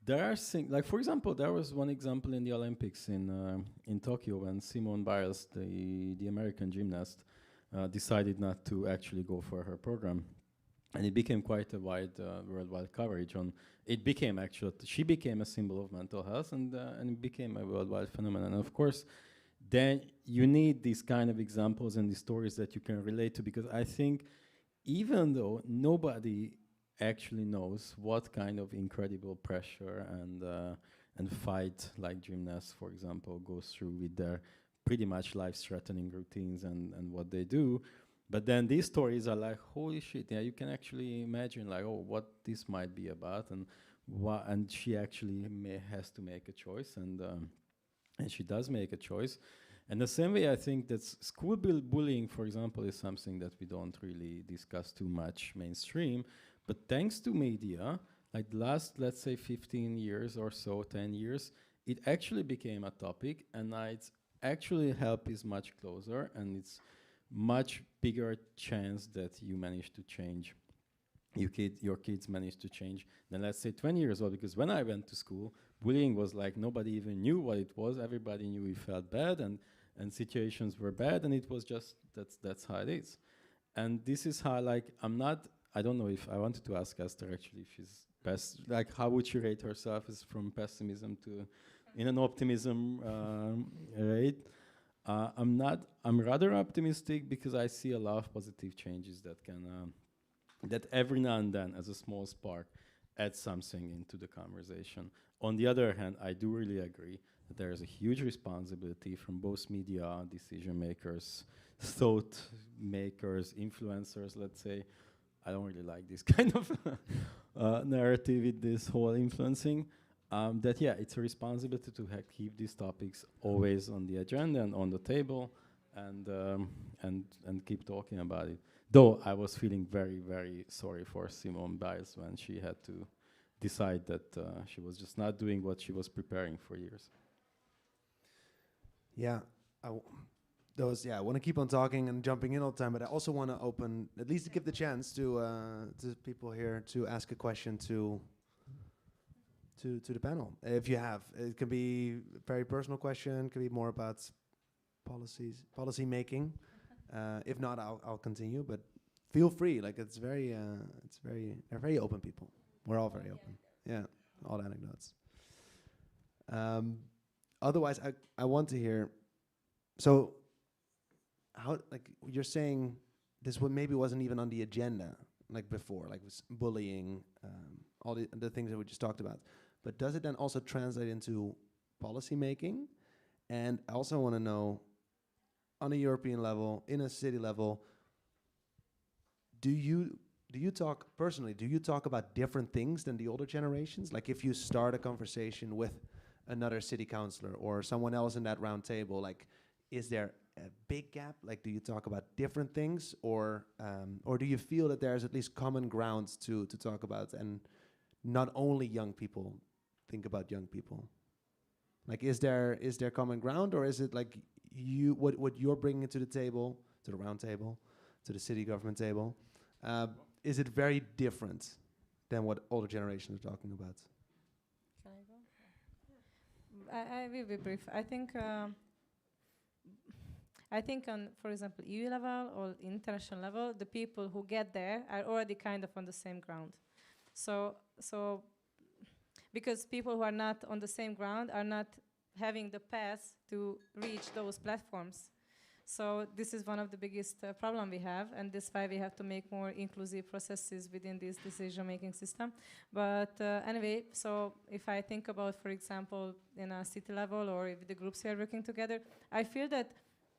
There are things, like for example, there was one example in the Olympics in Tokyo when Simone Biles, the American gymnast, decided not to actually go for her program. And it became quite a wide worldwide coverage on. It became she became a symbol of mental health, and it became a worldwide phenomenon. And of course, then you need these kind of examples and these stories that you can relate to, because I think even though nobody actually knows what kind of incredible pressure and fight like gymnasts, for example, goes through with their pretty much life-threatening routines and what they do. But then these stories are like, holy shit, yeah, you can actually imagine like, oh, what this might be about, and she actually has to make a choice, and she does make a choice. And the same way, I think that school bullying, for example, is something that we don't really discuss too much mainstream, but thanks to media, like the last, let's say 15 years or so, 10 years, it actually became a topic, and it's actually help is much closer, and it's much bigger chance that you manage to change, your kids manage to change than let's say 20 years old. Because when I went to school, bullying was like nobody even knew what it was. Everybody knew it felt bad, and situations were bad, and it was just that's how it is. And this is how, like, I don't know if I wanted to ask Esther actually if she's best, like how would she rate herself as from pessimism to in an optimism rate? I'm rather optimistic because I see a lot of positive changes that can, that every now and then, as a small spark, add something into the conversation. On the other hand, I do really agree that there is a huge responsibility from both media, decision makers, thought makers, influencers, let's say. I don't really like this kind of narrative with this whole influencing. That it's a responsibility to keep these topics always on the agenda and on the table, and keep talking about it. Though I was feeling very, very sorry for Simone Biles when she had to decide that she was just not doing what she was preparing for years. Yeah, I want to keep on talking and jumping in all the time, but I also want to open, at least to give the chance to people here to ask a question to the panel. If you have, it can be a very personal question, can be more about policy making. If not, I'll continue, but feel free. Like they're very open people. We're all very open. Yeah, all anecdotes. Otherwise, I want to hear, so how, like you're saying this maybe wasn't even on the agenda like before, like with bullying, all the things that we just talked about. But does it then also translate into policy making? And I also want to know, on a European level, in a city level, do you talk personally, do you talk about different things than the older generations? Like if you start a conversation with another city councillor or someone else in that round table, like is there a big gap? Like do you talk about different things, or do you feel that there's at least common grounds to talk about, and not only young people think about young people? Like is there common ground, or is it like what you're bringing to the table, to the round table, to the city government table, is it very different than what older generations are talking about? Can I go? I will be brief. I think on, for example, EU level or international level, the people who get there are already kind of on the same ground. So because people who are not on the same ground are not having the path to reach those platforms. So this is one of the biggest problem we have, and that's why we have to make more inclusive processes within this decision-making system. But anyway, so if I think about, for example, in a city level or if the groups are working together, I feel that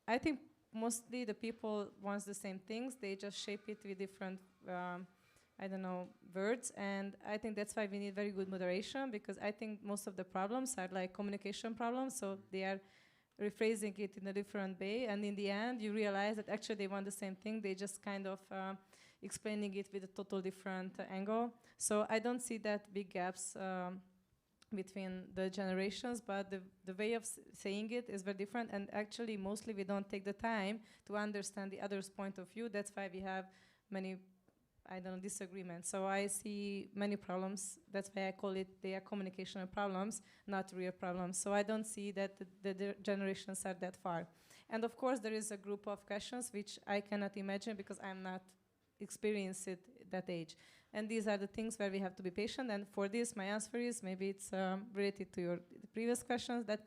I think mostly the people want the same things. They just shape it with different, I don't know, words. And I think that's why we need very good moderation, because I think most of the problems are like communication problems. So they are rephrasing it in a different way, and in the end you realize that actually they want the same thing, they just kind of explaining it with a total different angle. So I don't see that big gaps between the generations, but the way of saying it is very different, and actually mostly we don't take the time to understand the other's point of view. That's why we have many, I don't know, disagreements. So I see many problems. That's why I call it they are communicational problems, not real problems. So I don't see that the generations are that far. And of course there is a group of questions which I cannot imagine because I'm not experienced at that age. And these are the things where we have to be patient. And for this, my answer is, maybe it's related to your previous questions, that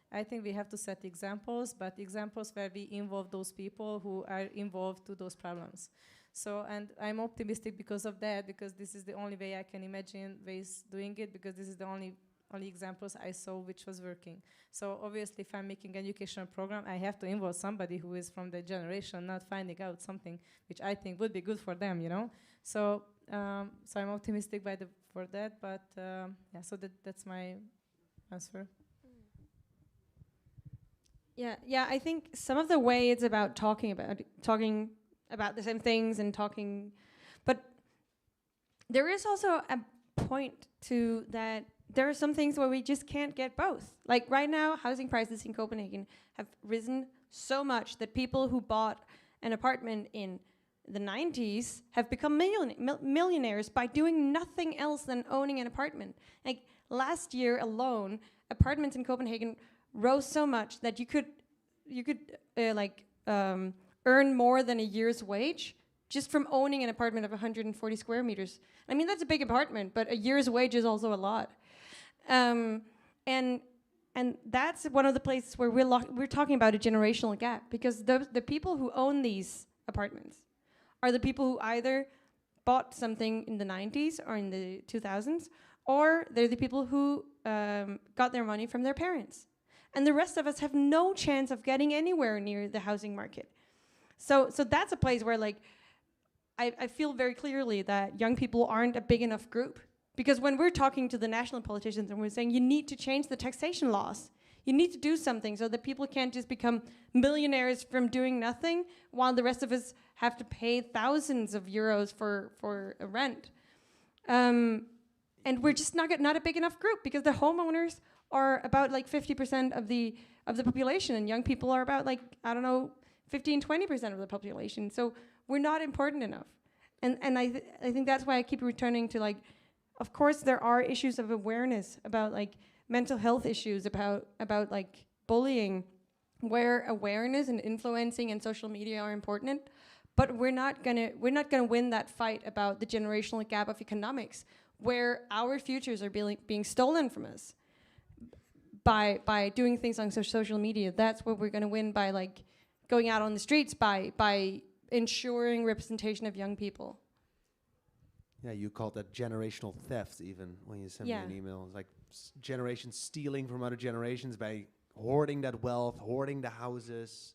I think we have to set examples, but examples where we involve those people who are involved to those problems. So, and I'm optimistic because of that, because this is the only way I can imagine ways doing it, because this is the only examples I saw which was working. So obviously if I'm making an educational program, I have to involve somebody who is from the generation, not finding out something which I think would be good for them, you know. So so I'm optimistic for that, but yeah, so that's my answer. Yeah, I think some of the way it's about talking about the same things and talking, but there is also a point to that there are some things where we just can't get both. Like right now, housing prices in Copenhagen have risen so much that people who bought an apartment in the 90s have become millionaires by doing nothing else than owning an apartment. Like last year alone, apartments in Copenhagen rose so much that you could earn more than a year's wage just from owning an apartment of 140 square meters. I mean, that's a big apartment, but a year's wage is also a lot. And that's one of the places where we're talking about a generational gap, because the people who own these apartments are the people who either bought something in the 90s or in the 2000s, or they're the people who got their money from their parents. And the rest of us have no chance of getting anywhere near the housing market. So that's a place where, like, I feel very clearly that young people aren't a big enough group. Because when we're talking to the national politicians and we're saying you need to change the taxation laws, you need to do something so that people can't just become millionaires from doing nothing while the rest of us have to pay thousands of euros for a rent. And we're just not a big enough group, because the homeowners are about like 50% of the population, and young people are about, like, I don't know, 15-20% of the population. So we're not important enough. And I think that's why I keep returning to, like, of course there are issues of awareness about, like, mental health issues, about like bullying, where awareness and influencing and social media are important. But we're not gonna win that fight about the generational gap of economics, where our futures are being stolen from us by doing things on social media. That's what we're gonna win, by, like, going out on the streets, by ensuring representation of young people. Yeah, you called that generational theft even when you sent me an email. It's like generations stealing from other generations by hoarding that wealth, hoarding the houses.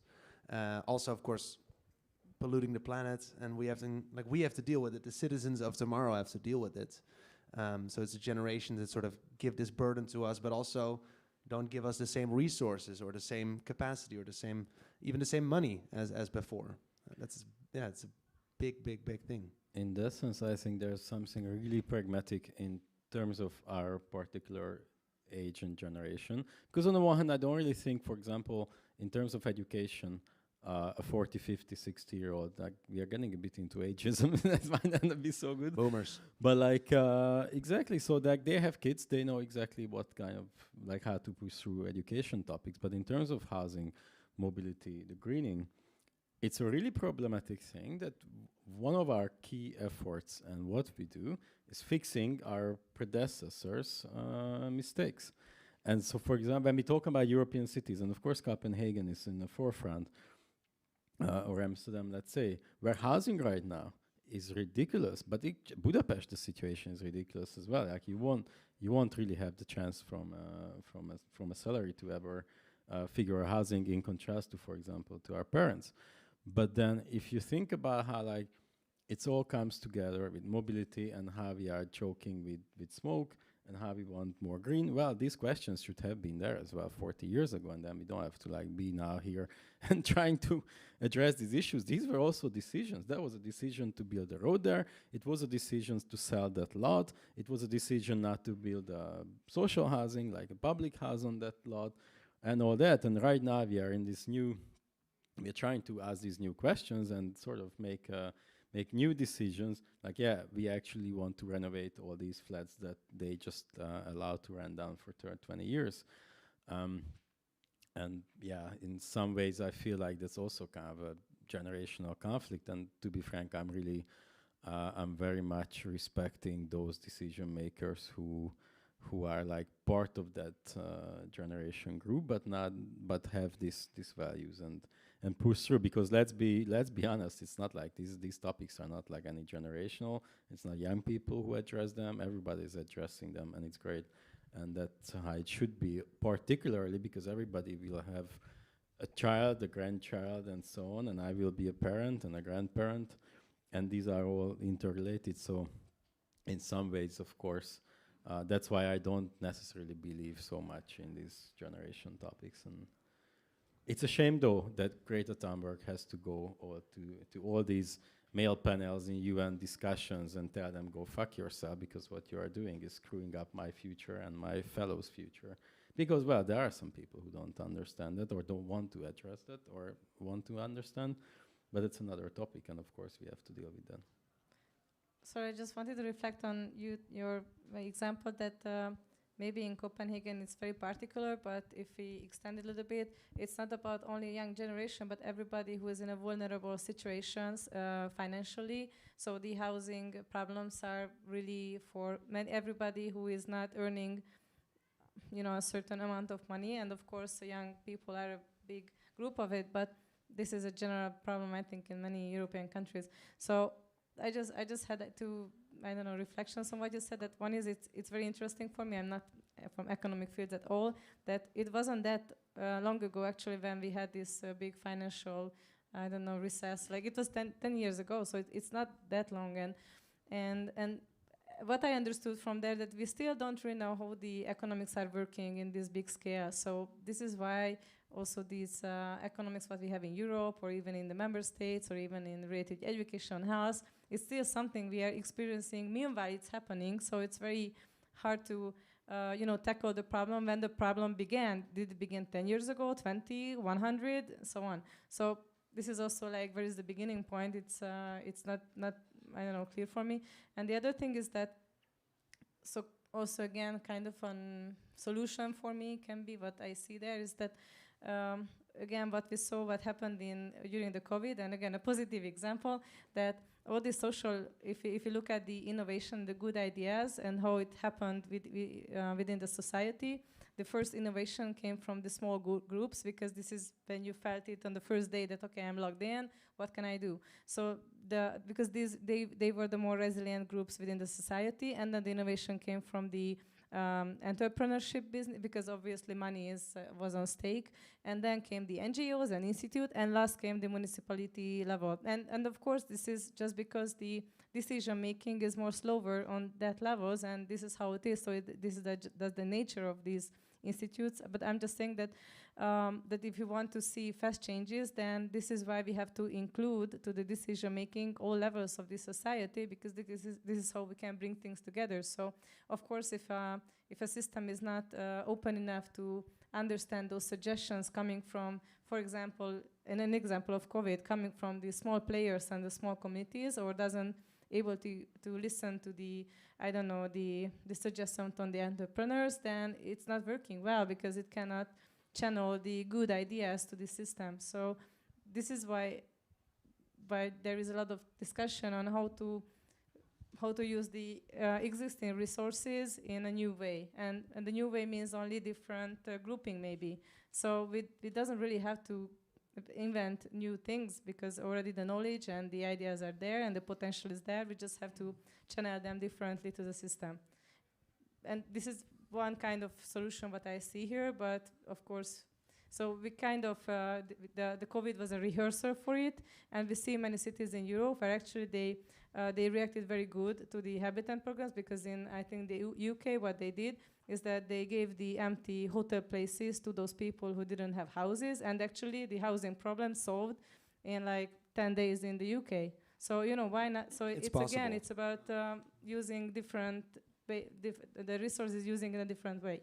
Also, of course, polluting the planet, and we have to deal with it. The citizens of tomorrow have to deal with it. So it's a generation that sort of give this burden to us, but also don't give us the same resources or the same capacity or even the same money as before. It's a big thing. In that sense, I think there's something really pragmatic in terms of our particular age and generation. Because on the one hand, I don't really think, for example, in terms of education, a 40, 50, 60-year-old, like, we are getting a bit into ageism. That might not be so good. Boomers. But, like, exactly, so that they have kids, they know exactly what kind of, like, how to push through education topics. But in terms of housing, mobility, the greening, it's a really problematic thing that one of our key efforts and what we do is fixing our predecessors' mistakes. And so, for example, when we talk about European cities, and of course Copenhagen is in the forefront, or Amsterdam, let's say, where housing right now is ridiculous, but Budapest, the situation is ridiculous as well. Like you won't really have the chance from a salary to ever figure housing, in contrast to, for example, to our parents. But then if you think about how like it all comes together with mobility and how we are choking with smoke and how we want more green, well, these questions should have been there as well 40 years ago, and then we don't have to like be now here and trying to address these issues. These were also decisions. That was a decision to build a road there. It was a decision to sell that lot. It was a decision not to build social housing, like a public house on that lot and all that. And right now we are in this we're trying to ask these new questions and sort of make new decisions. Like, yeah, we actually want to renovate all these flats that they just allowed to run down for 20 years. And yeah, in some ways I feel like that's also kind of a generational conflict. And to be frank, I'm very much respecting those decision makers who are like part of that generation group, but have these values and push through, because let's be honest, it's not like these topics are not like any generational. It's not young people who address them. Everybody's addressing them, and it's great. And that's how it should be, particularly because everybody will have a child, a grandchild, and so on, and I will be a parent and a grandparent, and these are all interrelated. So in some ways, of course, that's why I don't necessarily believe so much in these generation topics. And it's a shame, though, that Greta Thunberg has to go to all these male panels in UN discussions and tell them, go fuck yourself, because what you are doing is screwing up my future and my fellows' future. Because, well, there are some people who don't understand it or don't want to address that or want to understand, but it's another topic, and of course we have to deal with that. So I just wanted to reflect on your example that maybe in Copenhagen it's very particular, but if we extend it a little bit, it's not about only a young generation, but everybody who is in a vulnerable situations financially. So the housing problems are really for everybody who is not earning, a certain amount of money. And of course, young people are a big group of it, but this is a general problem, I think, in many European countries. So I just had two, reflections on what you said. That one is it's very interesting for me. I'm not from economic fields at all. That it wasn't that long ago actually when we had this big financial, recess. Like it was 10 years ago. So it's not that long. And what I understood from there that we still don't really know how the economics are working in this big scale. So this is why also these economics what we have in Europe or even in the member states or even in related to education, health, it's still something we are experiencing. Meanwhile, it's happening. So it's very hard to, tackle the problem when the problem began. Did it begin 10 years ago, 20, 100, so on. So this is also like, where is the beginning point? It's not clear for me. And the other thing is that, so also again, kind of a solution for me can be what I see there is that, again, what we saw, what happened during the COVID, and again, a positive example that all the social, if you look at the innovation, the good ideas, and how it happened within the society, the first innovation came from the small groups, because this is when you felt it on the first day that, okay, I'm logged in, what can I do? So because they were the more resilient groups within the society, and then the innovation came from the entrepreneurship business, because obviously money was on stake, and then came the NGOs and institute, and last came the municipality level. And of course, this is just because the decision making is more slower on that levels, and this is how it is. So this is that's the nature of these institutes. But I'm just saying that that if you want to see fast changes, then this is why we have to include to the decision making all levels of the society, because this is how we can bring things together. So of course, if a system is not open enough to understand those suggestions coming from, for example, in an example of COVID, coming from the small players and the small communities, or doesn't able to listen to the suggestions on the entrepreneurs, then it's not working well, because it cannot channel the good ideas to the system. So this is why there is a lot of discussion on how to how to use the existing resources in a new way. And the new way means only different grouping maybe. So it doesn't really have to invent new things because already the knowledge and the ideas are there and the potential is there. We just have to channel them differently to the system. And this is one kind of solution what I see here, but of course, so we kind of, the COVID was a rehearsal for it, and we see many cities in Europe where actually they reacted very good to the habitant programs, because in, I think, the UK, what they did is that they gave the empty hotel places to those people who didn't have houses, and actually the housing problem solved in like 10 days in the UK. So, you know, why not? So it's again, it's about using different, the resources using in a different way.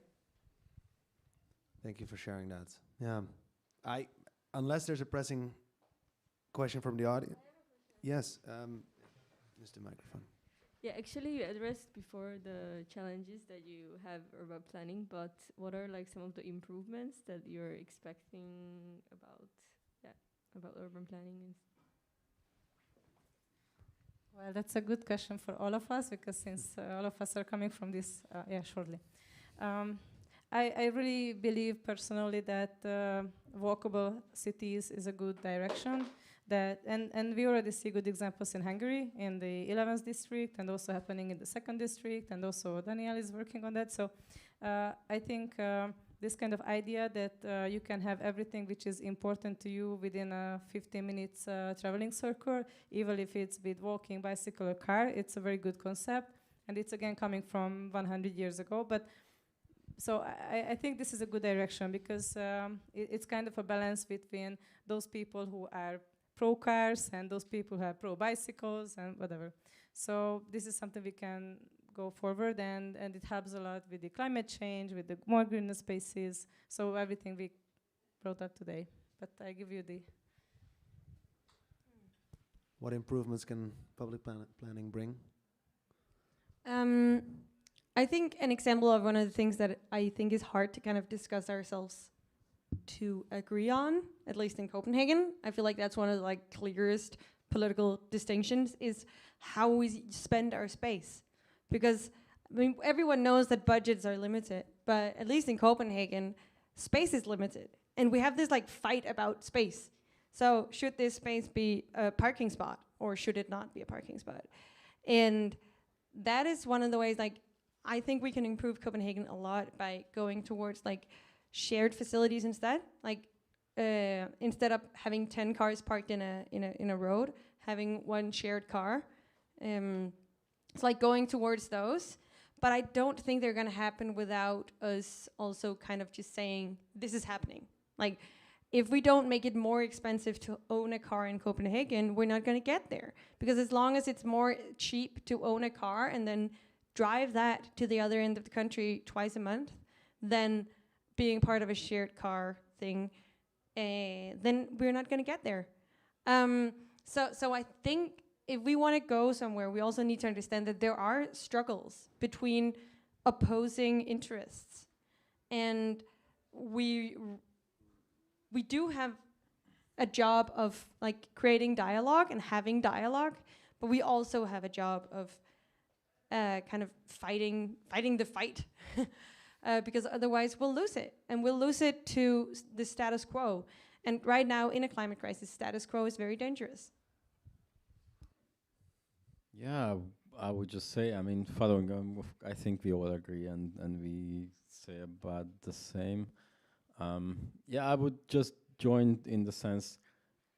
Thank you for sharing that. Yeah, unless there's a pressing question from the audience. Yes, Mr. Microphone. Yeah, actually you addressed before the challenges that you have urban planning, but what are like some of the improvements that you're expecting about urban planning? Well, that's a good question for all of us, because since all of us are coming from this, shortly. I really believe personally that walkable cities is a good direction. And we already see good examples in Hungary, in the 11th district, and also happening in the 2nd district, and also Daniel is working on that. So I think this kind of idea that you can have everything which is important to you within a 15 minutes traveling circle, even if it's with walking, bicycle, or car, it's a very good concept. And it's again coming from 100 years ago. But so I think this is a good direction, because it's kind of a balance between those people who are pro cars and those people who are pro bicycles and whatever. So this is something we can go forward, and it helps a lot with the climate change, with the more green spaces. So everything we brought up today. But I give you the... What improvements can public planning bring? I think an example of one of the things that I think is hard to kind of discuss ourselves to agree on, at least in Copenhagen, I feel like that's one of the like clearest political distinctions, is how we spend our space. Because I mean, everyone knows that budgets are limited, but at least in Copenhagen, space is limited. And we have this like fight about space. So should this space be a parking spot, or should it not be a parking spot? And that is one of the ways, like, I think we can improve Copenhagen a lot by going towards like shared facilities instead. Like instead of having 10 cars parked in a road, having one shared car. It's like going towards those. But I don't think they're gonna happen without us also kind of just saying, this is happening. Like, if we don't make it more expensive to own a car in Copenhagen, we're not gonna get there. Because as long as it's more cheap to own a car and then drive that to the other end of the country twice a month, then being part of a shared car thing, then we're not gonna get there. So I think if we wanna go somewhere, we also need to understand that there are struggles between opposing interests. And we do have a job of like creating dialogue and having dialogue, but we also have a job of kind of fighting the fight, because otherwise we'll lose it, and we'll lose it to the status quo. And right now, in a climate crisis, status quo is very dangerous. Yeah, I would just say, I mean, following I think we all agree, and we say about the same. Yeah, I would just join in the sense,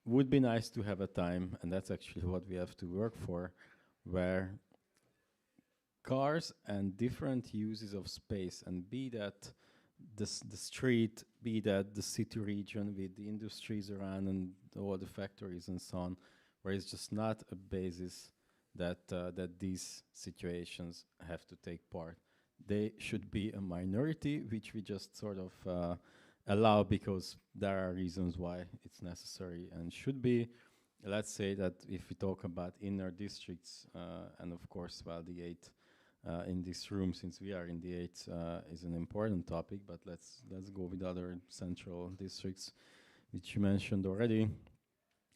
would be nice to have a time, and that's actually what we have to work for, where cars and different uses of space, and be that the street, be that the city region with the industries around and all the factories and so on, where it's just not a basis that that these situations have to take part. They should be a minority, which we just sort of allow because there are reasons why it's necessary and should be. Let's say that if we talk about inner districts, and of course, well, the 8 in this room, since we are in the 8, is an important topic, but let's go with other central districts, which you mentioned already.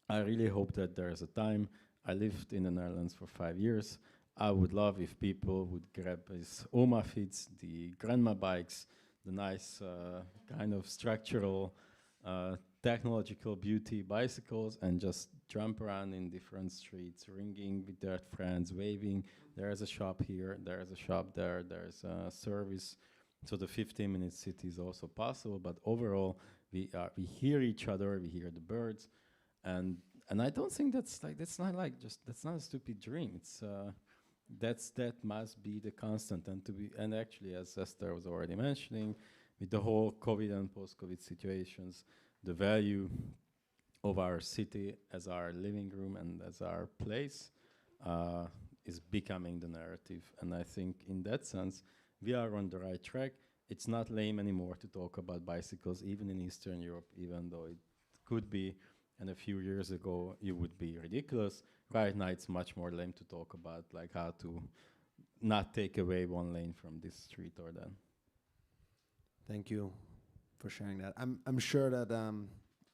I really hope that there is a time. I lived in the Netherlands for 5 years. I would love if people would grab his Oma fits, the grandma bikes, the nice kind of structural, technological beauty bicycles, and just jump around in different streets, ringing with their friends, waving. There's a shop here, there's a shop there, there's a service. So the 15-minute city is also possible, but overall, we hear each other, we hear the birds, and I don't think that's not a stupid dream. It's that must be the constant, and actually, as Esther was already mentioning, with the whole COVID and post-COVID situations, the value of our city as our living room and as our place is becoming the narrative. And I think in that sense, we are on the right track. It's not lame anymore to talk about bicycles, even in Eastern Europe, even though it could be, and a few years ago, it would be ridiculous. Right now, it's much more lame to talk about, like how to not take away one lane from this street or that. Thank you for sharing that. I'm sure that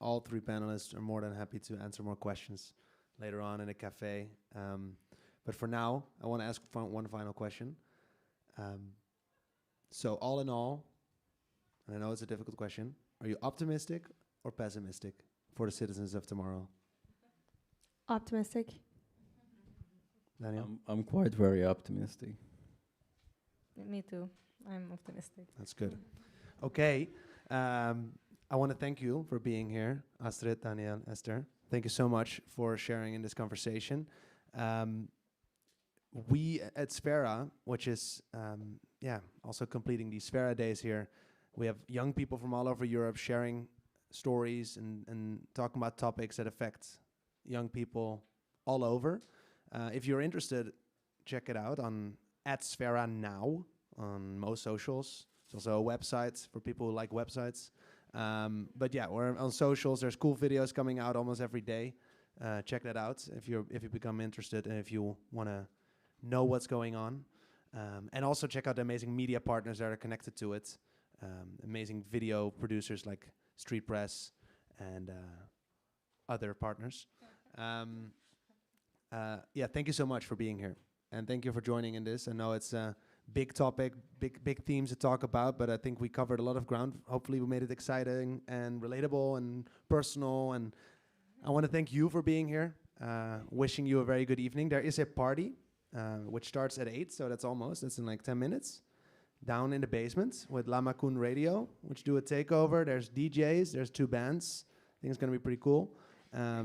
all three panelists are more than happy to answer more questions later on in a cafe. But for now, I want to ask one final question. So all in all, and I know it's a difficult question, are you optimistic or pessimistic for the citizens of tomorrow? Optimistic. Daniel? I'm quite very optimistic. Me too. I'm optimistic. That's good. Okay. I want to thank you for being here, Astrid, Daniel, Esther. Thank you so much for sharing in this conversation. We at Sphera, which is also completing these Sphera days here, we have young people from all over Europe sharing stories and talking about topics that affect young people all over. If you're interested, check it out on @Sphera now on most socials. It's also a website for people who like websites. But yeah, we're on socials. There's cool videos coming out almost every day. Check that out if you become interested and if you want to know what's going on. And also check out the amazing media partners that are connected to it. Amazing video producers like Street Press and other partners. Thank you so much for being here. And thank you for joining in this. I know it's a big topic, big themes to talk about, but I think we covered a lot of ground. Hopefully we made it exciting and relatable and personal. And I want to thank you for being here. Wishing you a very good evening. There is a party, which starts at 8, so that's in like 10 minutes. Down in the basement with Lahcuman Radio, which do a takeover. There's DJs, there's 2 bands. I think it's going to be pretty cool.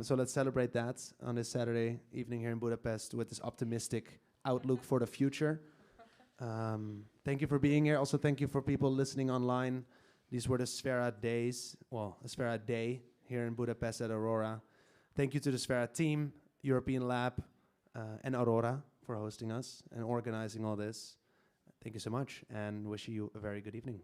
So let's celebrate that on this Saturday evening here in Budapest with this optimistic outlook for the future. Thank you for being here. Also, thank you for people listening online. These were the Sphera days, a Sphera day here in Budapest at Auróra. Thank you to the Sphera team, European Lab, and Auróra for hosting us and organizing all this. Thank you so much, and wish you a very good evening.